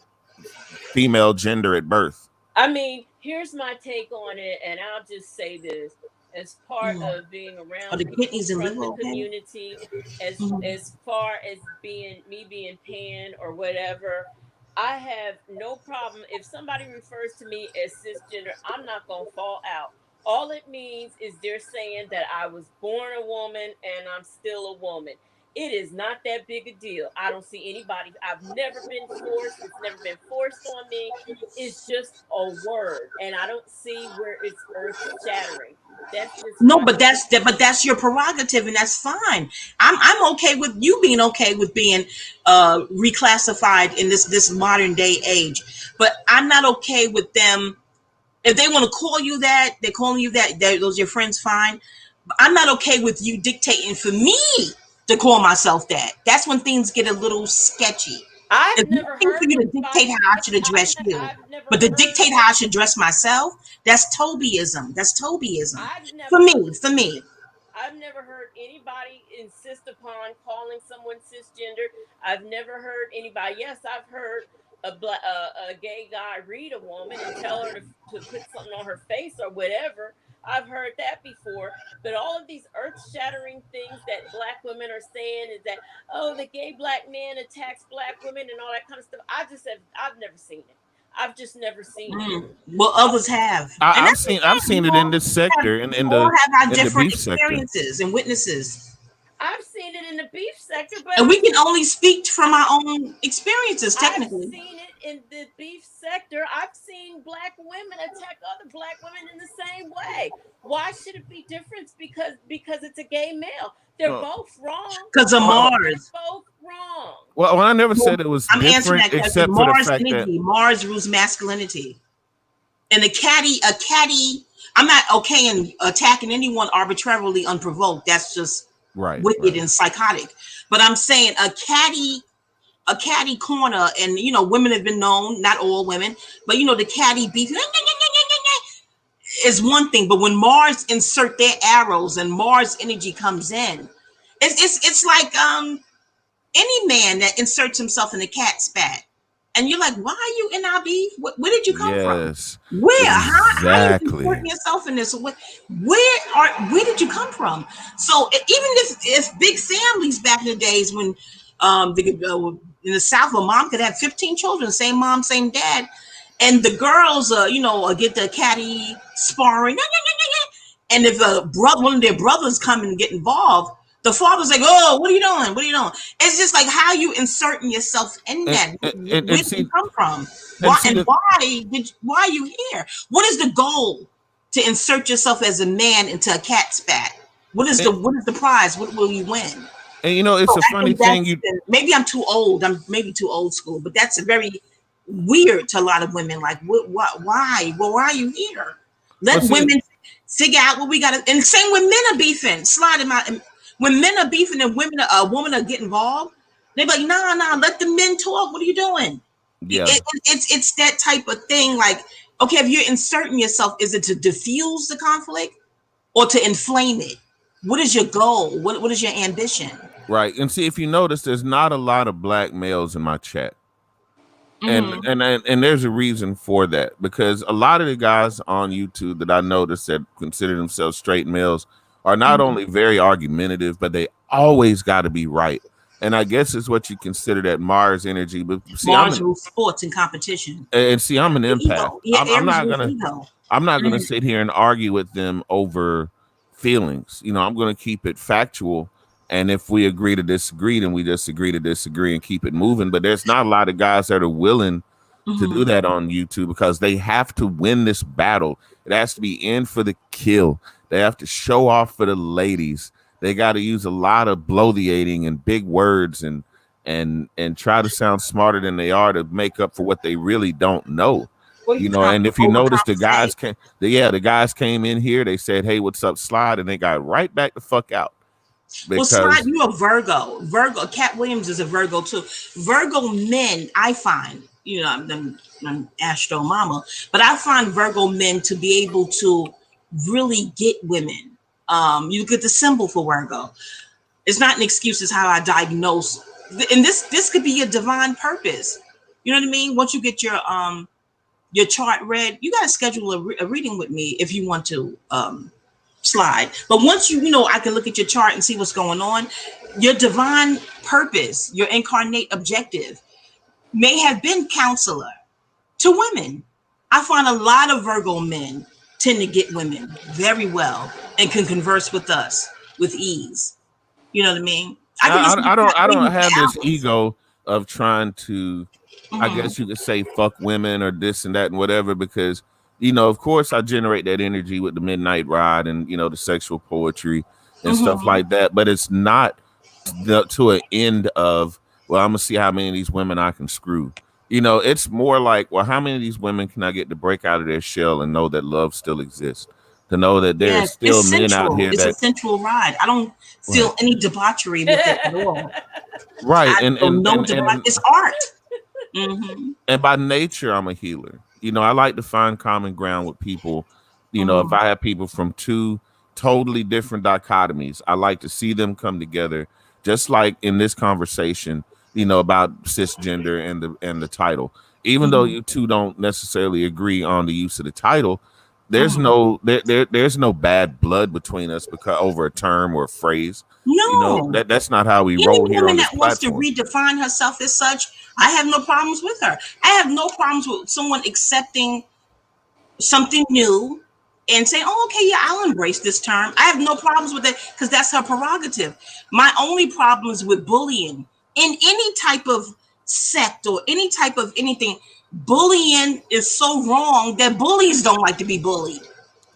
female gender at birth. I mean, here's my take on it, and I'll just say this: as part Mm. of being Are around the people kidneys and from liver the okay? community, as Mhm. as far as being pan or whatever, I have no problem if somebody refers to me as cisgender. I'm not gonna fall out. All it means is they're saying that I was born a woman and I'm still a woman. It is not that big a deal. I don't see anybody. I've never been forced. It's never been forced on me. It's just a word, and I don't see where it's earth shattering. That's just No, my but take. that's your prerogative, and that's fine. I'm okay with you being okay with being reclassified in this modern day age, but I'm not okay with them. If they want to call you that, they're calling you that. Those are your friends, fine. But I'm not okay with you dictating for me to call myself that. That's when things get a little sketchy. I've It's one never thing for heard you to dictate anybody. how I should address you, I've never but to heard. dictate how I should address myself, that's Tobyism. That's Tobyism. I've For never me, for me. I've never heard anybody insist upon calling someone cisgender. I've never heard anybody. Yes, I've heard a gay guy read a woman and tell her to put something on her face or whatever. I've heard that before. But all of these earth shattering things that black women are saying is that, oh, the gay black man attacks black women and all that kind of stuff. I've never seen it. I've just never seen it. Well, others have, and I've that's seen okay. it in this sector and We all have our in the different beef sector. experiences and witnesses, I've seen it in the beef sector, but and we can only speak from our own experiences. I've Technically, seen it in the beef sector. I've seen black women attack other black women in the same way. Why should it be different because it's a gay male? They're Well, both wrong. because of well, They're Mars. both wrong. I never Well, said it was I'm answering different, that question. except for the Mars fact that energy. Mars rules masculinity, and a caddy. I'm not okay in attacking anyone arbitrarily, unprovoked. That's just right, wicked right. and psychotic. But I'm saying a catty corner, and women have been known, not all women, but the catty beef is one thing. But when Mars insert their arrows and Mars energy comes in, It's like any man that inserts himself in a cat spat, and you're like, why are you in our beef? Where did you come from? Yes, Where? How you exactly. inserting yourself in this? Where did you come from? So even if big families back in the days when in the South, a mom could have 15 children, same mom, same dad, and the girls, get the catty sparring, and if one of their brothers come and get involved, the father's like, "Oh, what are you doing? What are you doing?" It's just like how you inserting yourself in And that. and, and, Where and did you see come from? and Why see and the why are you here? What is the goal to insert yourself as a man into a cat spat? and, What is the prize? What will you win? and you know So it's a I funny think thing. You maybe I'm too old. I'm maybe too old school, but that's very weird to a lot of women. Like, why? Well, why are you here? well Let see women figure out what we got to. And same when men are beefing, slide them out. And when men are beefing and a woman are get involved, they be like, nah, let the men talk. What are you doing? yeah. It's that type of thing. Like, okay, if you're inserting yourself, is it to diffuse the conflict or to inflame it? What is your goal? What is your ambition? Right. And see, if you notice, there's not a lot of black males in my chat. And Mm-hmm. and there's a reason for that, because a lot of the guys on YouTube that I noticed that consider themselves straight males are not Mm-hmm. only very argumentative, but they always got to be right. And I guess it's what you consider that Mars energy. But see, Marginal sports and competition. I'm an The empath. ego. Yeah, Aries with ego. I'm not gonna Mm-hmm. sit here and argue with them over feelings. You know, I'm gonna keep it factual. And if we agree to disagree, then we just agree to disagree and keep it moving. But there's not a lot of guys that are willing to Mm-hmm. do that on YouTube because they have to win this battle. It has to be in for the kill. They have to show off for the ladies. They got to use a lot of bloviating and big words and try to sound smarter than they are to make up for what they really don't know. Well, You you know, and if you notice, overcompensate. the guys came in here. They said, "Hey, what's up, Slide?" and they got right back the fuck out Well, Slide, because you a Virgo. Virgo. Cat Williams is a Virgo too. Virgo men, I find, I'm Astro Mama, but I find Virgo men to be able to really get women. You get the symbol for Virgo. It's not an excuse. It's how I diagnose, and this could be your divine purpose. You know what I mean? Once you get your chart read, you got to schedule a reading with me if you want to Slide. But once I can look at your chart and see what's going on. Your divine purpose, your incarnate objective may have been counselor to women. I find a lot of Virgo men tend to get women very well and can converse with us with ease. You know what I mean? I can listen to Cat I don't Williams have for this hours. ego of trying to, I Mm-hmm. guess you could say, fuck women or this and that and whatever, because of course I generate that energy with the midnight ride and the sexual poetry and stuff Mm-hmm. like that, but it's not to an end of, well, I'm gonna see how many of these women I can screw. It's more like, well, how many of these women can I get to break out of their shell and know that love still exists, to know that there is Yes, it's still men out sensual. here It's a that sensual ride. I don't right. feel any debauchery with it at all. Right. I feel no debauchery. It's art. Mm-hmm. And by nature, I'm a healer. I like to find common ground with people. If Mm-hmm. I have people from two totally different dichotomies, I like to see them come together, just like in this conversation, about cisgender and the title. Even though Mm-hmm. you two don't necessarily agree on the use of the title, there's Mm-hmm. there's no bad blood between us because over a term or a phrase. No. That's not how we Any roll here woman on this that wants to platform. redefine herself as such, I have no problems with her. I have no problems with someone accepting something new and saying, "Oh, okay, yeah, I'll embrace this term." I have no problems with it because that's her prerogative. My only problems with bullying in any type of sect or any type of anything, bullying is so wrong that bullies don't like to be bullied.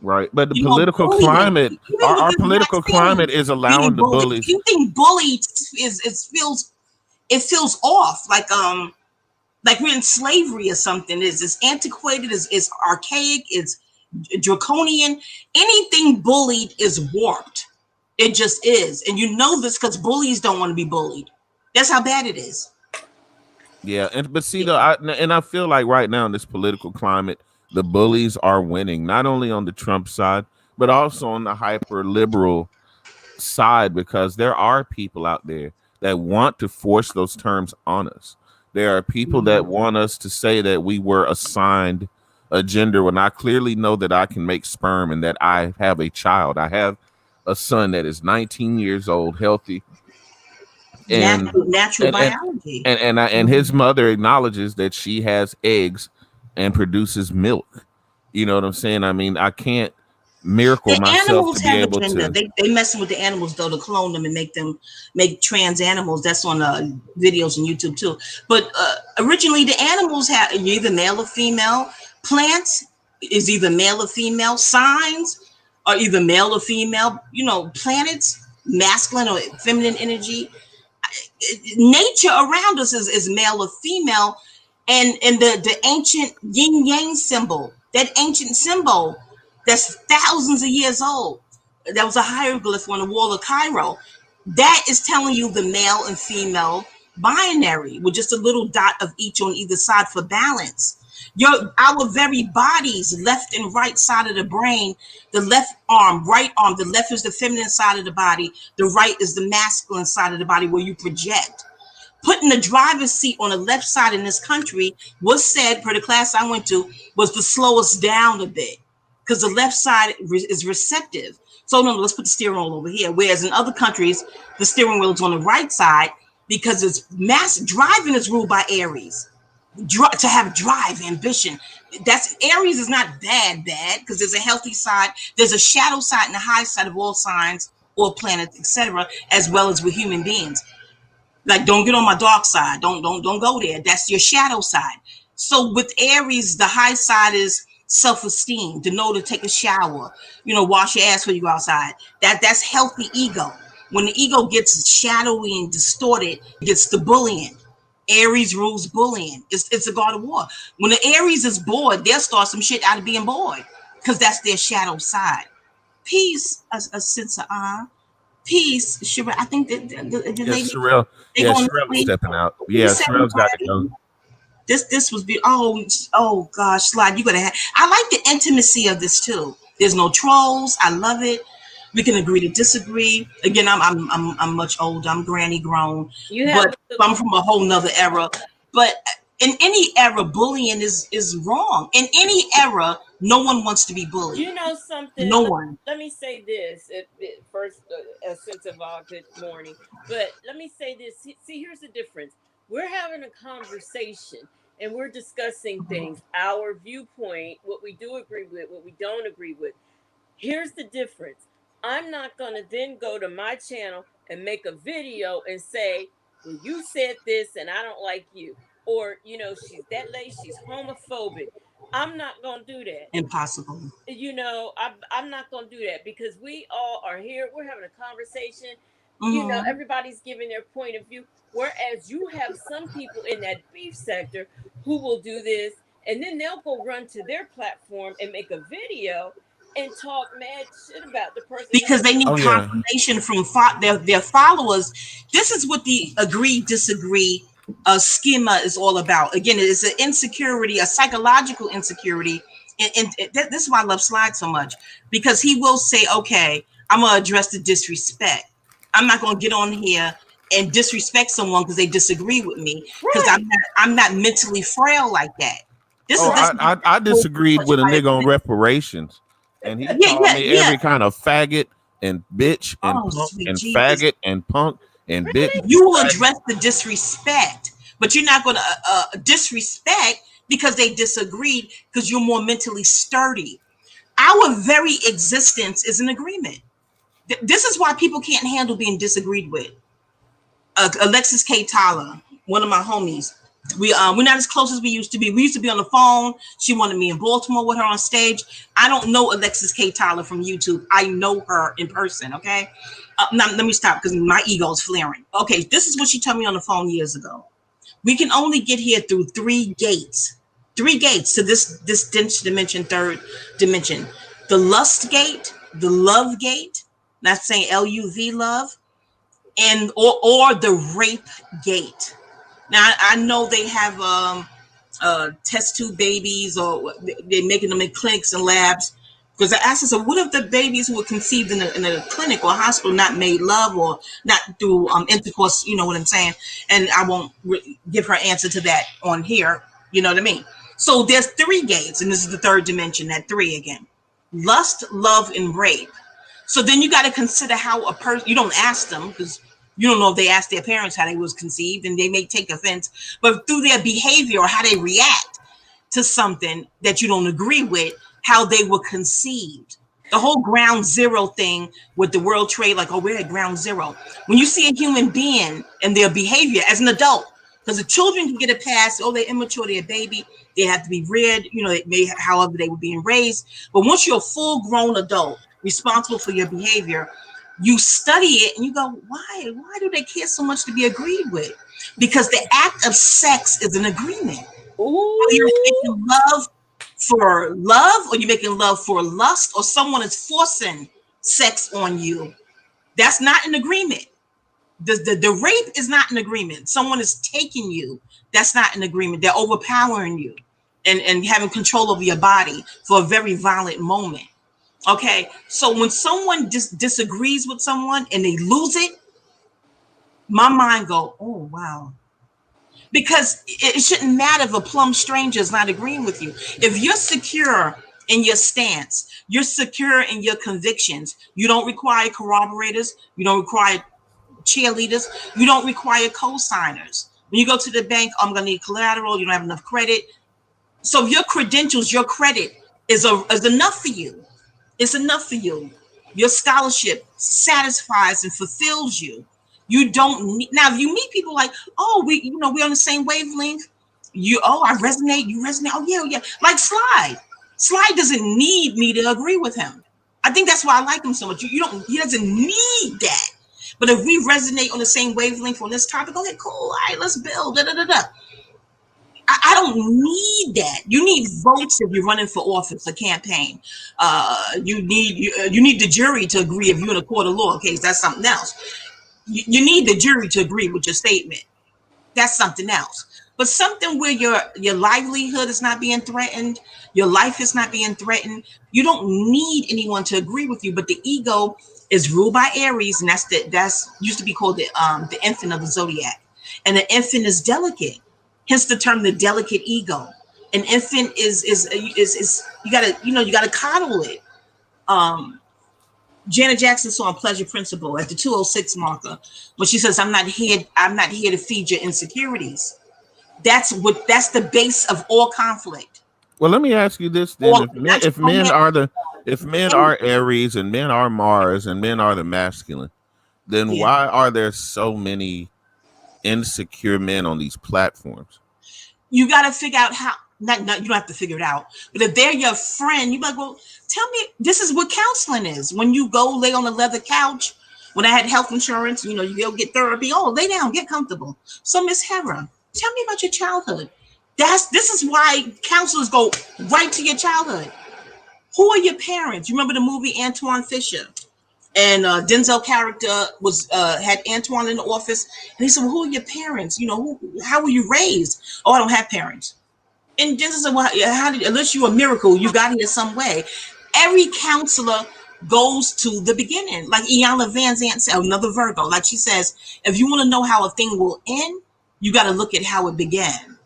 Right. But the You know, political bullying, climate, even our within the black political family, climate is being allowing the bullied. bullies. You think bullied feels off, like we're in slavery or something. Is antiquated, is archaic, it's draconian. Anything bullied is warped. It just is. And you know this because bullies don't want to be bullied. That's how bad it is. Yeah. But see, Yeah. though, I feel like right now in this political climate, the bullies are winning, not only on the Trump side, but also on the hyper liberal side, because there are people out there that want to force those terms on us. There are people that want us to say that we were assigned a gender when I clearly know that I can make sperm and that I have a child. I have a son that is 19 years old, healthy, and Natural and and biology. and his mother acknowledges that she has eggs and produces milk. You know what I'm saying? I mean, I can't miracle The myself to animals be have a able gender. to. They messing with the animals though to clone them and make trans animals. That's on videos on YouTube too. But originally the animals have either male or female. Plants is either male or female. Signs are either male or female. Planets, masculine or feminine energy. Nature around us is male or female, and the ancient yin yang symbol, that ancient symbol that's thousands of years old, that was a hieroglyph on the wall of Cairo, that is telling you the male and female binary with just a little dot of each on either side for balance. Our very bodies, left and right side of the brain, the left arm, right arm, the left is the feminine side of the body, the right is the masculine side of the body where you project. Putting the driver's seat on the left side in this country was said, per the class I went to, was to slow us down a bit because the left side is receptive. So no, let's put the steering wheel over here. Whereas in other countries, the steering wheel is on the right side because it's driving is ruled by Aries. To have drive, ambition. That's Aries is not bad because there's a healthy side, there's a shadow side and a high side of all signs, all planets, etc., as well as with human beings. Like, don't get on my dark side. Don't go there. That's your shadow side. So with Aries, the high side is self-esteem, to know to take a shower, wash your ass when you go outside. That's healthy ego. When the ego gets shadowy and distorted, it gets the bullying. Aries rules bullying. It's a god of war. When the Aries is bored, they'll start some shit out of being bored because that's their shadow side. Peace, a sense of peace. Shiva, I think that the Yes, lady, Sherelle. they Yeah, going to Sherelle is sleep. stepping out. You Yeah, said Sherelle's got to go. this was be oh gosh, Slide, you gotta have. I like the intimacy of this too. There's no trolls. I love it. We can agree to disagree. Again, I'm much older. I'm granny grown, You have but I'm from a whole nother era. But in any era, bullying is wrong. In any era, no one wants to be bullied. something. No one. Let me say this. First, a sense of all good morning. But let me say this. See, here's the difference. We're having a conversation and we're discussing things, our viewpoint, what we do agree with, what we don't agree with. Here's the difference. I'm not going to then go to my channel and make a video and say, well, you said this and I don't like you. Or, she's homophobic. I'm not going to do that. Impossible. I'm not going to do that because we all are here. We're having a conversation. Mm-hmm. Everybody's giving their point of view. Whereas you have some people in that beef sector who will do this and then they'll go run to their platform and make a video and talk mad shit about the person because they need Oh yeah. confirmation from their followers. This is what the agree disagree schema is all about. Again, it's an insecurity, a psychological insecurity, and this is why I love Slide so much, because he will say, okay, I'm gonna address the disrespect. I'm not gonna get on here and disrespect someone because they disagree with me, because right. I'm not mentally frail like that. I disagreed with a nigga on reparations, and he called me yeah. every kind of faggot and bitch and Oh, punk sweet and Jesus. faggot and punk and bitch. Really? You will address the disrespect, but you're not going to disrespect because they disagreed, because you're more mentally sturdy. Our very existence is an agreement. This is why people can't handle being disagreed with. Alexis K. Tyler, one of my homies. We're not as close as we used to be. We used to be on the phone. She wanted me in Baltimore with her on stage. I don't know Alexis K. Tyler from YouTube. I know her in person. Okay, now let me stop because my ego is flaring. Okay, this is what she told me on the phone years ago. We can only get here through three gates to this dimension, third dimension: the lust gate, the love gate. Not saying LUV love, and or the rape gate. Now I know they have test tube babies, or they're making them in clinics and labs Because I asked her, so what if the babies who were conceived in a clinic or a hospital not made love or not through intercourse, you know what I'm saying? And I won't give her answer to that on here, you know what I mean? So there's 3 gates, and this is the 3rd dimension, that 3 again. Lust, love, and rape. So then you got to consider how a person, you don't ask them because you don't know if they asked their parents how they was conceived, and they may take offense, but through their behavior or how they react to something that you don't agree with, how they were conceived. The whole ground zero thing with the World Trade, like, oh, we're at ground zero. When you see a human being and their behavior as an adult, because the children can get a pass, oh, they're immature, they're a baby, they have to be reared, you know, however they were being raised. But once you're a full grown adult, responsible for your behavior, you study it and you go, why do they care so much to be agreed with? Because the act of sex is an agreement. Ooh. You're making love for love, or you're making love for lust, or someone is forcing sex on you. That's not an agreement. The rape is not an agreement. Someone is taking you. That's not an agreement. They're overpowering you and having control over your body for a very violent moment. Okay, so when someone disagrees with someone and they lose it, my mind go, oh wow. Because it shouldn't matter if a plumb stranger is not agreeing with you. If you're secure in your stance, you're secure in your convictions, you don't require corroborators, you don't require cheerleaders, you don't require co-signers. When you go to the bank, I'm going to need collateral, you don't have enough credit. So your credentials, your credit is enough for you. It's enough for you. Your scholarship satisfies and fulfills you. You don't need, now if you meet people like, oh, we're on the same wavelength. I resonate, you resonate. Oh yeah. Like Slide. Slide doesn't need me to agree with him. I think that's why I like him so much. He doesn't need that. But if we resonate on the same wavelength on this topic, okay, cool. All right, let's build. I don't need that. You need votes if you're running for office, a campaign. You need the jury to agree if you're in a court of law case. That's something else. You need the jury to agree with your statement. That's something else. But something where your livelihood is not being threatened, your life is not being threatened. You don't need anyone to agree with you. But the ego is ruled by Aries, and that's used to be called the infant of the zodiac. And the infant is delicate. Hence the term the delicate ego. An infant is you gotta coddle it. Janet Jackson saw in Pleasure Principle at the 206 marker when she says, I'm not here to feed your insecurities. That's the base of all conflict. Well, let me ask you this then: if men are Aries and men are Mars and men are the masculine, then why are there so many insecure men on these platforms? You got to figure out how. Not you don't have to figure it out, but if they're your friend, you're like, well, tell me. This is what counseling is. When you go lay on a leather couch. When I had health insurance, you go get therapy. Oh, lay down, get comfortable. So, Miss Hera, tell me about your childhood. This is why counselors go right to your childhood. Who are your parents? You remember the movie Antoine Fisher? And Denzel character had Antoine in the office, and he said, well, who are your parents? How were you raised? Oh, I don't have parents. And Denzel said, well, unless you're a miracle, you got here some way. Every counselor goes to the beginning. Like Iyanla Vanzant said, another Virgo, like she says, if you want to know how a thing will end, you got to look at how it began.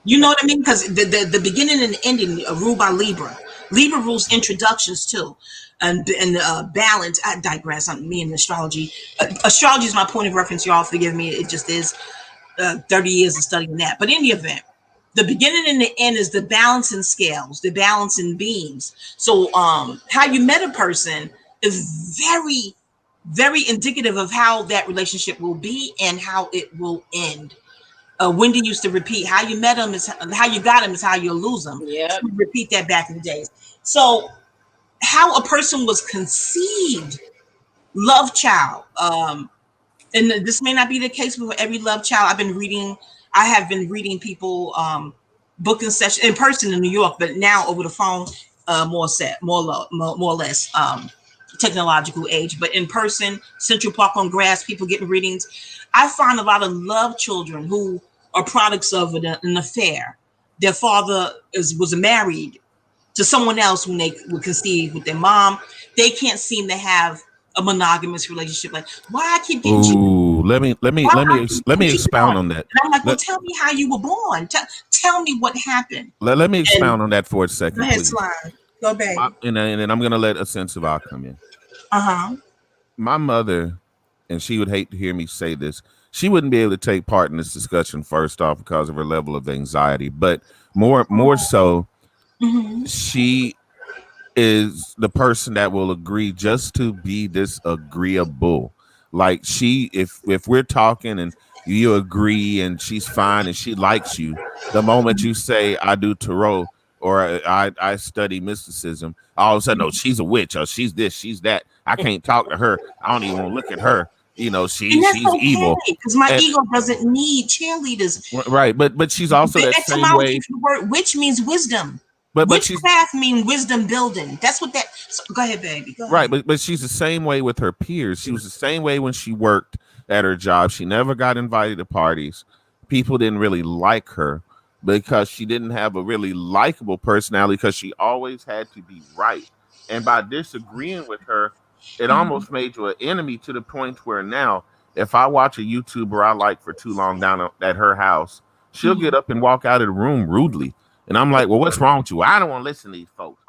You know what I mean? Because the beginning and the ending are ruled by Libra. Libra rules introductions too. And balance. I digress on me and astrology. Astrology is my point of reference, y'all. Forgive me. It just is 30 years of studying that. But in the event, the beginning and the end is the balancing scales, the balancing beams. So how you met a person is very, very indicative of how that relationship will be and how it will end. Wendy used to repeat, how you met him is how you got him is how you'll lose him. Yep. So repeat that back in the days. So how a person was conceived, love child. And this may not be the case with every love child. I have been reading people booking sessions in person in New York, but now over the phone, more or less technological age. But in person, Central Park on Grass, people getting readings. I find a lot of love children who are products of an affair. Their father was married to someone else when they would conceive with their mom. They can't seem to have a monogamous relationship. Like, why I keep getting cheated? Ooh, let me let me Why let I me keep let getting me cheated on? expound on that. And I'm like, well, Let tell me how you were born. Tell me what happened. let me And expound on that for a go second, ahead, please. slide. Go, baby. And then I'm gonna let a sense of I come in. Uh huh. My mother, and she would hate to hear me say this, she wouldn't be able to take part in this discussion first off because of her level of anxiety, but more so, Mm-hmm. she is the person that will agree just to be disagreeable. Like if we're talking and you agree and she's fine and she likes you, the moment you say I do tarot or I study mysticism, all of a sudden, oh, she's a witch or she's this, she's that. I can't talk to her. I don't even want to look at her. You know, And that's she's okay evil. because my And ego doesn't need cheerleaders. right, but she's also The that same etymology way. for the word witch means wisdom. But she's Witchcraft means wisdom building. That's what that. So, go ahead, baby. Go right, ahead. but she's the same way with her peers. She was the same way when she worked at her job. She never got invited to parties. People didn't really like her because she didn't have a really likable personality because she always had to be right. And by disagreeing with her, it Mhm. almost made you an enemy to the point where now, if I watch a YouTuber I like for too long down at her house, she'll get Mhm. up and walk out of the room rudely. And I'm like, well, what's wrong with you? I don't want to listen to these folks.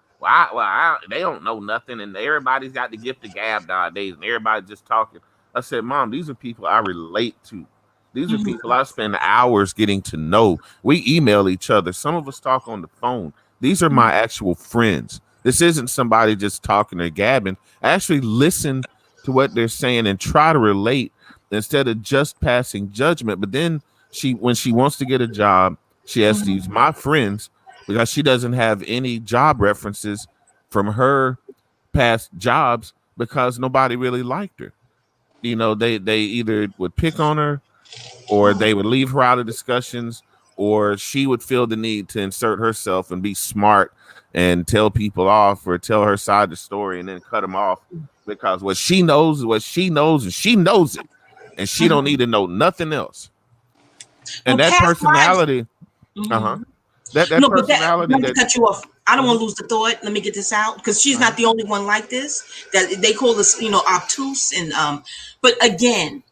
They don't know nothing, and everybody's got the gift of gab nowadays, and everybody's just talking. I said, Mom, these are people I relate to. These are people Mhm. I spend hours getting to know. We email each other. Some of us talk on the phone. These are my actual friends. This isn't somebody just talking or gabbing. I actually listen to what they're saying and try to relate instead of just passing judgment. But then when she wants to get a job, she has to use Mhm. my friends because she doesn't have any job references from her past jobs because nobody really liked her. You know, they either would pick on her or they would leave her out of discussions or she would feel the need to insert herself and be smart and tell people off or tell her side of the story and then cut them off because what she knows is what she knows and she knows it and she don't need Mhm. to know nothing else. And Well, that past lives. personality, uh-huh. Mhm. That No, but that personality not to that cut you off. I don't want uh-huh, to lose the thought. Let me get this out because she's uh-huh. not the only one like this. That they call this, obtuse and. But again,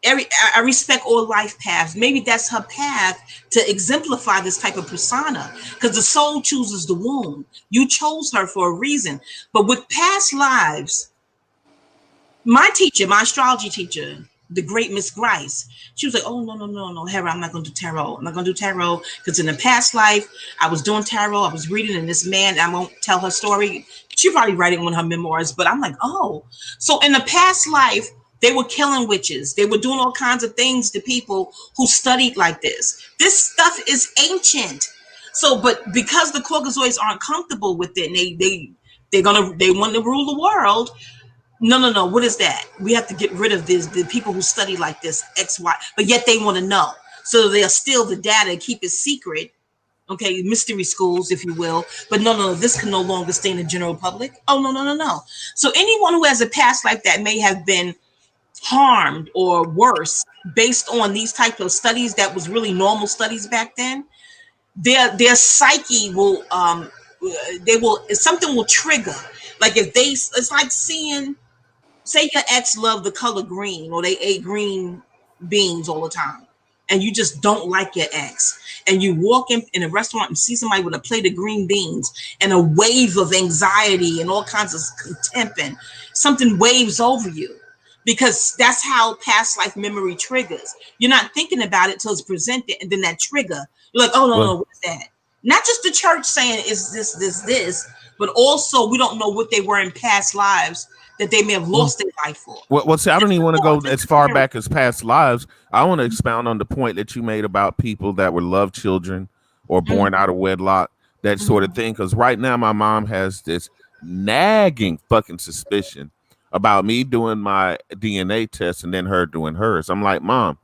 I respect all life paths. Maybe that's her path to exemplify this type of persona because the soul chooses the womb. You chose her for a reason. But with past lives, my teacher, my astrology teacher, the great Miss Grice, she was like, "Oh no, no, no, no, Hera, I'm not going to do tarot. I'm not going to do tarot because in the past life, I was doing tarot. I was reading, and this man, I won't tell her story. She probably write it in one of her memoirs. But I'm like, oh, so in the past life, they were killing witches. They were doing all kinds of things to people who studied like this. This stuff is ancient. So, but because the Caucasoids aren't comfortable with it, and they want to rule the world. No, no, no. What is that? We have to get rid of this. The people who study like this, X, Y, but yet they want to know. So they'll steal the data and keep it secret. Okay, mystery schools, if you will. But no, no, no. This can no longer stay in the general public. Oh, no, no, no, no. So anyone who has a past life that may have been harmed or worse based on these types of studies that was really normal studies back then, their psyche will they will something will trigger. Like if they, it's like seeing, say your ex loved the color green or they ate green beans all the time and you just don't like your ex and you walk in a restaurant and see somebody with a plate of green beans and a wave of anxiety and all kinds of contempt and something waves over you because that's how past life memory triggers. You're not thinking about it till it's presented and then that trigger, you're like, oh no, no, Well, no, what's that? Not just the church saying is this, but also we don't know what they were in past lives that they may have well, lost their life for. see, I don't It's even want to go important to as far consider. back as past lives. I want to expound on the point that you made about people that were love children or born out Mhm, of wedlock, that sort of mhm, thing. Because right now, my mom has this nagging fucking suspicion about me doing my DNA test and then her doing hers. I'm like, Mom,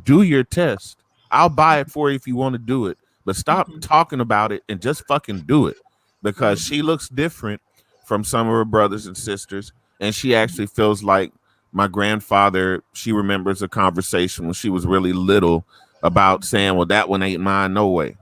do your test. I'll buy it for you if you want to do it, but stop mhm, talking about it and just fucking do it because mhm, she looks different from some of her brothers and sisters. And she actually feels like my grandfather, she remembers a conversation when she was really little about saying, well, that one ain't mine, no way.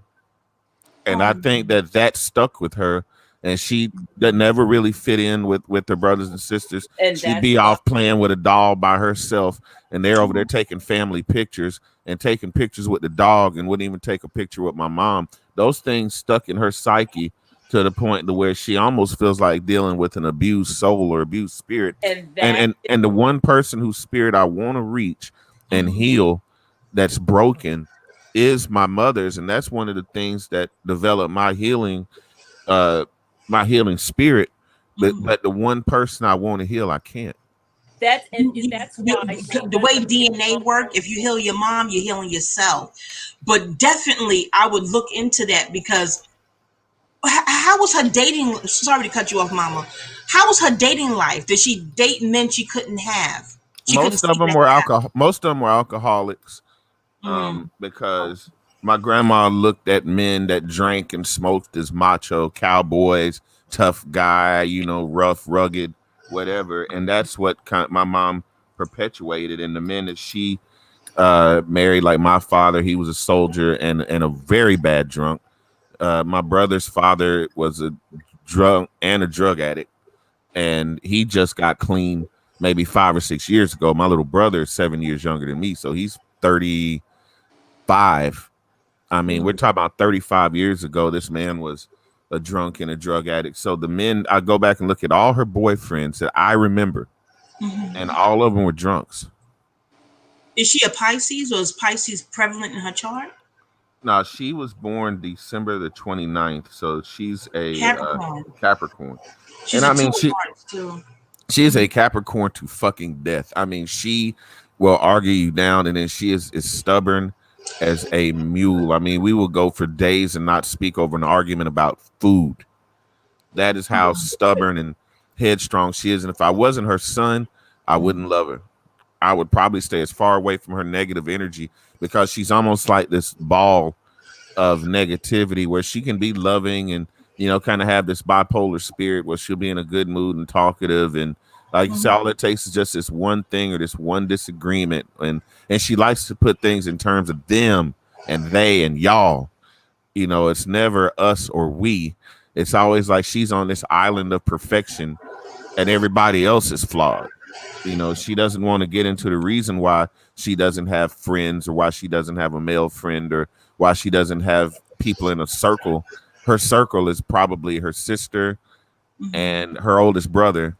And I think mhm, that stuck with her and she that never really fit in with her brothers and sisters. And She'd that's be why. off playing with a doll by herself, and they're over there taking family pictures and taking pictures with the dog, and wouldn't even take a picture with my mom. Those things stuck in her psyche to the point to where she almost feels like dealing with an abused soul or abused spirit. And And that and and the one person whose spirit I want to reach and heal that's broken is my mother's, and that's one of the things that developed uh my healing spirit. But the one person I want to heal, I can't. that's why she The way doesn't get DNA along. work, if you heal your mom, you're healing yourself. But definitely, I would look into that because how was her dating? Sorry to cut you off, Mama. How was her dating life? Did she date men she couldn't have? She couldn't Most of sleep them at were the alcohol. Most of them were alcoholics. house. Because my grandma looked at men that drank and smoked as macho cowboys, tough guy, rough, rugged, whatever, and that's what my mom perpetuated. And the men that she married, like my father, he was a soldier and a very bad drunk. My brother's father was a drunk and a drug addict, and he just got clean maybe 5 or 6 years ago. My little brother is 7 years younger than me, so he's 35. I mean, we're talking about 35 years ago. This man was a drunk and a drug addict. So the men, I go back and look at all her boyfriends that I remember, and all of them were drunks. Is she a Pisces, or is Pisces prevalent in her chart? Now, she was born December the 29th, so she's a Capricorn. Capricorn. She's And a I two mean, of hearts too. she is a Capricorn to fucking death. I mean, she will argue you down, and then she is stubborn as a mule. I mean, we will go for days and not speak over an argument about food. That is how stubborn and headstrong she is. And if I wasn't her son, I wouldn't love her. I would probably stay as far away from her negative energy, because she's almost like this ball of negativity where she can be loving and kind of have this bipolar spirit where she'll be in a good mood and talkative, and like you say, all it takes is just this one thing or this one disagreement, and she likes to put things in terms of them and they and y'all. It's never us or we. It's always like she's on this island of perfection and everybody else is flawed. She doesn't want to get into the reason why she doesn't have friends, or why she doesn't have a male friend, or why she doesn't have people in a circle. Her circle is probably her sister and her oldest brother,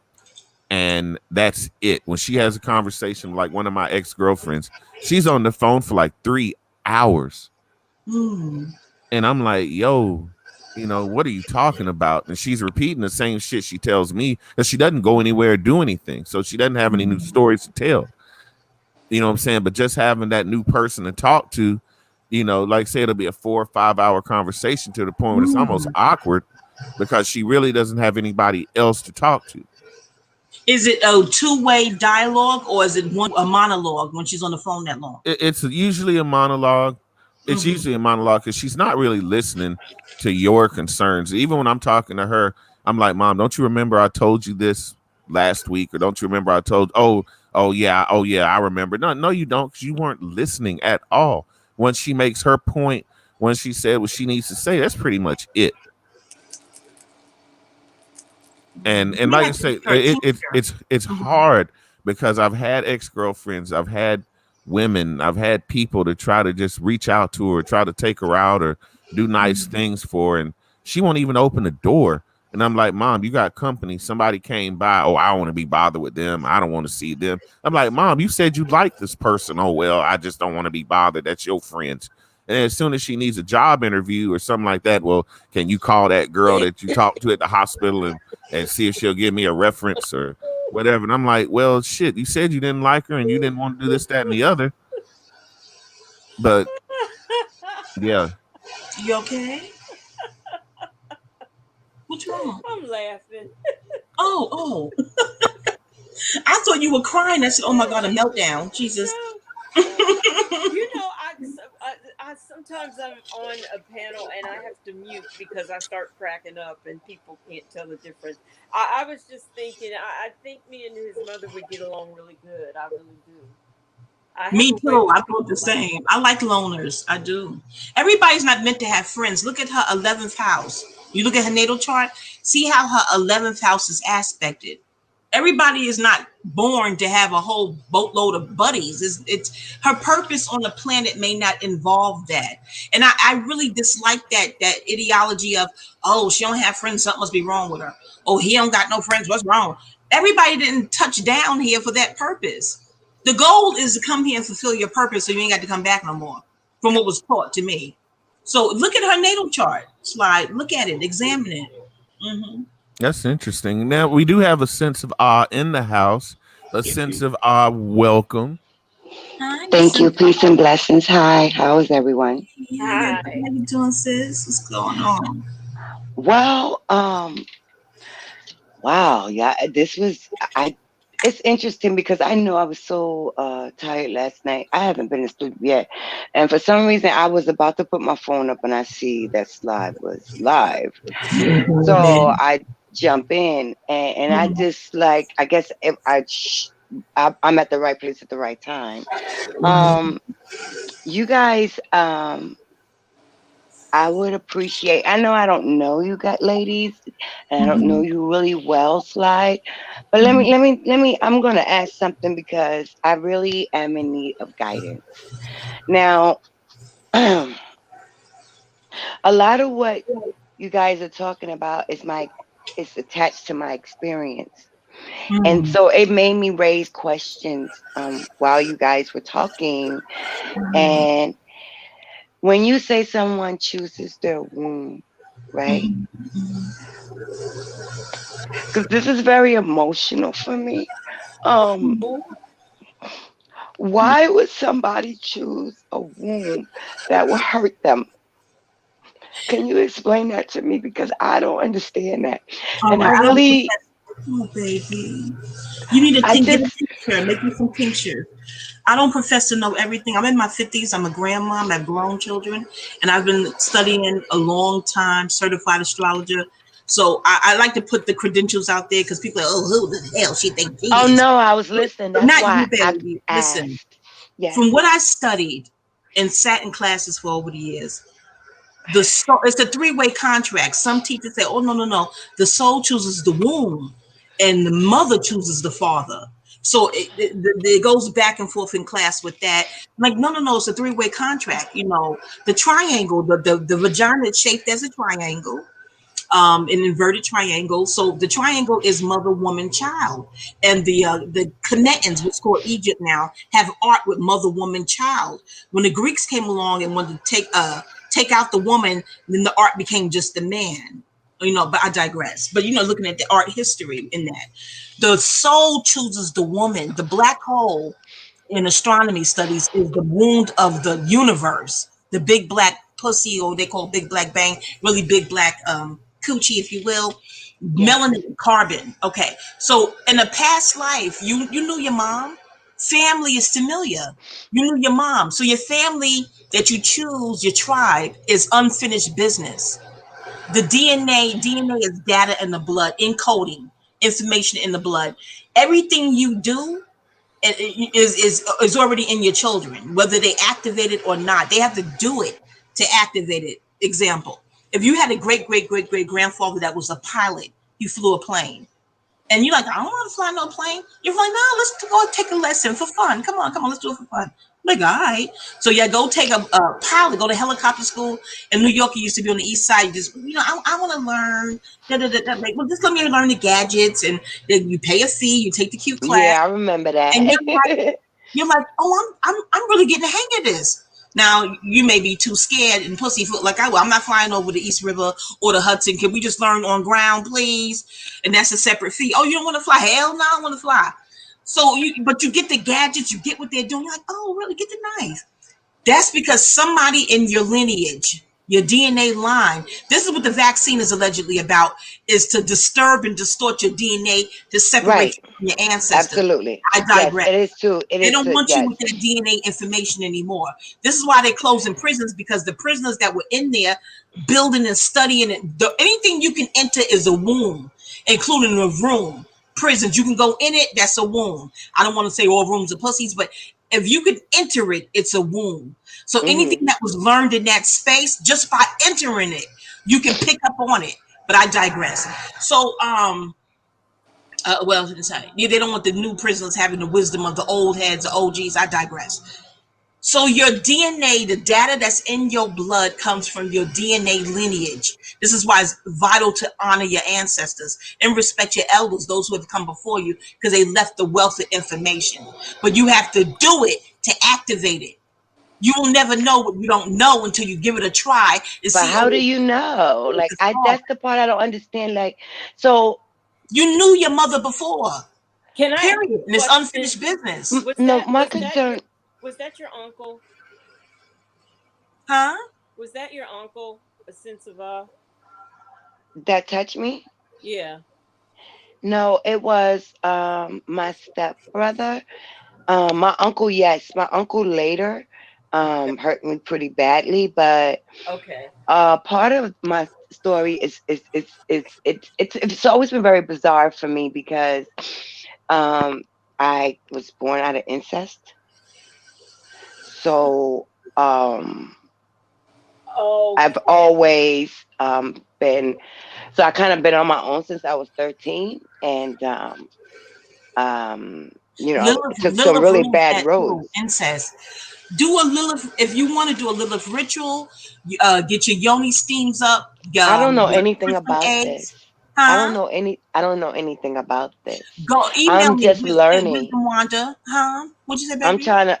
and that's it. When she has a conversation, like one of my ex-girlfriends, she's on the phone for like 3 hours, and I'm like, yo, what are you talking about? And she's repeating the same shit she tells me, because she doesn't go anywhere or do anything. So she doesn't have any new stories to tell. You know what I'm saying? But just having that new person to talk to, like say it'll be a 4 or 5 hour conversation to the point where it's almost awkward, because she really doesn't have anybody else to talk to. Is it a two-way dialogue, or is it a monologue when she's on the phone that long? It's usually a monologue. It's usually a monologue because she's not really listening to your concerns. Even when I'm talking to her, I'm like, Mom, don't you remember I told you this last week? Or don't you remember I told, oh yeah, I remember. No, you don't, because you weren't listening at all. When she makes her point, when she said what she needs to say, that's pretty much it. And We like I have to say, be 13 here. it's hard, because I've had ex-girlfriends, I've had women, I've had people to try to just reach out to her, try to take her out or do nice things for her, and she won't even open the door. And I'm like, Mom, you got company. Somebody came by. Oh, I don't want to be bothered with them. I don't want to see them. I'm like, Mom, you said you like this person. Oh, well, I just don't want to be bothered. That's your friends. And as soon as she needs a job interview or something like that, well, can you call that girl that you talked to at the hospital and see if she'll give me a reference or whatever? And I'm like, well, shit, you said you didn't like her and you didn't want to do this, that, and the other. But yeah. You okay? What's wrong? I'm laughing. Oh. I thought you were crying. I said, oh my God, a meltdown. Jesus. No. I sometimes I'm on a panel and I have to mute because I start cracking up and people can't tell the difference. I was just thinking, I think me and his mother would get along really good. I really do. I have Me a way too. with I thought the people like same. I like loners. I do. Everybody's not meant to have friends. Look at her 11th house. You look at her natal chart, see how her 11th house is aspected. Everybody is not born to have a whole boatload of buddies. It's her purpose on the planet may not involve that. And I really dislike that ideology of, oh, she don't have friends, something must be wrong with her. Oh, he don't got no friends, what's wrong? Everybody didn't touch down here for that purpose. The goal is to come here and fulfill your purpose so you ain't got to come back no more, from what was taught to me. So look at her natal chart slide. Look at it. Examine it. Mm-hmm. That's interesting. Now we do have a sense of awe in the house, a sense of awe. Welcome. Hi, Miss Thank you. Cynthia. Peace and blessings. Hi. How is everyone? How hi. you doing, sis? What's going on? Well, wow. Yeah, this was I it's interesting because I know I was so tired last night. I haven't been asleep yet. And for some reason I was about to put my phone up and I see that slide was live. So I jump in and I just like I guess if I'm at the right place at the right time. Um you guys I would appreciate. I know I don't know you got ladies, and I don't know you really well, Slide. But let me. I'm gonna ask something because I really am in need of guidance. Now, a lot of what you guys are talking about is attached to my experience, and Mm-hmm. so it made me raise questions while you guys were talking. And when you say someone chooses their womb, right? Because this is very emotional for me. Um, why would somebody choose a womb that will hurt them? Can you explain that to me? Because I don't understand that. All And I right. I don't really, Oh, baby. You need to I get a just, tincture, make you some tincture. I don't profess to know everything. I'm in my 50s. I'm a grandmom. I have grown children. And I've been studying a long time, certified astrologer. So I like to put the credentials out there because people are, oh, who the hell she thinks oh she is? no, I was listening. That's Not you, why I baby. Listen, asked. Yes. from what I studied and sat in classes for over the years, the soul, it's a three-way contract. Some teachers say, oh, no, no, no. The soul chooses the womb and the mother chooses the father. So it goes back and forth in class with that. Like, no, no, no, it's a three-way contract. You know, the triangle, the vagina is shaped as a triangle, an inverted triangle. So the triangle is mother, woman, child. And the Canetans, what's called Egypt now, have art with mother, woman, child. When the Greeks came along and wanted to take out the woman, then the art became just the man. You know, but I digress. But you know, looking at the art history in that, the soul chooses the woman. The black hole in astronomy studies is the wound of the universe, the big black pussy, or they call big black bang, really big black coochie, if you will, Yes. melanin carbon. Okay, so in a past life, you knew your mom. Family is familiar. You knew your mom, so your family that you choose, your tribe, is unfinished business. The DNA is data in the blood, encoding information in the blood. Everything you do is already in your children, whether they activate it or not. They have to do it to activate it. Example: if you had a great grandfather that was a pilot, you flew a plane, and you're like, I don't want to fly no plane. You're like, no, let's go take a lesson for fun. Come on, let's do it for fun. Like, all right. So yeah, go take a pilot, go to helicopter school. In New York, you used to be on the east side. You just, I want to learn. Like, well, just let me learn the gadgets, and then you pay a fee. You take the cute class, Yeah, I remember and that. you're like, oh, I'm really getting the hang of this. Now you may be too scared and pussyfoot like I will. I'm not flying over the East River or the Hudson. Can we just learn on ground, please? And that's a separate fee. Oh, you don't want to fly? Hell no, I don't want to fly. So but you get the gadgets, you get what they're doing. You're like, oh, really? Get the knife. That's because somebody in your lineage, your DNA line, this is what the vaccine is allegedly about, is to disturb and distort your DNA to separate Right. you from your ancestors. Absolutely. I Yes, digress. it is too. It They is don't too. want you Yes. with that DNA information anymore. This is why they're closing prisons, because the prisoners that were in there building and studying it, anything you can enter is a womb, including a room. Prisons, you can go in it, that's a womb. I don't want to say all rooms are pussies, but if you can enter it, it's a womb. So anything Mm-hmm. that was learned in that space, just by entering it, you can pick up on it. But I digress. So, well, they don't want the new prisoners having the wisdom of the old heads, the OGs. I digress. So your DNA, the data that's in your blood comes from your DNA lineage. This is why it's vital to honor your ancestors and respect your elders, those who have come before you, because they left the wealth of information. But you have to do it to activate it. You will never know what you don't know until you give it a try and But see, how do oh, you know? Like, it's hard. that's the part I don't understand. Like, so You knew your mother before, Can I ask period. a And it's question? unfinished business. no, my concern, Was that your uncle? Huh? Was that your uncle? A sense of that touched me. yeah. No, it was my stepbrother. My uncle, yes, my uncle later hurt me pretty badly, but Okay. part of my story it's always been very bizarre for me because um I was born out of incest. So I've Okay. always been, so I kind of been on my own since I was 13, and I Lilith, took some Lilith really rules bad that too, roads. incest. Do a Lilith, if you want to do a Lilith ritual, get your yoni steams up, I don't know your anything crystal about this. eggs, huh? I don't know anything about this. Go email I'm me, just learning. Wisdom Wanda, huh? What'd you say, I'm baby? trying to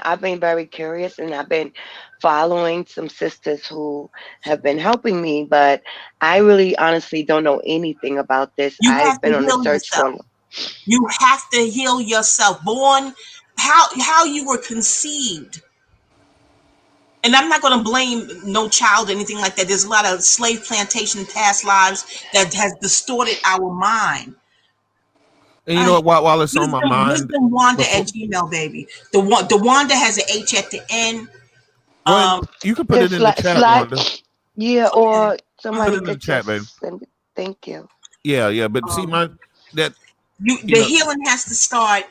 I've been very curious, and I've been following some sisters who have been helping me, but I really honestly don't know anything about this. You have I've to been on the heal search yourself. for. You have to heal yourself. Born, how you were conceived. And I'm not going to blame no child or anything like that. There's a lot of slave plantation past lives that has distorted our mind. And you know what? While it's on my mind, Wisdom Wanda before at Gmail, baby. The Wanda has an H at the end. go ahead, Um, you can put The it in the chat, slide, Wanda. yeah, okay. or Put somebody it in the could chat, baby. just send it. Thank you. Yeah, yeah. But see, Um, that you the know, healing has to start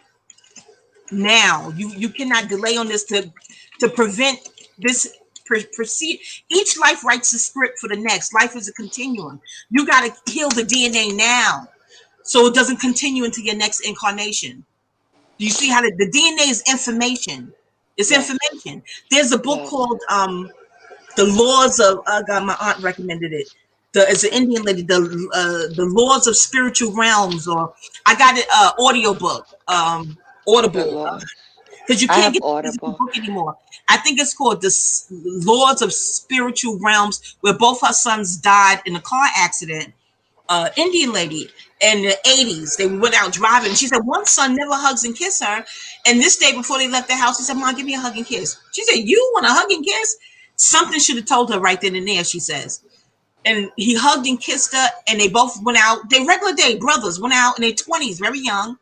now. You cannot delay on this to prevent this proceed. Each life writes a script for the next. Life is a continuum. You got to heal the DNA now, so it doesn't continue into your next incarnation. Do you see how the DNA is information? It's Yes, information. There's a book yes. called The Laws of. God, my aunt recommended it. It's an Indian lady. The Laws of Spiritual Realms, or I got it audio book, The Audible, Lord. because you I can't have get the physical Audible. book anymore. I think it's called the Laws of Spiritual Realms, where both her sons died in a car accident. Indian lady in the 80s. They went out driving. She said one son never hugs and kiss her. And this day before they left the house, he said, Mom, give me a hug and kiss. She said, you want a hug and kiss? Something should have told her right then and there, she says. And he hugged and kissed her, and they both went out. They regular day brothers went out in their 20s, very young,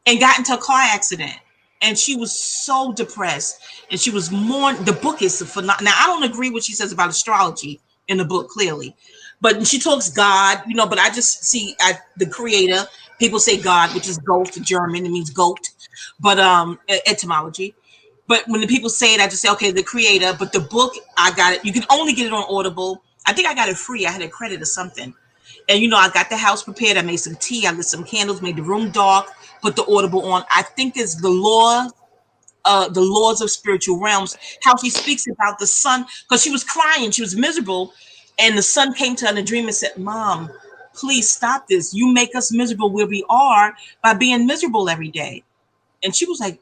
and got into a car accident. And she was so depressed, and she was mourning. The book is phenomenal. Now I don't agree with what she says about astrology in the book, clearly, but she talks God, but I just see the creator. People say God, which is Goat, German, it means goat, but etymology. But when the people say it, I just say, okay, the creator. But the book, I got it. You can only get it on Audible. I think I got it free. I had a credit or something. And I got the house prepared. I made some tea. I lit some candles, made the room dark, put the Audible on. I think it's the laws of spiritual realms, how she speaks about the sun, because she was crying, she was miserable, and the son came to her in a dream and said, Mom, please stop this. You make us miserable where we are by being miserable every day. And she was like,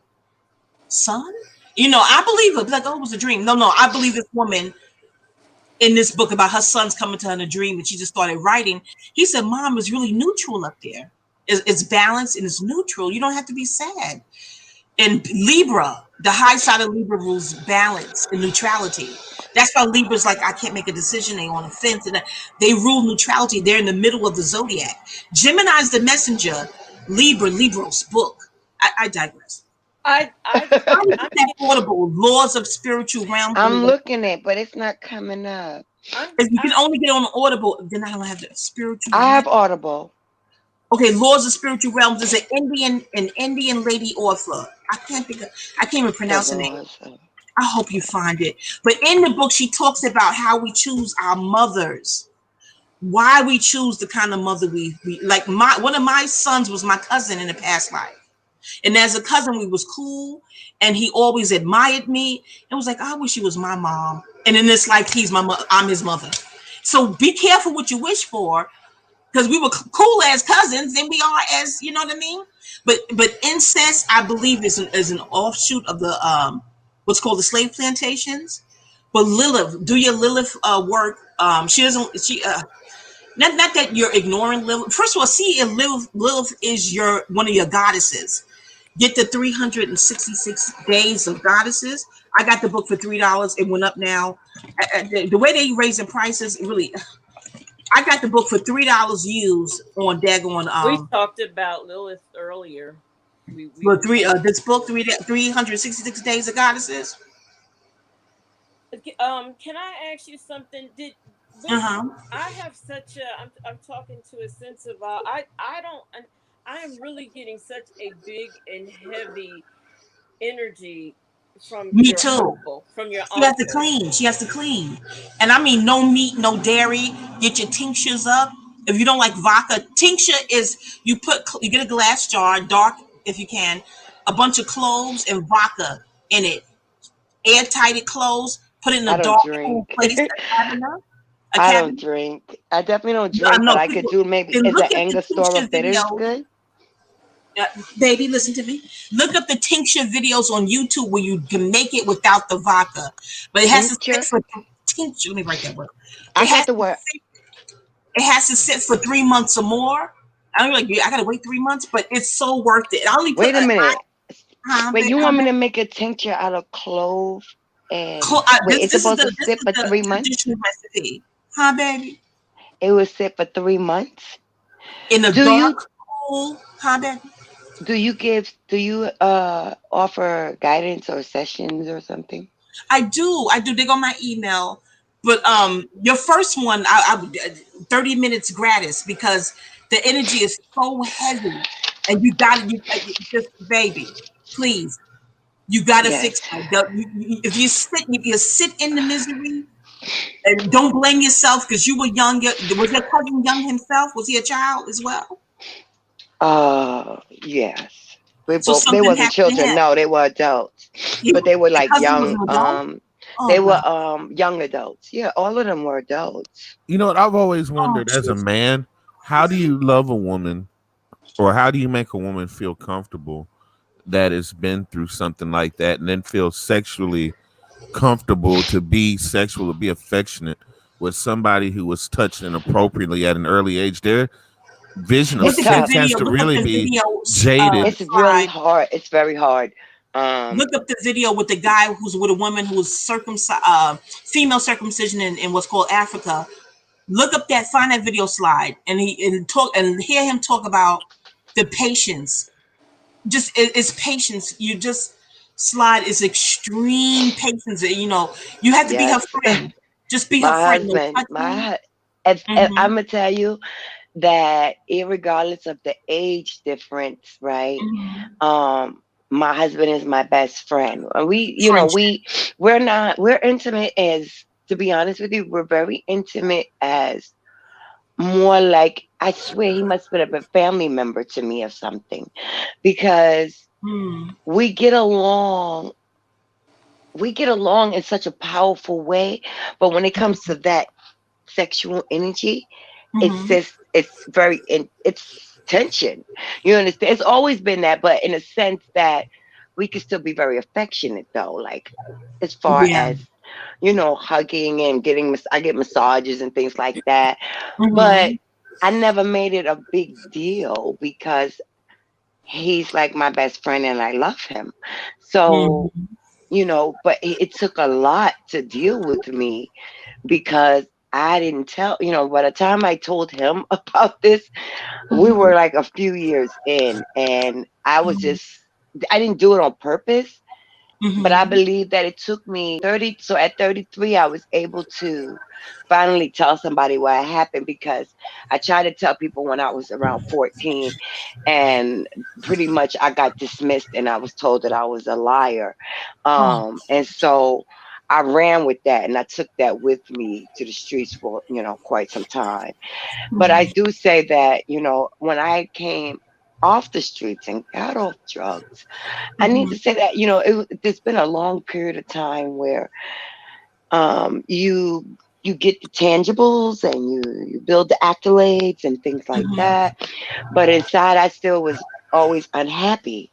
son? I believe it. Like, oh, it was a dream. No, I believe this woman in this book about her sons coming to her in a dream, and she just started writing. He said, Mom, is really neutral up there. It's balanced and it's neutral. You don't have to be sad. And Libra, the high side of Libra rules balance and neutrality. That's why Libra's like, I can't make a decision. They on a fence, and they rule neutrality. They're in the middle of the zodiac. Gemini's the messenger. Libra's book. I digress. I I'm That Audible, Laws of Spiritual Realms. I'm looking at, but it's not coming up. I'm If you can I only get on Audible, then I don't have the spiritual I realm. have Audible. Okay, Laws of Spiritual Realms is an Indian lady author. I can't even The pronounce her name. laws of I hope you find it. But in the book, she talks about how we choose our mothers, why we choose the kind of mother we like. One of my sons was my cousin in a past life. And as a cousin, we was cool, and he always admired me and was like, I wish he was my mom. And in this life, I'm his mother. So be careful what you wish for, because we were cool as cousins, and we are as, you know what I mean. But incest, I believe, is an offshoot of the what's called the slave plantations. But Lilith, do your Lilith work. She doesn't. Not that you're ignoring Lilith. First of all, see if Lilith is one of your goddesses. Get the 366 days of goddesses. I got the book for $3. It went up now. The way they raising prices, really. I got the book for $3 used on daggone. We talked about Lilith earlier. For this book, 366 days of goddesses. Can I ask you something? I have such a. I'm talking to a sense of. I am really getting such a big and heavy energy from Me your too. from your She has to clean. She has to clean. And I mean, no meat, no dairy. Get your tinctures up. If you don't like vodka, tincture is you get a glass jar, dark if you can, a bunch of cloves and vodka in it. Airtight it closed. Put it in a dark, cool place. I don't drink. I definitely don't drink, but I could do maybe. Is the Angostura bitters good? Baby, listen to me. Look up the tincture videos on YouTube where you can make it without the vodka, but it has to sit for tincture. Let me write that word. I got the word. It has to sit for 3 months or more. I'm like, I gotta wait 3 months, but it's so worth it. I only wait a minute. Wait, you want me to make a tincture out of clove and wait? It's supposed to sit for 3 months. Recipe. Huh, baby? It will sit for 3 months. In the dark, cool. Huh, baby? Do you offer guidance or sessions or something? I do. They go on my email. But your first one, I 30 minutes gratis, because the energy is so heavy, and you just, baby, please, you gotta fix that. If you sit in the misery, and don't blame yourself because you were young. Was your cousin young himself? Was he a child as well? Yes. They wasn't children. No, they were adults. But they were like young. They were young adults. Yeah, all of them were adults. You know what? I've always wondered, as a man, how do you love a woman, or how do you make a woman feel comfortable that has been through something like that, and then feel sexually comfortable to be sexual, to be affectionate with somebody who was touched inappropriately at an early age? Their vision of sex has to really be jaded. It's really hard. It's very hard. Look up the video with the guy who's with a woman who was female circumcision in what's called Africa. Look up find that video slide, and hear him talk about the patience. Just it's patience. You just slide is extreme patience. You have to be her friend. Just be her friend. I'm gonna tell you that irregardless of the age difference, right? My husband is my best friend. We're intimate as, to be honest with you, we're very intimate as more like, I swear he must have been a family member to me or something, because we get along in such a powerful way. But when it comes to that sexual energy, it's tension. You understand? It's always been that, but in a sense that we can still be very affectionate, though. Like, as far as hugging and I get massages and things like that. But I never made it a big deal because he's like my best friend and I love him. So, but it took a lot to deal with me, because I didn't tell, by the time I told him about this, we were like a few years in, and I didn't do it on purpose. But I Mm-hmm. believe that it took me 30. So at 33, I was able to finally tell somebody what happened, because I tried to tell people when I was around 14, and pretty much I got dismissed and I was told that I was a liar. Oh. And so I ran with that and I took that with me to the streets for, quite some time. But I Mm-hmm. do say that, when I came off the streets and got off drugs, I need Mm-hmm. to say that, there's been a long period of time where you get the tangibles and you build the accolades and things like that. But inside I still was always unhappy.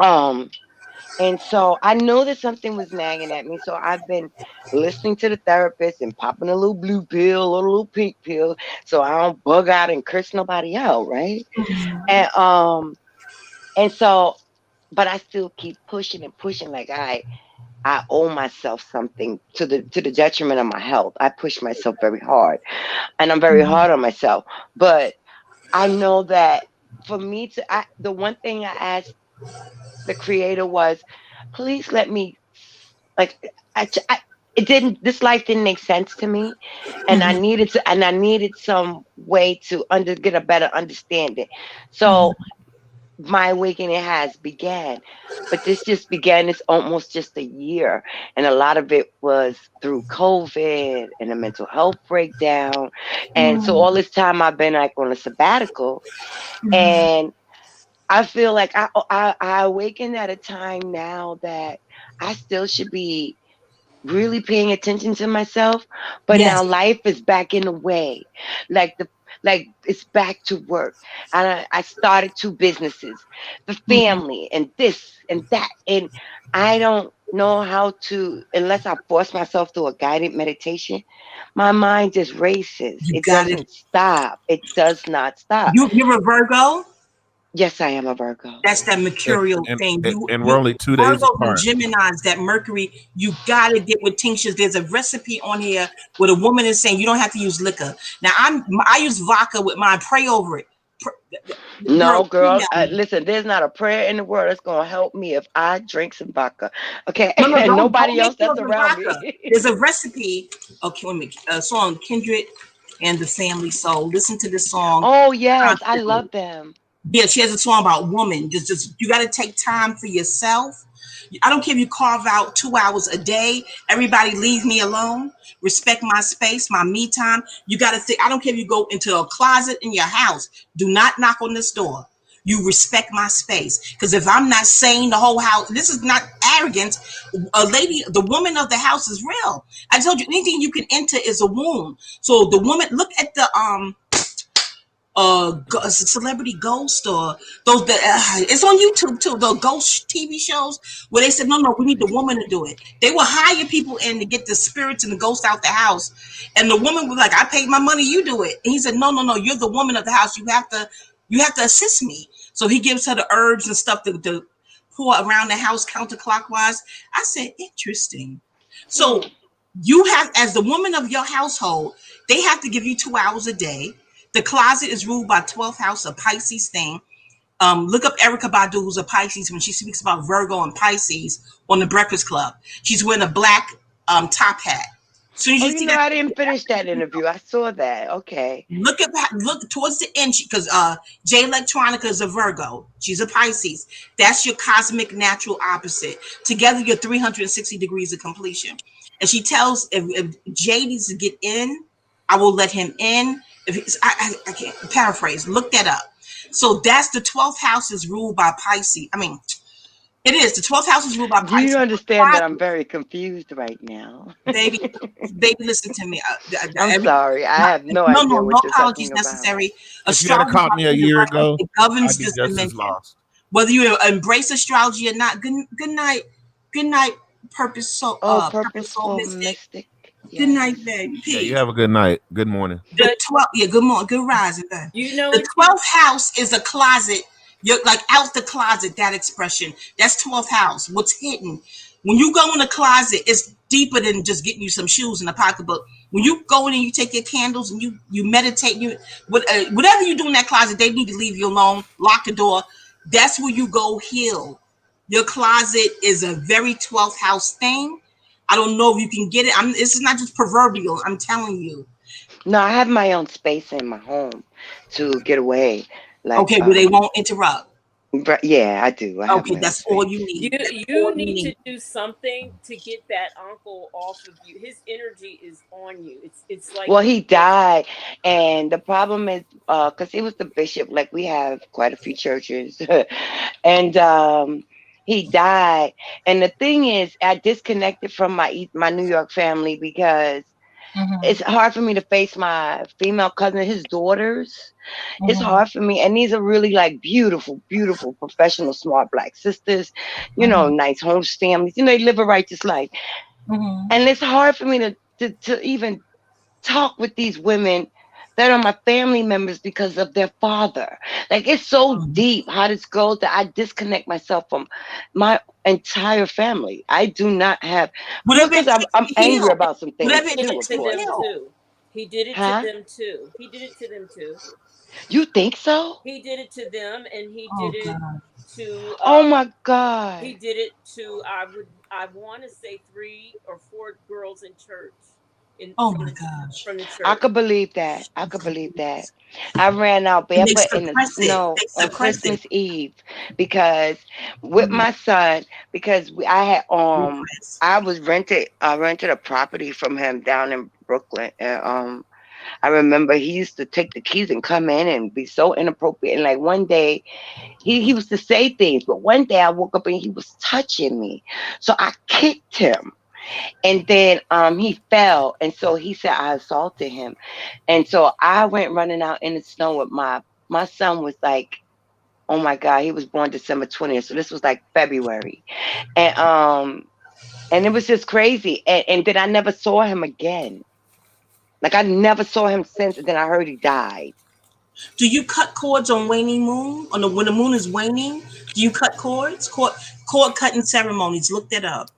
Um and so I know that something was nagging at me. So I've been listening to the therapist and popping a little blue pill or a little pink pill so I don't bug out and curse nobody out, right? Mm-hmm. And so, but I still keep pushing and pushing. Like I owe myself something to the detriment of my health. I push myself very hard, and I'm very hard on myself. But I know that for me the one thing I asked the creator was, please let me, like, I it didn't this life didn't make sense to me, and Mm-hmm. I needed some way to get a better understanding. Mm-hmm. So my awakening has began, but this just began, it's almost just a year, and a lot of it was through COVID and a mental health breakdown. And so all this time I've been like on a sabbatical, Mm-hmm. and I feel like I awakened at a time now that I still should be really paying attention to myself, but Yes. now life is back in the way. like the like it's back to work, and I started two businesses, the Mm-hmm. family and this and that, and I don't know how to, unless I force myself through a guided meditation. My mind just races. You It got it. doesn't stop. It does not stop. You're a Virgo. Yes, I am a Virgo. That's that and, mercurial and, thing. and we're You only 2 days Virgos and apart. Geminis, that Mercury, you gotta get with tinctures. There's a recipe on here where a woman is saying you don't have to use liquor. Now I use vodka with mine. Pray over it. Girl, No, girl. email me. Listen, there's not a prayer in the world that's gonna help me if I drink some vodka. Okay, No, no, and don't nobody make else yours that's with around vodka. me. There's a recipe. Okay, let me song Kindred and the Family Soul. Listen to this song Oh yes, I constantly. love them. Yeah, she has a song about woman. Just you got to take time for yourself. I don't care if you carve out 2 hours a day. Everybody leave me alone. Respect my space, my me time. You got to think. I don't care if you go into a closet in your house. Do not knock on this door. You respect my space. Because if I'm not saying the whole house, this is not arrogance. A lady, the woman of the house is real. I told you, anything you can enter is a womb. So the woman, look at the celebrity ghost, or those that it's on YouTube too, the ghost TV shows where they said no, we need the woman to do it. They will hire people in to get the spirits and the ghosts out the house, and the woman was like, I paid my money, you do it. And he said no, you're the woman of the house, you have to assist me. So he gives her the herbs and stuff to pour around the house counterclockwise. I said, interesting. Hmm. So you have, as the woman of your household, they have to give you 2 hours a day. The closet is ruled by 12th house, a Pisces thing. Look up Erica Badu, who's a Pisces, when she speaks about Virgo and Pisces on the Breakfast Club. She's wearing a black top hat. As soon as Oh, you see that, I didn't finish that interview. I saw that. Okay. look towards the end, because Jay Electronica is a Virgo. She's a Pisces. That's your cosmic natural opposite. Together, you're 360 degrees of completion. And she tells, if Jay needs to get in, I will let him in. If I can't paraphrase, look that up. So that's the 12th house is ruled by Pisces. I mean, it is. The 12th house is ruled by Do you Pisces. understand that I'm very confused right now? Baby, baby, listen to me. I'm sorry. I have no No idea what you're apologies talking about. necessary. If you had Astrology, caught me a year ago, it I'd governs be this just as dimension. lost. Whether you embrace astrology or not. Good night, Oh, purpose soul purposeful mystic. mystic. Good night, Yes. baby. Yeah, you Peace. have a good night. Good morning. The But 12th, yeah, good morning, good rising, baby. you know The what? 12th house is a closet. You're like out the closet, that expression. That's 12th house. What's hidden? When you go in the closet, it's deeper than just getting you some shoes in a pocketbook. When you go in and you take your candles and you meditate, whatever you do in that closet, they need to leave you alone. Lock the door. That's where you go heal. Your closet is a very 12th house thing. I don't know if you can get it. This is not just proverbial. I'm telling you. No, I have my own space in my home to get away. Like, Okay, where they won't interrupt. but yeah, I do. I have Okay, my own that's all space. you You need. That's all you you need to need. do something to get that uncle off of you. His energy is on you. It's like Well, he died, and the problem is, because he was the bishop. Like, we have quite a few churches, and he died. And the thing is, I disconnected from my New York family because Mm-hmm. it's hard for me to face my female cousin, his daughters. It's Mm-hmm. hard for me, and these are really like beautiful, beautiful, professional, smart black sisters. Mm-hmm. Nice homes, families. They live a righteous life, Mm-hmm. and it's hard for me to even talk with these women that are my family members because of their father. Like, it's so deep how this goes that I disconnect myself from my entire family. I do not have, Whatever it because I'm takes I'm to angry heal. about some he things Whatever it did too, it of takes to to course. them heal. too. He did it to Huh? them too. He did it to them too. You think so? He did it to them, and he Oh did it God. to Oh my he God. did it to I want to say 3 or 4 girls in church in Oh my gosh. from the I church. could believe that. I could believe that. I ran out And they barefoot in the suppress it. snow They on suppress it. Christmas Eve because with Mm-hmm. my son, because I had Repress. I rented a property from him down in Brooklyn, and I remember he used to take the keys and come in and be so inappropriate. And like one day, he used to say things, but one day I woke up and he was touching me, so I kicked him. And then he fell, and so he said I assaulted him, and so I went running out in the snow with my son was like, oh my God, he was born December 20th, so this was like February, and it was just crazy, and then I never saw him again. Like, I never saw him since, and then I heard he died. Do you cut cords on waning moon? On the when the moon is waning, do you cut cords? Cord cutting ceremonies. Look that up.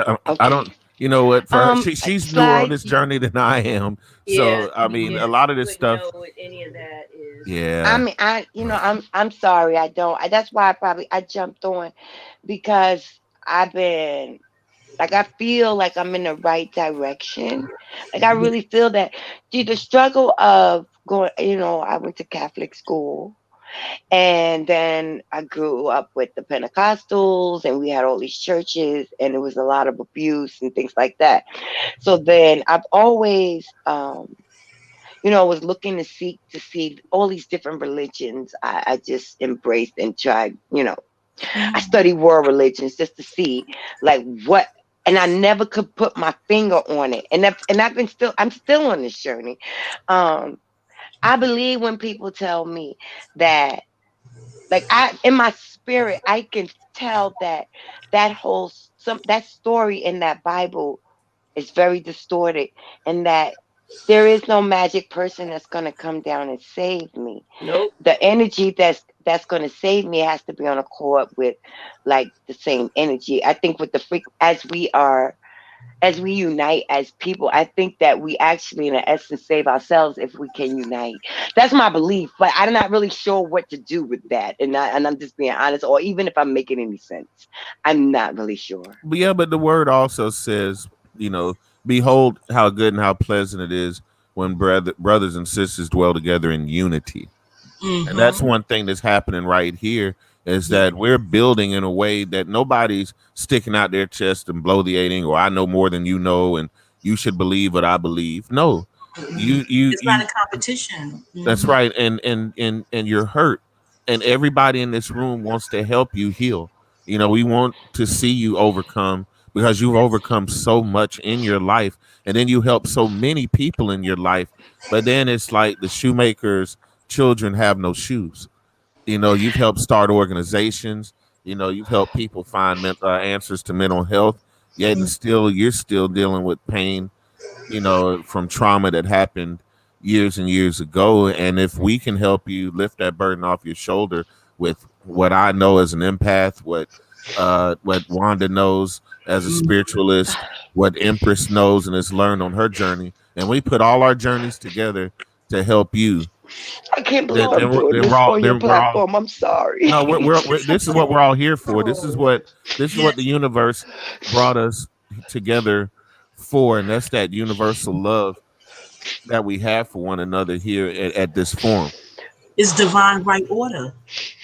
I Okay. don't. You know what? For her, she's newer on Slide. this journey than I am. Yeah, So I mean, yeah, a Mhm. lot of she this wouldn't know stuff. what any of that is. I Yeah, mean, I'm sorry, I don't. That's why I jumped on, because I've been, like, I feel like I'm in the right direction. Like, I really feel that. See, the struggle of going, I went to Catholic school, and then I grew up with the Pentecostals, and we had all these churches, and it was a lot of abuse and things like that. So then I've always, was looking to see all these different religions. I just embraced and tried, I Mhm. studied world religions just to see like what, and I never could put my finger on it. And I'm still on this journey. Um, I believe when people tell me that, like, in my spirit, I can tell that that story in that Bible is very distorted, and that there is no magic person that's going to come down and save me. Nope. The energy that's going to save me has to be on accord with, like, the same energy. I think with the freak, as we unite as people, I think that we actually in essence save ourselves if we can unite. That's my belief, but I'm not really sure what to do with that, and I'm just being honest, or even if I'm making any sense, I'm not really sure. but yeah, but the word also says, you know, behold how good and how pleasant it is when brothers and sisters dwell together in unity. And that's Mhm. one thing that's happening right here is Yeah. that we're building in a way that nobody's sticking out their chest and bloviating, or I know more than you know, and you should believe what I believe. No, Mhm. It's not you. a competition. That's Mhm. right, and you're hurt, and everybody in this room wants to help you heal. You know, we want to see you overcome because you've overcome so much in your life, and then you help so many people in your life. But then it's like the shoemaker's children have no shoes. You know, you've helped start organizations. You know, you've helped people find answers to mental health. Yet and still, you're still dealing with pain, you know, from trauma that happened years and years ago. And if we can help you lift that burden off your shoulder with what I know as an empath, what Wanda knows as a Mhm. spiritualist, what Empress knows and has learned on her journey, and we put all our journeys together to help you. I can't believe Then I'm then we're, doing then this we're all on your then we're all platform. I'm sorry. no we're this is what we're all here for. This is what the Yes. universe brought us together for, and that's that universal love that we have for one another here at this forum. It's divine right order.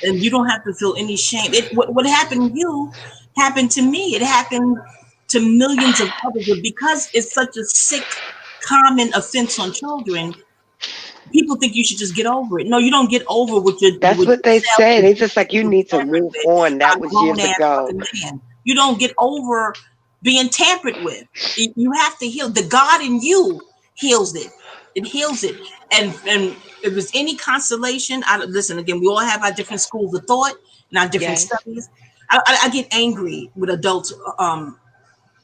And you don't have to feel any shame. What happened to you happened to me. It happened to millions of others. But because it's such a sick, common offense on children, people think you should just get over it. No, you don't get over That's with what they yourself say. and They just like, being you need to tampered move with on. by That a was grown years ass ago. fucking man. You don't get over being tampered with. You have to heal. The God in you heals it. It heals it. And if it's any consolation, listen again. We all have our different schools of thought and our different Yes. studies. I get angry with adults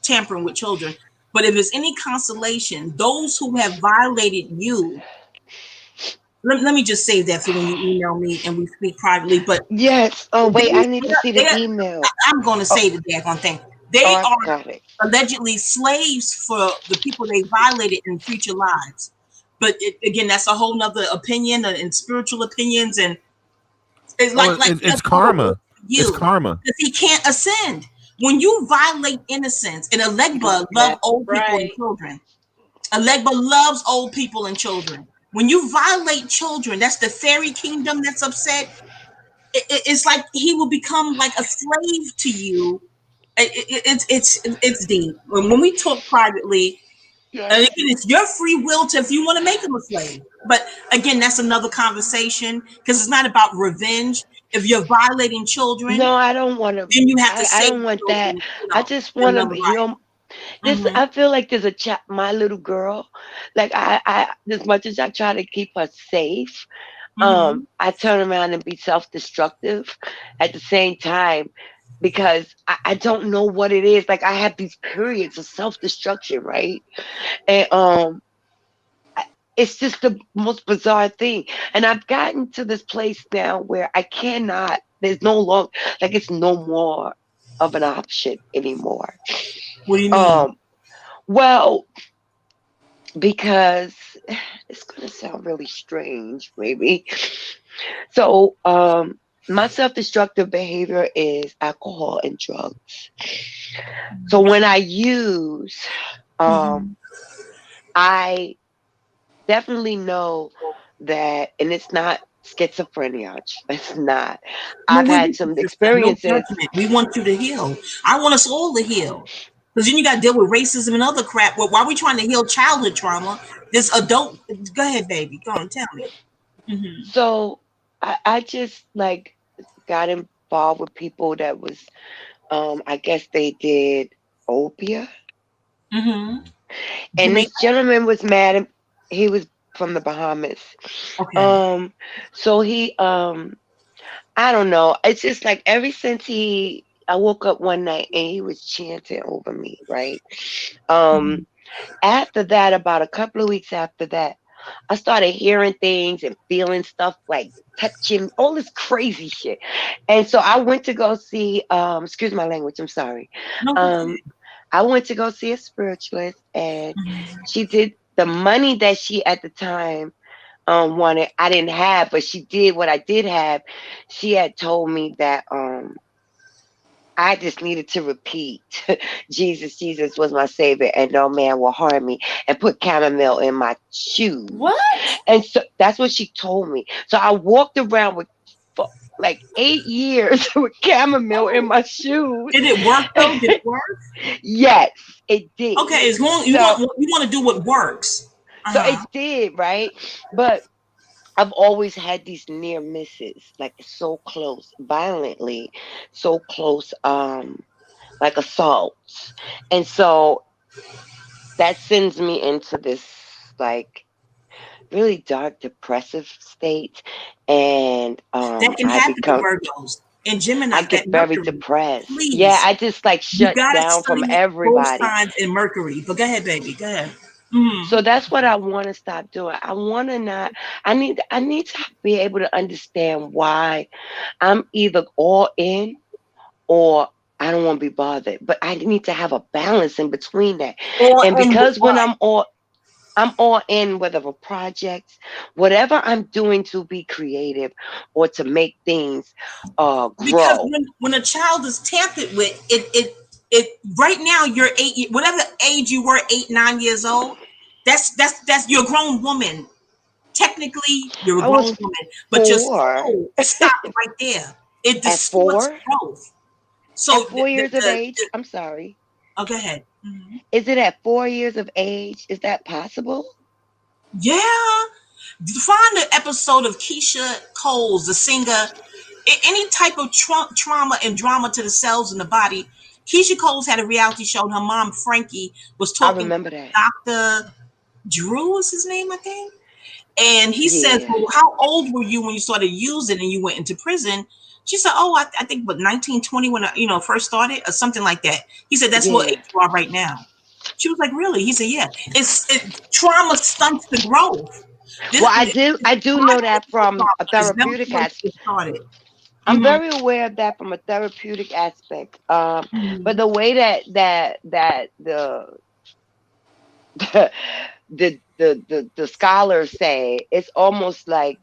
tampering with children. But if it's any consolation, those who have violated you, let me just say that for when you email me and we speak privately. But Yes. Oh, wait, I need to see they the email. I'm going to Oh, say the daggone thing. oh, They I are got it. allegedly slaves for the people they violated in future lives. But again, that's a whole nother opinion and spiritual opinions. And it's Oh, like it's for karma. It's you, karma. because he can't ascend. When you violate innocence, and Alegba love That's old people and right. children. Alegba loves old people and children. When you violate children, that's the fairy kingdom that's upset. It's like he will become like a slave to you. It's deep. When we talk privately, and Yes. again, it's your free will to if you want to make him a slave. But again, that's another conversation because it's not about revenge. If you're violating children, No, I don't want to. then you have to I save don't want that. children. I just Them want them to right. heal. This, Mm-hmm. I feel like there's a chat. My little girl, like as much as I try to keep her safe, Mm-hmm. I turn around and be self-destructive at the same time because I don't know what it is. Like I have these periods of self-destruction, right? And it's just the most bizarre thing. And I've gotten to this place now where I cannot. There's no long, like it's no more of an option anymore. What do you mean? Um, well, because it's gonna sound really strange, maybe. So, my self-destructive behavior is alcohol and drugs. So when I use, Mm-hmm. um, I definitely know that, and it's not schizophrenia. It's not. No, I've had some sister. No experiences. judgment. We want you to heal. I want us all to heal. Because then you got to deal with racism and other crap. Well, why are we trying to heal childhood trauma? This adult. Go ahead, baby. Go on, tell me. Mm-hmm. So I just like got involved with people that was, I guess they did opia. Mm-hmm. And Jamaica. this gentleman was mad. He was from the Bahamas. Okay. Um, so he, I don't know. It's just like ever since I woke up one night and he was chanting over me, right? Mm-hmm. Um, After that, about a couple of weeks after that, I started hearing things and feeling stuff like touching all this crazy shit. And so I went to go see, excuse my language, I'm sorry. No, Um, I went to go see a spiritualist and mm-hmm. she did the money that she at the time wanted, I didn't have, but she did what I did have. She had told me that I just needed to repeat Jesus, Jesus was my savior, and no man will harm me, and put chamomile in my shoes. What? And so that's what she told me. So I walked around with for like 8 years with chamomile in my shoes. Did it work though? Did it work? Yes, it did. Okay, as long So you want to do what works. so it Uh-huh. did, right? But I've always had these near misses, like so close, violently, so close, like assaults. And so that sends me into this like really dark depressive state, and That can happen to Virgos and I Gemini. That get very Mercury. depressed. Yeah, Please, I just like you shut gotta down from study both everybody. signs in Mercury. But go ahead, baby. Go ahead. Mm-hmm. So that's what I want to stop doing. I want to not. I need to be able to understand why I'm either all in or I don't want to be bothered. But I need to have a balance in between that. Or And and with because when what? I'm all I'm all in, whether for projects, whatever I'm doing to be creative or to make things Because grow. when a child is tampered with, it right now you're whatever age you were, 8, 9 years old. That's you're a grown woman. Technically, you're a I grown was woman, but your 4 soul stops right there. It at distorts 4 growth. at So 4 years of age. I'm sorry. oh, go ahead. Mhm. Is it at 4 years of age? Is that possible? Yeah. Find the episode of Keisha Coles, the singer. Any type of trauma and drama to the cells in the body. Keisha Coles had a reality show, and her mom, Frankie, was I talking to remember that. Dr. Drew, was his name, I think. And he says, Yeah. well, how old were you when you started using and you went into prison? She said, oh, I think, but 19, 20 when I, first started, or something like that. He said, that's what age Yeah. you are right now. She was like, really? He said, yeah. Trauma stunts the growth. Well, This I do know that from a is never therapeutic supposed to aspect. get started. I'm Mm-hmm. very aware of that from a therapeutic aspect. But Mm-hmm. the way that the scholars say, it's almost like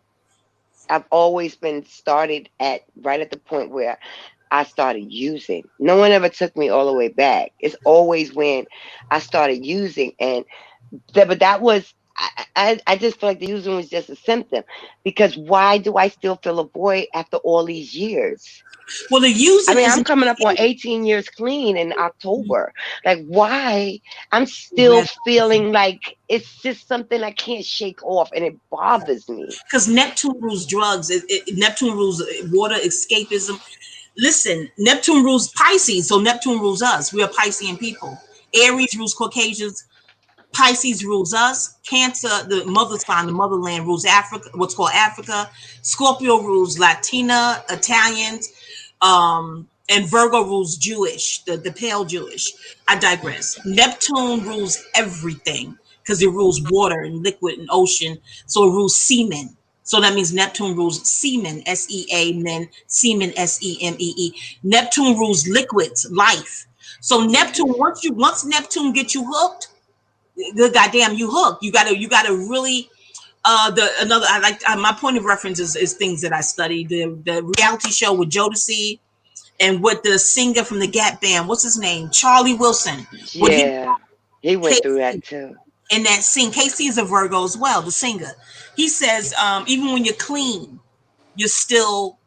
I've always been started at right at the point where I started using. No one ever took me all the way back. It's always when I started using, and but that was. I just feel like the using was just a symptom, because why do I still feel a void after all these years? Well, the I using mean, I'm isn't coming up on the 18 years clean in October. Like, why? I'm still end. feeling like it's just something I can't shake off, and it bothers me. Because Neptune rules drugs. Neptune rules water escapism. Listen, Neptune rules Pisces, so Neptune rules us. We are Piscean people. Aries rules Caucasians. Pisces rules us. Cancer, the mother sign, the motherland, rules Africa, what's called Africa. Scorpio rules Latina, Italians, and Virgo rules Jewish, the pale Jewish. I digress. Neptune rules everything because it rules water and liquid and ocean. So it rules semen. So that means Neptune rules semen, SEA, men, semen, SEMEE. Neptune rules liquids, life. So Yes. Neptune, once Neptune gets you hooked, the goddamn you hooked. You gotta really the another I like my point of reference is things that I studied. The reality show with Jodeci and with the singer from the Gap Band, what's his name? Charlie Wilson. What he Yeah. He went through that Casey too. in that scene. Casey is a Virgo as well, the singer. He says, even when you're clean, you're still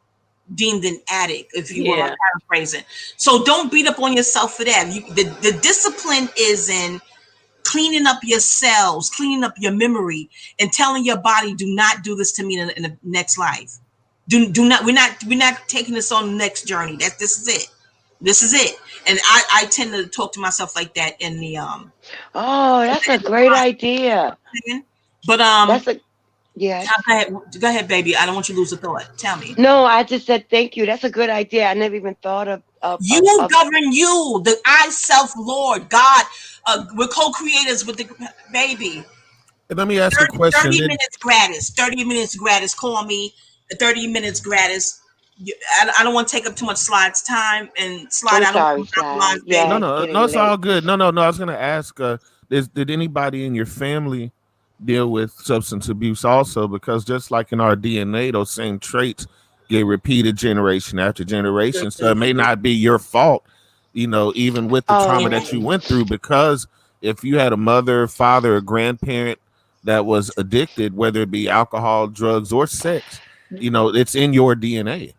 deemed an addict, if you will. I'm Yeah. paraphrasing. So don't beat up on yourself for that. The discipline is in cleaning up your cells, cleaning up your memory, and telling your body, "Do not do this to me in the next life. Do not. We're not taking this on the next journey. This is it. This is it." And I tend to talk to myself like that in the Oh, that's a great idea. but That's a Yes. go ahead, baby. I don't want you to lose a thought. Tell me. No, I just said thank you. That's a good idea. I never even thought You govern you, the I self Lord God. We're co-creators with the baby. And let me ask a 30, question. 30 minutes gratis. 30 minutes gratis. Call me. 30 minutes gratis. I don't want to take up too much Slide's time. And Slide, I'm I don't sorry, want to Sly. monopolize, No, Yeah, baby. it's no, no, getting it's all late. good. No, no, no. I was gonna ask, did anybody in your family deal with substance abuse also? Because just like in our DNA, those same traits get repeated generation after generation. So it may not be your fault, even with the trauma that you Oh, went through. Because if you had a mother, father, or grandparent that was addicted, whether it be alcohol, drugs, or sex, it's in your DNA.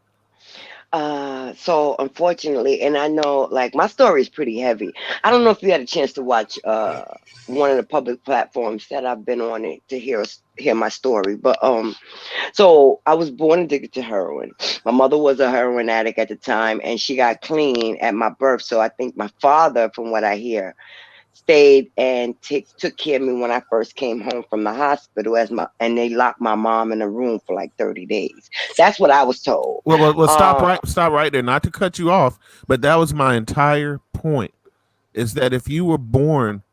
so unfortunately, and I know like my story is pretty heavy. I don't know if you had a chance to watch one of the public platforms that I've been on it to hear my story, but so I was born addicted to heroin. My mother was a heroin addict at the time, and she got clean at my birth. So I think my father, from what I hear, stayed and took care of me when I first came home from the hospital, and they locked my mom in a room for like 30 days. That's what I was told. Well, Uh, stop right there. Not to cut you off, but that was my entire point. Is that if you were born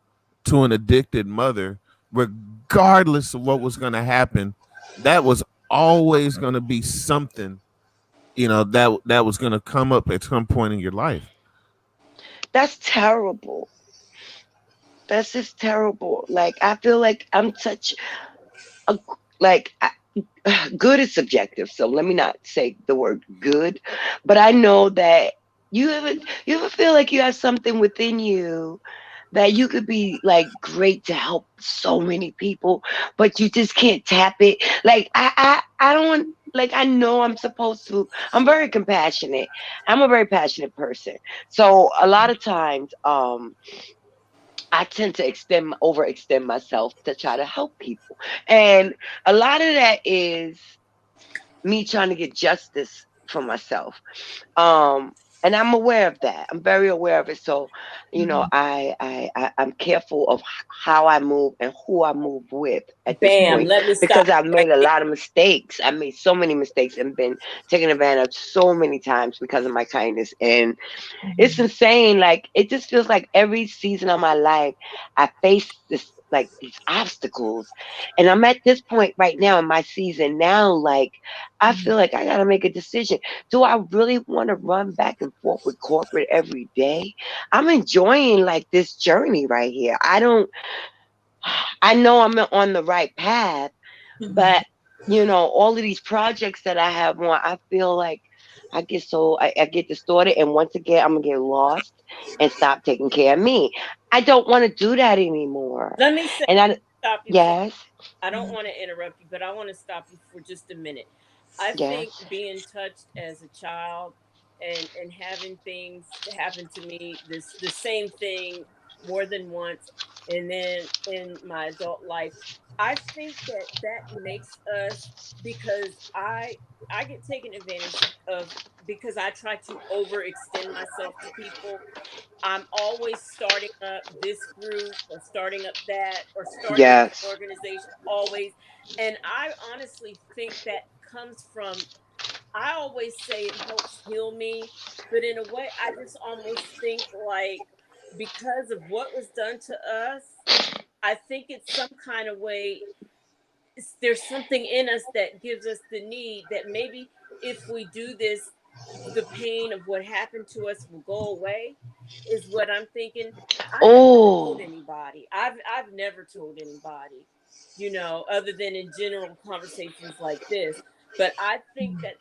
to an addicted mother, regardless of what was going to happen, that was always going to be something, that was going to come up at some point in your life. that's terrible. That's just terrible. Like I feel like I'm such a like good is subjective, so let me not say the word good, but I know that you ever feel like you have something within you that you could be like great to help so many people, but you just can't tap it. Like I don't want, like I know I'm supposed to. I'm very compassionate. I'm a very passionate person. So a lot of times I tend to overextend myself to try to help people. And a lot of that is me trying to get justice for myself. Um, and I'm aware of that. I'm very aware of it. So, you know, Mhm. I'm careful of how I move and who I move with at this Bam. point, Let me stop because I've you right made a there. lot of mistakes. I made so many mistakes and been taken advantage of so many times because of my kindness. And it's Mhm. insane. Like it just feels like every season of my life, I face this like these obstacles, and I'm at this point right now in my season now. Like I feel like I gotta make a decision. Do I really want to run back and forth with corporate every day? I'm enjoying like this journey right here. I don't. I know I'm on the right path, Mhm. but you know, all of these projects that I have on, I feel like I get distorted, and once again, I'm gonna get lost and stop taking care of me. I don't want to do that anymore. Let me say, And I, stop you for, yes, I don't want to interrupt you, but I want to stop you for just a minute. I yes, think being touched as a child and having things happen to me, this the same thing more than once, and then in my adult life, I think that that makes us, because I get taken advantage of because I try to overextend myself to people. I'm always starting up this group or starting up that or starting up an yes. organization, always. And I honestly think that comes from, I always say it helps heal me, but in a way, I just almost think like because of what was done to us, I think it's some kind of way, there's something in us that gives us the need that maybe if we do this, the pain of what happened to us will go away, is what I'm thinking. I never told Oh, anybody. I've never told anybody, other than in general conversations like this. But I think that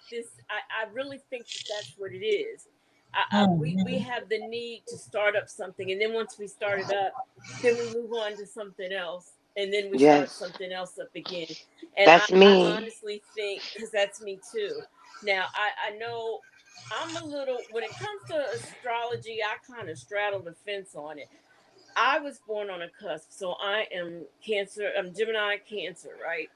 I really think that that's what it is. We Mhm. have the need to start up something, and then once we start it up, then we move on to something else, and then we start yes. something else up again. And That's I me. honestly think, because that's me too. Now, I know I'm a little, when it comes to astrology, I kind of straddle the fence on it. I was born on a cusp, so I am Cancer, I'm Gemini Cancer, right?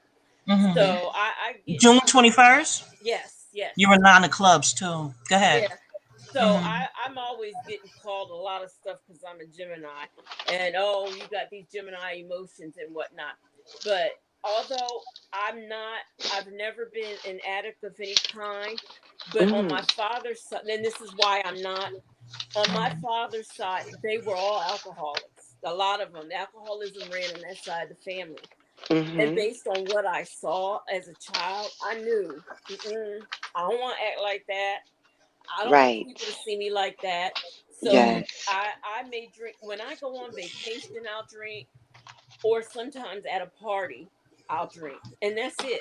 Mhm. So I get, June 21st. yes, You were yes. 9 of clubs too. Go ahead. Yeah. So Mhm. I'm always getting called a lot of stuff because I'm a Gemini. And oh, you got these Gemini emotions and whatnot. But although I'm not, I've never been an addict of any kind. But on Mm, my father's side, and this is why I'm not, on my father's side, they were all alcoholics. A lot of them. Alcoholism ran on that side of the family. And mm-hmm. based on what I saw as a child, I knew, I don't want to act like that. I don't want Right. people to see me like that. So Yes. I may drink when I go on vacation. I'll drink, or sometimes at a party, I'll drink, and that's it.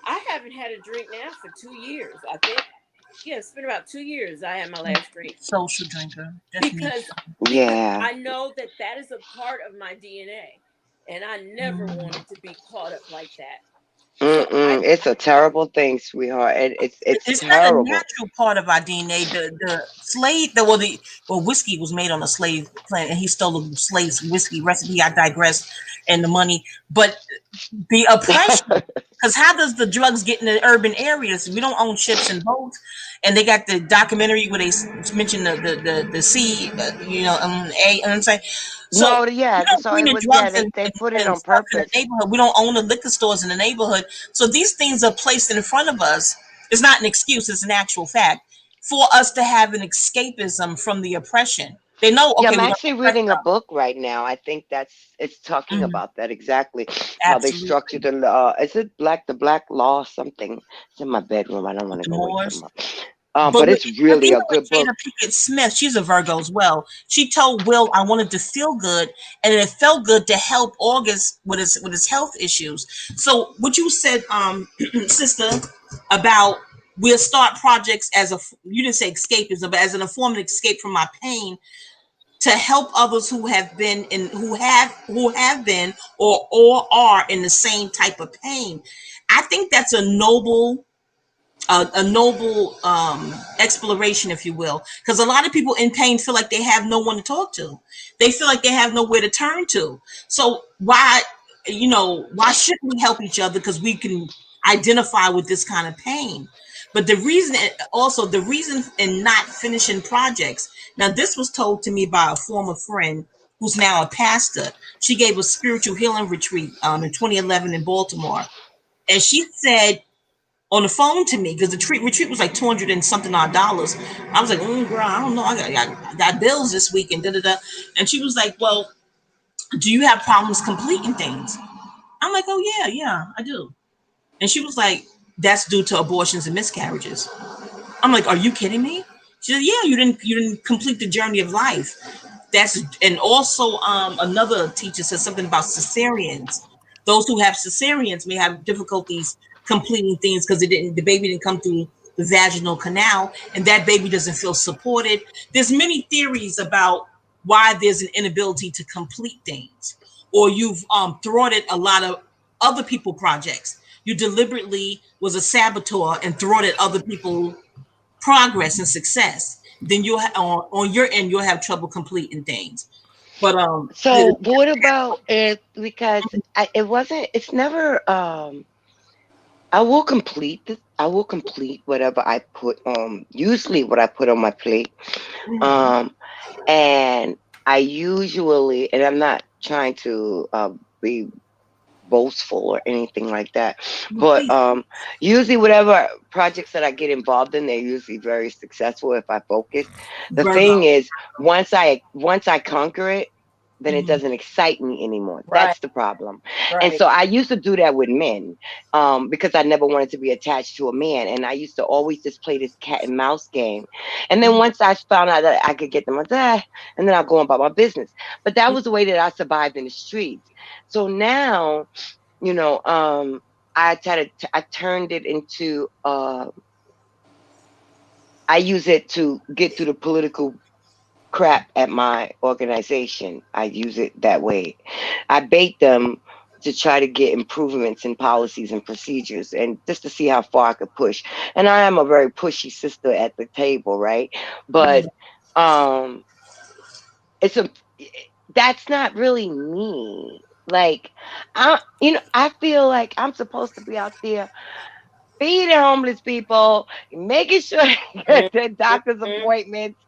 I haven't had a drink now for 2 years. I think, yeah, it's been about 2 years. I had my last drink Social drinker. That's me. because Yeah. I know that that is a part of my DNA, and I never Mhm. wanted to be caught up like that. So Mm-mm. It's a terrible thing, sweetheart. It's It's not a terrible. natural part of our DNA. The slave, well, whiskey was made on a slave plant, and he stole the slave's whiskey recipe. I digress, and the money, but the oppression. Because how does the drugs get in the urban areas? We don't own ships and boats, and they got the documentary where they mention the sea, a. You know what I'm saying? So No, we yeah. don't So bring it the was, yeah. drugs They they put it and on stuff in the purpose. neighborhood. We don't own the liquor stores in the neighborhood. So these things are placed in front of us. It's not an excuse, it's an actual fact for us to have an escapism from the oppression. They know, Yeah, okay, I'm we're going actually to oppress reading a book right now. I think it's talking them. Mhm. about that exactly. How they structured Absolutely. the is it the black law something? It's in my bedroom. I don't want With to the go wake them Moors. up. But But it's I really think a it was good book. Jada Pinkett Smith. She's a Virgo as well. She told Will, "I wanted to feel good, and it felt good to help August with his health issues." So, what you said, sister, about we'll start projects as a you didn't say escapism, but as an form of escape from my pain to help others who have been in who have been or are in the same type of pain. I think that's a noble exploration, if you will, because a lot of people in pain feel like they have no one to talk to. They feel like they have nowhere to turn to. So why shouldn't we help each other? Because we can identify with this kind of pain. But the reason in not finishing projects. Now, this was told to me by a former friend who's now a pastor. She gave a spiritual healing retreat in 2011 in Baltimore, and she said on the phone to me because the retreat was like 200 and something odd dollars. I was like, girl, I don't know. I got bills this week and da da da. And she was like, well, do you have problems completing things? I'm like, oh yeah, I do. And she was like, that's due to abortions and miscarriages. I'm like, are you kidding me? She said, yeah, you didn't complete the journey of life. That's and also another teacher said something about cesareans. Those who have cesareans may have difficulties completing things because the baby didn't come through the vaginal canal, and that baby doesn't feel supported. There's many theories about why there's an inability to complete things, or you've thwarted a lot of other people projects. You deliberately was a saboteur and thwarted other people progress and success, then on your end you'll have trouble completing things. But So what about if, because it wasn't, it's never, I will complete this. I will complete whatever I put on, usually what I put on my plate. Um, and I usually, and I'm not trying to be boastful or anything like that, but usually whatever projects that I get involved in, they're usually very successful if I focus. The thing Virgo. is, once I conquer it, then it Mhm. doesn't excite me anymore. Right, That's the problem. And right. so I used to do that with men, because I never wanted to be attached to a man, and I used to always just play this cat and mouse game. And then once I found out that I could get them, and then I'll go on about my business. But that was the way that I survived in the streets. So now, you know, I turned it into, I use it to get through the political crap at my organization. I use it that way. I bait them to try to get improvements in policies and procedures, and just to see how far I could push. And I am a very pushy sister at the table, right? But um it's a that's not really me. Like, I feel like I'm supposed to be out there feeding homeless people, making sure they get their doctor's Mhm. appointments,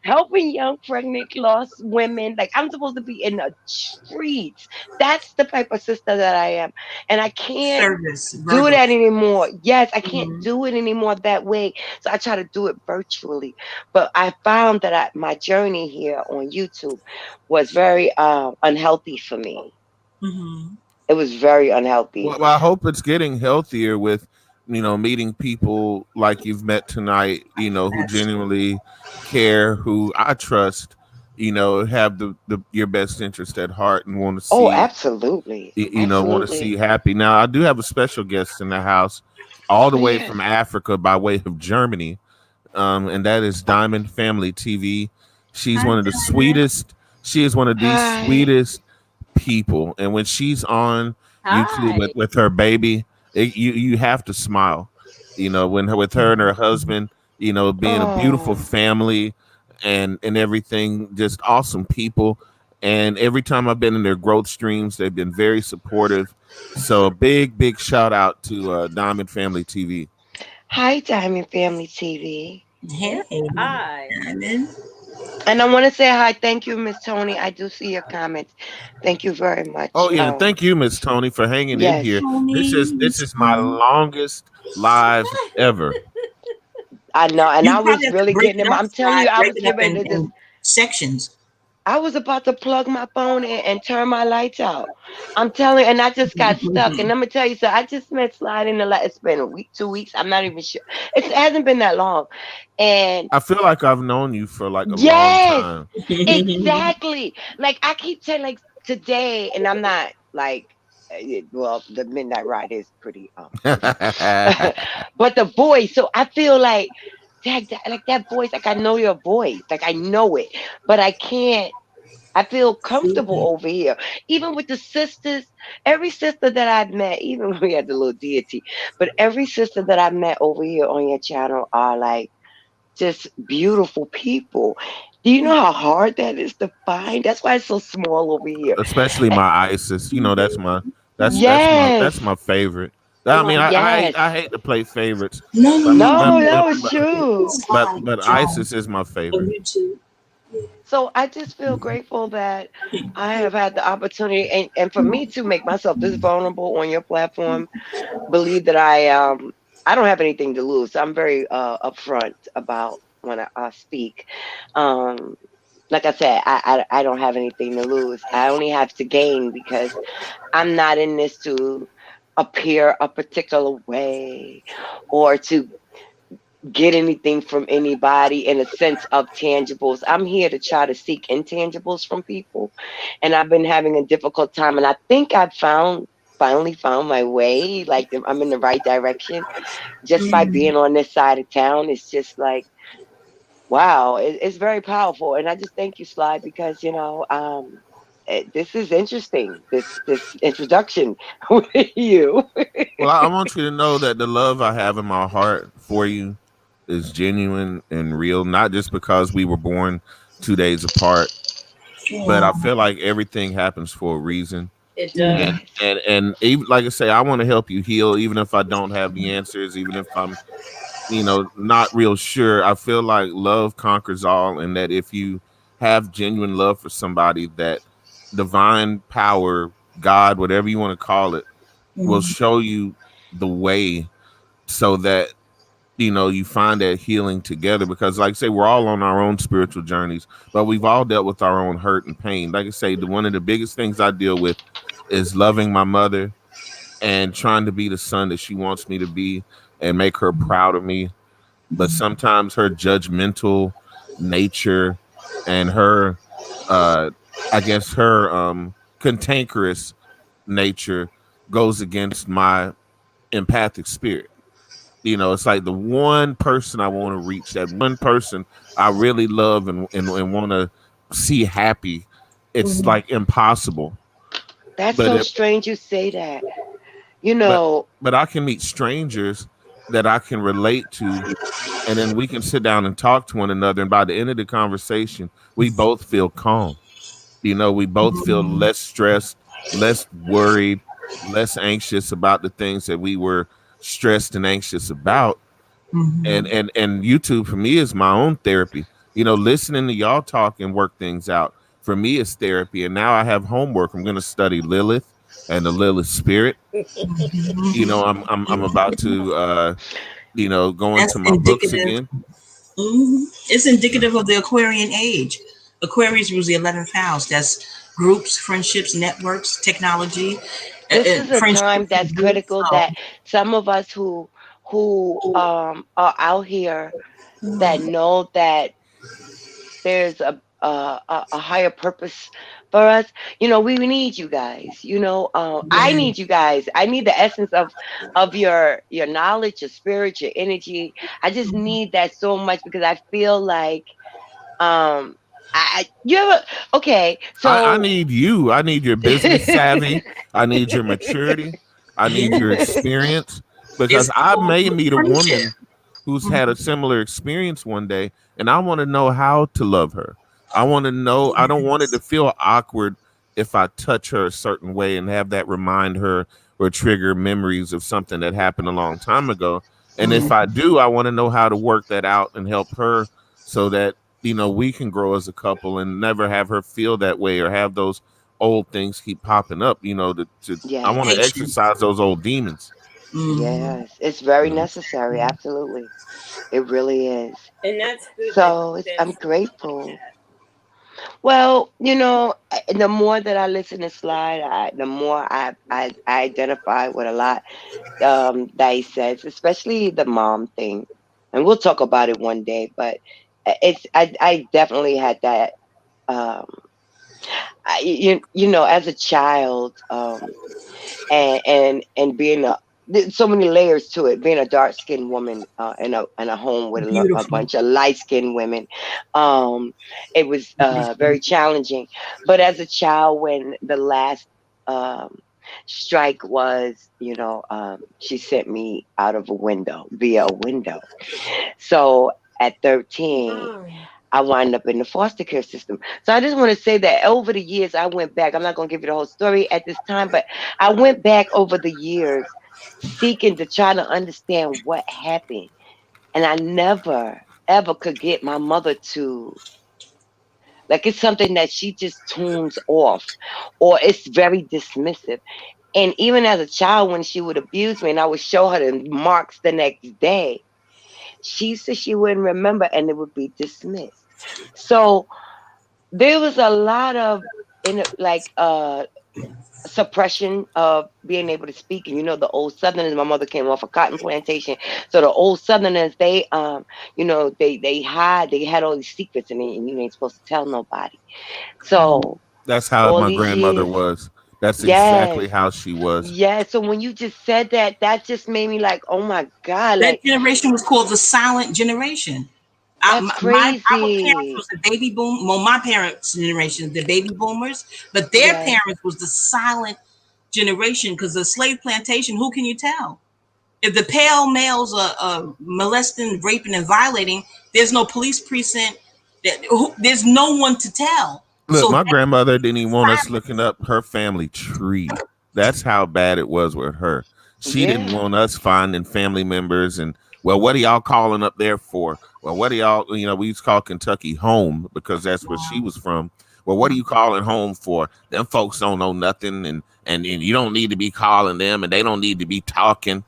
helping young pregnant lost women. Like, I'm supposed to be in the streets. That's the type of sister that I am. And I can't Service, do Virgo. that anymore. Yes, I can't Mhm. do it anymore that way. So I try to do it virtually. But I found that my journey here on YouTube was very unhealthy for me. Mhm. It was very unhealthy. Well, I hope it's getting healthier with, meeting people like you've met tonight, who That's true. genuinely care, who I trust, have the your best interest at heart and want to Oh, see, absolutely. want to see Absolutely. you happy. Now, I do have a special guest in the house, all the Oh, way yes. from Africa by way of Germany, and that is Diamond Family TV. She's Hi, one of the Diamond. sweetest. She is one of the Hi. sweetest people, and when she's on YouTube Hi. with her baby, you have to smile. When with her and her husband, being a beautiful Oh, family and everything, just awesome people. And every time I've been in their growth streams, they've been very supportive. So a big shout out to Diamond Family TV. hi, Diamond Family TV. Hey, Hi. Diamond. And I want to say hi. Thank you, Miss Tony. I do see your comments. Thank you very much. Oh yeah, and thank you, Miss Tony, for hanging in Yes, here. This Tony, is this Miss is my Tony. longest live ever. I know. And You I probably was have to really break getting it them. up, I'm telling you, Scott. I Break was it up getting ready to just. in sections. I was about to plug my phone in and turn my lights out. I'm telling you, and I just got stuck. And I'm gonna tell you, so I just met Slide in the last. It's been a week, 2 weeks. I'm not even sure. It hasn't been that long. And I feel like I've known you for like a long yes, time. exactly. Like I keep saying, like today, and I'm not like, well, the midnight ride is pretty crazy, but the voice. So I feel like that voice, like I know your voice, like I know it, but I can't. I feel comfortable over here. Even with the sisters, every sister that I've met, even when we had the little deity, but every sister that I've met over here on your channel are like just beautiful people. Do you know how hard that is to find? That's why it's so small over here. Especially Eh, my Isis. You know, that's my Yes, that's my favorite. I mean, yes. I hate to play favorites, No, no, but no, No, no. no, it's but true. Slide, John, Isis is my on favorite. YouTube. So I just feel grateful that I have had the opportunity and for me to make myself this vulnerable on your platform, believe that I don't have anything to lose. I'm very upfront about when I speak. Um like I said, I don't have anything to lose. I only have to gain because I'm not in this to appear a particular way or to get anything from anybody in a sense of tangibles. I'm here to try to seek intangibles from people. And I've been having a difficult time. And I think I've finally found my way. Like I'm in the right direction just by being on this side of town. It's just like, wow, it's very powerful. And I just thank you, Sly, because, this is interesting. This introduction with you. Well, I want you to know that the love I have in my heart for you is genuine and real, not just because we were born 2 days apart, but I Oh, feel like everything happens for a reason. It does. Yes. And even like I say, I want to help you heal, even if I don't have the answers, even if I'm, not real sure. I feel like love conquers all, and that if you have genuine love for somebody, that divine power, God, whatever you want to call it, will show you the way so that you find that healing together. Because like I say, we're all on our own spiritual journeys, but we've all dealt with our own hurt and pain. Like I say, one of the biggest things I deal with is loving my mother and trying to be the son that she wants me to be and make her proud of me. But sometimes her judgmental nature and her I guess her cantankerous nature goes against my empathic spirit. It's like the one person I want to reach, that one person I really love and want to see happy. It's like impossible. That's But so it, strange you say that. You but know, but I can meet strangers that I can relate to, and then we can sit down and talk to one another. And by the end of the conversation, we both feel calm. We both feel less stressed, less worried, less anxious about the things that we were stressed and anxious about. And YouTube for me is my own therapy. Listening to y'all talk and work things out for me is therapy. And now I have homework. I'm going to study Lilith and the Lilith spirit. I'm about to go into that's my books indicative. again. It's indicative of the Aquarian age. Aquarius was the 11th house. That's groups, friendships, networks, technology, this is a friendships time that's and groups. critical So, that some of us who are out here that know that there's a higher purpose for us. We need you guys. I yeah. need you guys. I need the essence of your knowledge, your spirit, your energy. I just need that so much because I feel like um you ever okay, I so need you. I need your business savvy. I need your maturity. I need your Yes. experience, because It's I called may meet a friendship. woman who's had a similar experience one day, and I want to know how to love her. I want to know, I don't want it to Yes. feel awkward if I touch her a certain way and have that remind her or trigger memories of something that happened a long time ago. And if I do, I want to know how to work that out and help her so that we can grow as a couple and never have her feel that way or have those old things keep popping up. I want to yes, Patience. exercise those old demons. Mm-hmm. yes, it's very You know? necessary. Absolutely, it really is. And that's good that you So said I'm something like grateful. that. Well, the more that I listen to Slide, the more I identify with a lot that he says, especially the mom thing. And we'll talk about it one day. But I definitely had that. Um, as a child, and being there's so many layers to it. Being a dark skinned woman in a home with a Beautiful. bunch of light skinned women, um, it was very challenging. But as a child, when the last um, strike was, she sent me out of a window via a window. So at 13, Mm. I wound up in the foster care system. So I just want to say that over the years, I went back. I'm not going to give you the whole story at this time, but I went back over the years seeking to try to understand what happened. And I never, ever could get my mother to, like, it's something that she just tunes off or it's very dismissive. And even as a child, when she would abuse me and I would show her the marks the next day, she said she wouldn't remember and it would be dismissed. So there was a lot of suppression of being able to speak. And the old Southerners, my mother came off a cotton plantation, so the old Southerners, they hide, they had all these secrets, and you ain't supposed to tell nobody. So That's how all my these grandmother years, was. That's yes, exactly how she was. yes. So when you just said that, that just made me like, oh my God, That like, generation was called the silent generation. that's Our parents crazy. was the baby boom. Well, my parents' generation, the baby boomers, but their Yes, parents was the silent generation because the slave plantation. Who can you tell? If the pale males are molesting, raping, and violating, there's no police precinct. There's no one to tell. Look, So my that's grandmother didn't even want us silent. looking up her family tree. That's how bad it was with her. She didn't yeah, want us finding family members and, well, what are y'all calling up there for? Well, what are y'all, we used to call Kentucky home because that's where she was from. Well, what are you calling home for? Them folks don't know nothing, and you don't need to be calling them, and they don't need to be talking.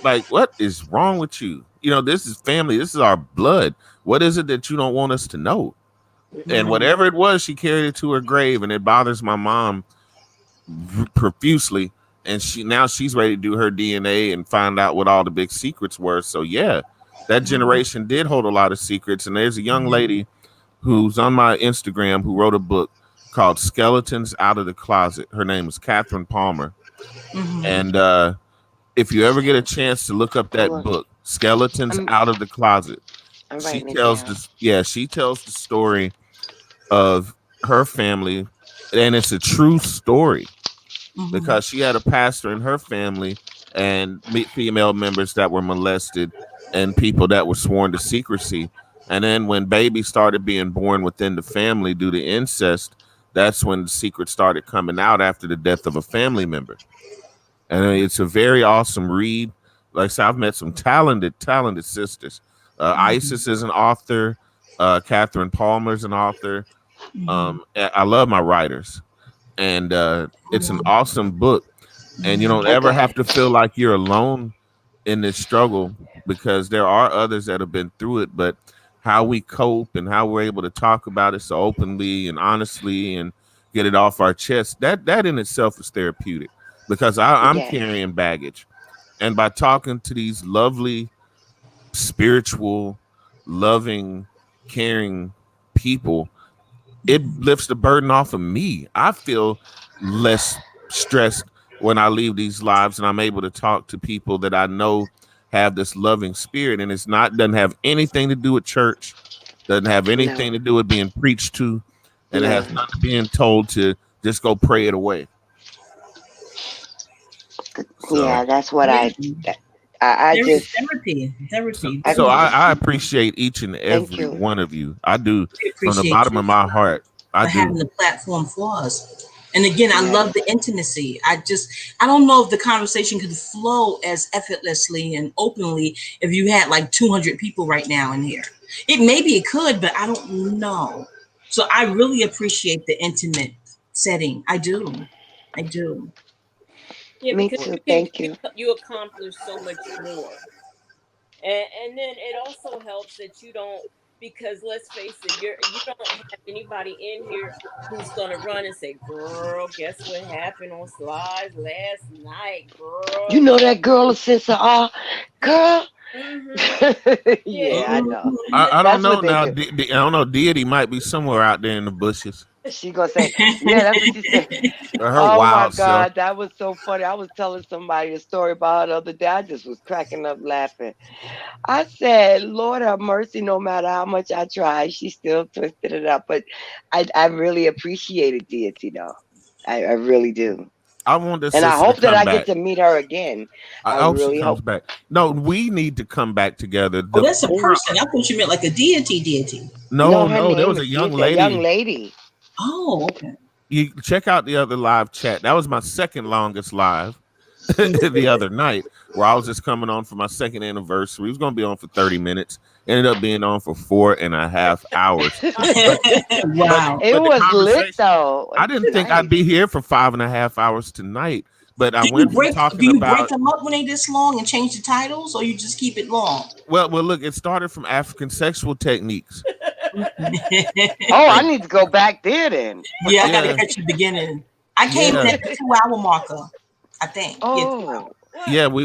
Like, what is wrong with you? This is family. This is our blood. What is it that you don't want us to know? And Mm-mm. whatever it was, she carried it to her grave, and it bothers my mom profusely. And she's ready to do her DNA and find out what all the big secrets were. So yeah, that generation did hold a lot of secrets. And there's a young lady who's on my Instagram who wrote a book called Skeletons Out of the Closet. Her name is Catherine Palmer. Mhm. And if you ever get a chance to look up that cool. book, Skeletons I'm Out of the Closet, I'm she writing it tells down. this. Yeah, she tells the story of her family, and it's a true story Mhm. because she had a pastor in her family and female members that were molested and people that were sworn to secrecy. And then when babies started being born within the family due to incest, that's when the secret started coming out after the death of a family member. And it's a very awesome read. Like I said, I've met some talented sisters. Mhm. Isis is an author. Catherine Palmer's an author. Mhm. I love my writers, and it's an awesome book. And you don't ever Okay. have to feel like you're alone in this struggle because there are others that have been through it. But how we cope and how we're able to talk about it so openly and honestly and get it off our chest, that in itself is therapeutic because I'm Yes. carrying baggage. And by talking to these lovely, spiritual, loving, caring people, it lifts the burden off of me. I feel less stressed when I leave these lives and I'm able to talk to people that I know have this loving spirit. And it's not doesn't have anything to do with church, doesn't have anything No. to do with being preached to, and it No. has nothing to being told to just go pray it away. So Yeah, that's what Amazing. I There is just therapy. so, Therapy. I so Really. I appreciate each and thank every you. one of you. I do We from the appreciate bottom you of my heart. I for having do. the platform for us. And again, I Yes. love the intimacy. I don't know if the conversation could flow as effortlessly and openly if you had like 200 people right now in here. Maybe it could, but I don't know. So I really appreciate the intimate setting. I do. I do. Yeah, Me because too. you can Thank you. you accomplish so much more, and then it also helps that you don't. because let's face it, you don't have anybody in here who's gonna run and say, "Girl, guess what happened on slides last night, You girl?" know that girl, a sense of awe, girl. Mm-hmm. Yeah, Yeah, I know. I don't That's know what they now. do. I don't know. Deity might be somewhere out there in the bushes. She gonna say, yeah, that's what she said. Or her Oh my wild self. God, that was so funny. I was telling somebody a story about her the other day. I just was cracking up laughing. I said, Lord have mercy, no matter how much I tried, she still twisted it up. But I really appreciated deity though. I really do. I want this And I sister to hope that come I get back. to meet her again. I I hope she really comes hope. back. No, we need to come back together. Oh, The that's a forum. person. I thought you meant like a deity. No, No, her no, there name was a is young deity, a young lady. lady. Oh, okay. You check out the other live chat. That was my second longest live the other night, where I was just coming on for my second anniversary. It was going to be on for 30 minutes. Ended up being on for 4.5 hours. But but Wow. It but the was lit conversation, though. I It's didn't think I'd nice. be here for 5.5 hours tonight. But I Do you went from break do talking you break about them up when they this long and change the titles, or you just keep it long? well, look, it started from African sexual techniques. Oh, I And need to go back there then. Yeah, I got to yeah, catch the beginning. I came in yeah. at the 2 hour marker, I think. Yeah, 2 hours. Oh, what? Yeah, we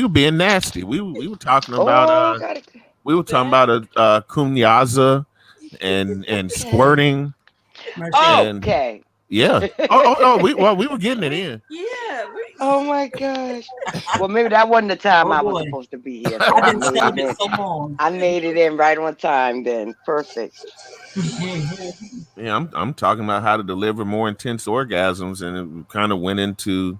were being nasty. We were talking about oh, gotta. we were talking That about kunyaza and Okay. squirting Mercy. and Okay. yeah. Oh, we were getting it in. yeah, Oh my gosh. Well, maybe that wasn't the time Oh I was boy, supposed to be here, so I've I been made it celibate in. so long. I made it in right on time then. Perfect. Yeah, I'm talking about how to deliver more intense orgasms, and it kind of went into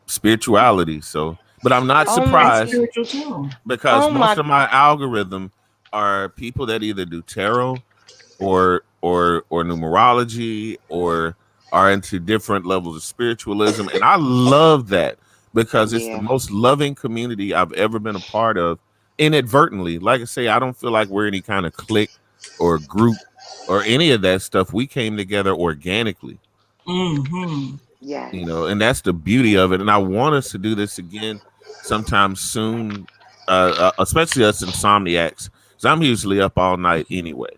spirituality. So, but I'm not Oh my That's god. surprised spiritual too. because Oh most my. of my algorithm are people that either do tarot or numerology or are into different levels of spiritualism, and I love that because it's the Yeah. most loving community I've ever been a part of. Inadvertently, like I say, I don't feel like we're any kind of clique or group or any of that stuff. We came together organically, Mm-hmm. Yes. and that's the beauty of it. And I want us to do this again sometime soon, especially us insomniacs, because I'm usually up all night anyway.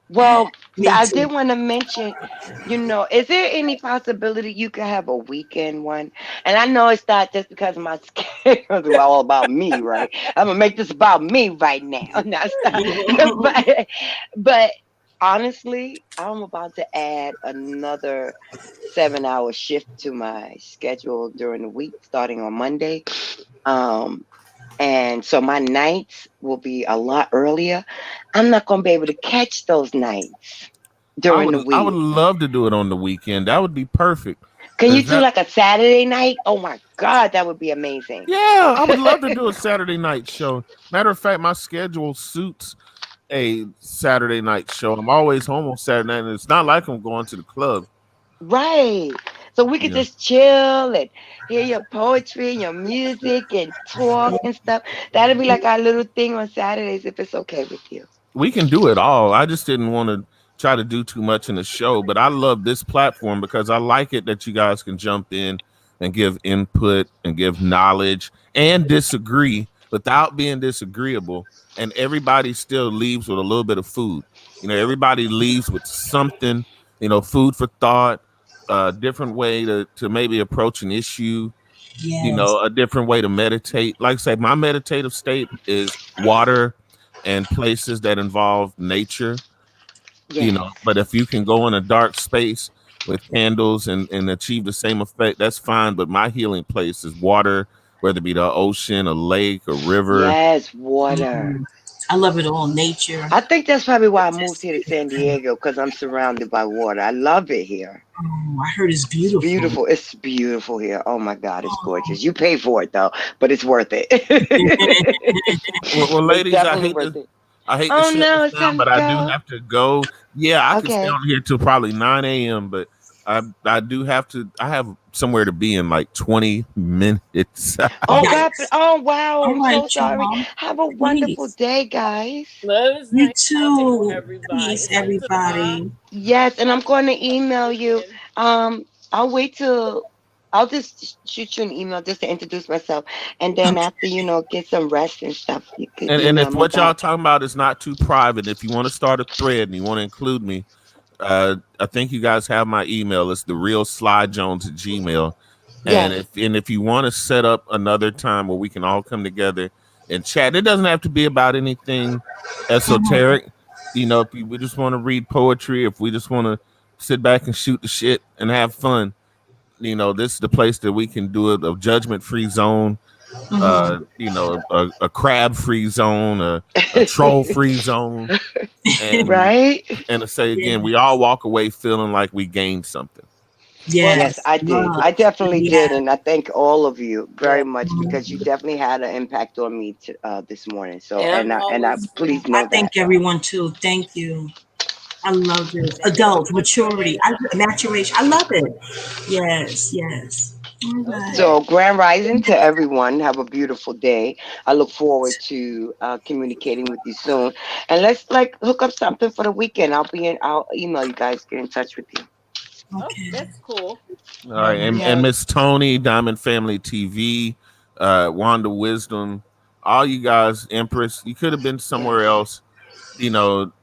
Well, Me I too. did want to mention, is there any possibility you could have a weekend one? And I know it's not just because of my schedule, it's all about me, right? I'm gonna make this about me right now. Now stop. But honestly, I'm about to add another 7 hour shift to my schedule during the week, starting on Monday. Um, and so my nights will be a lot earlier. I'm not going to be able to catch those nights during the I would week. love to do it on the weekend. That would be perfect. Can you Cause do that like a Saturday night? Oh my God, that would be amazing. yeah, I would love to do a Saturday night show. Matter of fact, my schedule suits a Saturday night show. I'm always home on Saturday night, and it's not like I'm going to the club. Right. So we could Yeah. just chill and hear your poetry and your music and talk and stuff. That'll be like our little thing on Saturdays if it's okay with you. We can do it all. I just didn't want to try to do too much in the show, but I love this platform because I like it that you guys can jump in and give input and give knowledge and disagree without being disagreeable. And everybody still leaves with a little bit of food. Everybody leaves with something, food for thought, a different way to maybe approach an issue, Yes. a different way to meditate. Like I say, my meditative state is water and places that involve nature, Yes. but if you can go in a dark space with candles and achieve the same effect, that's fine. But my healing place is water, whether it be the ocean, a lake, a river. Yes, water. Mm. I love it all. Nature. I think that's probably why I moved Just here to San Diego because I'm surrounded by water. I love it here. I heard it's It's beautiful. beautiful. It's beautiful here. Oh my God, it's Oh. gorgeous. You pay for it though, but it's worth it. Well, It's ladies, definitely worth it. I hate to Oh shut this no, it's down, time to but I do go. have to go. Yeah, I could stay Okay. on here till probably 9 a.m., but I do have to. I have somewhere to be in like 20 minutes. Oh God. Yikes. Oh wow. All I'm right, so sorry. y'all. Have a wonderful Please. day, guys. love is You nice talking to too. everybody. Peace, Sense of I. everybody. Yes, and I'm Have a going good to email you. weekend. I'll wait till I'll just shoot you an email just to introduce myself, and then Okay. after get some rest and stuff, you could And email if me what y'all back. talking about is not too private, if you want to start a thread and you want to include me, I think you guys have my email. It's the real Sly Jones at Gmail. And Yes. if you want to set up another time where we can all come together and chat, it doesn't have to be about anything Mhm. esoteric. If we just want to read poetry, if we just want to sit back and shoot the shit and have fun, this is the place that we can do it. A judgment free zone, Mhm. a crab free zone, a troll free zone, and Right? and to say Yeah. again, we all walk away feeling like we gained something. Well, Yes, Yes. I did. Love. I definitely did, Yeah. and I thank all of you yeah. very much because you Mhm. definitely had an impact on me this morning. So, And I'm and I always please I know that. thank everyone too. Thank you. I love this. Adult maturity. Maturation. I love it. Yes. Yes. All right. okay. So, grand rising to everyone. Have a beautiful day. I look forward to communicating with you soon, and let's like hook up something for the weekend. I'll email you guys. Get in touch with you. Oh, Okay. that's cool. All All right, and right. Yes. Miss Tony, Diamond Family TV, Wanda Wisdom, all you guys, Empress, you could have been somewhere Yes. else,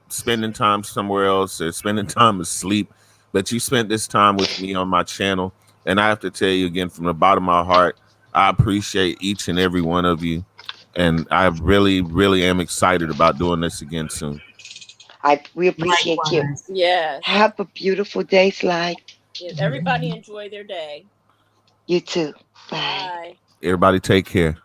spending time somewhere else or spending time asleep, but you spent this time with me on my channel, and I have to tell you again from the bottom of my heart, I appreciate each and every one of you, and I really, really am excited about doing this again soon. We appreciate you. Likewise. Yes. Have a beautiful day, Sly. Yeah, everybody enjoy their day. You too. Bye. Bye. Everybody, take care.